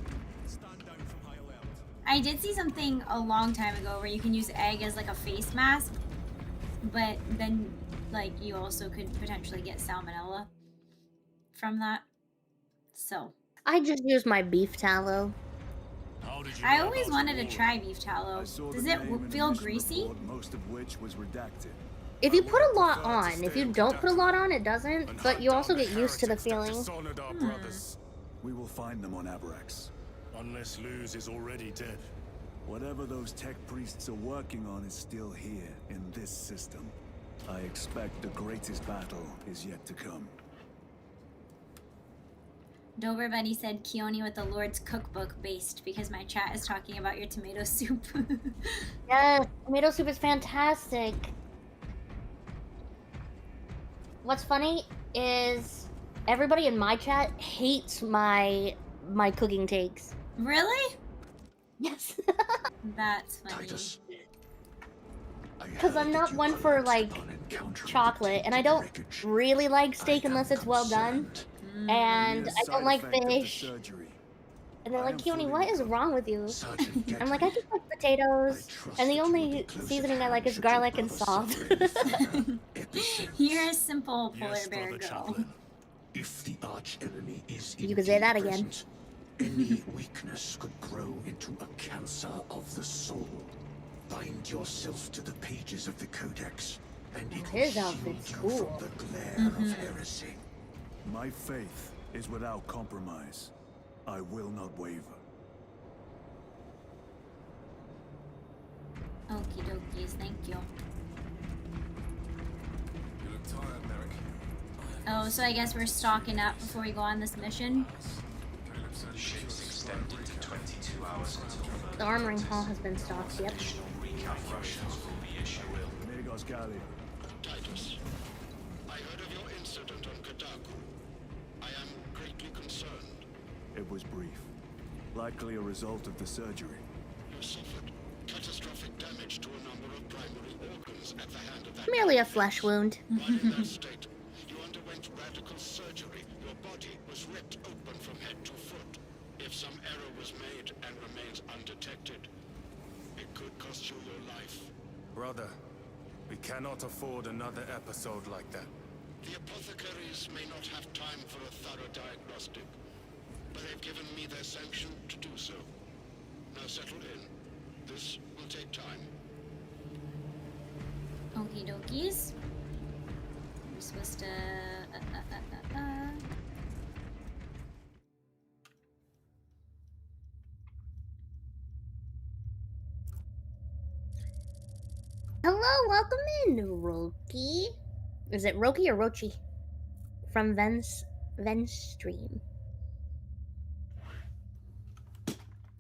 [SPEAKER 2] I did see something a long time ago where you can use egg as like a face mask, but then like you also could potentially get salmonella from that. So
[SPEAKER 3] I just use my beef tallow.
[SPEAKER 2] I always wanted to try beef tallow. Does it feel greasy?
[SPEAKER 11] Most of which was redacted.
[SPEAKER 3] If you put a lot on, if you don't put a lot on, it doesn't. But you also get used to the feeling.
[SPEAKER 11] We will find them on Avarax.
[SPEAKER 10] Unless Luz is already dead.
[SPEAKER 11] Whatever those tech priests are working on is still here, in this system. I expect the greatest battle is yet to come.
[SPEAKER 2] Dover Buddy said Chione with the Lord's Cookbook based because my chat is talking about your tomato soup.
[SPEAKER 3] Yeah, tomato soup is fantastic. What's funny is everybody in my chat hates my cooking takes.
[SPEAKER 2] Really?
[SPEAKER 3] Yes.
[SPEAKER 2] That's funny.
[SPEAKER 3] Because I'm not one for like chocolate, and I don't really like steak unless it's well done. And I don't like fish. And they're like, Chione, what is wrong with you? I'm like, I just like potatoes, and the only seasoning I like is garlic and salt.
[SPEAKER 2] You're a simple polar bear girl.
[SPEAKER 12] If the arch enemy is
[SPEAKER 3] You could say that again.
[SPEAKER 12] present, any weakness could grow into a cancer of the soul. Bind yourself to the pages of the Codex, and it will
[SPEAKER 3] His
[SPEAKER 12] shield
[SPEAKER 3] outfit's
[SPEAKER 12] you
[SPEAKER 3] cool.
[SPEAKER 12] from the glare of heresy.
[SPEAKER 11] My faith is without compromise. I will not waver.
[SPEAKER 2] Okie dokies, thank you.
[SPEAKER 10] You look tired, Merrick.
[SPEAKER 2] Oh, so I guess we're stocking up before we go on this mission.
[SPEAKER 12] Ships extended to 22 hours until
[SPEAKER 3] The armoring hall has been stocked, yep.
[SPEAKER 12] recalculations will be issued.
[SPEAKER 11] Magos Gallia.
[SPEAKER 12] Titus, I heard of your incident on Kataku. I am greatly concerned.
[SPEAKER 11] It was brief. Likely a result of the surgery.
[SPEAKER 12] You suffered catastrophic damage to a number of primary organs at the hand of that.
[SPEAKER 3] Merely a flesh wound.
[SPEAKER 12] While in that state, you underwent radical surgery. Your body was ripped open from head to foot. If some error was made and remains undetected, it could cost you your life.
[SPEAKER 10] Brother, we cannot afford another episode like that.
[SPEAKER 12] The apothecaries may not have time for a thorough diagnostic, but they've given me their sanction to do so. Now settle in. This will take time.
[SPEAKER 2] Okie dokies. We're supposed to...
[SPEAKER 3] Hello, welcome in, Roki. Is it Roki or Rochi? From Venstream.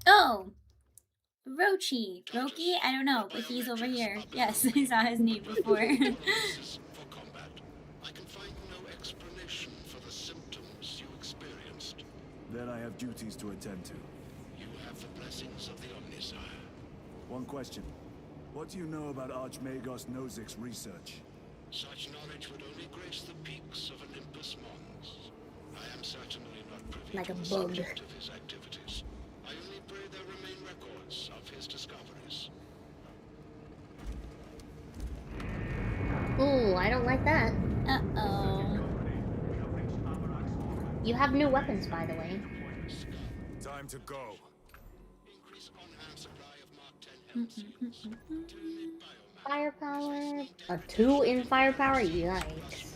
[SPEAKER 2] Oh! Rochi. Roki? I don't know, but he's over here. Yes, I saw his name before.
[SPEAKER 12] For combat, I can find no explanation for the symptoms you experienced.
[SPEAKER 11] Then I have duties to attend to.
[SPEAKER 12] You have the blessings of the Omnisire.
[SPEAKER 11] One question. What do you know about Archmagos Nozick's research?
[SPEAKER 12] Such knowledge would only grace the peaks of Olympus Mons. I am certainly not privy
[SPEAKER 3] Like
[SPEAKER 12] to
[SPEAKER 3] a
[SPEAKER 12] the
[SPEAKER 3] bug.
[SPEAKER 12] subject of his activities. I only pray there remain records of his discoveries.
[SPEAKER 3] Ooh, I don't like that.
[SPEAKER 2] Uh-oh.
[SPEAKER 3] You have new weapons, by the way.
[SPEAKER 11] Time to go.
[SPEAKER 12] Increase on-hand supply of Mark 10 LC.
[SPEAKER 3] Firepower. A 2 in firepower? Yikes.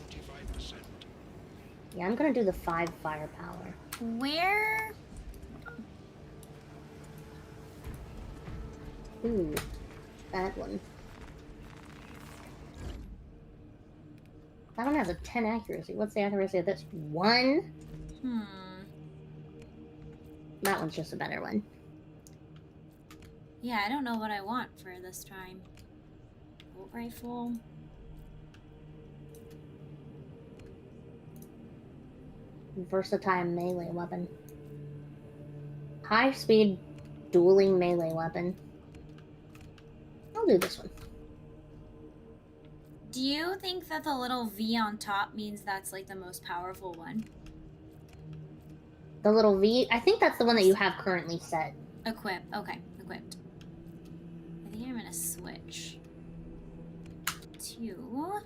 [SPEAKER 3] Yeah, I'm gonna do the 5 firepower.
[SPEAKER 2] Where?
[SPEAKER 3] Ooh, that one. That one has a 10 accuracy. What's the accuracy of this? 1? That one's just a better one.
[SPEAKER 2] Yeah, I don't know what I want for this time. Bolt rifle.
[SPEAKER 3] Versatile melee weapon. High speed dueling melee weapon. I'll do this one.
[SPEAKER 2] Do you think that the little V on top means that's like the most powerful one?
[SPEAKER 3] The little V, I think that's the one that you have currently set.
[SPEAKER 2] Equip. Okay, equipped. I think I'm gonna switch to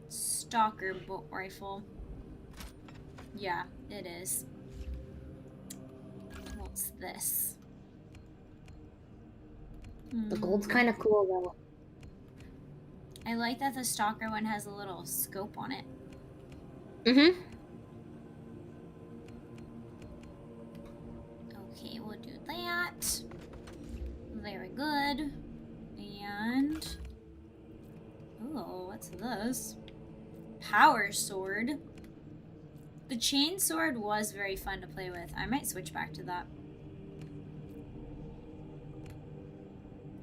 [SPEAKER 2] Stalker bolt rifle. Yeah, it is. What's this?
[SPEAKER 3] The gold's kind of cool though.
[SPEAKER 2] I like that the Stalker one has a little scope on it.
[SPEAKER 3] Mm-hmm.
[SPEAKER 2] Okay, we'll do that. Very good. And... oh, what's this? Power sword. The chain sword was very fun to play with. I might switch back to that.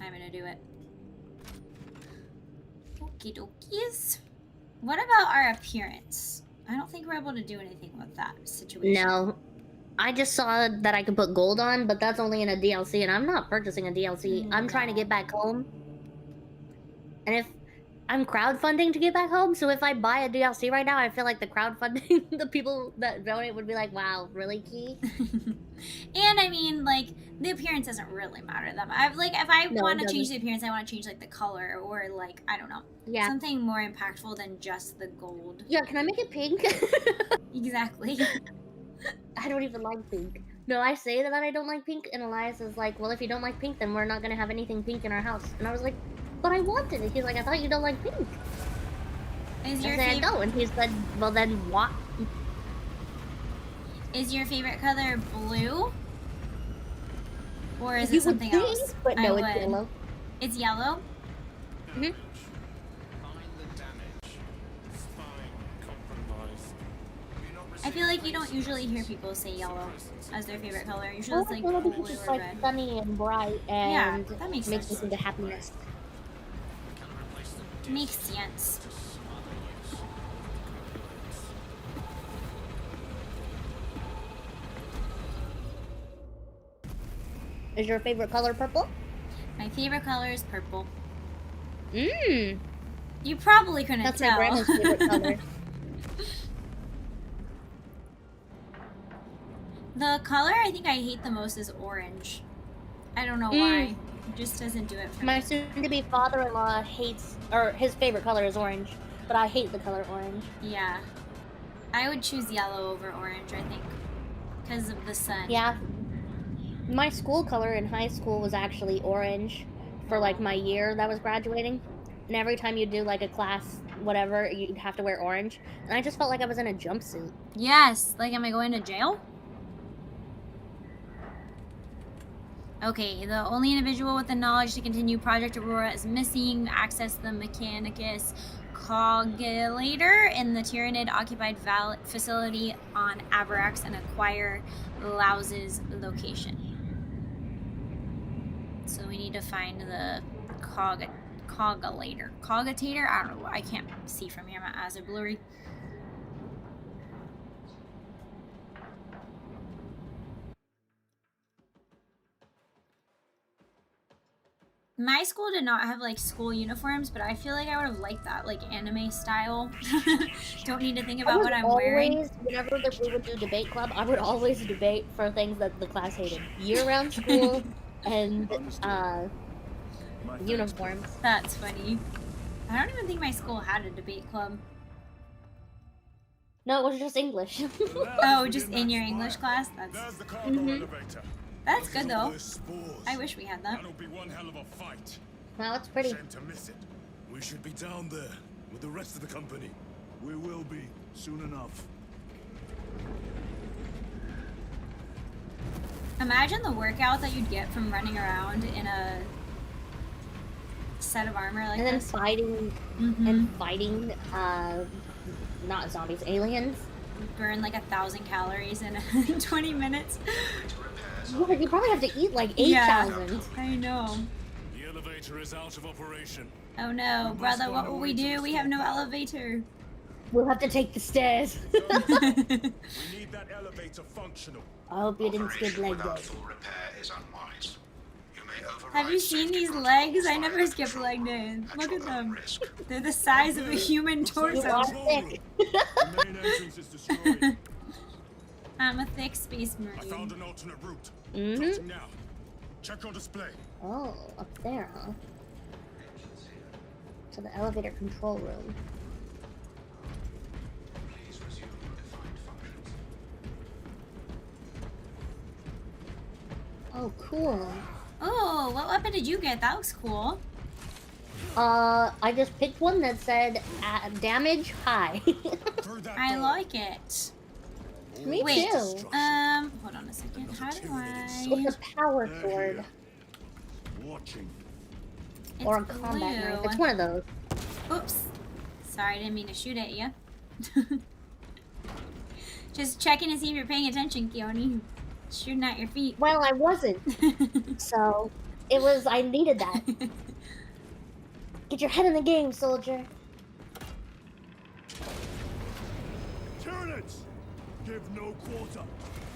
[SPEAKER 2] I'm gonna do it. Okie dokies. What about our appearance? I don't think we're able to do anything with that situation.
[SPEAKER 3] No. I just saw that I could put gold on, but that's only in a DLC, and I'm not purchasing a DLC. I'm trying to get back home. And if I'm crowdfunding to get back home, so if I buy a DLC right now, I feel like the crowdfunding, the people that donate would be like, wow, really, Key?
[SPEAKER 2] And I mean, like, the appearance doesn't really matter to them. I've like, if I want to change the appearance, I want to change like the color or like, I don't know, something more impactful than just the gold.
[SPEAKER 3] Yeah, can I make it pink?
[SPEAKER 2] Exactly.
[SPEAKER 3] I don't even like pink. No, I say that I don't like pink, and Elias is like, well, if you don't like pink, then we're not gonna have anything pink in our house. And I was like, but I wanted it. He's like, I thought you don't like pink.
[SPEAKER 2] Is your
[SPEAKER 3] I know, and he said, well, then what?
[SPEAKER 2] Is your favorite color blue? Or is it something else?
[SPEAKER 3] But no, it's yellow.
[SPEAKER 2] It's yellow?
[SPEAKER 3] Mm-hmm.
[SPEAKER 2] I feel like you don't usually hear people say yellow as their favorite color. Usually it's like
[SPEAKER 3] blue
[SPEAKER 2] blue
[SPEAKER 3] because it's
[SPEAKER 2] or
[SPEAKER 3] like
[SPEAKER 2] red.
[SPEAKER 3] sunny and bright, and
[SPEAKER 2] Yeah, that makes
[SPEAKER 3] me
[SPEAKER 2] sense.
[SPEAKER 3] into happiness.
[SPEAKER 2] Makes sense.
[SPEAKER 3] Is your favorite color purple?
[SPEAKER 2] My favorite color is purple.
[SPEAKER 3] Mmm.
[SPEAKER 2] You probably couldn't
[SPEAKER 3] That's
[SPEAKER 2] tell.
[SPEAKER 3] my grandma's favorite color.
[SPEAKER 2] The color I think I hate the most is orange. I don't know why. It just doesn't do it for
[SPEAKER 3] My
[SPEAKER 2] me.
[SPEAKER 3] soon-to-be father-in-law hates, or his favorite color is orange, but I hate the color orange.
[SPEAKER 2] Yeah. I would choose yellow over orange, I think. Because of the sun.
[SPEAKER 3] Yeah. My school color in high school was actually orange for like my year that was graduating. And every time you do like a class, whatever, you'd have to wear orange. And I just felt like I was in a jumpsuit.
[SPEAKER 2] Yes. Like, am I going to jail? Okay, the only individual with the knowledge to continue Project Aurora is missing. Access the Mechanicus Cogulator in the Tyranid-occupied facility on Avarax and acquire Laus's location. So we need to find the Cogulator. Cogitator? I don't know. I can't see from here. My eyes are blurry. My school did not have like school uniforms, but I feel like I would have liked that, like anime style. Don't need to think about what I'm wearing.
[SPEAKER 3] Whenever we would do debate club, I would always debate for things that the class hated: year-round school and uniforms.
[SPEAKER 2] That's funny. I don't even think my school had a debate club.
[SPEAKER 3] No, it was just English.
[SPEAKER 2] Oh, just in your English class?
[SPEAKER 11] There's the cargo
[SPEAKER 3] Mhm.
[SPEAKER 11] elevator.
[SPEAKER 2] That's good though.
[SPEAKER 11] There's spores.
[SPEAKER 2] I wish we had that.
[SPEAKER 11] That'll be one hell of a fight.
[SPEAKER 3] Wow, it's pretty.
[SPEAKER 11] Shame to miss it. We should be down there with the rest of the company. We will be soon enough.
[SPEAKER 2] Imagine the workout that you'd get from running around in a set of armor like
[SPEAKER 3] And then
[SPEAKER 2] this.
[SPEAKER 3] fighting, not zombies, aliens.
[SPEAKER 2] Burn like 1,000 calories in 20 minutes.
[SPEAKER 3] Yeah, you probably have to eat like 8,000.
[SPEAKER 2] Yeah, I know.
[SPEAKER 11] The elevator is out of operation.
[SPEAKER 2] Oh no, brother, what will we do? We have no elevator.
[SPEAKER 3] We'll have to take the stairs.
[SPEAKER 11] We need that elevator functional.
[SPEAKER 3] I hope you didn't skip leg day.
[SPEAKER 2] Have you seen these legs? I never skip leg day. Look at them. They're the size of a human torso.
[SPEAKER 3] Thick.
[SPEAKER 11] The main entrance is destroyed.
[SPEAKER 2] I'm a thick space
[SPEAKER 11] I found
[SPEAKER 2] marine.
[SPEAKER 11] an alternate route.
[SPEAKER 3] Mhm.
[SPEAKER 11] Crossing now. Check your display.
[SPEAKER 3] Oh, up there, huh? To the elevator control room. Oh, cool.
[SPEAKER 2] Oh, what weapon did you get? That looks cool.
[SPEAKER 3] I just picked one that said damage high.
[SPEAKER 2] I like it.
[SPEAKER 3] Me
[SPEAKER 2] Wait,
[SPEAKER 3] too.
[SPEAKER 2] hold on a second. How do
[SPEAKER 3] It's
[SPEAKER 2] I...
[SPEAKER 3] a power sword.
[SPEAKER 11] Watching.
[SPEAKER 3] Or a
[SPEAKER 2] It's
[SPEAKER 3] combat knife.
[SPEAKER 2] blue.
[SPEAKER 3] It's one of those.
[SPEAKER 2] Oops. Sorry, I didn't mean to shoot at you. Just checking to see if you're paying attention, Chione. Shooting at your feet.
[SPEAKER 3] Well, I wasn't. So, it was, I needed that. Get your head in the game, soldier.
[SPEAKER 11] Turrets! Give no quarter.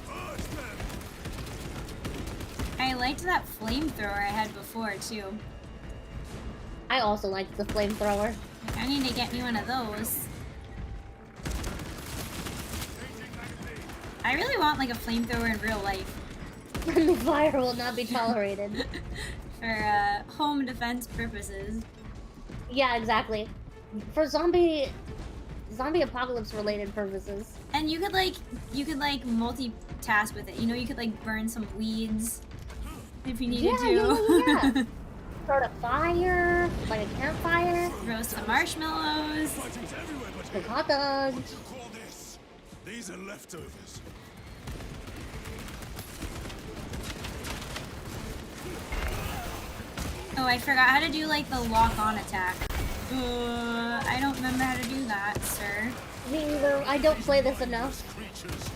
[SPEAKER 11] Urge them!
[SPEAKER 2] I liked that flamethrower I had before, too.
[SPEAKER 3] I also liked the flamethrower.
[SPEAKER 2] I need to get me one of those. I really want like a flamethrower in real life.
[SPEAKER 3] Friendly fire will not be tolerated.
[SPEAKER 2] For home defense purposes.
[SPEAKER 3] Yeah, exactly. For zombie apocalypse related purposes.
[SPEAKER 2] And you could like multitask with it. You know, you could like burn some weeds if you needed to.
[SPEAKER 3] Yeah. Start a fire, like a campfire.
[SPEAKER 2] Roast some marshmallows.
[SPEAKER 11] Fighting's everywhere, but
[SPEAKER 3] Cook hot dogs.
[SPEAKER 11] what you call this? These are leftovers.
[SPEAKER 2] Oh, I forgot how to do like the lock-on attack. I don't remember how to do that, sir.
[SPEAKER 3] Me either. I don't play this enough.
[SPEAKER 11] Creatures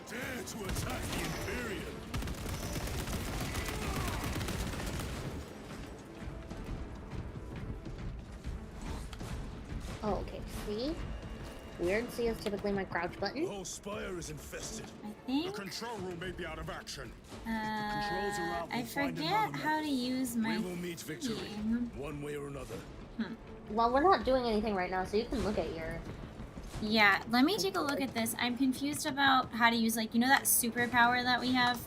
[SPEAKER 11] dare to attack the Imperium.
[SPEAKER 3] Oh, okay. C. Weird. C is typically my crouch
[SPEAKER 11] The
[SPEAKER 3] button.
[SPEAKER 11] whole spire is infested.
[SPEAKER 2] I
[SPEAKER 11] The
[SPEAKER 2] think.
[SPEAKER 11] control room may be out of action.
[SPEAKER 2] I forget how to use my
[SPEAKER 11] We will meet victory,
[SPEAKER 2] thing.
[SPEAKER 11] one way or another.
[SPEAKER 3] Well, we're not doing anything right now, so you can look at your...
[SPEAKER 2] Yeah, let me take a look at this. I'm confused about how to use, like, you know that superpower that we have?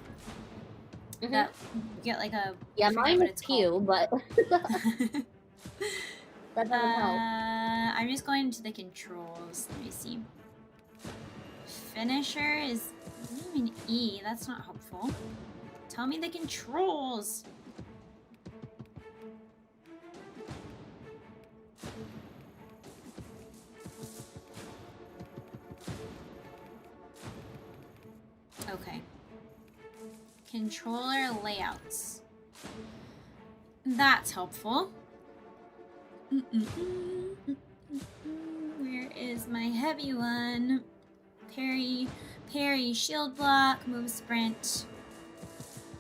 [SPEAKER 3] Mhm.
[SPEAKER 2] That you get like a...
[SPEAKER 3] Yeah,
[SPEAKER 2] I forget
[SPEAKER 3] mine
[SPEAKER 2] what
[SPEAKER 3] is
[SPEAKER 2] it's
[SPEAKER 3] Q, but... that doesn't help.
[SPEAKER 2] I'm just going to the controls. Let me see. Finisher is an E. That's not helpful. Tell me the controls. Okay. Controller layouts. That's helpful. Where is my heavy one? Parry, shield block, move, sprint,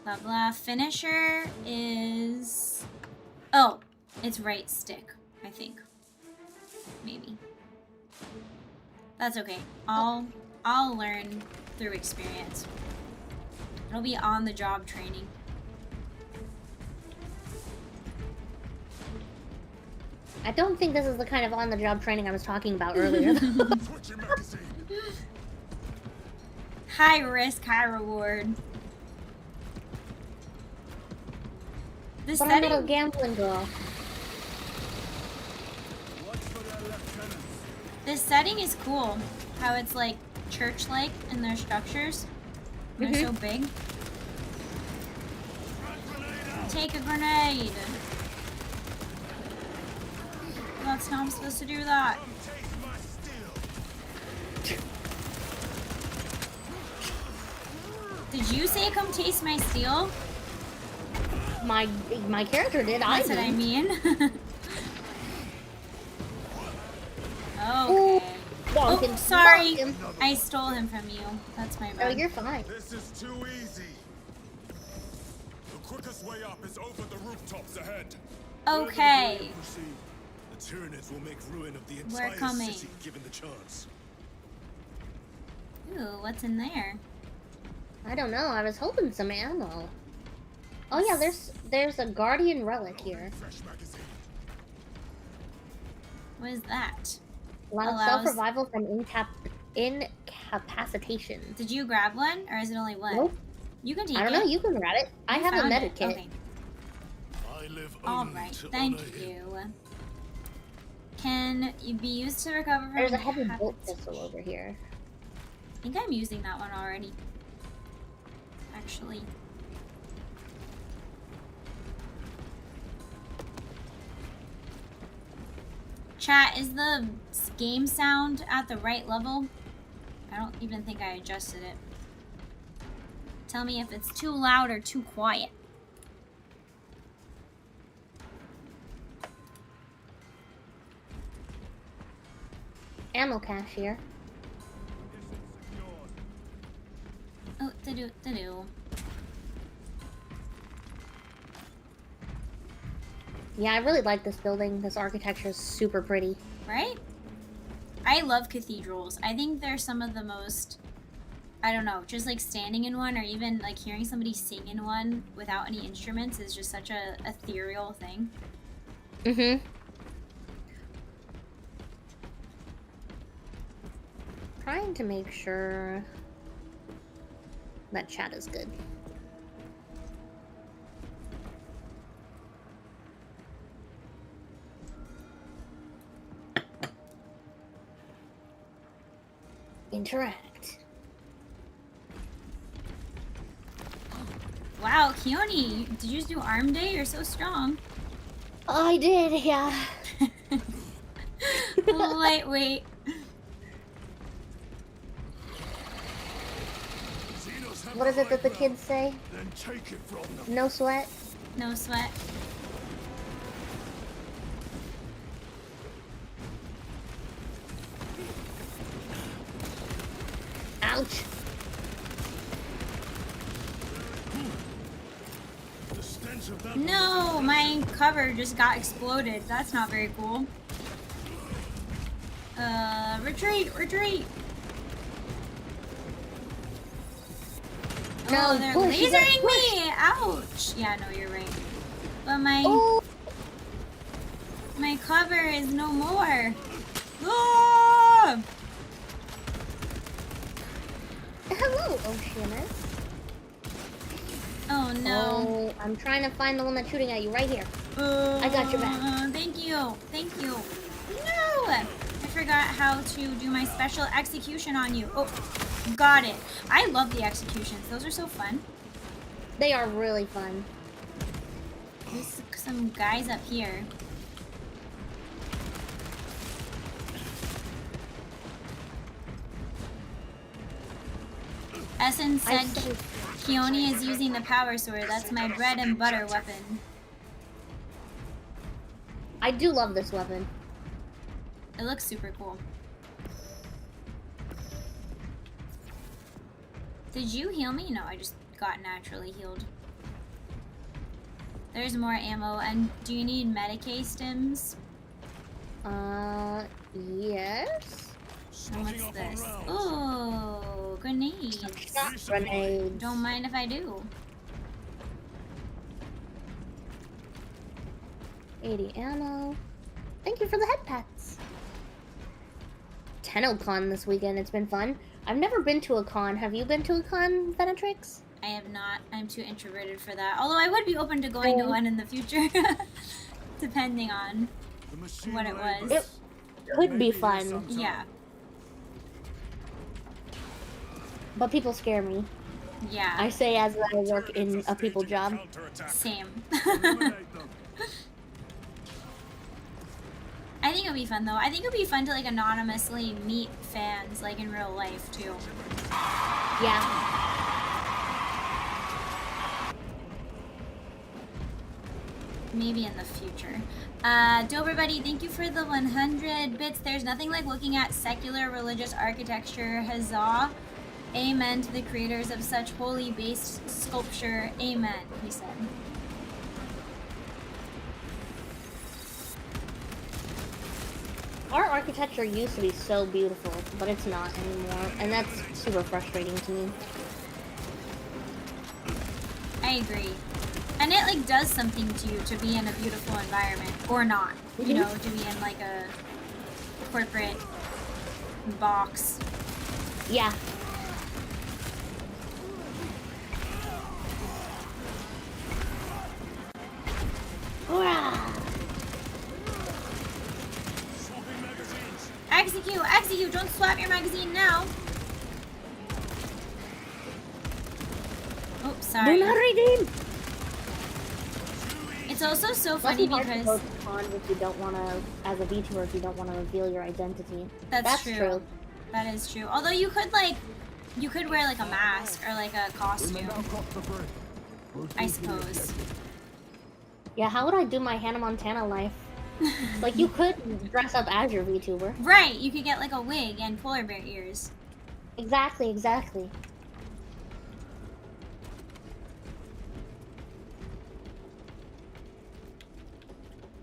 [SPEAKER 2] blah blah. Finisher is... Oh, it's right stick, I think. Maybe. That's okay. I'll learn through experience. It'll be on the job training.
[SPEAKER 3] I don't think this is the kind of on-the-job training I was talking about earlier.
[SPEAKER 11] Switching magazine.
[SPEAKER 2] High risk, high reward. This
[SPEAKER 3] But I'm
[SPEAKER 2] setting,
[SPEAKER 3] not a gambling girl.
[SPEAKER 2] this setting is cool. How it's like church-like in their structures. They're so big. Take a grenade. That's how I'm supposed to do that. Did you say come taste my steel?
[SPEAKER 3] My character did.
[SPEAKER 2] That's what I
[SPEAKER 3] didn't.
[SPEAKER 2] mean.
[SPEAKER 3] Ooh,
[SPEAKER 2] Okay.
[SPEAKER 3] bonk
[SPEAKER 2] Oh,
[SPEAKER 3] him,
[SPEAKER 2] sorry.
[SPEAKER 3] bonk him.
[SPEAKER 2] I stole him from you. That's my
[SPEAKER 3] Oh,
[SPEAKER 2] bad.
[SPEAKER 3] you're fine.
[SPEAKER 10] This is too easy. The quickest way up is over the rooftops ahead.
[SPEAKER 2] Okay.
[SPEAKER 10] The Tyranids will make ruin of the
[SPEAKER 2] We're
[SPEAKER 10] entire
[SPEAKER 2] coming.
[SPEAKER 10] city given the chance.
[SPEAKER 2] Ooh, what's in there?
[SPEAKER 3] I don't know. I was hoping some ammo. Oh yeah, there's a guardian relic here.
[SPEAKER 2] What is that?
[SPEAKER 3] Allows self-revival from incapacitation.
[SPEAKER 2] Did you grab one, or is it only one?
[SPEAKER 3] Nope.
[SPEAKER 2] You can take it.
[SPEAKER 3] I don't know. You can grab it. I have a
[SPEAKER 2] found
[SPEAKER 3] meta
[SPEAKER 2] it.
[SPEAKER 3] kit.
[SPEAKER 2] Okay.
[SPEAKER 10] I live
[SPEAKER 2] Alright, thank you. Can you be used to recover from
[SPEAKER 3] There's a heavy bolt pistol over here.
[SPEAKER 2] I think I'm using that one already. Actually. Chat, is the game sound at the right level? I don't even think I adjusted it. Tell me if it's too loud or too quiet.
[SPEAKER 3] Ammo cache here.
[SPEAKER 2] Oh, to-do.
[SPEAKER 3] Yeah, I really like this building. This architecture is super pretty.
[SPEAKER 2] Right? I love cathedrals. I think they're some of the most, I don't know, just like standing in one or even like hearing somebody sing in one without any instruments is just such a ethereal thing.
[SPEAKER 3] Mm-hmm. Trying to make sure that chat is good. Interact.
[SPEAKER 2] Wow, Chione, did you just do arm day? You're so strong.
[SPEAKER 3] I did, yeah.
[SPEAKER 2] Lightweight.
[SPEAKER 3] What is it that the kids say?
[SPEAKER 10] Then take it from them.
[SPEAKER 3] No sweat?
[SPEAKER 2] No sweat.
[SPEAKER 3] Ouch.
[SPEAKER 10] The stench of that
[SPEAKER 2] No, my cover just got exploded. That's not very cool. Retreat, retreat.
[SPEAKER 3] No,
[SPEAKER 2] Oh, they're
[SPEAKER 3] push, you gotta
[SPEAKER 2] lasering
[SPEAKER 3] push.
[SPEAKER 2] me! Ouch! Yeah, no, you're right. But my
[SPEAKER 3] Oh,
[SPEAKER 2] my cover is no more. Ah!
[SPEAKER 3] hello, Oceanus.
[SPEAKER 2] Oh no.
[SPEAKER 3] Oh, I'm trying to find the one that's shooting at you right here. I got your back.
[SPEAKER 2] Thank you. Thank you. No! I forgot how to do my special execution on you. Oh, got it. I love the executions. Those are so fun.
[SPEAKER 3] They are really fun.
[SPEAKER 2] There's some guys up here. Essen said Chione is using the power sword. That's my bread and butter weapon.
[SPEAKER 3] I do love this weapon.
[SPEAKER 2] It looks super cool. Did you heal me? No, I just got naturally healed. There's more ammo. And do you need Medicae stims?
[SPEAKER 3] Yes.
[SPEAKER 2] And what's this? Oh, grenades.
[SPEAKER 3] Shot grenades.
[SPEAKER 2] Don't mind if I do.
[SPEAKER 3] 80 ammo. Thank you for the head pats. TennoCon this weekend. It's been fun. I've never been to a con. Have you been to a con, Venatrix?
[SPEAKER 2] I have not. I'm too introverted for that. Although I would be open to going to one in the future. Depending on what it was.
[SPEAKER 3] It could be fun.
[SPEAKER 2] Yeah.
[SPEAKER 3] But people scare me.
[SPEAKER 2] Yeah.
[SPEAKER 3] I say as I work in a people job.
[SPEAKER 2] Same. I think it would be fun though. I think it would be fun to like anonymously meet fans like in real life too.
[SPEAKER 3] Yeah.
[SPEAKER 2] Maybe in the future. Dober Buddy, thank you for the 100 bits. There's nothing like looking at secular religious architecture. Huzzah. Amen to the creators of such holy based sculpture. Amen, he said.
[SPEAKER 3] Our architecture used to be so beautiful, but it's not anymore, and that's super frustrating to me.
[SPEAKER 2] I agree. And it like does something to you to be in a beautiful environment or not. You know, to be in like a corporate box.
[SPEAKER 3] Yeah.
[SPEAKER 2] Execute, don't swap your magazine now. Oh, sorry.
[SPEAKER 3] Do not redeem.
[SPEAKER 2] It's also so funny because
[SPEAKER 3] if you don't want to, as a VTuber, if you don't want to reveal your identity.
[SPEAKER 2] That's true. That is true. Although you could wear like a mask or like a costume. I suppose.
[SPEAKER 3] Yeah, how would I do my Hannah Montana life? Like, you could dress up as your VTuber.
[SPEAKER 2] Right, you could get like a wig and polar bear ears.
[SPEAKER 3] Exactly, exactly.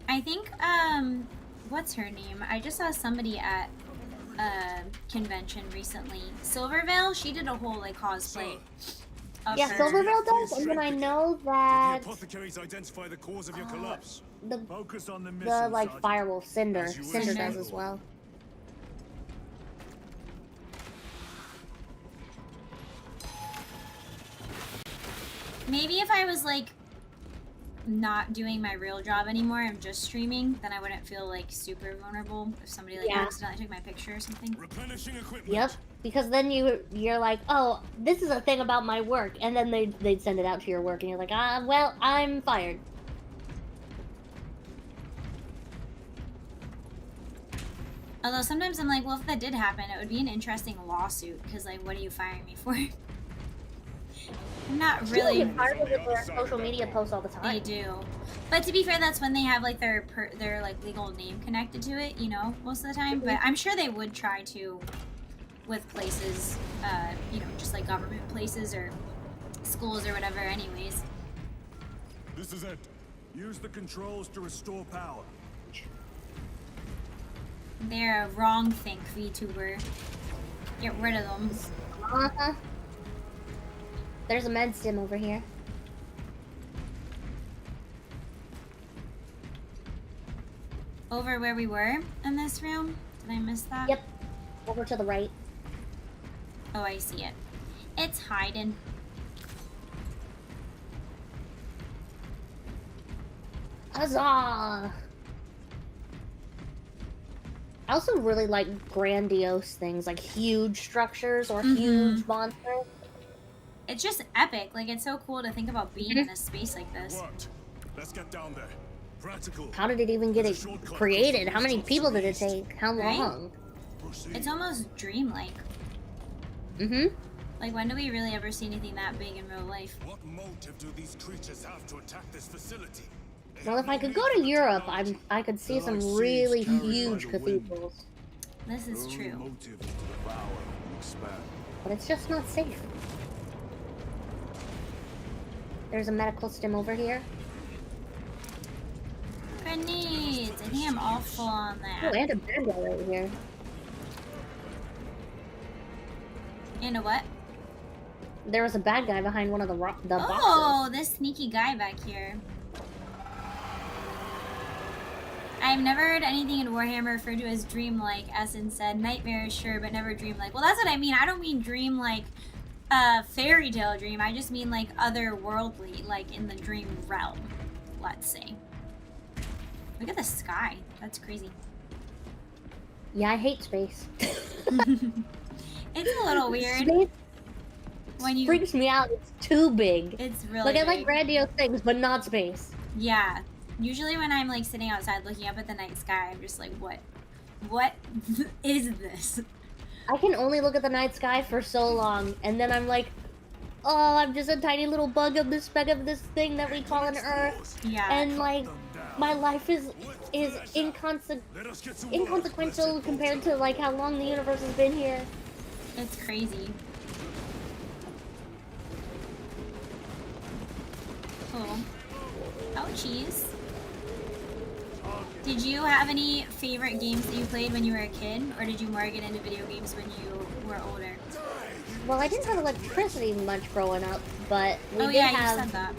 [SPEAKER 2] I think, what's her name? I just saw somebody at a convention recently. Silverveil, she did a whole like cosplay.
[SPEAKER 3] Yeah, Silverveil does, and then I know that
[SPEAKER 11] The apothecaries identify the cause of your collapse. Focus on the
[SPEAKER 3] like Firewolf Cinder does as well.
[SPEAKER 2] Maybe if I was like not doing my real job anymore, I'm just streaming, then I wouldn't feel like super vulnerable if somebody like accidentally took my picture or something.
[SPEAKER 3] Yep, because then you're like, oh, this is a thing about my work, and then they'd send it out to your work, and you're like, well, I'm fired.
[SPEAKER 2] Although sometimes I'm like, well, if that did happen, it would be an interesting lawsuit, because like, what are you firing me for? I'm not really.
[SPEAKER 3] People get fired with their social media posts all the time.
[SPEAKER 2] They do, but to be fair, that's when they have like their like legal name connected to it, you know, most of the time. But I'm sure they would try to, with places, you know, just like government places or schools or whatever. Anyways.
[SPEAKER 11] This is it. Use the controls to restore power.
[SPEAKER 2] They're a wrong think VTuber. Get rid of them.
[SPEAKER 3] Uh-huh. There's a med stim over here.
[SPEAKER 2] Over where we were in this room? Did I miss that?
[SPEAKER 3] Yep. Over to the right.
[SPEAKER 2] Oh, I see it. It's hiding.
[SPEAKER 3] Huzzah! I also really like grandiose things, like huge structures or huge monsters.
[SPEAKER 2] It's just epic. Like, it's so cool to think about being in a space like this.
[SPEAKER 11] Let's get down there. Practical.
[SPEAKER 3] How did it even get it created? How many people did it take? How long?
[SPEAKER 2] It's almost dreamlike. Like, when do we really ever see anything that big in real life?
[SPEAKER 11] What motive do these creatures have to attack this facility?
[SPEAKER 3] Well, if I could go to Europe, I could see some really huge cathedrals.
[SPEAKER 2] This is true.
[SPEAKER 3] But it's just not safe. There's a medical stim over here.
[SPEAKER 2] Grenades! I think I'm all full on that.
[SPEAKER 3] Oh, and a bad guy right here.
[SPEAKER 2] And a what?
[SPEAKER 3] There was a bad guy behind one of the boxes.
[SPEAKER 2] Oh, this sneaky guy back here. I've never heard anything in Warhammer referred to as dreamlike, as in said nightmarish, sure, but never dreamlike. Well, that's what I mean. I don't mean dreamlike fairy tale dream. I just mean like otherworldly, like in the dream realm, let's say. Look at the sky. That's crazy.
[SPEAKER 3] Yeah, I hate space.
[SPEAKER 2] It's a little weird. when you
[SPEAKER 3] freaks me out. It's too big.
[SPEAKER 2] It's really
[SPEAKER 3] like I like
[SPEAKER 2] big.
[SPEAKER 3] grandiose things, but not space.
[SPEAKER 2] Yeah. Usually when I'm like sitting outside looking up at the night sky, I'm just like, what is this?
[SPEAKER 3] I can only look at the night sky for so long, and then I'm like, oh, I'm just a tiny little bug of this speck of this thing that we call an Earth.
[SPEAKER 2] Yeah.
[SPEAKER 3] And like, my life is inconsequential compared to like how long the universe has been here.
[SPEAKER 2] It's crazy. Cool. Ouchies. Did you have any favorite games that you played when you were a kid, or did you more get into video games when you were older?
[SPEAKER 3] Well, I didn't have electricity much growing up, but we
[SPEAKER 2] you said that.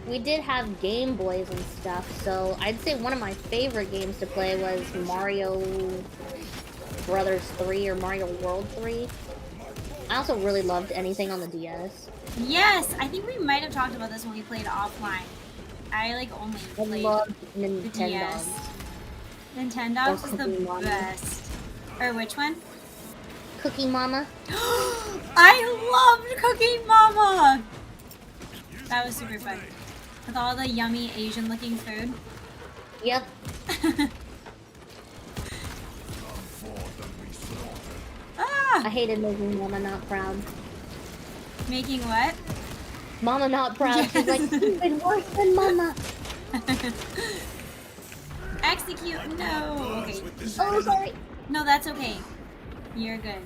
[SPEAKER 3] We did have Game Boys and stuff, so I'd say one of my favorite games to play was Mario Brothers 3 or Mario World 3. I also really loved anything on the DS.
[SPEAKER 2] Yes, I think we might have talked about this when we played offline. I like only played
[SPEAKER 3] Nintendogs.
[SPEAKER 2] DS. Nintendogs is the
[SPEAKER 3] Mama.
[SPEAKER 2] best. Or which one?
[SPEAKER 3] Cookie Mama.
[SPEAKER 2] I loved Cookie Mama! That was super fun. With all the yummy Asian looking food.
[SPEAKER 3] Yep.
[SPEAKER 2] Ah!
[SPEAKER 3] I hated making Mama not proud.
[SPEAKER 2] Making what?
[SPEAKER 3] Mama not proud. She's like, you've been worse than Mama.
[SPEAKER 2] Execute. No. Okay.
[SPEAKER 3] Oh, sorry.
[SPEAKER 2] No, that's okay. You're good.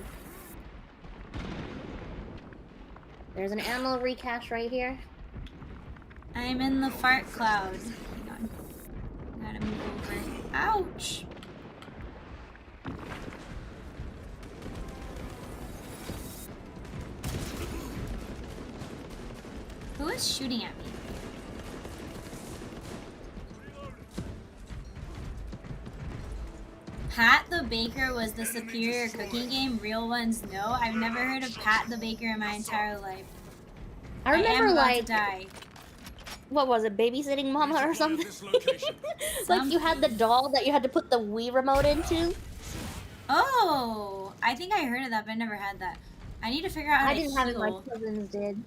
[SPEAKER 3] There's an ammo recache right here.
[SPEAKER 2] I'm in the fart cloud. Hang on. Gotta move over. Ouch. Who is shooting at me? Pat the Baker was the superior cooking game. Real ones, no. I've never heard of Pat the Baker in my entire life.
[SPEAKER 3] I remember
[SPEAKER 2] am about
[SPEAKER 3] like
[SPEAKER 2] to die.
[SPEAKER 3] What was it, Babysitting Mama or something? Like you had the doll that you had to put the Wii remote into.
[SPEAKER 2] Oh, I think I heard of that, but I never had that. I need to figure out how
[SPEAKER 3] I
[SPEAKER 2] to
[SPEAKER 3] didn't have it, my
[SPEAKER 2] heal.
[SPEAKER 3] cousins did.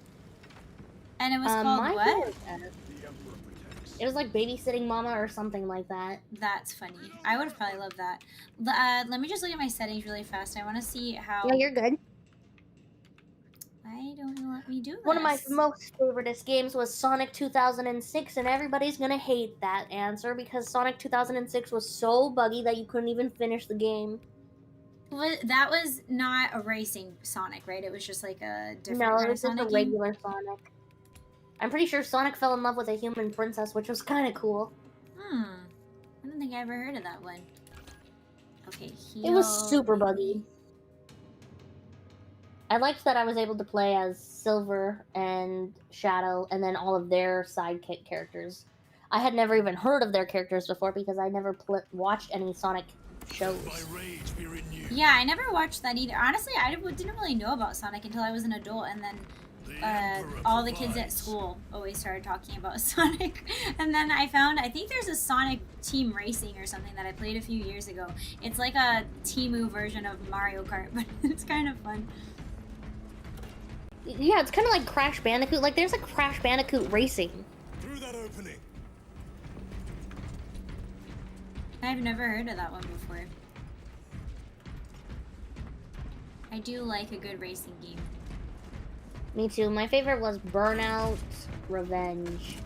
[SPEAKER 2] And it was called
[SPEAKER 3] mine
[SPEAKER 2] what?
[SPEAKER 3] was, it was like Babysitting Mama or something like that.
[SPEAKER 2] That's funny. I would have probably loved that. Let me just look at my settings really fast. I want to see how...
[SPEAKER 3] Yeah, you're good.
[SPEAKER 2] Why don't you let me do this?
[SPEAKER 3] One of my most favoriteest games was Sonic 2006, and everybody's gonna hate that answer because Sonic 2006 was so buggy that you couldn't even finish the game.
[SPEAKER 2] That was not a racing Sonic, right? It was just like a different
[SPEAKER 3] No,
[SPEAKER 2] kind
[SPEAKER 3] it
[SPEAKER 2] of
[SPEAKER 3] was just a
[SPEAKER 2] Sonic
[SPEAKER 3] regular Sonic. I'm pretty sure Sonic fell in love with a human princess, which was kind of cool.
[SPEAKER 2] I don't think I ever heard of that one. Okay, heal.
[SPEAKER 3] It was super buggy. I liked that I was able to play as Silver and Shadow, and then all of their sidekick characters. I had never even heard of their characters before because I never watched any Sonic shows.
[SPEAKER 2] Yeah, I never watched that either. Honestly, I didn't really know about Sonic until I was an adult, and then all the kids at school always started talking about Sonic. And then I think there's a Sonic Team Racing or something that I played a few years ago. It's like a Temu version of Mario Kart, but it's kind of fun.
[SPEAKER 3] Yeah, it's kind of like Crash Bandicoot. Like, there's a Crash Bandicoot Racing.
[SPEAKER 11] Through that opening.
[SPEAKER 2] I've never heard of that one before. I do like a good racing game.
[SPEAKER 3] Me too. My favorite was Burnout Revenge.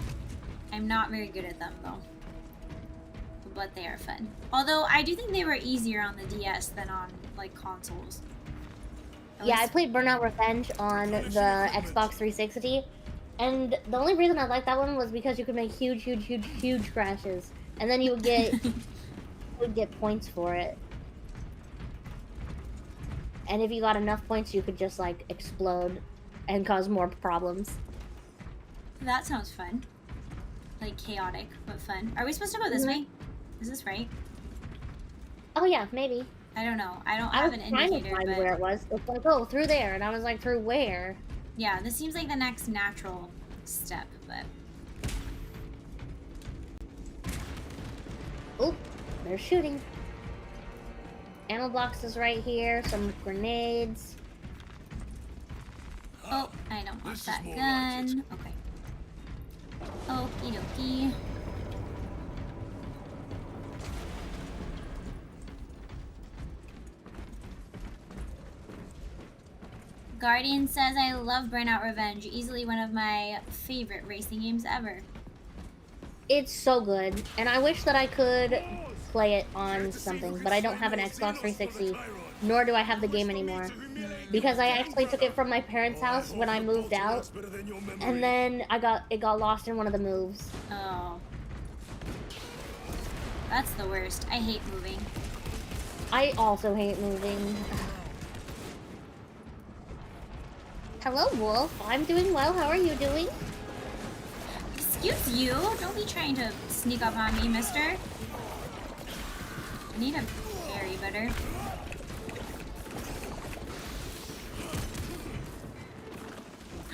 [SPEAKER 2] I'm not very good at them, though. But they are fun. Although, I do think they were easier on the DS than on, like, consoles.
[SPEAKER 3] Yeah, I played Burnout Revenge on the Xbox 360, and the only reason I liked that one was because you could make huge crashes, and then you would get points for it. And if you got enough points, you could just like explode and cause more problems.
[SPEAKER 2] That sounds fun. Like chaotic, but fun. Are we supposed to go this way? Is this right?
[SPEAKER 3] Oh yeah, maybe.
[SPEAKER 2] I don't know. I don't have an indicator,
[SPEAKER 3] trying to find
[SPEAKER 2] but
[SPEAKER 3] where it was. It's like, oh, through there, and I was like, through where?
[SPEAKER 2] yeah, this seems like the next natural step, but
[SPEAKER 3] Oh, they're shooting. Ammo box is right here. Some grenades.
[SPEAKER 2] Oh, I don't want that gun. Okay. Okie dokie. Guardian says, I love Burnout Revenge. Easily one of my favorite racing games ever.
[SPEAKER 3] It's so good, and I wish that I could play it on something, but I don't have an Xbox 360, nor do I have the game anymore. Because I actually took it from my parents' house when I moved out, and then it got lost in one of the moves.
[SPEAKER 2] Oh. That's the worst. I hate moving.
[SPEAKER 3] I also hate moving. Hello, Wolf. I'm doing well. How are you doing?
[SPEAKER 2] Excuse you. Don't be trying to sneak up on me, mister. I need a berry butter.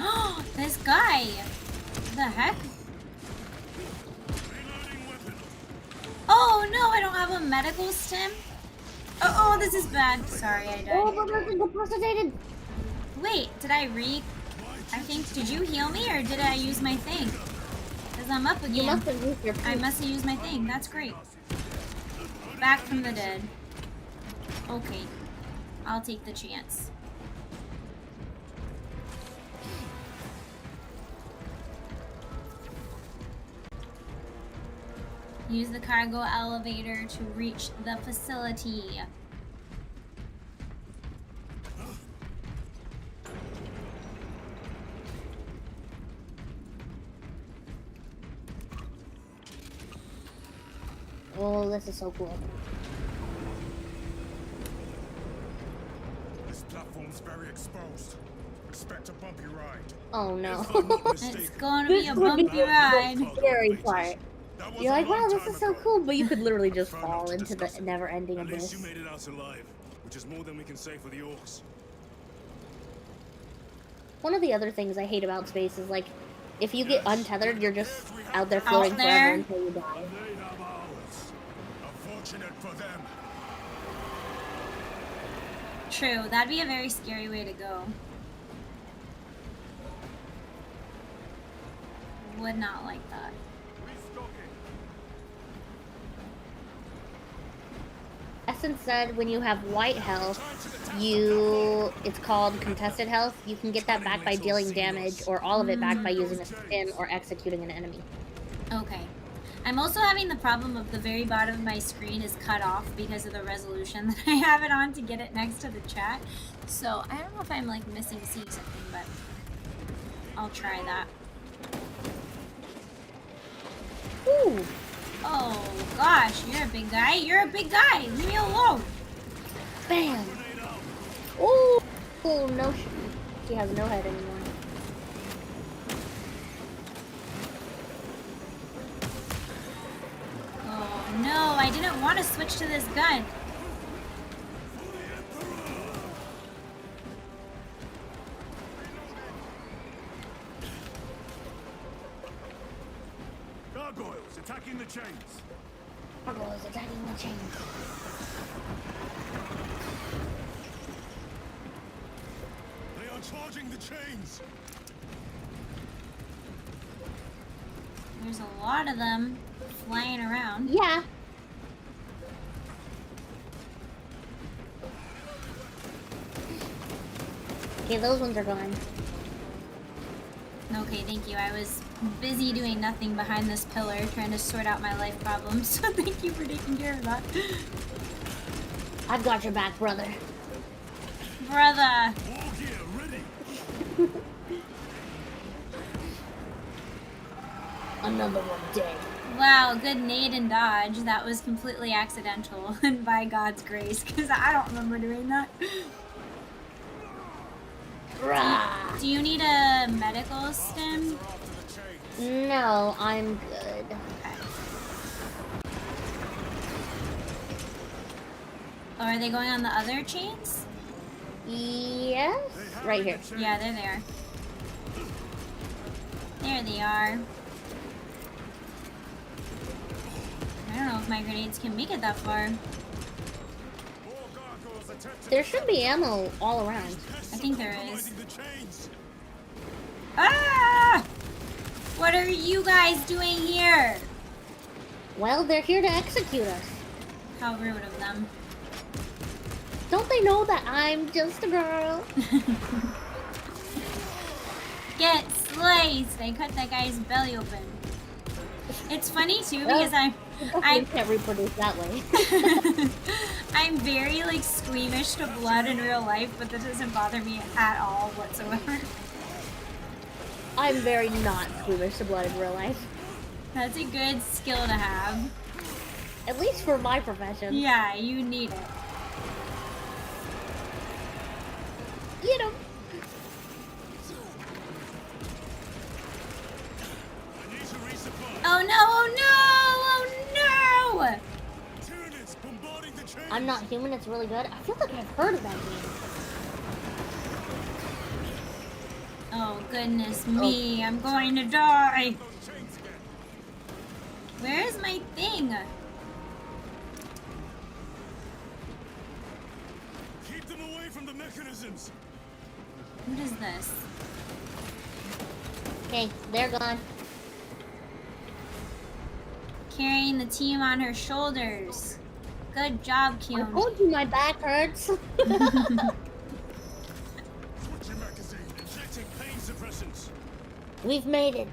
[SPEAKER 2] Oh, this guy. What the heck? Oh no, I don't have a medical stim. Oh, this is bad. Sorry, I died.
[SPEAKER 3] Oh, but I'm incapacitated.
[SPEAKER 2] Wait, did I did you heal me or did I use my thing? Because I'm up again.
[SPEAKER 3] You must have used your
[SPEAKER 2] I must have used my thing. That's great. Back from the dead. Okay. I'll take the chance. Use the cargo elevator to reach the facility.
[SPEAKER 3] Oh, this is so cool.
[SPEAKER 11] This platform's very exposed. Expect a bumpy ride.
[SPEAKER 3] Oh no.
[SPEAKER 2] It's going to be a bumpy ride.
[SPEAKER 3] Scary part. You're like, wow, this is so cool, but you could literally just fall into the never-ending
[SPEAKER 11] At least
[SPEAKER 3] abyss.
[SPEAKER 11] you made it out alive, which is more than we can say for the orcs.
[SPEAKER 3] One of the other things I hate about space is, like, if you get untethered, you're just out there floating forever until you die.
[SPEAKER 11] They have ours. Unfortunate for them.
[SPEAKER 2] True, that'd be a very scary way to go. Would not like that.
[SPEAKER 3] Essence said when you have white health, it's called contested health. You can get that back by dealing damage, or all of it back by using a stim or executing an enemy.
[SPEAKER 2] Okay. I'm also having the problem of the very bottom of my screen is cut off because of the resolution that I have it on to get it next to the chat. So I don't know if I'm like seeing something, but I'll try that.
[SPEAKER 3] Ooh.
[SPEAKER 2] Oh gosh, you're a big guy. You're a big guy. Leave me alone.
[SPEAKER 3] Bam. Ooh. Oh no, she has no head anymore.
[SPEAKER 2] Oh no, I didn't want to switch to this gun.
[SPEAKER 11] Gargoyles attacking the chains.
[SPEAKER 3] Gargoyles attacking the chains.
[SPEAKER 11] They are charging the chains.
[SPEAKER 2] There's a lot of them flying around.
[SPEAKER 3] Yeah. Okay, those ones are gone.
[SPEAKER 2] Okay, thank you. I was busy doing nothing behind this pillar trying to sort out my life problems, so thank you for taking care of that.
[SPEAKER 3] I've got your back, brother.
[SPEAKER 2] Brother!
[SPEAKER 11] All gear ready.
[SPEAKER 3] Another one dead.
[SPEAKER 2] Wow, good nade and dodge. That was completely accidental and by God's grace, because I don't remember doing that. Do you need a medical stim?
[SPEAKER 3] No, I'm good.
[SPEAKER 2] Okay. Oh, are they going on the other chains?
[SPEAKER 3] Yes? Right here.
[SPEAKER 2] Yeah, they're there. There they are. I don't know if my grenades can make it that far.
[SPEAKER 3] There should be ammo all around.
[SPEAKER 2] I think there is. Ah! What are you guys doing here?
[SPEAKER 3] Well, they're here to execute us.
[SPEAKER 2] How rude of them.
[SPEAKER 3] Don't they know that I'm just a girl?
[SPEAKER 2] Get sliced! I cut that guy's belly open. It's funny too because I
[SPEAKER 3] can't reproduce that way.
[SPEAKER 2] I'm very like squeamish to blood in real life, but that doesn't bother me at all whatsoever.
[SPEAKER 3] I'm very not squeamish to blood in real life.
[SPEAKER 2] That's a good skill to have.
[SPEAKER 3] At least for my profession.
[SPEAKER 2] Yeah, you need it.
[SPEAKER 3] Get him!
[SPEAKER 2] Oh no, oh no, oh no!
[SPEAKER 3] I'm Not Human, it's really good. I feel like I've heard of that game.
[SPEAKER 2] Oh goodness me, I'm going to die! Where is my thing?
[SPEAKER 11] Keep them away from the mechanisms.
[SPEAKER 2] What is this?
[SPEAKER 3] Okay, they're gone.
[SPEAKER 2] Carrying the team on her shoulders. Good job,
[SPEAKER 3] I
[SPEAKER 2] Chione.
[SPEAKER 3] told you my back hurts.
[SPEAKER 11] Switching magazine. Injecting pain suppressants.
[SPEAKER 3] We've made it.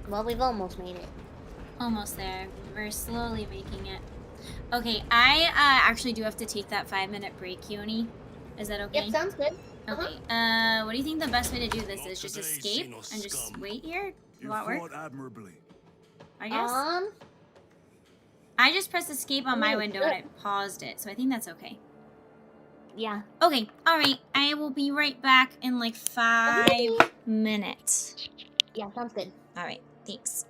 [SPEAKER 3] Well, we've almost made it.
[SPEAKER 2] Almost there. We're slowly making it. Okay, I actually do have to take that 5-minute break, Chione. Is that okay?
[SPEAKER 3] Yep, sounds good.
[SPEAKER 2] Okay. What do you think the best way to do this is? Just escape and just wait here? Will that work?
[SPEAKER 11] Admirably.
[SPEAKER 2] I guess. I just pressed escape on my window and I paused it, so I think that's okay.
[SPEAKER 3] Yeah.
[SPEAKER 2] Okay, alright. I will be right back in like 5 minutes.
[SPEAKER 3] Yeah, sounds good.
[SPEAKER 2] Alright, thanks.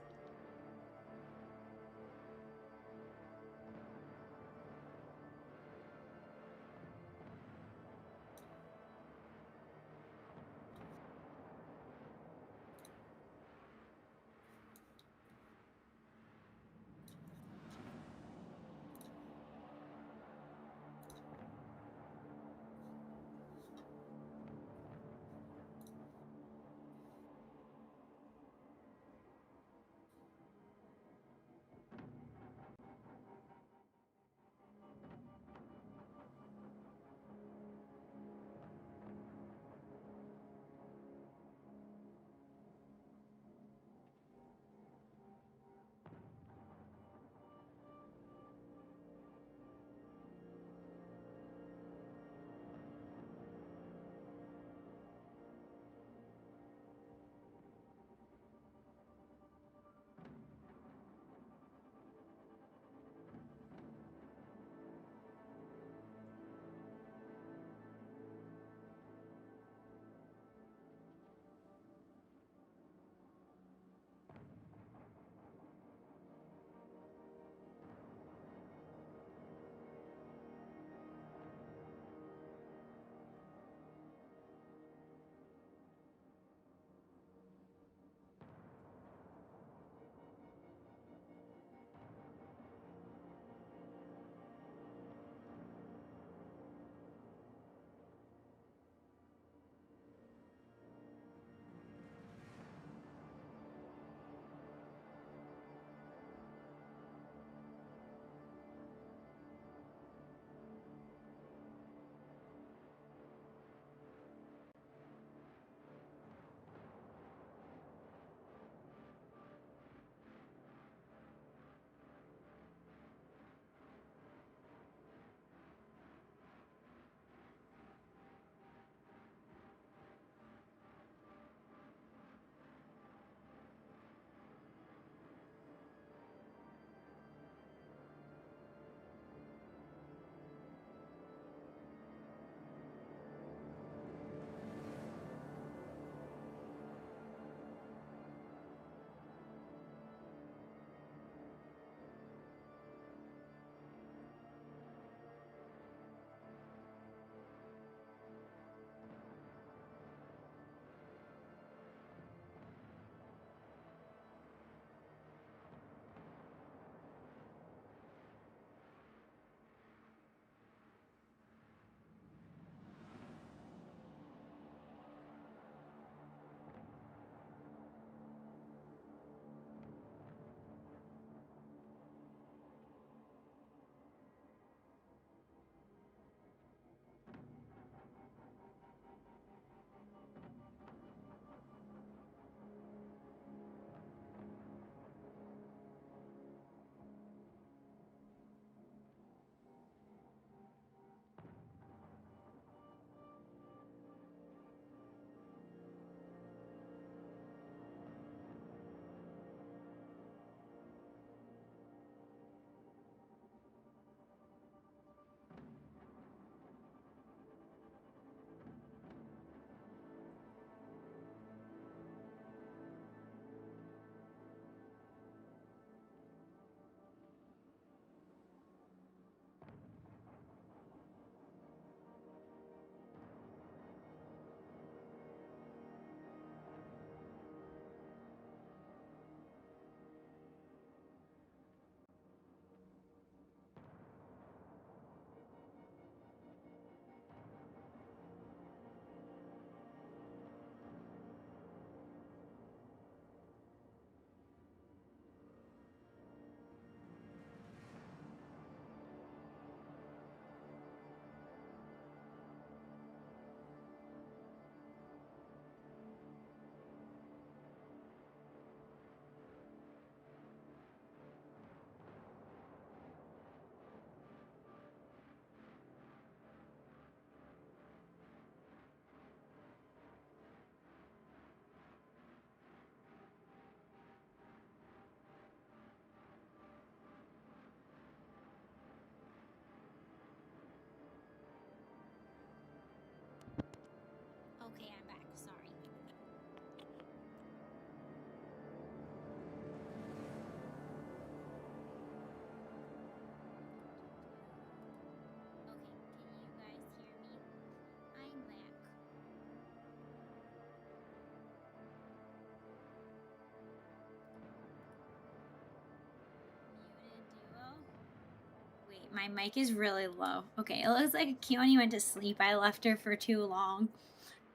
[SPEAKER 2] my mic is really low. Okay, it looks like Chione went to sleep. I left her for too long.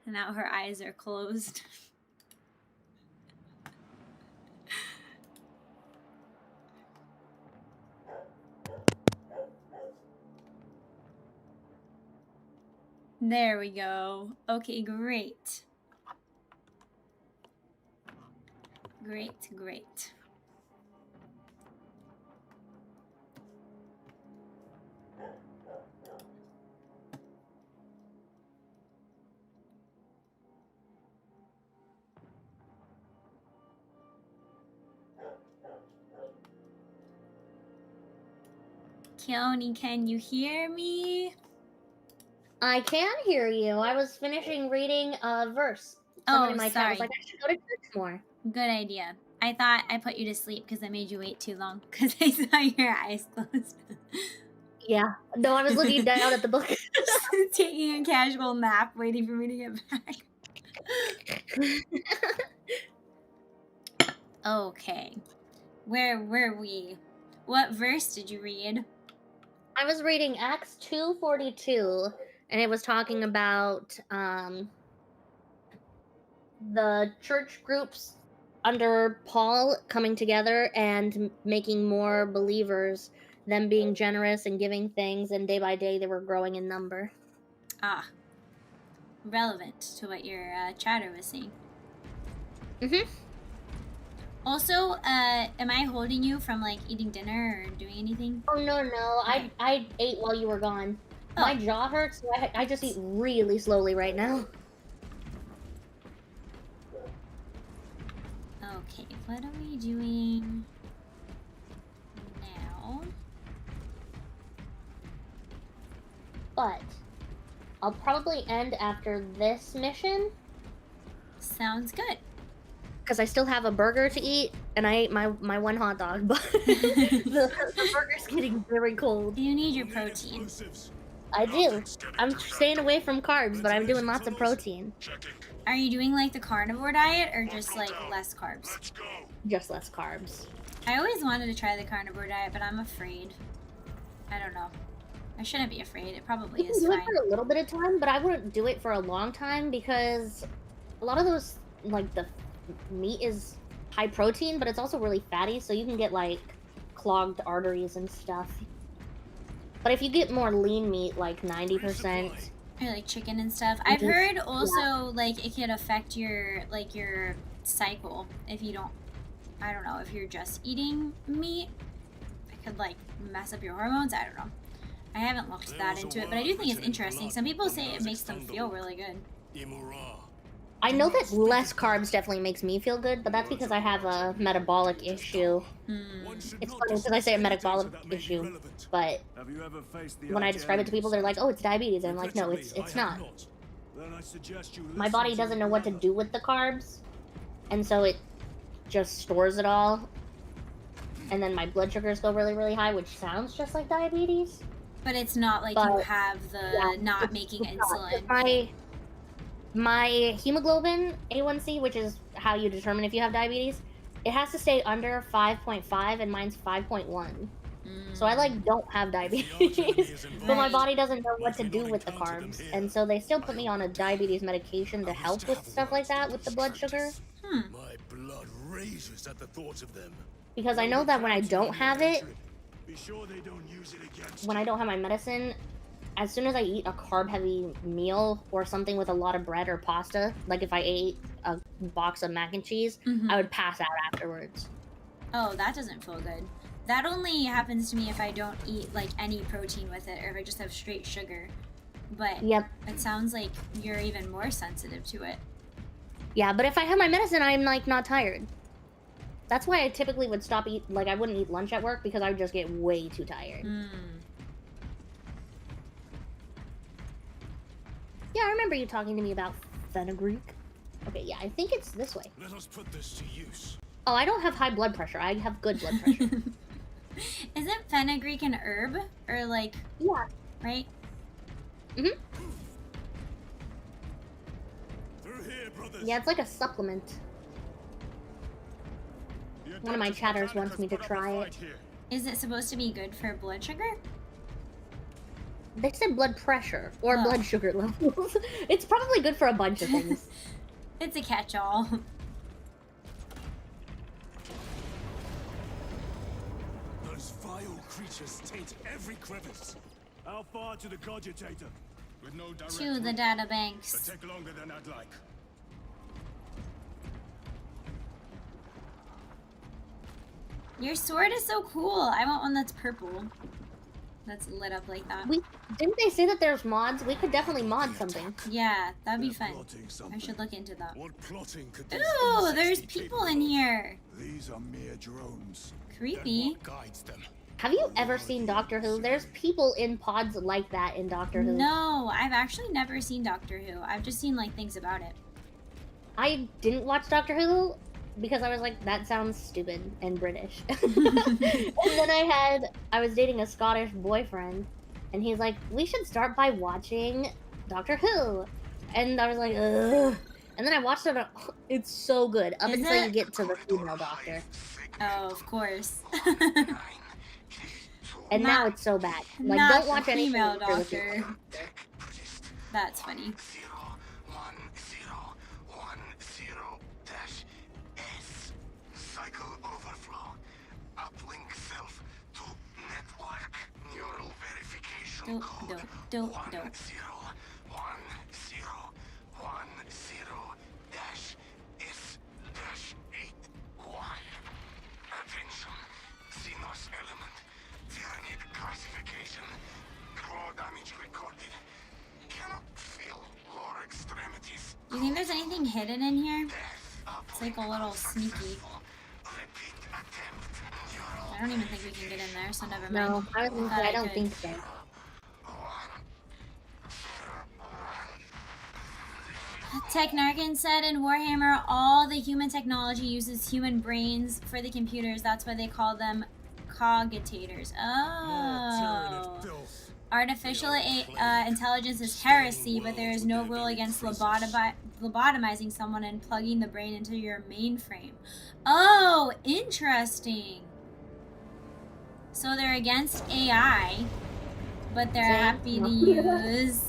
[SPEAKER 2] And now her eyes are closed. There we go. Okay, great. Great. Chione, can you hear me?
[SPEAKER 3] I can hear you. I was finishing reading a verse. Someone in my chat was like, I should go to church more.
[SPEAKER 2] Good idea. I thought I put you to sleep because I made you wait too long because I saw your eyes closed.
[SPEAKER 3] Yeah. No, I was looking down at the book.
[SPEAKER 2] Taking a casual nap, waiting for me to get back. Okay. Where were we? What verse did you read?
[SPEAKER 3] I was reading Acts 2:42, and it was talking about the church groups under Paul coming together and making more believers, them being generous and giving things, and day by day they were growing in number.
[SPEAKER 2] Ah. Relevant to what your chatter was saying.
[SPEAKER 3] Mm-hmm.
[SPEAKER 2] Also, am I holding you from, like, eating dinner or doing anything?
[SPEAKER 3] Oh, no.
[SPEAKER 2] Okay.
[SPEAKER 3] I ate while you were gone.
[SPEAKER 2] Oh.
[SPEAKER 3] My jaw hurts, so I just eat really slowly right now.
[SPEAKER 2] Okay, what are we doing now?
[SPEAKER 3] But I'll probably end after this mission.
[SPEAKER 2] Sounds good.
[SPEAKER 3] Because I still have a burger to eat, and I ate my one hot dog, but the burger's getting very cold.
[SPEAKER 2] You need your protein.
[SPEAKER 3] I do. I'm staying away from carbs, but I'm doing lots of protein.
[SPEAKER 2] Are you doing, like, the carnivore diet or just, like, less carbs?
[SPEAKER 3] Just less carbs.
[SPEAKER 2] I always wanted to try the carnivore diet, but I'm afraid. I don't know. I shouldn't be afraid. It probably
[SPEAKER 3] You
[SPEAKER 2] is
[SPEAKER 3] can do
[SPEAKER 2] fine.
[SPEAKER 3] it for a little bit of time, but I wouldn't do it for a long time because a lot of those, like, the meat is high protein, but it's also really fatty, so you can get, like, clogged arteries and stuff. But if you get more lean meat, like 90%...
[SPEAKER 2] Or, like, chicken and stuff. I've heard also, like, it could affect your, like, your cycle if you don't... I don't know, if you're just eating meat. It could, like, mess up your hormones. I don't know. I haven't looked that into it, but I do think it's interesting. Some people say it makes them feel really good.
[SPEAKER 3] I know that less carbs definitely makes me feel good, but that's because I have a metabolic issue. It's funny because I say a metabolic issue, but when I describe it to people, they're like, oh, it's diabetes. And I'm like, no, it's not. My body doesn't know what to do with the carbs, and so it just stores it all. And then my blood sugars go really, really high, which sounds just like diabetes.
[SPEAKER 2] But it's not like you have the not making insulin.
[SPEAKER 3] My hemoglobin A1C, which is how you determine if you have diabetes, it has to stay under 5.5, and mine's 5.1. So I, like, don't have diabetes, but my body doesn't know what to do with the carbs, and so they still put me on a diabetes medication to help with stuff like that, with the blood sugar.
[SPEAKER 10] My blood raises at the thought of them.
[SPEAKER 3] Because I know that when I don't have it, when I don't have my medicine, as soon as I eat a carb-heavy meal or something with a lot of bread or pasta, like if I ate a box of mac and cheese, I would pass out afterwards.
[SPEAKER 2] Oh, that doesn't feel good. That only happens to me if I don't eat, like, any protein with it, or if I just have straight sugar. But it sounds like you're even more sensitive to it.
[SPEAKER 3] Yeah, but if I have my medicine, I'm, like, not tired. That's why I typically would stop like, I wouldn't eat lunch at work because I would just get way too tired. Yeah, I remember you talking to me about fenugreek. Okay, yeah, I think it's this way.
[SPEAKER 10] Let us put this to use.
[SPEAKER 3] Oh, I don't have high blood pressure. I have good blood pressure.
[SPEAKER 2] Isn't fenugreek an herb? Or, like...
[SPEAKER 3] Yeah.
[SPEAKER 2] Right?
[SPEAKER 3] Mm-hmm. Yeah, it's like a supplement. One of my chatters wants me to try it.
[SPEAKER 2] Is it supposed to be good for blood sugar?
[SPEAKER 3] They said blood pressure or
[SPEAKER 2] Oh.
[SPEAKER 3] blood sugar levels. It's probably good for a bunch of things.
[SPEAKER 2] It's a catch-all.
[SPEAKER 11] Those vile creatures taint every crevice. How far to the cogitator? With no direct
[SPEAKER 2] To the
[SPEAKER 11] route,
[SPEAKER 2] data banks.
[SPEAKER 11] but take longer than I'd like.
[SPEAKER 2] Your sword is so cool. I want one that's purple. That's lit up like that.
[SPEAKER 3] Didn't they say that there's mods? We could definitely mod something.
[SPEAKER 2] Yeah, that'd be
[SPEAKER 11] They're
[SPEAKER 2] fun.
[SPEAKER 11] plotting
[SPEAKER 2] I
[SPEAKER 11] something.
[SPEAKER 2] should look into that.
[SPEAKER 11] What plotting could these
[SPEAKER 2] Ooh,
[SPEAKER 11] insects
[SPEAKER 2] there's
[SPEAKER 11] be
[SPEAKER 2] people in
[SPEAKER 11] capable of?
[SPEAKER 2] here.
[SPEAKER 11] These are mere drones.
[SPEAKER 2] Creepy.
[SPEAKER 11] Then what guides them?
[SPEAKER 3] Have you ever seen Doctor Who? There's people in pods like that in Doctor Who.
[SPEAKER 2] No, I've actually never seen Doctor Who. I've just seen like things about it.
[SPEAKER 3] I didn't watch Doctor Who because I was like, that sounds stupid and British. And then I was dating a Scottish boyfriend, and he's like, we should start by watching Doctor Who. And I was like, ugh. And then I watched it, and it's so good, up
[SPEAKER 2] Is
[SPEAKER 3] until
[SPEAKER 2] it?
[SPEAKER 3] you get to the female doctor.
[SPEAKER 2] Oh, of course.
[SPEAKER 3] And
[SPEAKER 2] Not-
[SPEAKER 3] now it's so bad. Like,
[SPEAKER 2] not
[SPEAKER 3] don't watch
[SPEAKER 2] the
[SPEAKER 3] anything
[SPEAKER 2] female
[SPEAKER 3] after the
[SPEAKER 2] doctor.
[SPEAKER 3] female.
[SPEAKER 2] That's funny.
[SPEAKER 12] 010-10-S. Cycle overflow. Uplink self to network. Neural verification code.
[SPEAKER 2] Don't.
[SPEAKER 12] 10-10-S-8Y. Attention. Xenos element. Tyranid classification. Claw damage recorded. Cannot feel lower extremities.
[SPEAKER 2] Do you think there's anything hidden in here? It's like a little sneaky. I don't even think we can get in there, so never mind.
[SPEAKER 3] No, I
[SPEAKER 2] Thought
[SPEAKER 3] don't
[SPEAKER 2] could.
[SPEAKER 3] think so.
[SPEAKER 2] Technarkin said in Warhammer, all the human technology uses human brains for the computers. That's why they call them cogitators. Oh. Artificial intelligence is heresy, but there is no rule against lobotomizing someone and plugging the brain into your mainframe. Oh, interesting. So they're against AI, but they're happy to use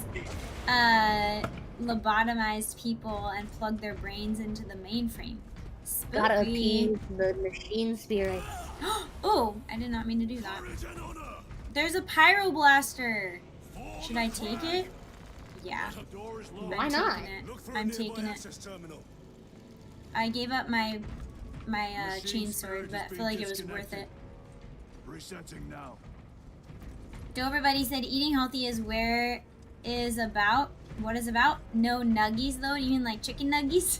[SPEAKER 2] lobotomized people and plug their brains into the mainframe. Spooky.
[SPEAKER 3] Gotta appease the machine spirits.
[SPEAKER 2] Oh, I did not mean to do that. There's a pyroblaster. Should I take it? Yeah.
[SPEAKER 3] Why not?
[SPEAKER 2] I'm taking it. I gave up my chainsword, but I feel like it was worth it.
[SPEAKER 11] Resetting now.
[SPEAKER 2] Everybody said eating healthy is what is about. No nuggies though. You mean like chicken nuggies?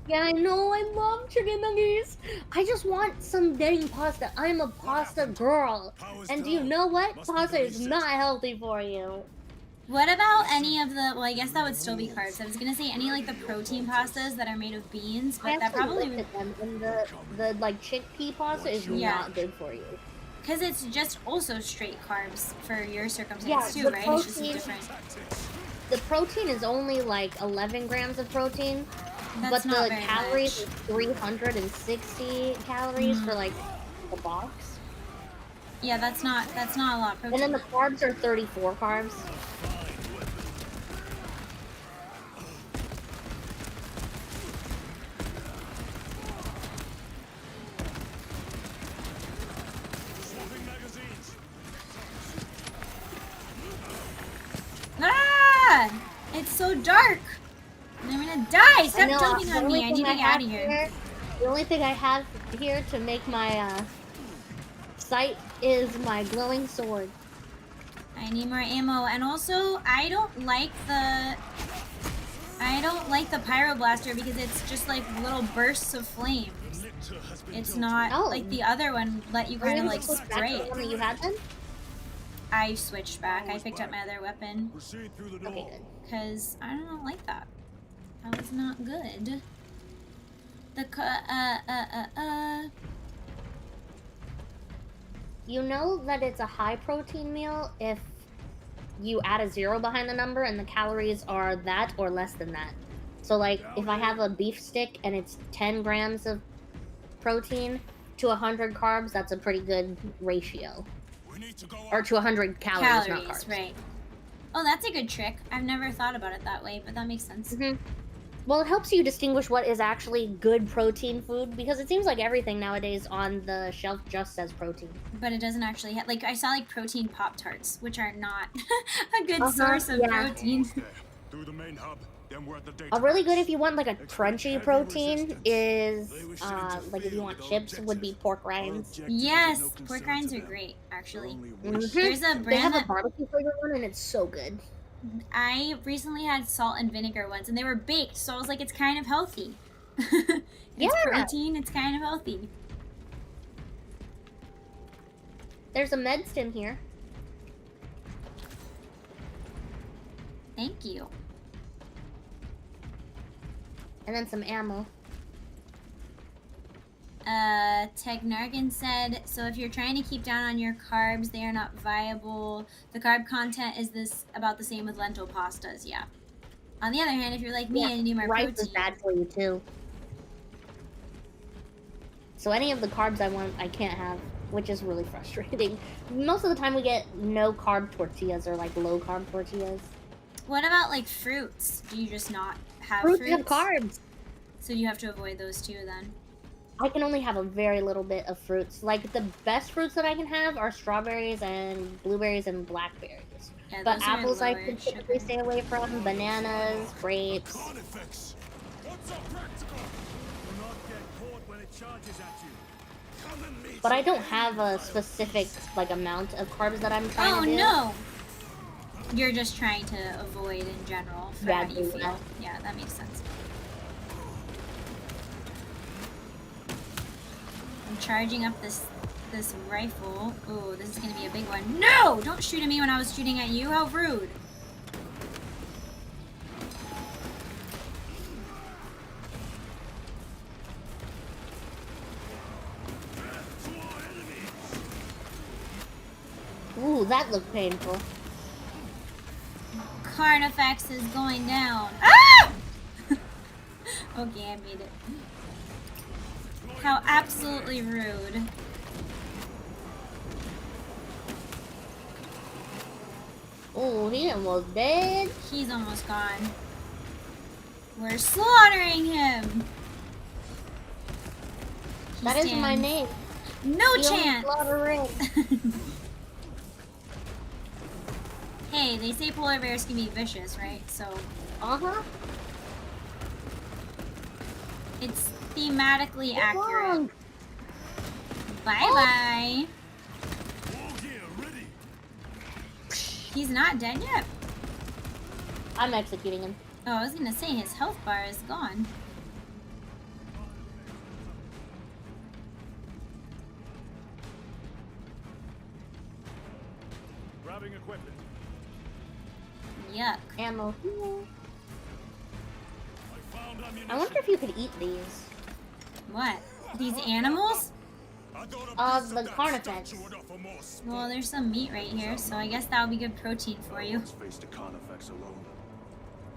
[SPEAKER 3] Yeah, I know. I love chicken nuggets. I just want some dang pasta. I'm a pasta girl. And do you know what? Pasta is not healthy for you.
[SPEAKER 2] What about any of the? Well, I guess that would still be carbs. I was gonna say any like the protein pastas that are made of beans, but that probably would.
[SPEAKER 3] Them, and the like chickpea pasta is not good for you.
[SPEAKER 2] Because it's just also straight carbs for your circumstance
[SPEAKER 3] Yeah,
[SPEAKER 2] too,
[SPEAKER 3] the
[SPEAKER 2] right? It's just
[SPEAKER 3] protein-
[SPEAKER 2] different.
[SPEAKER 3] The protein is only like 11 grams of protein,
[SPEAKER 2] That's
[SPEAKER 3] but
[SPEAKER 2] not
[SPEAKER 3] the
[SPEAKER 2] very
[SPEAKER 3] calories
[SPEAKER 2] much.
[SPEAKER 3] is 360 calories for like the box.
[SPEAKER 2] Yeah, that's not a lot of protein.
[SPEAKER 3] And then the carbs are 34 carbs.
[SPEAKER 2] Ah! It's so dark. I'm gonna die. Stop jumping
[SPEAKER 3] the
[SPEAKER 2] on
[SPEAKER 3] only
[SPEAKER 2] me. I need
[SPEAKER 3] thing
[SPEAKER 2] to get
[SPEAKER 3] have
[SPEAKER 2] out of here.
[SPEAKER 3] The only thing I have here to make my sight is my glowing sword.
[SPEAKER 2] I need more ammo, and also I don't like the pyroblaster because it's just like little bursts of flames. It's not like the other one let you kind of like spray it.
[SPEAKER 3] The one that you had then?
[SPEAKER 2] I switched back. I picked up my other weapon.
[SPEAKER 3] Okay, good.
[SPEAKER 2] Because I don't like that. That was not good.
[SPEAKER 3] You know that it's a high protein meal if you add a 0 behind the number and the calories are that or less than that. So like if I have a beef stick and it's 10 grams of protein to 100 carbs, that's a pretty good ratio. Or to 100 calories, not carbs.
[SPEAKER 2] Right. Oh, that's a good trick. I've never thought about it that way, but that makes sense.
[SPEAKER 3] Well, it helps you distinguish what is actually good protein food, because it seems like everything nowadays on the shelf just says protein.
[SPEAKER 2] But it doesn't actually have, like, I saw like protein Pop-Tarts, which are not a good source of protein.
[SPEAKER 11] Through the main hub, then we're at the data
[SPEAKER 3] A really good,
[SPEAKER 11] packs.
[SPEAKER 3] if you want like a crunchy protein, is like if you want chips, would be pork rinds.
[SPEAKER 2] Yes, pork rinds are great, actually. There's a
[SPEAKER 3] They
[SPEAKER 2] brand
[SPEAKER 3] have a
[SPEAKER 2] that
[SPEAKER 3] barbecue flavor one, and it's so good.
[SPEAKER 2] I recently had salt and vinegar ones, and they were baked, so I was like, it's kind of healthy. It's protein, it's kind of healthy.
[SPEAKER 3] There's a med stim here.
[SPEAKER 2] Thank you.
[SPEAKER 3] And then some ammo.
[SPEAKER 2] Tegnargan said, so if you're trying to keep down on your carbs, they are not viable. The carb content is about the same with lentil pastas, yeah. On the other hand, if you're like me and you need more
[SPEAKER 3] rice
[SPEAKER 2] protein...
[SPEAKER 3] is bad for you too. So any of the carbs I want, I can't have, which is really frustrating. Most of the time we get no carb tortillas or like low carb tortillas.
[SPEAKER 2] What about like fruits? Do you just not have
[SPEAKER 3] Fruits have carbs.
[SPEAKER 2] So you have to avoid those too then?
[SPEAKER 3] I can only have a very little bit of fruits. Like, the best fruits that I can have are strawberries and blueberries and blackberries.
[SPEAKER 2] Yeah,
[SPEAKER 3] but
[SPEAKER 2] those are
[SPEAKER 3] apples I
[SPEAKER 2] lower
[SPEAKER 3] can typically stay away from. Bananas, grapes.
[SPEAKER 11] What's so practical? Do not get caught when it charges at you. Come and meet
[SPEAKER 3] But I don't have a specific, like, amount of carbs that I'm trying to do.
[SPEAKER 2] Oh, no! You're just trying to avoid in general for how you feel.
[SPEAKER 3] Yeah.
[SPEAKER 2] Yeah, that makes sense. I'm charging up this rifle. Oh, this is gonna be a big one. No! Don't shoot at me when I was shooting at you. How rude.
[SPEAKER 3] Ooh, that looked painful.
[SPEAKER 2] Carnifex is going down. Ah! Okay, I made it. How absolutely rude.
[SPEAKER 3] Ooh, he almost dead.
[SPEAKER 2] He's almost gone. We're slaughtering him.
[SPEAKER 3] That isn't my name.
[SPEAKER 2] No
[SPEAKER 3] You don't
[SPEAKER 2] chance.
[SPEAKER 3] slaughter it.
[SPEAKER 2] Hey, they say polar bears can be vicious, right? So.
[SPEAKER 3] Uh-huh.
[SPEAKER 2] It's thematically accurate.
[SPEAKER 3] Wrong.
[SPEAKER 2] Bye-bye. He's not dead yet.
[SPEAKER 3] I'm executing him.
[SPEAKER 2] Oh, I was gonna say his health bar is gone.
[SPEAKER 11] Grabbing equipment.
[SPEAKER 2] Yuck.
[SPEAKER 3] Ammo. I
[SPEAKER 11] I
[SPEAKER 3] wonder if you could eat these.
[SPEAKER 2] What? These animals?
[SPEAKER 3] The carnifex.
[SPEAKER 2] Well, there's some meat right here, so I guess that would be good protein for you.
[SPEAKER 11] Face the carnifex alone,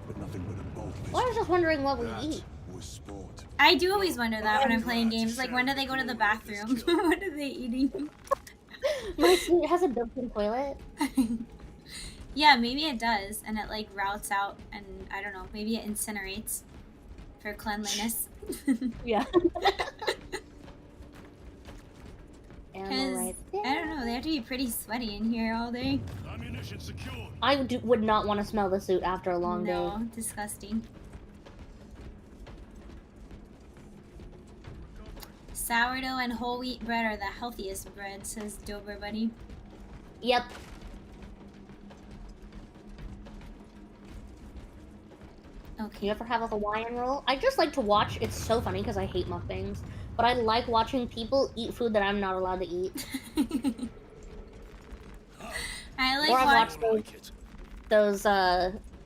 [SPEAKER 11] with nothing but a bolt.
[SPEAKER 3] Well, I was just wondering what we eat.
[SPEAKER 11] Was sport.
[SPEAKER 2] I do always wonder that when I'm playing games. Like, when do they go to the bathroom? What are they eating?
[SPEAKER 3] My suit has a built-in toilet.
[SPEAKER 2] Yeah, maybe it does, and it like routes out, and I don't know, maybe it incinerates for cleanliness.
[SPEAKER 3] Yeah.
[SPEAKER 2] Because, I don't know, they have to be pretty sweaty in here all day.
[SPEAKER 11] Ammunition secured.
[SPEAKER 3] I would not want to smell the suit after a long day.
[SPEAKER 2] No, disgusting. Sourdough and whole wheat bread are the healthiest bread, says Dober Buddy.
[SPEAKER 3] Yep.
[SPEAKER 2] Okay.
[SPEAKER 3] You ever have a Hawaiian roll? I just like to watch. It's so funny because I hate mukbangs. But I like watching people eat food that I'm not allowed to eat.
[SPEAKER 2] I like
[SPEAKER 3] or I've
[SPEAKER 2] watching
[SPEAKER 3] watched those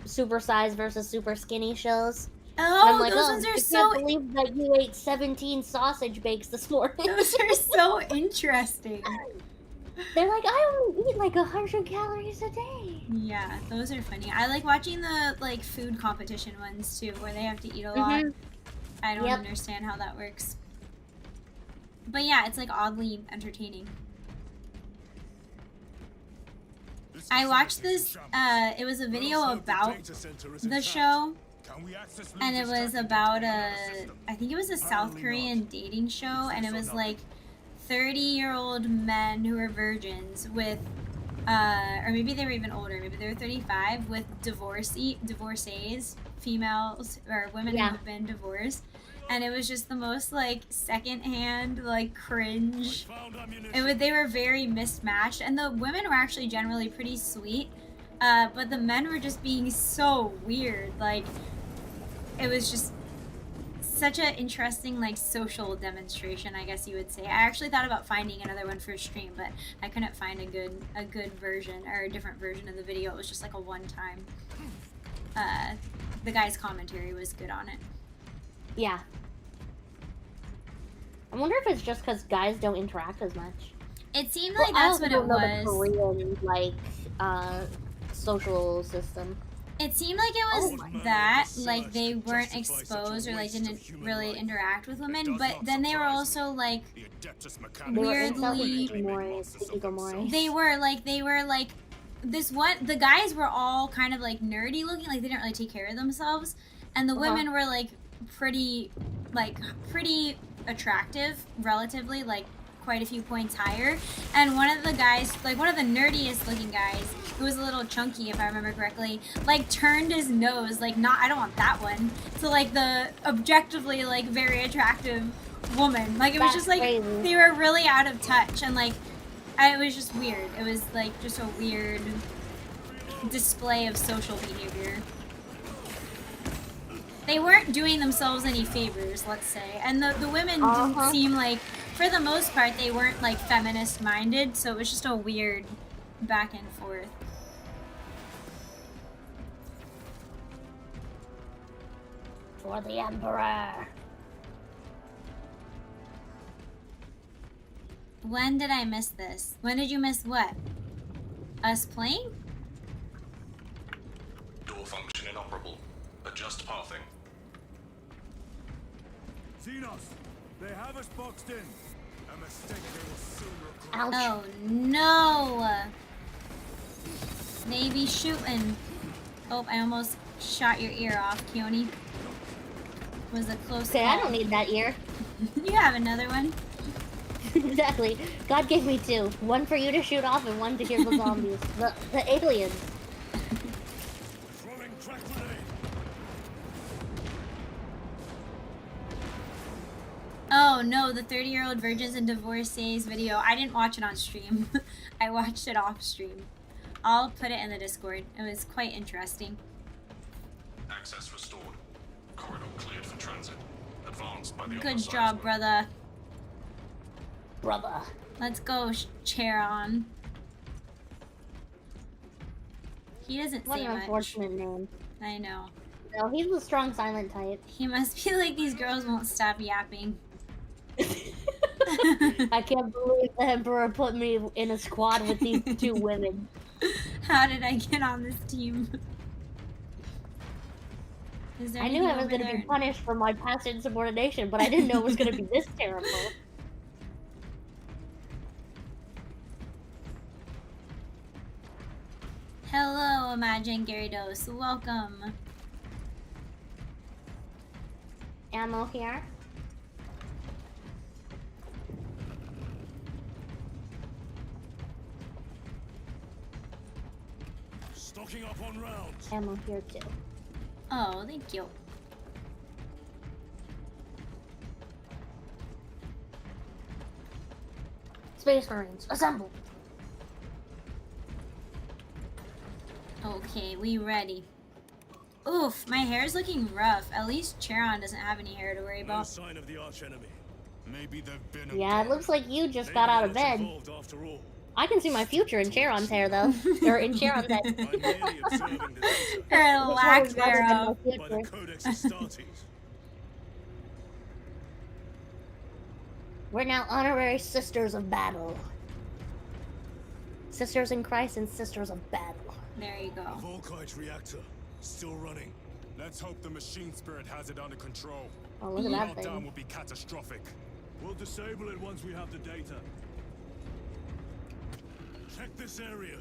[SPEAKER 3] super size versus super skinny shows.
[SPEAKER 2] Oh,
[SPEAKER 3] I'm like,
[SPEAKER 2] those
[SPEAKER 3] oh,
[SPEAKER 2] ones are
[SPEAKER 3] I
[SPEAKER 2] so.
[SPEAKER 3] can't believe that you ate 17 sausage bakes this morning.
[SPEAKER 2] Those are so interesting.
[SPEAKER 3] They're like, I only eat like 100 calories a day.
[SPEAKER 2] Yeah, those are funny. I like watching the like food competition ones too, where they have to eat a lot. I don't understand how that works. But yeah, it's like oddly entertaining. I watched this, it was a video about the show, and it was about I think it was a South Korean dating show, and it was like 30-year-old men who were virgins with, or maybe they were even older, maybe they were 35, with divorcees, females, or women who have been divorced. And it was just the most, like, secondhand, like, cringe. They were very mismatched. And the women were actually generally pretty sweet. But the men were just being so weird. Like, it was just such an interesting, like, social demonstration, I guess you would say. I actually thought about finding another one for stream, but I couldn't find a good version, or a different version of the video. It was just, like, a one-time. The guy's commentary was good on it.
[SPEAKER 3] Yeah. I wonder if it's just because guys don't interact as much.
[SPEAKER 2] It seemed like that's what it was.
[SPEAKER 3] Korean, like, social system.
[SPEAKER 2] It seemed like it was that, like, they weren't exposed or, like, didn't really interact with women, but then they were also, like, weirdly... They were, like, the guys were all kind of, like, nerdy looking, like, they didn't really take care of themselves, and the women were, like, pretty attractive, relatively, like, quite a few points higher. And one of the guys, like, one of the nerdiest looking guys, who was a little chunky, if I remember correctly, like, turned his nose, like, I don't want that one, to, like, the objectively, like, very attractive woman. Like, it was just, like, they were really out of touch, and, like, it was just weird. It was, like, just a weird display of social behavior. They weren't doing themselves any favors, let's say. And the women didn't seem like, for the most part, they weren't, like, feminist-minded, so it was just a weird back and forth.
[SPEAKER 3] For the Emperor.
[SPEAKER 2] When did I miss this? When did you miss what? Us playing?
[SPEAKER 10] Door function inoperable. Adjust pathing.
[SPEAKER 11] Xenos, they have us boxed in. A mistake they will soon regret.
[SPEAKER 3] Ouch.
[SPEAKER 2] Oh no! They be shooting. Oh, I almost shot your ear off, Chione. Was a close call.
[SPEAKER 3] I don't need that ear.
[SPEAKER 2] You have another one.
[SPEAKER 3] Exactly. God gave me two. One for you to shoot off and one to hear the zombies. the aliens.
[SPEAKER 11] Throwing crack grenade.
[SPEAKER 2] Oh no, the 30-year-old virgins and divorcees video. I didn't watch it on stream. I watched it off stream. I'll put it in the Discord. It was quite interesting.
[SPEAKER 10] Access restored. Corridor cleared for transit. Advanced by the
[SPEAKER 2] Good job, brother.
[SPEAKER 3] Brother.
[SPEAKER 2] Let's go, Charon. He doesn't
[SPEAKER 3] What
[SPEAKER 2] say
[SPEAKER 3] an
[SPEAKER 2] much.
[SPEAKER 3] unfortunate name.
[SPEAKER 2] I know.
[SPEAKER 3] No, he's the strong silent type.
[SPEAKER 2] He must feel like these girls won't stop yapping.
[SPEAKER 3] I can't believe the Emperor put me in a squad with these two women.
[SPEAKER 2] How did I get on this team? Is there
[SPEAKER 3] I knew I was
[SPEAKER 2] going
[SPEAKER 3] to be punished for my past insubordination, but I didn't know it was going to be this terrible.
[SPEAKER 2] Hello, Imagine Gyarados. Welcome.
[SPEAKER 3] Ammo here.
[SPEAKER 11] Stocking up on rounds.
[SPEAKER 3] Ammo here too.
[SPEAKER 2] Oh, thank you.
[SPEAKER 3] Space Marines, assemble.
[SPEAKER 2] Okay, we ready. Oof, my hair's looking rough. At least Charon doesn't have any hair to worry
[SPEAKER 11] No
[SPEAKER 2] about.
[SPEAKER 11] sign of the arch enemy. Maybe they've been
[SPEAKER 3] Yeah, it looks like you just got out of bed.
[SPEAKER 11] After all.
[SPEAKER 3] I can see my future in Charon's hair, though. Or in Charon's head.
[SPEAKER 11] I'm merely observing the data.
[SPEAKER 2] Her lack thereof.
[SPEAKER 11] By the Codex Astartes.
[SPEAKER 3] We're now honorary sisters of battle. Sisters in Christ and sisters of battle.
[SPEAKER 2] There you go.
[SPEAKER 11] The Volkite reactor, still running. Let's hope the machine spirit has it under control.
[SPEAKER 3] Oh, look at that
[SPEAKER 11] Meltdown
[SPEAKER 3] thing.
[SPEAKER 11] will be catastrophic. We'll disable it once we have the data. Check this area.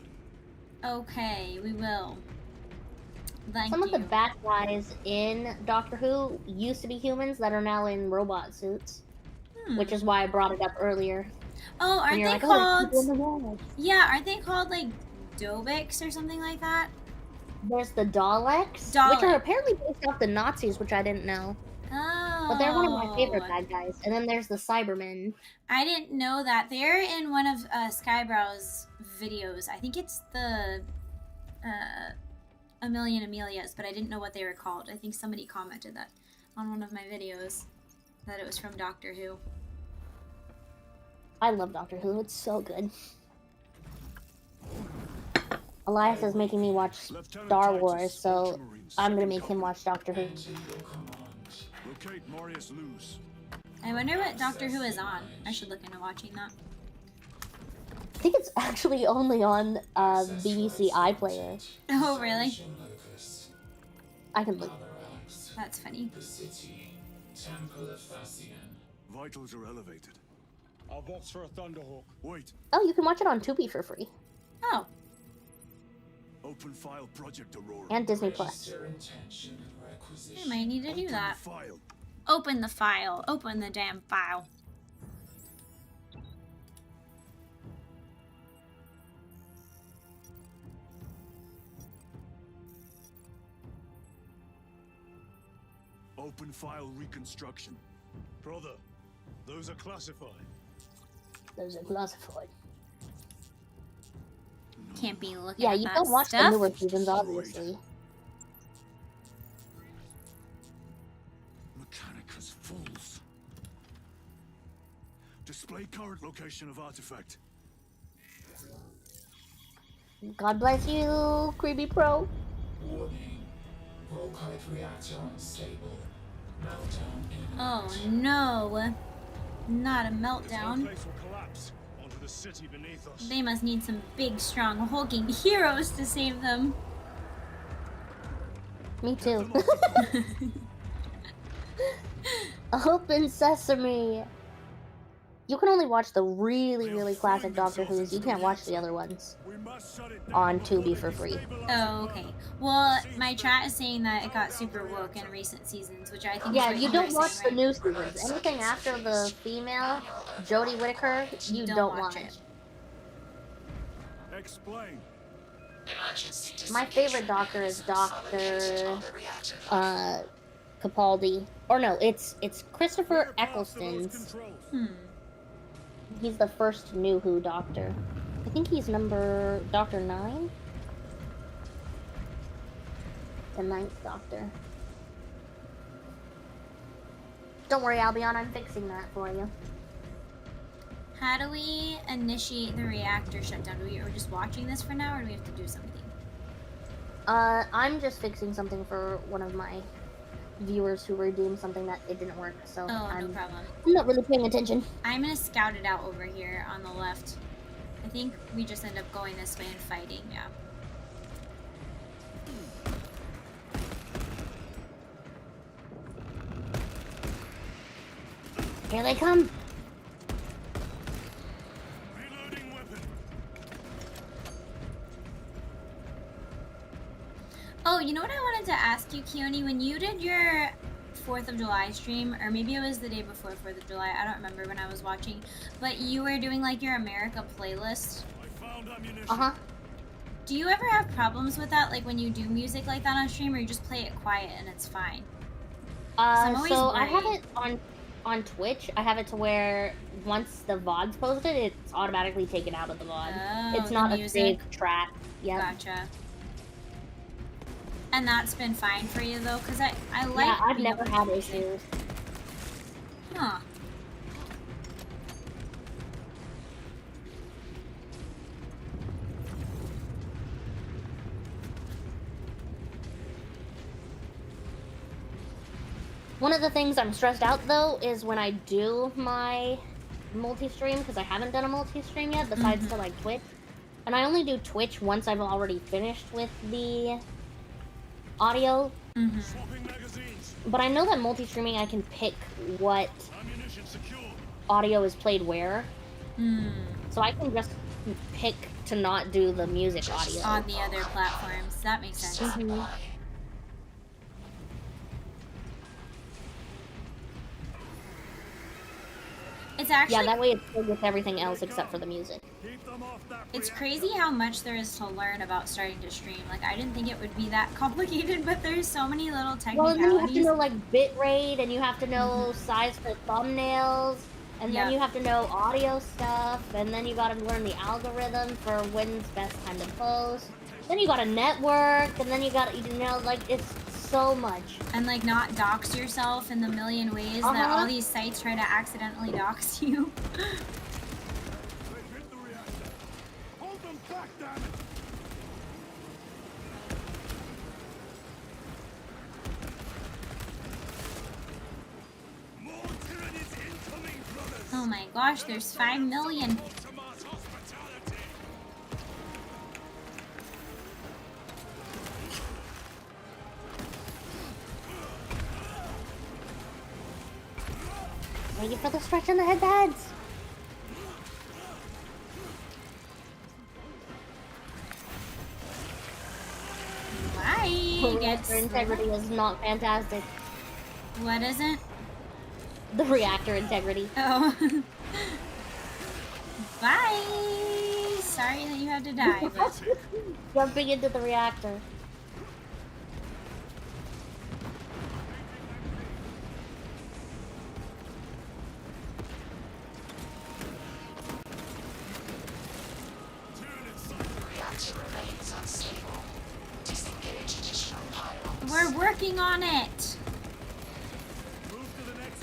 [SPEAKER 2] Okay, we will. Thank
[SPEAKER 3] Some
[SPEAKER 2] you.
[SPEAKER 3] of the bad guys in Doctor Who used to be humans that are now in robot suits, which is why I brought it up earlier.
[SPEAKER 2] Oh, aren't
[SPEAKER 3] you're
[SPEAKER 2] they
[SPEAKER 3] like, oh,
[SPEAKER 2] called?
[SPEAKER 3] there's people in the walls.
[SPEAKER 2] Yeah, aren't they called like Dobics or something like that?
[SPEAKER 3] There's the Daleks, which are apparently based off the Nazis, which I didn't know.
[SPEAKER 2] Oh.
[SPEAKER 3] But they're one of my favorite bad guys. And then there's the Cybermen.
[SPEAKER 2] I didn't know that. They're in one of Skybrow's videos. I think it's the A Million Amelias, but I didn't know what they were called. I think somebody commented that on one of my videos, that it was from Doctor Who.
[SPEAKER 3] I love Doctor Who. It's so good. Elias is making me watch Star Wars, so I'm gonna make him watch Doctor Who.
[SPEAKER 2] I wonder what Doctor Who is on. I should look into watching that.
[SPEAKER 3] I think it's actually only on BBC iPlayer.
[SPEAKER 2] Oh, really?
[SPEAKER 3] I can look.
[SPEAKER 2] That's funny.
[SPEAKER 11] Vitals are elevated. I'll box for a Thunderhawk. Wait.
[SPEAKER 3] Oh, you can watch it on Tubi for free.
[SPEAKER 2] Oh.
[SPEAKER 11] Open file Project Aurora.
[SPEAKER 3] And Disney Plus.
[SPEAKER 2] I might need to do that.
[SPEAKER 11] File.
[SPEAKER 2] Open the file. Open the damn file.
[SPEAKER 11] Open file reconstruction. Brother, those are classified.
[SPEAKER 3] Those are classified.
[SPEAKER 2] Can't be looking
[SPEAKER 3] Yeah,
[SPEAKER 2] at
[SPEAKER 3] you
[SPEAKER 2] that
[SPEAKER 3] don't watch
[SPEAKER 2] stuff.
[SPEAKER 3] the newer seasons, obviously.
[SPEAKER 11] Mechanicus fools. Display current location of artifact.
[SPEAKER 3] God bless you, Creepy Pro.
[SPEAKER 1] Warning. Volkite reactor unstable. Meltdown.
[SPEAKER 2] Oh no. Not a meltdown.
[SPEAKER 11] Place will collapse onto the city beneath us.
[SPEAKER 2] They must need some big, strong, hulking heroes to save them.
[SPEAKER 3] Me too. Open Sesame. You can only watch the really, really classic Doctor Who's. You can't watch the other ones on Tubi for free.
[SPEAKER 2] Oh, okay. Well, my chat is saying that it got super woke in recent seasons, which I think
[SPEAKER 3] Yeah,
[SPEAKER 2] is
[SPEAKER 3] you
[SPEAKER 2] what
[SPEAKER 3] don't
[SPEAKER 2] you're
[SPEAKER 3] watch
[SPEAKER 2] saying,
[SPEAKER 3] the
[SPEAKER 2] right?
[SPEAKER 3] new seasons. Anything after the female, Jodie Whittaker, you don't watch it.
[SPEAKER 11] Explain.
[SPEAKER 3] My favorite Doctor is Doctor Capaldi. Or no, it's Christopher Eccleston's. He's the first New Who Doctor. I think he's Doctor 9? The 9th Doctor. Don't worry, Albion, I'm fixing that for you.
[SPEAKER 2] How do we initiate the reactor shutdown? Are we just watching this for now, or do we have to do something?
[SPEAKER 3] I'm just fixing something for one of my viewers who redeemed something that it didn't work, so
[SPEAKER 2] no
[SPEAKER 3] I'm
[SPEAKER 2] problem.
[SPEAKER 3] not really paying attention.
[SPEAKER 2] I'm gonna scout it out over here on the left. I think we just end up going this way and fighting, yeah.
[SPEAKER 3] Here they come!
[SPEAKER 2] Oh, you know what I wanted to ask you, Chione? When you did your 4th of July stream, or maybe it was the day before 4th of July, I don't remember when I was watching, but you were doing like your America playlist.
[SPEAKER 3] Uh-huh.
[SPEAKER 2] Do you ever have problems with that, like when you do music like that on stream, or you just play it quiet and it's fine?
[SPEAKER 3] So I have it on Twitch. I have it to where once the VOD's posted, it's automatically taken out of the VOD.
[SPEAKER 2] Oh,
[SPEAKER 3] it's not a
[SPEAKER 2] music.
[SPEAKER 3] saved track. Yeah.
[SPEAKER 2] Gotcha. And that's been fine for you though, because I like.
[SPEAKER 3] Yeah, I've
[SPEAKER 2] being
[SPEAKER 3] never
[SPEAKER 2] able to
[SPEAKER 3] had
[SPEAKER 2] do music.
[SPEAKER 3] issues.
[SPEAKER 2] Huh.
[SPEAKER 3] One of the things I'm stressed out though is when I do my multi-stream, because I haven't done a multi-stream yet besides to like Twitch. And I only do Twitch once I've already finished with the audio. But I know that multi-streaming I can pick what audio is played where. So I can just pick to not do the music audio.
[SPEAKER 2] On the other platforms. That makes sense.
[SPEAKER 3] Mhm.
[SPEAKER 2] It's actually
[SPEAKER 3] Yeah, that way it's good with everything else except for the music.
[SPEAKER 2] it's crazy how much there is to learn about starting to stream. Like, I didn't think it would be that complicated, but there's so many little
[SPEAKER 3] Well, and then you have
[SPEAKER 2] technicalities.
[SPEAKER 3] to know like bit rate, and you have to know size for thumbnails, and then
[SPEAKER 2] Yeah.
[SPEAKER 3] you have to know audio stuff, and then you gotta learn the algorithm for when's best time to post. Then you gotta network, and then you gotta, you know, like it's so much.
[SPEAKER 2] And like not dox yourself in the million ways that
[SPEAKER 3] Uh-huh.
[SPEAKER 2] all these sites try to accidentally dox you.
[SPEAKER 11] Hold them back, damn it! More tyrannies incoming, brothers!
[SPEAKER 2] Oh my gosh, there's 5 million.
[SPEAKER 11] Ultima's hospitality!
[SPEAKER 3] Thank you for the stretch on the headbands.
[SPEAKER 2] Bye.
[SPEAKER 3] Reactor integrity is not fantastic.
[SPEAKER 2] What isn't?
[SPEAKER 3] The reactor integrity.
[SPEAKER 2] Oh. Bye. Sorry that you had to die, but
[SPEAKER 3] Jumping into the reactor.
[SPEAKER 2] we're working on it.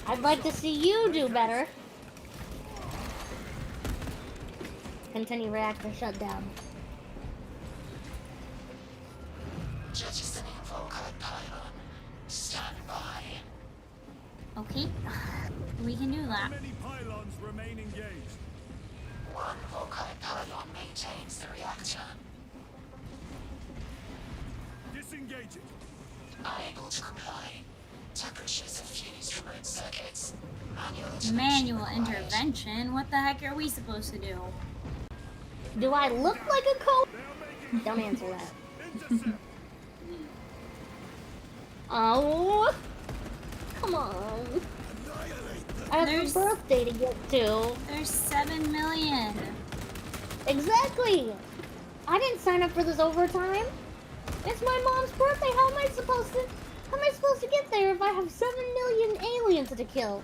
[SPEAKER 3] I'd like to see you do better. Continue reactor shutdown.
[SPEAKER 12] Jettisoning Volkite pylon. Stand by.
[SPEAKER 2] Okay. We can do that.
[SPEAKER 11] Many pylons remain engaged.
[SPEAKER 12] One Volkite pylon maintains the reactor.
[SPEAKER 11] Disengage it.
[SPEAKER 12] Unable to comply. Temperatures have fused remote circuits.
[SPEAKER 2] Manual intervention? What the heck are we supposed to do?
[SPEAKER 3] Do I look like a code? Don't answer that. Oh, come on. I have
[SPEAKER 2] There's-
[SPEAKER 3] a birthday to get to.
[SPEAKER 2] There's 7 million.
[SPEAKER 3] Exactly. I didn't sign up for this overtime. It's my mom's birthday. How am I supposed to get there if I have 7 million aliens to kill?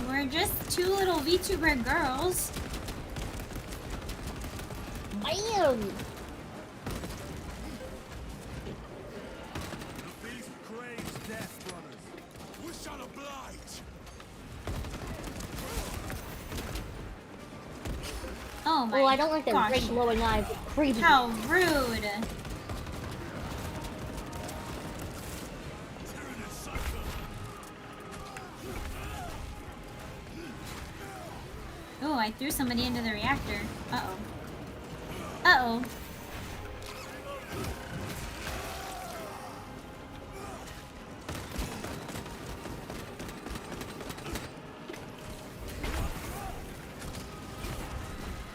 [SPEAKER 2] We're just 2 little VTuber girls.
[SPEAKER 3] Bam!
[SPEAKER 11] These Cred's death runners. We shall oblige.
[SPEAKER 2] Oh my
[SPEAKER 3] Oh, I don't like their
[SPEAKER 2] gosh.
[SPEAKER 3] great glowing eyes. It's creepy.
[SPEAKER 2] How rude. Oh, I threw somebody into the reactor. Uh-oh. Uh-oh.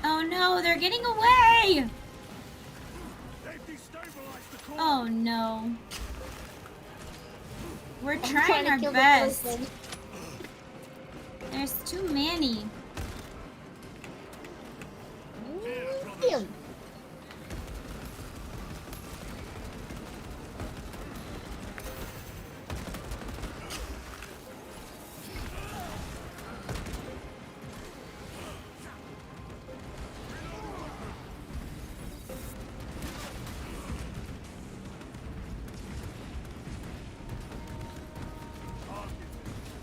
[SPEAKER 2] Oh no, they're getting away!
[SPEAKER 11] They've destabilized the core.
[SPEAKER 2] Oh no. We're
[SPEAKER 3] I'm
[SPEAKER 2] trying
[SPEAKER 3] to
[SPEAKER 2] our
[SPEAKER 3] kill the
[SPEAKER 2] best.
[SPEAKER 3] person.
[SPEAKER 2] There's too many.
[SPEAKER 3] Damn.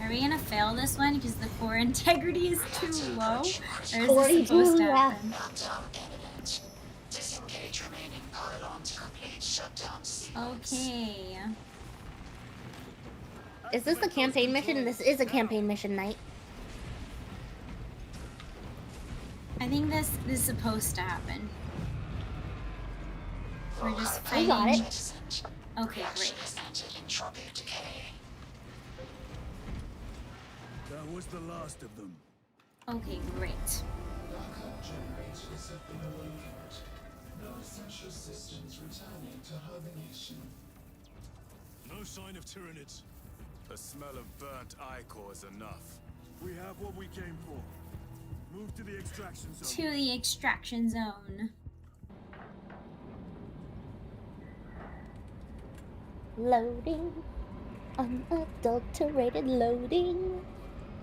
[SPEAKER 2] Are we gonna fail this one because the core integrity is too low? Or is this
[SPEAKER 3] 42,
[SPEAKER 2] supposed to
[SPEAKER 3] yeah.
[SPEAKER 2] happen?
[SPEAKER 12] Meltdown imminent. Disengage remaining pylon to complete shutdown sequence.
[SPEAKER 2] Okay.
[SPEAKER 3] Is this the campaign mission? This is a campaign mission night.
[SPEAKER 2] I think this is supposed to happen. We're just
[SPEAKER 3] I got
[SPEAKER 2] fighting.
[SPEAKER 3] it.
[SPEAKER 2] Okay, great.
[SPEAKER 12] Has entered entropic decay.
[SPEAKER 11] That was the last of them.
[SPEAKER 2] Okay, great.
[SPEAKER 10] Generators have been awakened. No essential systems returning to hibernation.
[SPEAKER 11] No sign of Tyranids. The smell of burnt ichor is enough. We have what we came for. Move to the extraction zone.
[SPEAKER 2] To the extraction zone.
[SPEAKER 3] Loading. Unadulterated loading.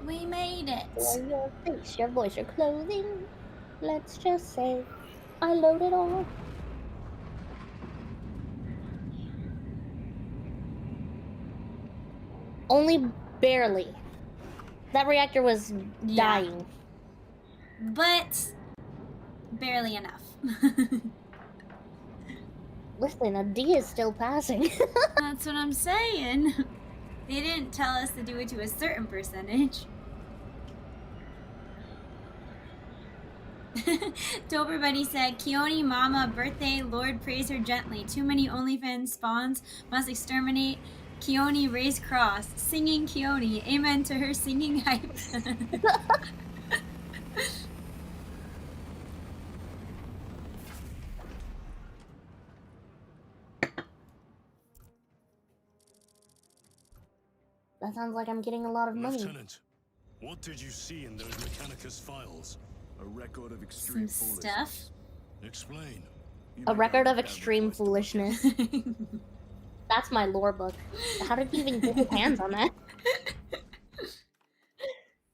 [SPEAKER 2] We made it.
[SPEAKER 3] Blur your face, your voice, your clothing. Let's just say I loaded all. Only barely. That reactor was dying.
[SPEAKER 2] But barely enough.
[SPEAKER 3] Listen, a D is still passing.
[SPEAKER 2] That's what I'm saying. They didn't tell us to do it to a certain percentage. Dober Buddy said, Chione Mama, birthday, Lord praise her gently. Too many OnlyFans spawns, must exterminate. Chione raise cross. Singing Chione. Amen to her singing hype.
[SPEAKER 3] That sounds like I'm getting a lot of money.
[SPEAKER 11] Lieutenant, what did you see in those Mechanicus files? A record of extreme
[SPEAKER 2] Some stuff.
[SPEAKER 11] Explain.
[SPEAKER 3] A record of extreme foolishness. That's my lore book. How did he even get his hands on that?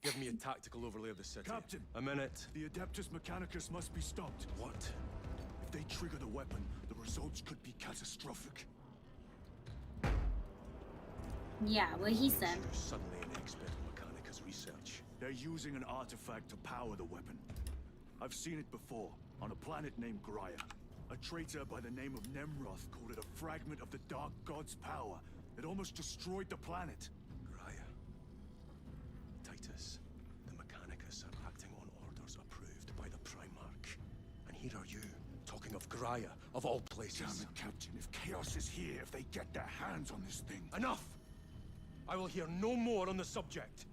[SPEAKER 11] Give me a tactical overlay of the city. Captain! A minute. The Adeptus Mechanicus must be stopped. What? If they trigger the weapon, the results could be catastrophic.
[SPEAKER 2] Yeah, what he said.
[SPEAKER 11] You're suddenly an expert in Mechanicus research. They're using an artifact to power the weapon. I've seen it before, on a planet named Graia. A traitor by the name of Nemroth called it a fragment of the Dark God's power that almost destroyed the planet. Graia. Titus, the Mechanicus are acting on orders approved by the Primarch. And here are you, talking of Graia, of all places. Damn it, Captain, if Chaos is here, if they get their hands on this thing... Enough! I will hear no more on the subject.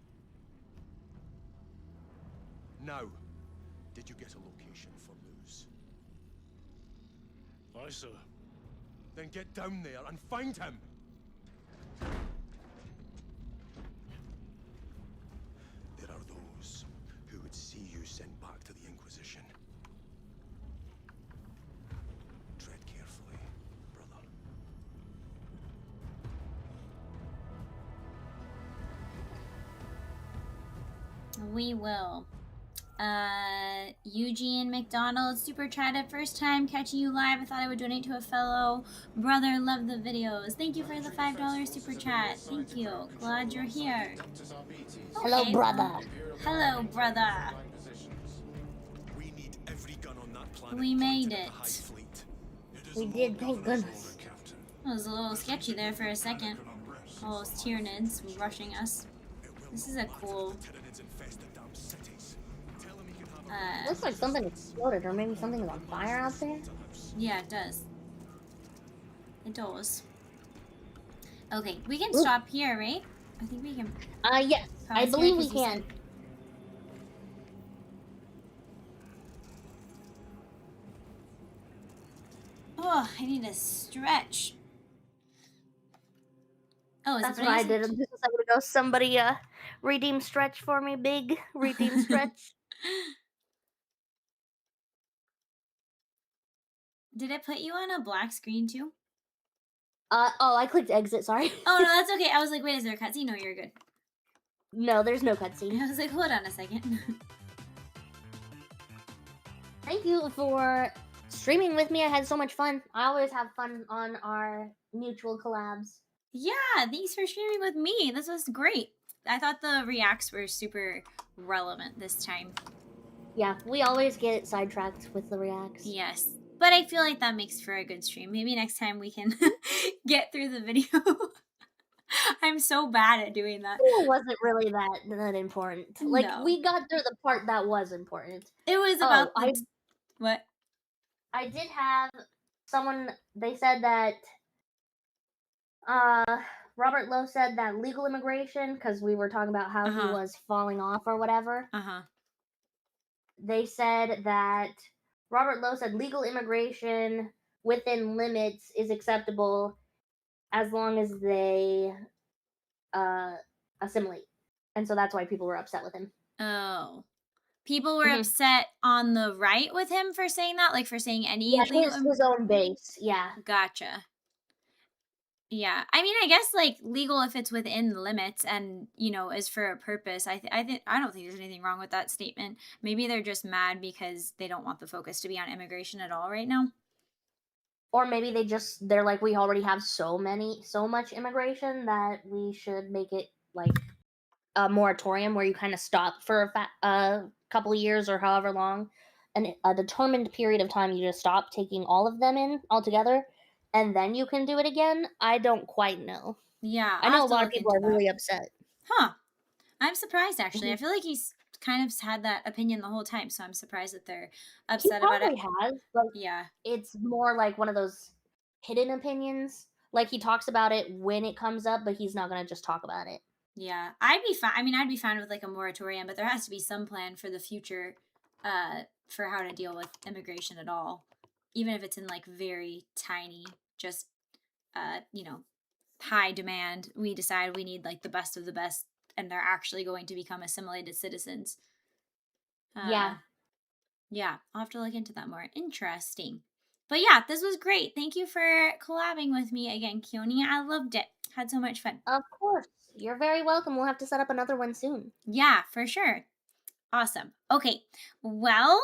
[SPEAKER 11] Now, did you get a location for Luz? Aye, sir. Then get down there and find him! There are those who would see you sent back to the Inquisition. Tread carefully, brother.
[SPEAKER 2] We will. Eugene McDonald super chatted. First time catching you live. I thought I would donate to a fellow brother. Love the videos. Thank you for the $5 super chat. Thank you. Glad you're here.
[SPEAKER 3] Hello,
[SPEAKER 2] Okay.
[SPEAKER 3] brother.
[SPEAKER 2] Hello, brother.
[SPEAKER 11] We need every gun on that planet.
[SPEAKER 2] We made
[SPEAKER 11] pointed at
[SPEAKER 2] it.
[SPEAKER 11] the High Fleet.
[SPEAKER 3] We did, thank goodness.
[SPEAKER 2] It was a little sketchy there for a second. All those Tyranids rushing us. This is a cool.
[SPEAKER 3] Looks like something exploded, or maybe something is on fire out there.
[SPEAKER 2] Yeah, it does. It does. Okay, we can stop here, right? I think we can.
[SPEAKER 3] Yes, I
[SPEAKER 2] pause
[SPEAKER 3] believe
[SPEAKER 2] here
[SPEAKER 3] we
[SPEAKER 2] 'cause you
[SPEAKER 3] can.
[SPEAKER 2] said- Oh, I need to stretch. Oh, is
[SPEAKER 3] That's
[SPEAKER 2] it
[SPEAKER 3] what I
[SPEAKER 2] Vanessa?
[SPEAKER 3] did. I'm just a second ago. Somebody redeem stretch for me, big redeem stretch.
[SPEAKER 2] Did it put you on a black screen too?
[SPEAKER 3] Oh, I clicked exit. Sorry.
[SPEAKER 2] Oh no, that's okay. I was like, wait, is there a cutscene? No, you're good.
[SPEAKER 3] No, there's no cutscene.
[SPEAKER 2] I was like, hold on a second.
[SPEAKER 3] Thank you for streaming with me. I had so much fun. I always have fun on our mutual collabs.
[SPEAKER 2] Yeah, thanks for streaming with me. This was great. I thought the reacts were super relevant this time.
[SPEAKER 3] Yeah, we always get sidetracked with the reacts.
[SPEAKER 2] Yes. But I feel like that makes for a good stream. Maybe next time we can get through the video. I'm so bad at doing that.
[SPEAKER 3] It wasn't really that important. Like,
[SPEAKER 2] No.
[SPEAKER 3] we got through the part that was important.
[SPEAKER 2] It was about
[SPEAKER 3] Oh,
[SPEAKER 2] what?
[SPEAKER 3] I did have someone, they said that Robert Lowe said that legal immigration, because we were talking about how he was falling off or whatever. they said that Robert Lowe said legal immigration within limits is acceptable as long as they assimilate. And so that's why people were upset with him.
[SPEAKER 2] Oh. People were
[SPEAKER 3] Mhm.
[SPEAKER 2] upset on the right with him for saying that, like for saying any
[SPEAKER 3] Yeah,
[SPEAKER 2] legal
[SPEAKER 3] his own base. Yeah.
[SPEAKER 2] Gotcha. Yeah. I mean, I guess like legal if it's within the limits and, you know, is for a purpose. I don't think there's anything wrong with that statement. Maybe they're just mad because they don't want the focus to be on immigration at all right now.
[SPEAKER 3] Or maybe they're like, we already have so much immigration that we should make it like a moratorium where you kind of stop for a couple of years or however long, and a determined period of time you just stop taking all of them in altogether, and then you can do it again. I don't quite know.
[SPEAKER 2] Yeah.
[SPEAKER 3] I
[SPEAKER 2] I'll
[SPEAKER 3] know a
[SPEAKER 2] have to
[SPEAKER 3] lot of
[SPEAKER 2] look
[SPEAKER 3] people
[SPEAKER 2] into
[SPEAKER 3] are
[SPEAKER 2] that.
[SPEAKER 3] really upset.
[SPEAKER 2] Huh. I'm surprised actually.
[SPEAKER 3] Mhm.
[SPEAKER 2] I feel like he's kind of had that opinion the whole time, so I'm surprised that they're
[SPEAKER 3] He
[SPEAKER 2] upset about it.
[SPEAKER 3] probably has, but
[SPEAKER 2] Yeah.
[SPEAKER 3] it's more like one of those hidden opinions. Like he talks about it when it comes up, but he's not gonna just talk about it.
[SPEAKER 2] Yeah, I'd be fine. I mean, I'd be fine with like a moratorium, but there has to be some plan for the future, for how to deal with immigration at all, even if it's in like very tiny, just, you know, high demand. We decide we need like the best of the best, and they're actually going to become assimilated citizens.
[SPEAKER 3] Yeah.
[SPEAKER 2] Yeah, I'll have to look into that more. Interesting. But yeah, this was great. Thank you for collabing with me again, Chione. I loved it. Had so much fun.
[SPEAKER 3] Of course. You're very welcome. We'll have to set up another one soon.
[SPEAKER 2] Yeah, for sure. Awesome. Okay. Well,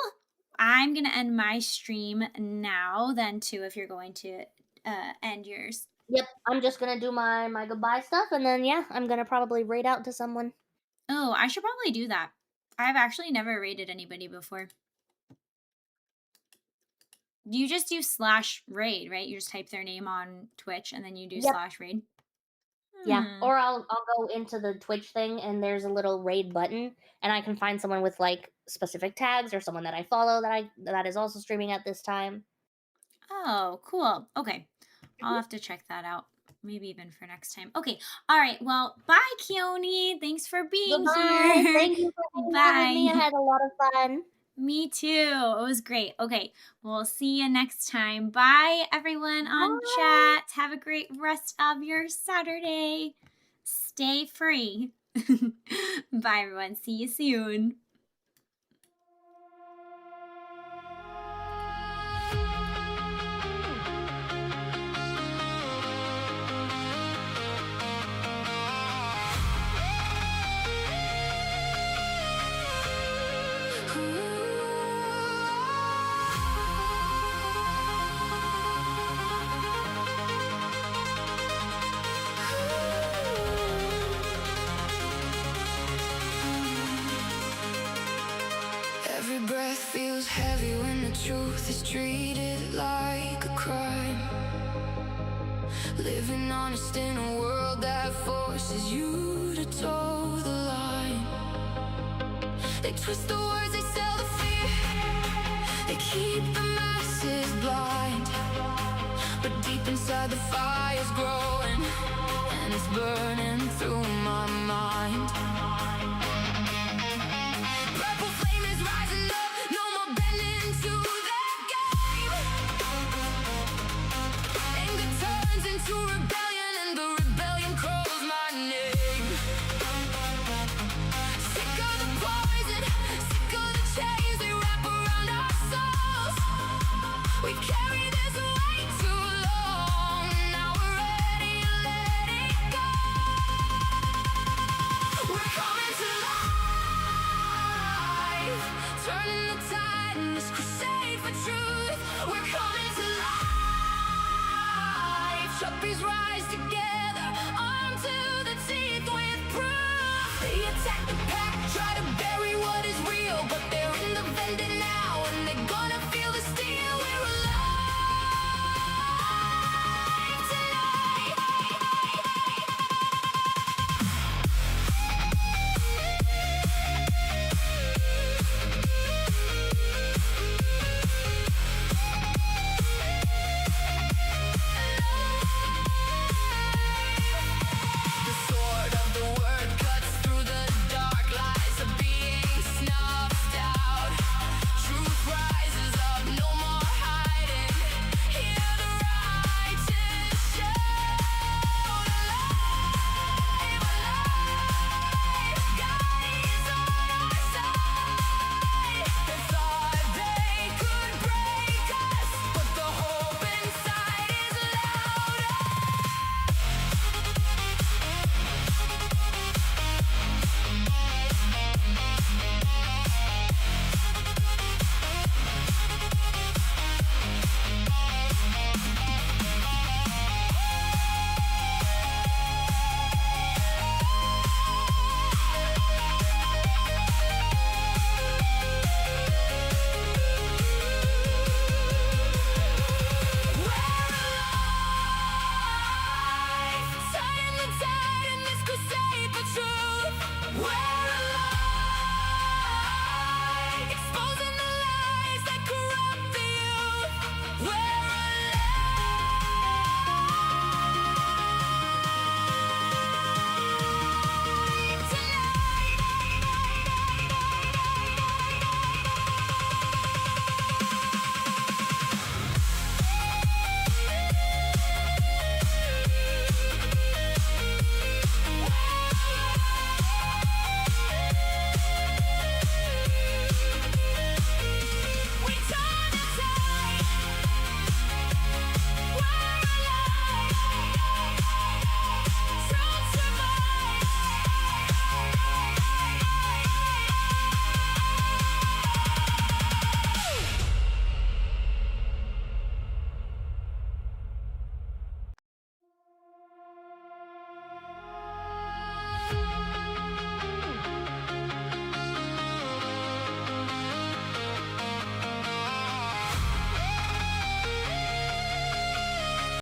[SPEAKER 2] I'm going to end my stream now then too, if you're going to end yours.
[SPEAKER 3] Yep, I'm just gonna do my goodbye stuff, and then yeah, I'm gonna probably raid out to someone.
[SPEAKER 2] Oh, I should probably do that. I've actually never raided anybody before. You just do /raid, right? You just type their name on Twitch and then you do
[SPEAKER 3] Yep.
[SPEAKER 2] /raid.
[SPEAKER 3] Yeah, or I'll go into the Twitch thing, and there's a little raid button, and I can find someone with like specific tags or someone that I follow that is also streaming at this time.
[SPEAKER 2] Oh, cool. Okay. I'll have to check that out. Maybe even for next time. Okay. All right. Well, bye, Chione. Thanks for being
[SPEAKER 3] Goodbye.
[SPEAKER 2] here.
[SPEAKER 3] Thank you for hanging out with me. I had a lot of fun.
[SPEAKER 2] Me too. It was great. Okay. We'll see you next time. Bye, everyone on chat. Have a great rest of your Saturday. Stay free. Bye, everyone. See you soon.
[SPEAKER 1] Every breath feels heavy when the truth is treated like a crime. Living honest in a world that forces you to toe the line. They twist the words, they sell the fear. They keep the masses blind. But deep inside the fire's growing, and it's burning through my mind. Purple flame is rising up, no more bending to their game. Anger turns into rebellion, and the rebellion calls my name. Sick of the poison, sick of the chains they wrap around our souls. We carry this weight too long, now we're ready to let it go. We're coming to life, turning the tide in this crusade for truth. We're coming to life, Chuppies rise together, armed to the teeth with proof. They attack the